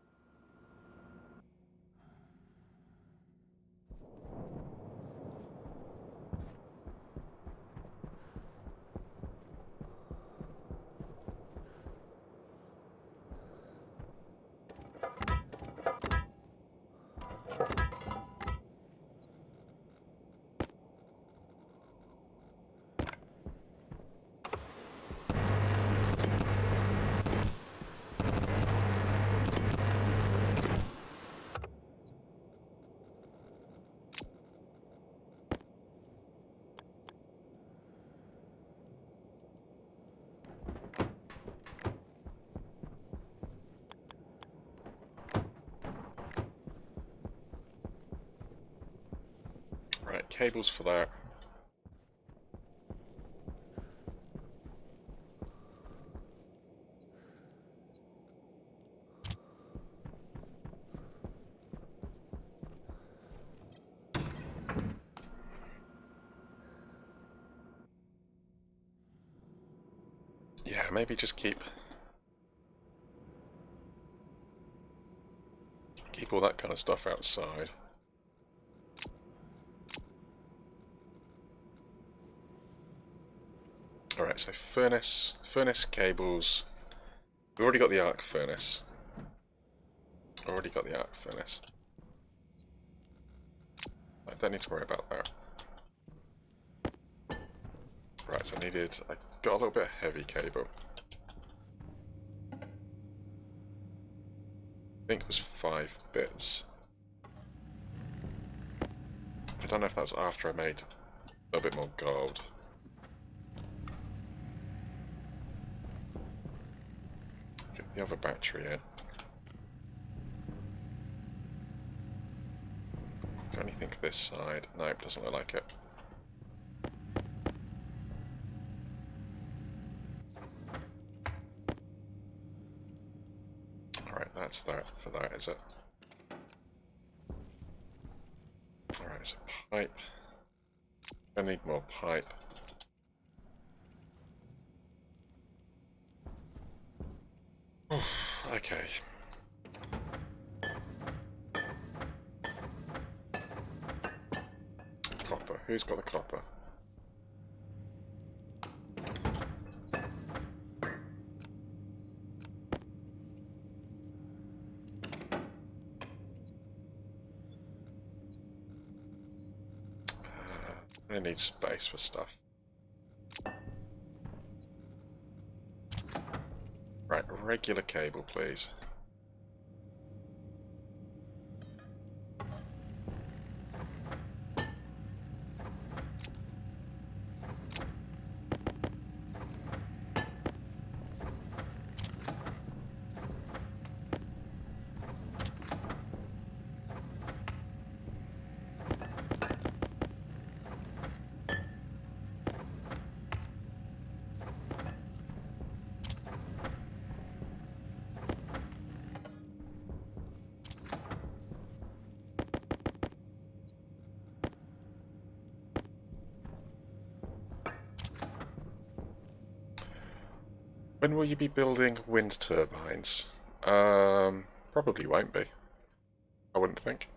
Right, cables for that. Yeah, maybe just keep all that kind of stuff outside. Alright, so furnace cables. We've already got the arc furnace. I don't need to worry about that. Right, so I got a little bit of heavy cable. I think it was 5 bits. I don't know if that's after I made a little bit more gold. Get the other battery in. Got anything this side? No, it doesn't look like it. Alright, that's that for that, is it? Alright, so pipe. I need more pipe. Okay. Copper. Who's got the copper? I need space for stuff. Right, regular cable, please. When will you be building wind turbines? Probably won't be. I wouldn't think.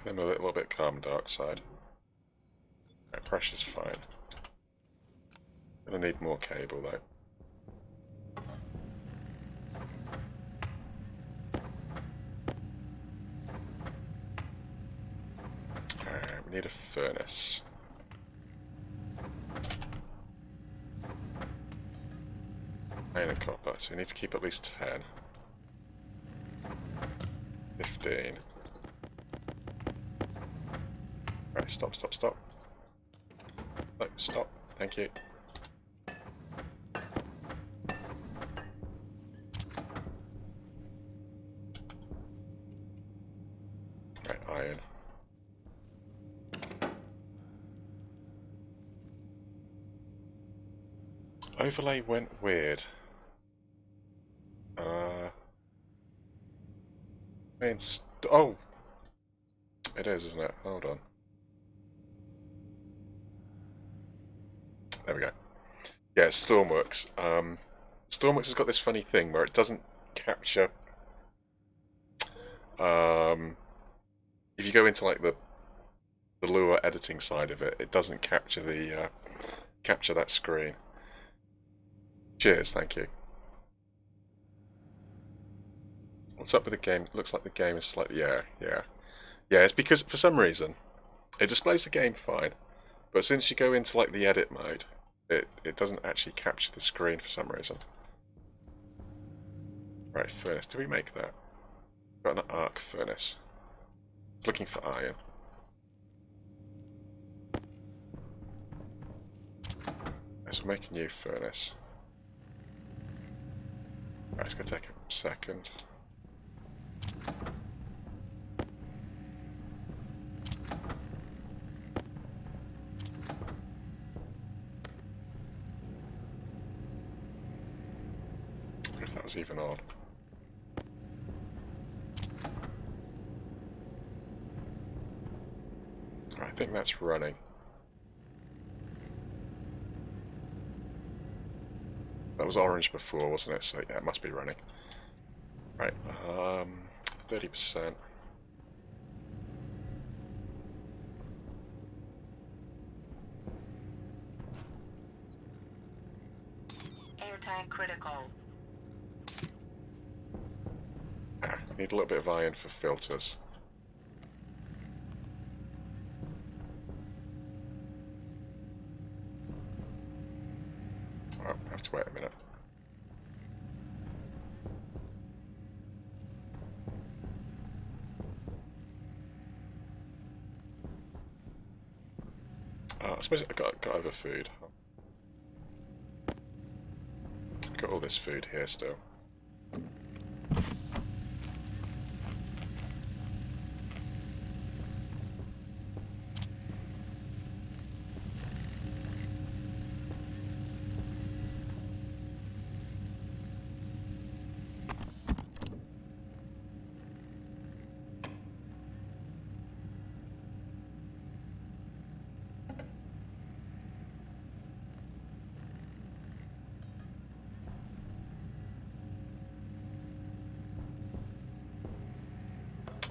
them a little bit carbon dioxide. Right, pressure's fine. Gonna need more cable though. Alright, we need a furnace. Iron and copper, so we need to keep at least 10. 15. Right, stop, stop, stop. No, stop. Thank you. Right, iron. Overlay went weird. Oh! It is, isn't it? Hold on. There we go. Yeah, it's Stormworks. Stormworks has got this funny thing where it doesn't capture... if you go into like the Lua editing side of it, it doesn't capture the capture that screen. Cheers, thank you. What's up with the game? Looks like the game is slightly... Yeah. It's because, for some reason, it displays the game fine, but as soon as you go into like the edit mode, it doesn't actually capture the screen for some reason. Right, furnace. Do we make that? Got an arc furnace. Looking for iron. Let's make a new furnace. Right, it's going to take a second. If that was even on. I think that's running. That was orange before, wasn't it? So yeah, it must be running. Right, 30%. Airtime critical. Need a little bit of iron for filters. Oh, I have to wait a minute. I suppose I got other food. Got all this food here still.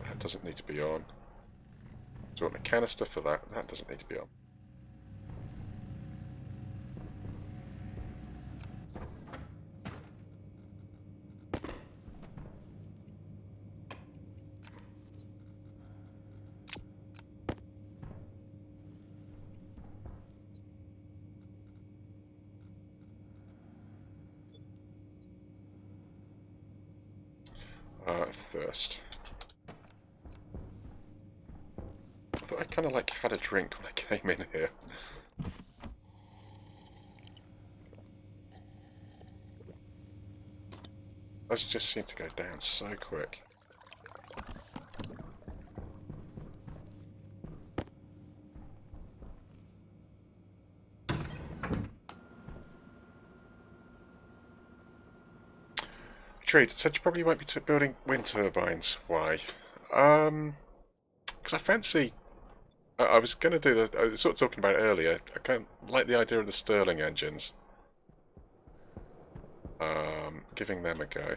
That doesn't need to be on. Do you want a canister for that? That doesn't need to be on. Thirst. I thought I kind of like had a drink when I came in here. Those just seem to go down so quick. Trade said you probably won't be building wind turbines. Why? Because I fancy. I was going to do the. I was sort of talking about it earlier. I kind of like the idea of the Stirling engines. Giving them a go.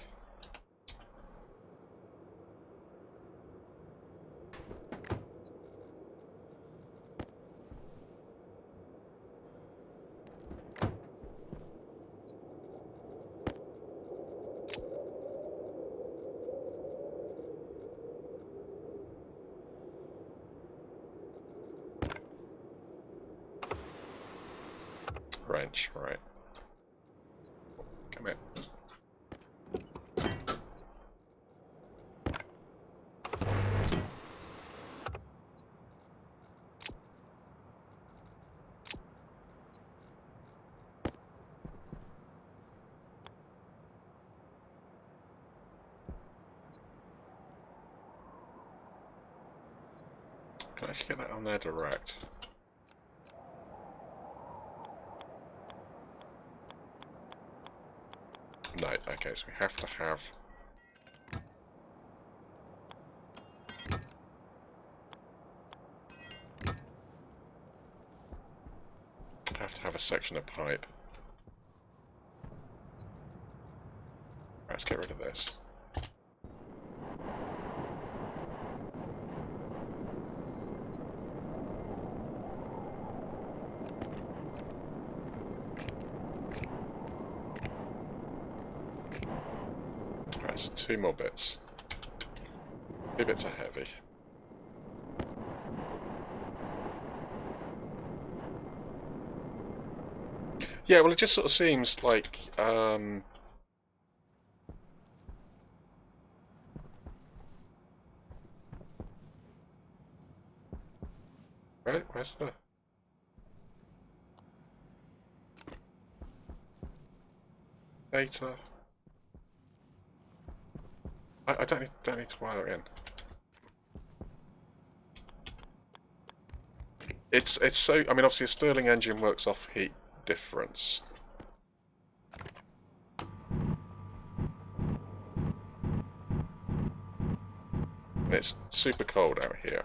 wrench, right. Come here. Can I actually get that on there direct? No, okay, so we have to have... a section of pipe. Right, let's get rid of this. Right, so 2 more bits. 2 bits are heavy. Yeah, well, it just sort of seems like, right, where's the... data? I don't need to wire it in. It's so... I mean, obviously a Stirling engine works off heat difference. And it's super cold out here.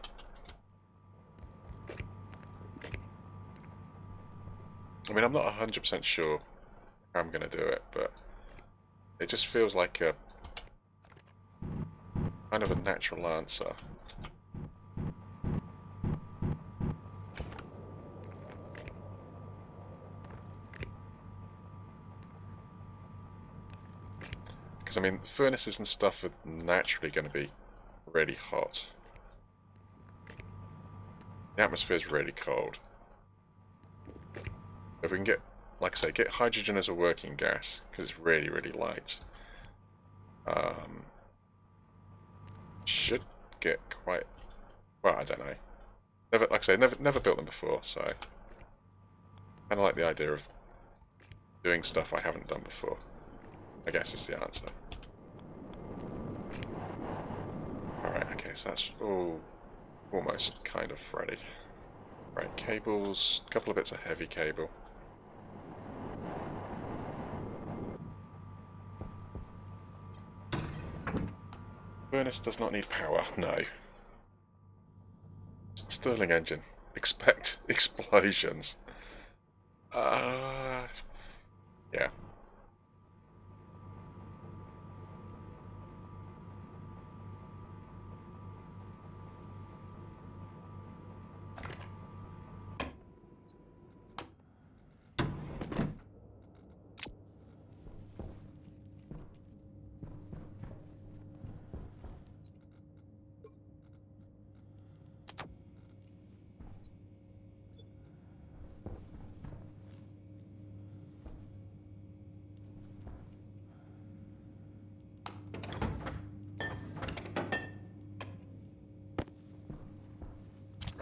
I mean, I'm not 100% sure how I'm going to do it, but it just feels like a kind of a natural answer. Because, I mean, furnaces and stuff are naturally going to be really hot. The atmosphere is really cold. If we can get, like I say, get hydrogen as a working gas, because it's really, really light, should get quite, well, I don't know. Never, like I say, never built them before, so kind of like the idea of doing stuff I haven't done before. I guess is the answer. Alright, okay, so that's all almost kind of ready. Right, cables, a couple of bits of heavy cable. Furnace does not need power, no. Stirling engine. Expect explosions. Yeah.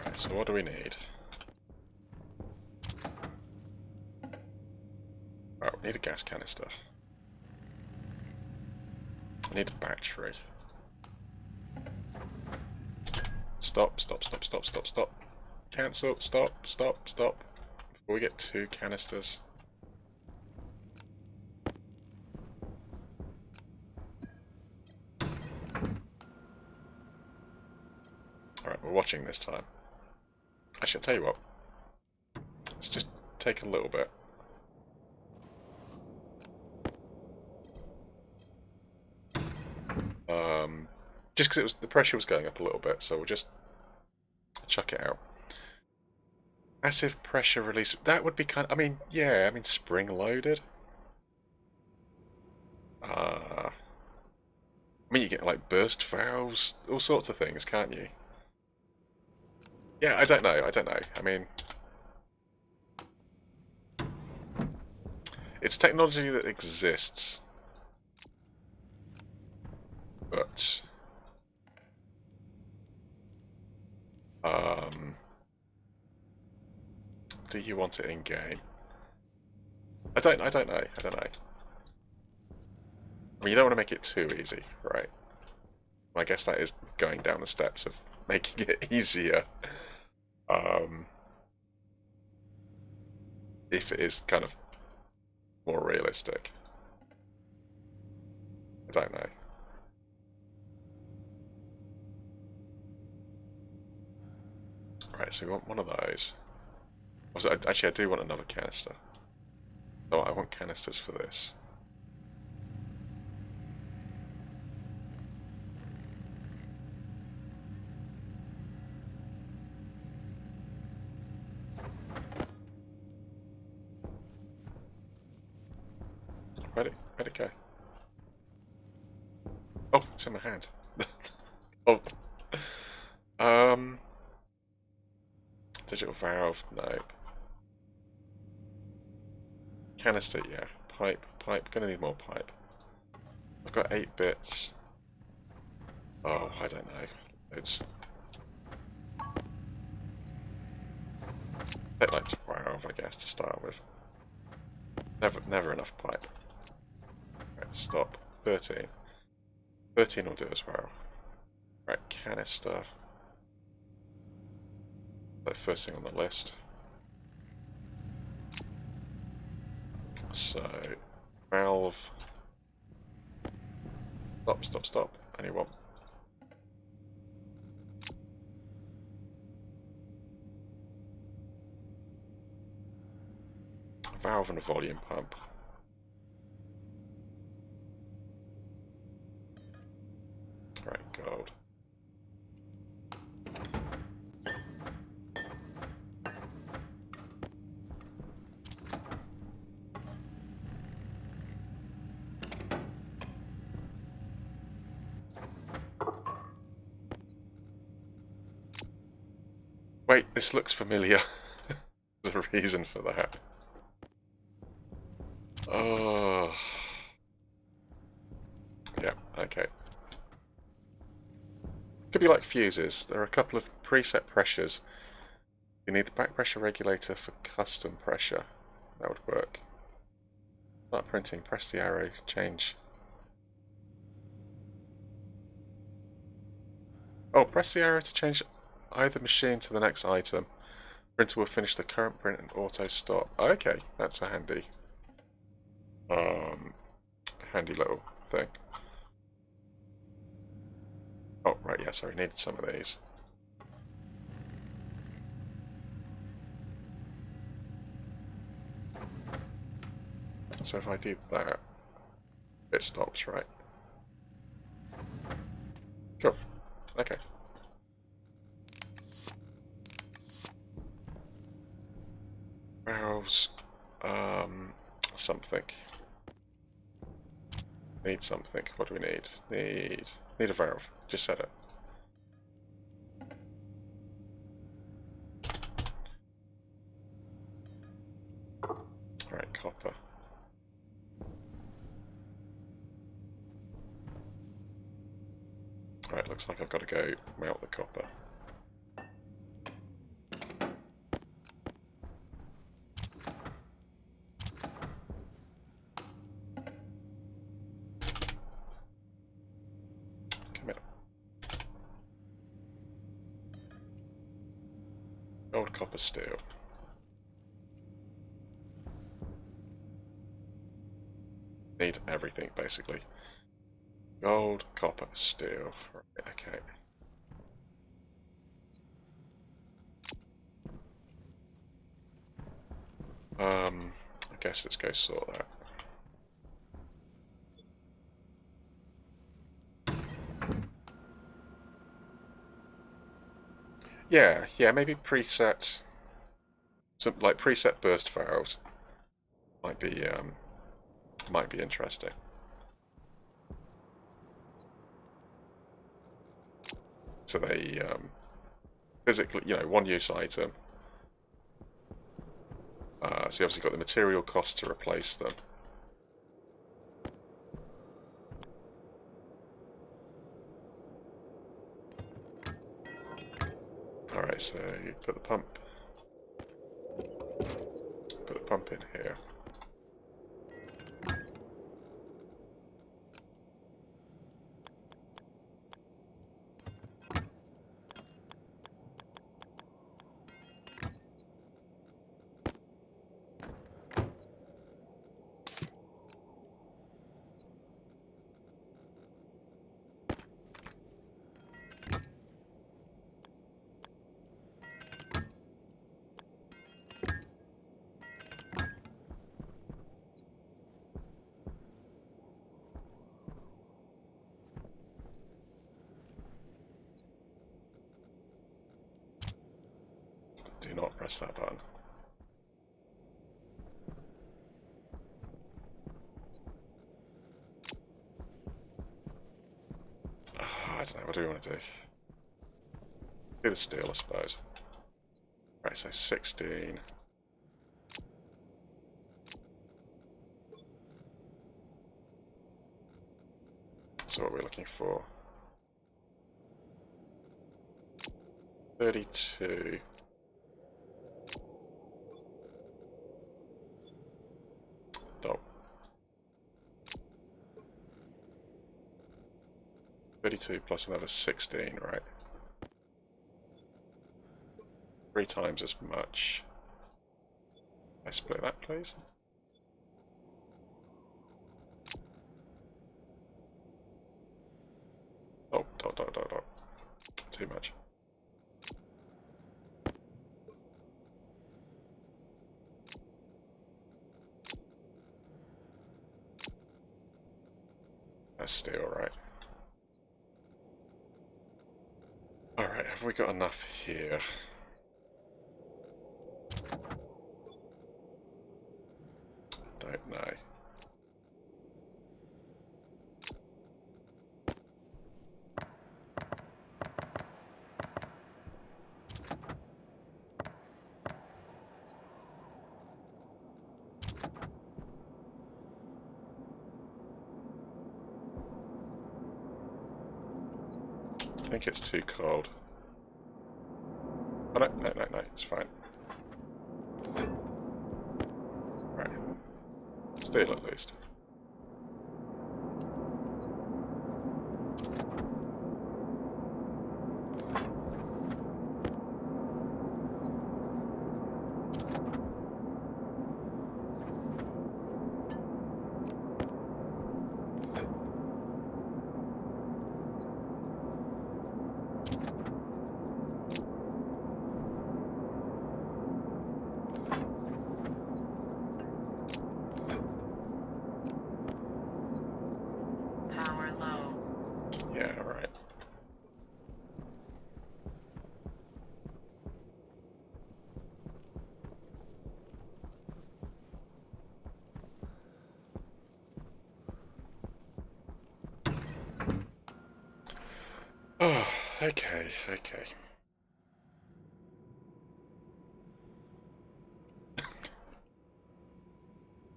Right, so what do we need? Right, we need a gas canister. I need a battery. Stop. Cancel, stop. Before we get 2 canisters. Alright, we're watching this time. Actually, I'll tell you what. Let's just take a little bit. Just because the pressure was going up a little bit, so we'll just chuck it out. Passive pressure release. That would be kind of, I mean, yeah, I mean, spring loaded. I mean, you get like burst valves, all sorts of things, can't you? Yeah, I don't know. I mean, It's technology that exists, but do you want it in game? I don't know. I don't know. I mean, you don't want to make it too easy, right? I guess that is going down the steps of making it easier. If it is kind of more realistic. I don't know. Right, so we want one of those. Also, actually, I do want another canister. Oh, I want canisters for this. Where'd it go? Oh, it's in my hand. Oh. Digital valve, no. Canister, yeah. Pipe. Gonna need more pipe. I've got 8 bits. Oh, I don't know. It's a bit like 12, I guess, to start with. Never enough pipe. Right, stop. 13. 13 will do as well. Right, canister. The first thing on the list. So, valve. Stop. Only one. A valve and a volume pump. Right, gold. Wait, this looks familiar. There's a reason for that. Oh. Yeah, okay. Could be like fuses. There are a couple of preset pressures. You need the back pressure regulator for custom pressure. That would work. Start printing, press the arrow, change. Oh, press the arrow to change either machine to the next item. Printer will finish the current print and auto stop. Okay, that's a handy little thing. Oh, right, yeah, sorry, needed some of these. So if I do that, it stops, right? Cool. Okay. Valves. Something. Need something. What do we need? Need a valve. Just set it. Alright, copper. Alright, looks like I've got to go melt the copper. Come here. Gold, copper, steel. Need everything, basically. Gold, copper, steel. Right, okay. I guess let's go sort that. Yeah, maybe preset, some like preset burst valves might be interesting. So they physically, one use item. So you obviously got the material cost to replace them. put the pump in here. Do not press that button. I don't know, what do we want to do? Do the steel, I suppose. Right, so 16. So what we're looking for. 32. Oh. 32 plus another 16, right? 3 times as much. I split that, please. Oh, dot. Too much. That's steel, right? Alright, have we got enough here? Don't know. I think it's too cold. Oh no, it's fine. Right. Steel at least. Power low. Yeah, right. Oh, okay.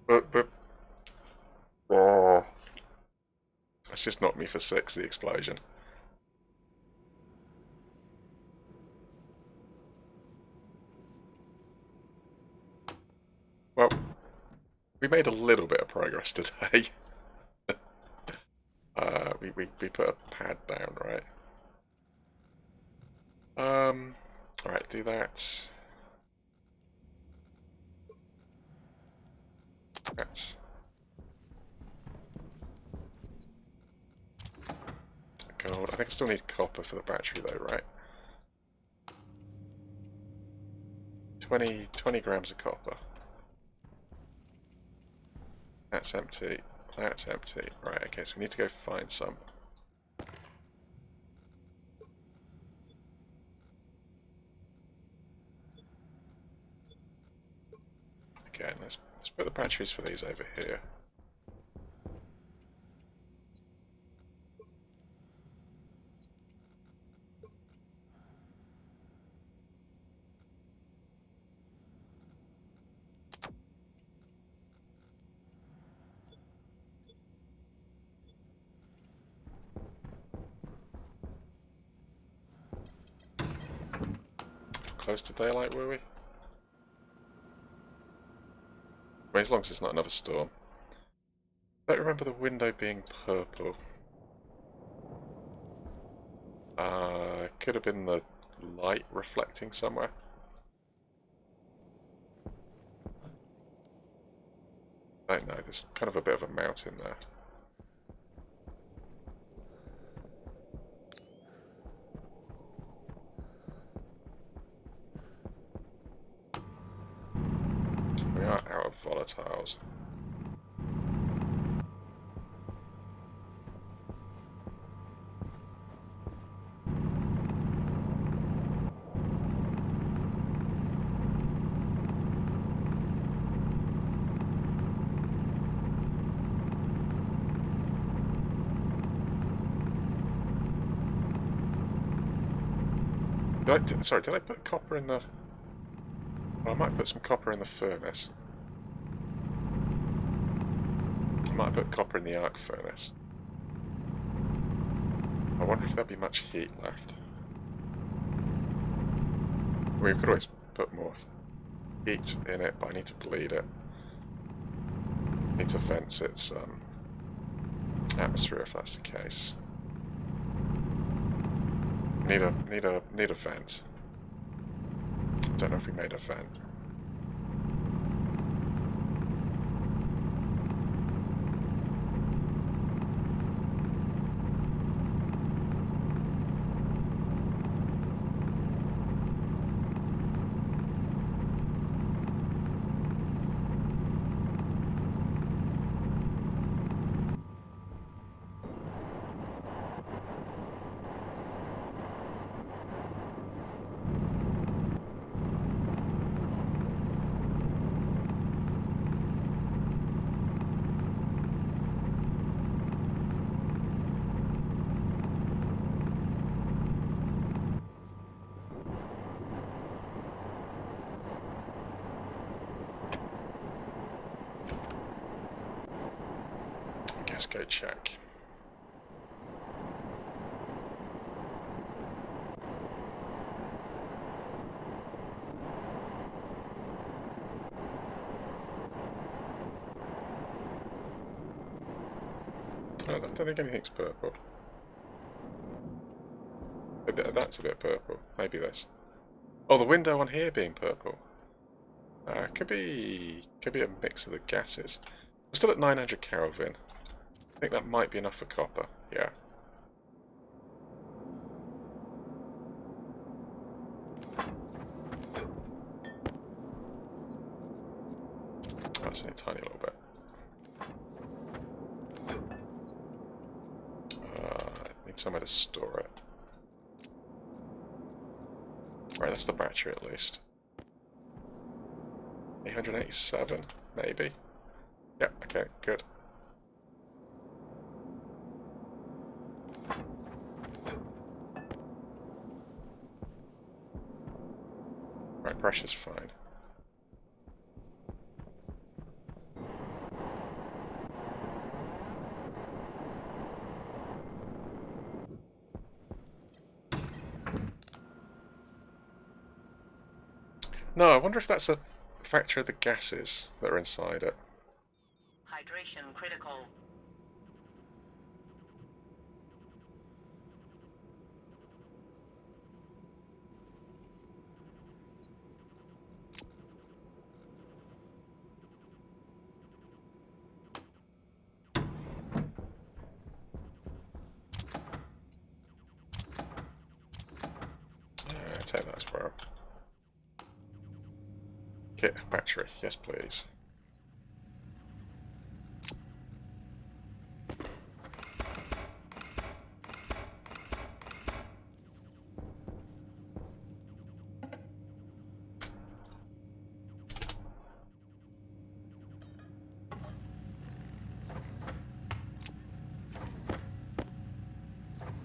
But, oh, that's just knocked me for 6, the explosion. Well, we made a little bit of progress today. We put a pad down, right? Alright, do that. That. Gold. I think I still need copper for the battery though, right? 20 grams of copper. That's empty. That's empty. Right, okay, so we need to go find some. Okay, let's put the batteries for these over here. close to daylight, were we? I mean, as long as it's not another storm. I don't remember the window being purple. Could have been the light reflecting somewhere. I don't know, there's kind of a bit of a mountain there. We are out of volatiles. Sorry, did I put copper in the... Well, I might put some copper in the furnace. I might put copper in the arc furnace. I wonder if there'll be much heat left. We could always put more heat in it, but I need to bleed it. I need to vent its atmosphere if that's the case. Need a vent. Don't know if we made a vent. Let's go check. I don't think anything's purple. That's a bit purple. Maybe this. Oh, the window on here being purple. Could be a mix of the gases. We're still at 900 Kelvin. I think that might be enough for copper. Yeah. That's only a tiny little bit. I need somewhere to store it. Right, that's the battery at least. 887, maybe. Yeah, okay, good. Right, pressure's fine. No, I wonder if that's a factor of the gases that are inside it. Hydration critical. Take that as well. Kit battery, yes please.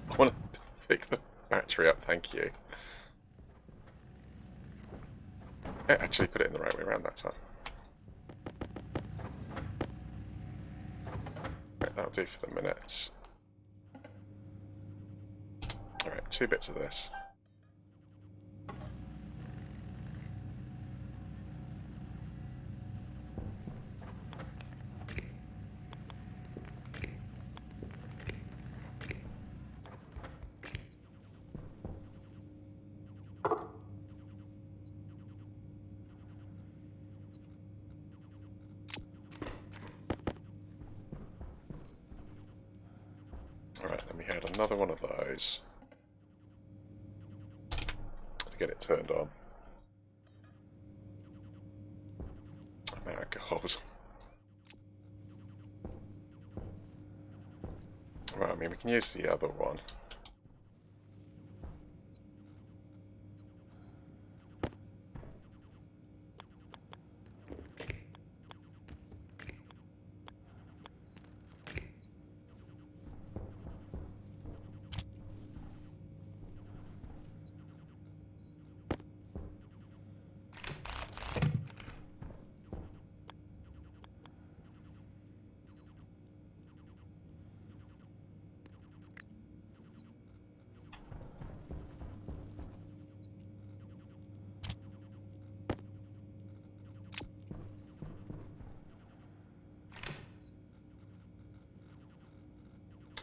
I want to pick the battery up, thank you. I actually put it in the right way around that time. Right, that'll do for the minute. Alright, 2 bits of this. we had another one of those to get it turned on. Man, God. Right, I mean, we can use the other one.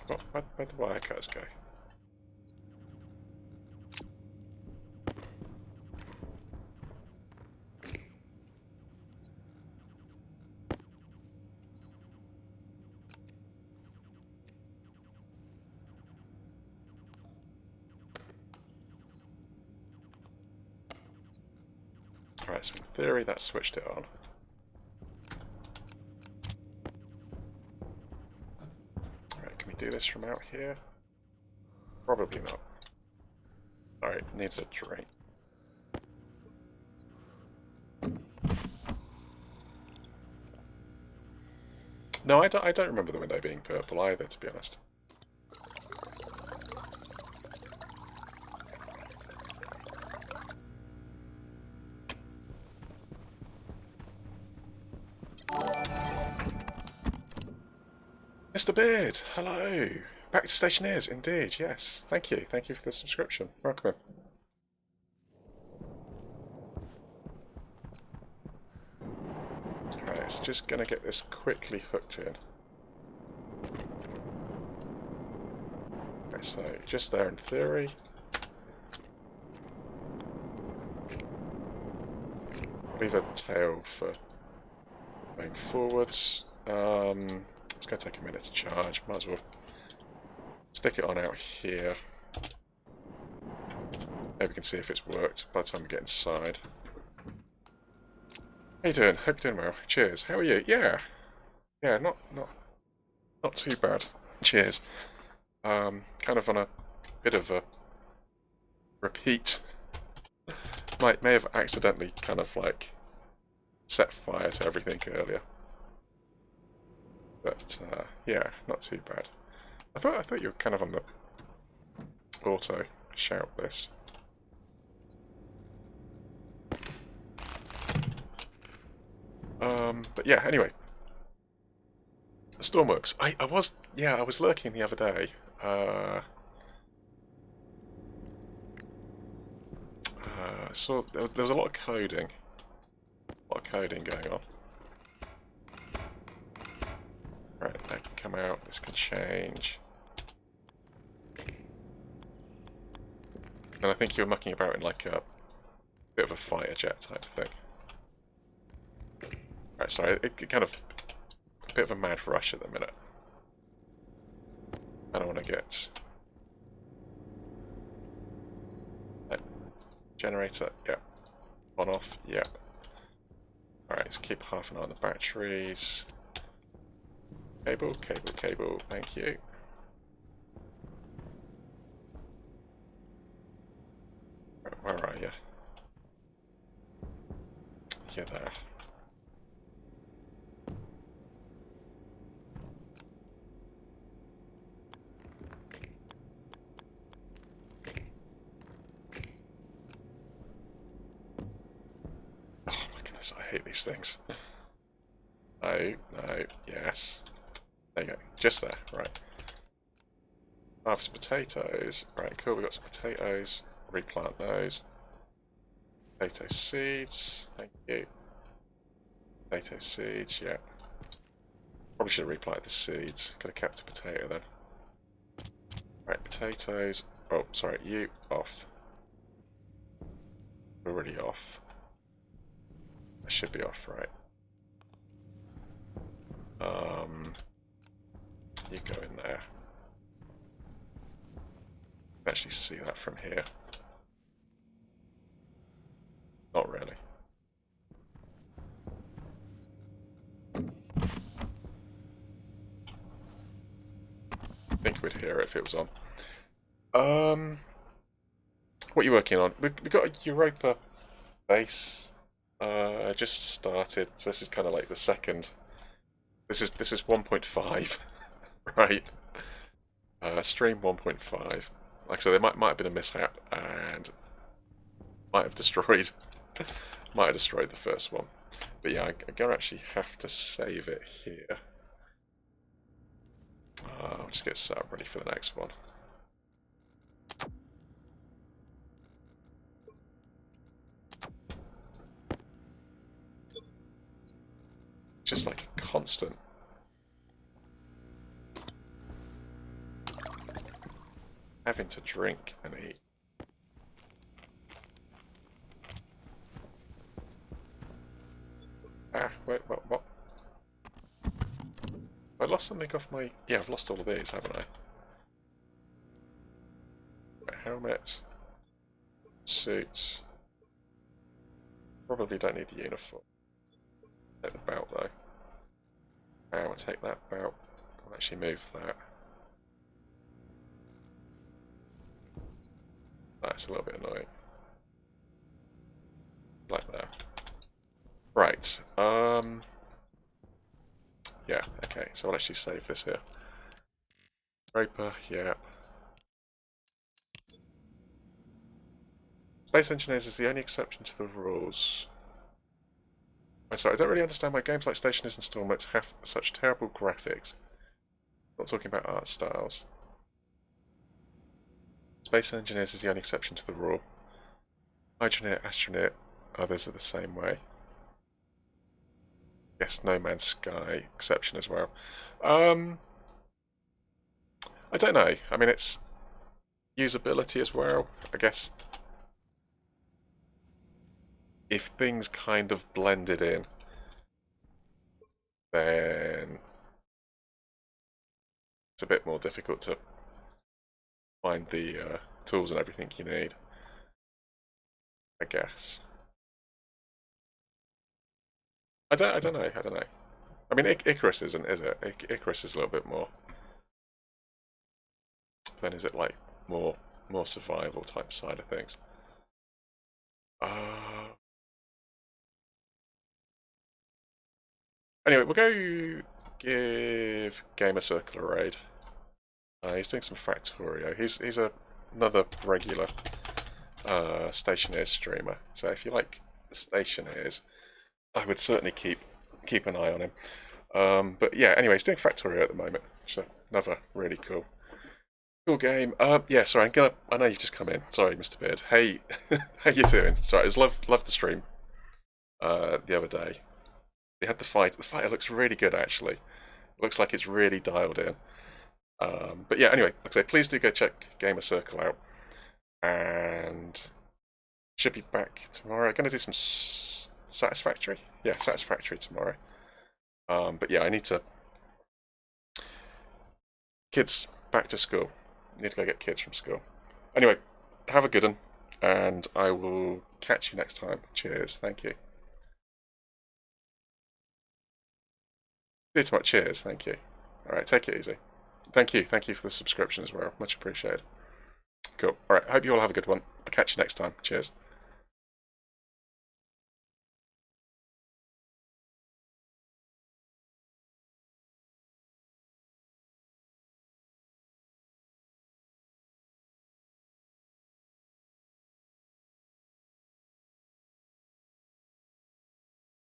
Oh, where'd the wire cutters go? Alright, so in theory that switched it on. Alright, can we do this from out here? Probably not. Alright, needs a drink. No, I don't remember the window being purple either, to be honest. Mr. Beard, hello! Back to Stationeers, indeed, yes. Thank you for the subscription. Welcome in. Alright, so just gonna get this quickly hooked in. Okay, so just there in theory. Leave a tail for going forwards. It's going to take a minute to charge. Might as well stick it on out here. Maybe we can see if it's worked by the time we get inside. How you doing? Hope you're doing well. Cheers. How are you? Yeah, not too bad. Cheers. Kind of on a bit of a repeat. May have accidentally kind of like set fire to everything earlier. But yeah, not too bad. I thought you were kind of on the auto shout list. But yeah, anyway. Stormworks. I was lurking the other day. So there was a lot of coding. Going on. Right, that can come out, this can change. And I think you were mucking about in like a bit of a fighter jet type thing. Right, sorry, it kind of a bit of a mad rush at the minute. I don't want to get generator, yeah. On off, yeah. Alright, let's keep half an eye on the batteries. Cable, thank you. Right, where are you? You're there. Oh my goodness, I hate these things. No, yes. There you go, just there, right. Harvest potatoes. Right, cool, we got some potatoes. Replant those. Potato seeds, thank you. Potato seeds, yeah. Probably should have replanted the seeds. Could have kept a potato then. Right, potatoes. Oh, sorry, you off. We're already off. I should be off, right. You go in there. Actually see that from here. Not really. I think we'd hear it if it was on. What are you working on? We've got a Europa base. Just started, so this is kind of like the second. This is 1.5, right? Stream 1.5. Like I said, there might have been a mishap and might have destroyed the first one. But yeah, I'm gonna actually have to save it here. I'll just get set up ready for the next one. Just like a constant. Having to drink and eat. Ah, wait, what? I lost something off my... Yeah, I've lost all of these, haven't I? Helmet. Suit. Probably don't need the uniform. Take the belt though. I'll take that belt. I'll actually move that. That's a little bit annoying. Like that. Right. Yeah, okay, so I'll actually save this here. Europa, yeah. Space Engineers is the only exception to the rules. I'm sorry, I don't really understand why games like Stationeers and Stormworks have such terrible graphics. I'm not talking about art styles. Space Engineers is the only exception to the rule. Hydronaut, Astronaut, others are the same way. Yes, No Man's Sky, exception as well. I don't know. I mean, it's usability as well. I guess if things kind of blended in, then it's a bit more difficult to find the tools and everything you need, I guess. I don't know. I mean, Icarus isn't, is it? Icarus is a little bit more. Then is it like more survival type side of things? Uh, anyway, we'll go give Game a Circle a raid. He's doing some Factorio. He's another regular Stationeers streamer. So if you like Stationeers, I would certainly keep an eye on him. But yeah, anyway, he's doing Factorio at the moment. So another really cool game. Yeah, sorry, I know you've just come in. Sorry, Mr. Beard. Hey, how you doing? Sorry, I just loved the stream the other day. They had the fight. The fighter looks really good, actually. It looks like it's really dialed in. But yeah, anyway, like I say, please do go check Gamer Circle out. And should be back tomorrow. I'm going to do some Satisfactory. Yeah, Satisfactory tomorrow. But yeah, I need to... Kids back to school. Need to go get kids from school. Anyway, have a good one. And I will catch you next time. Cheers. Thank you. It's about cheers. Thank you. Alright, take it easy. Thank you. Thank you for the subscription as well. Much appreciated. Cool. Alright, hope you all have a good one. I'll catch you next time. Cheers.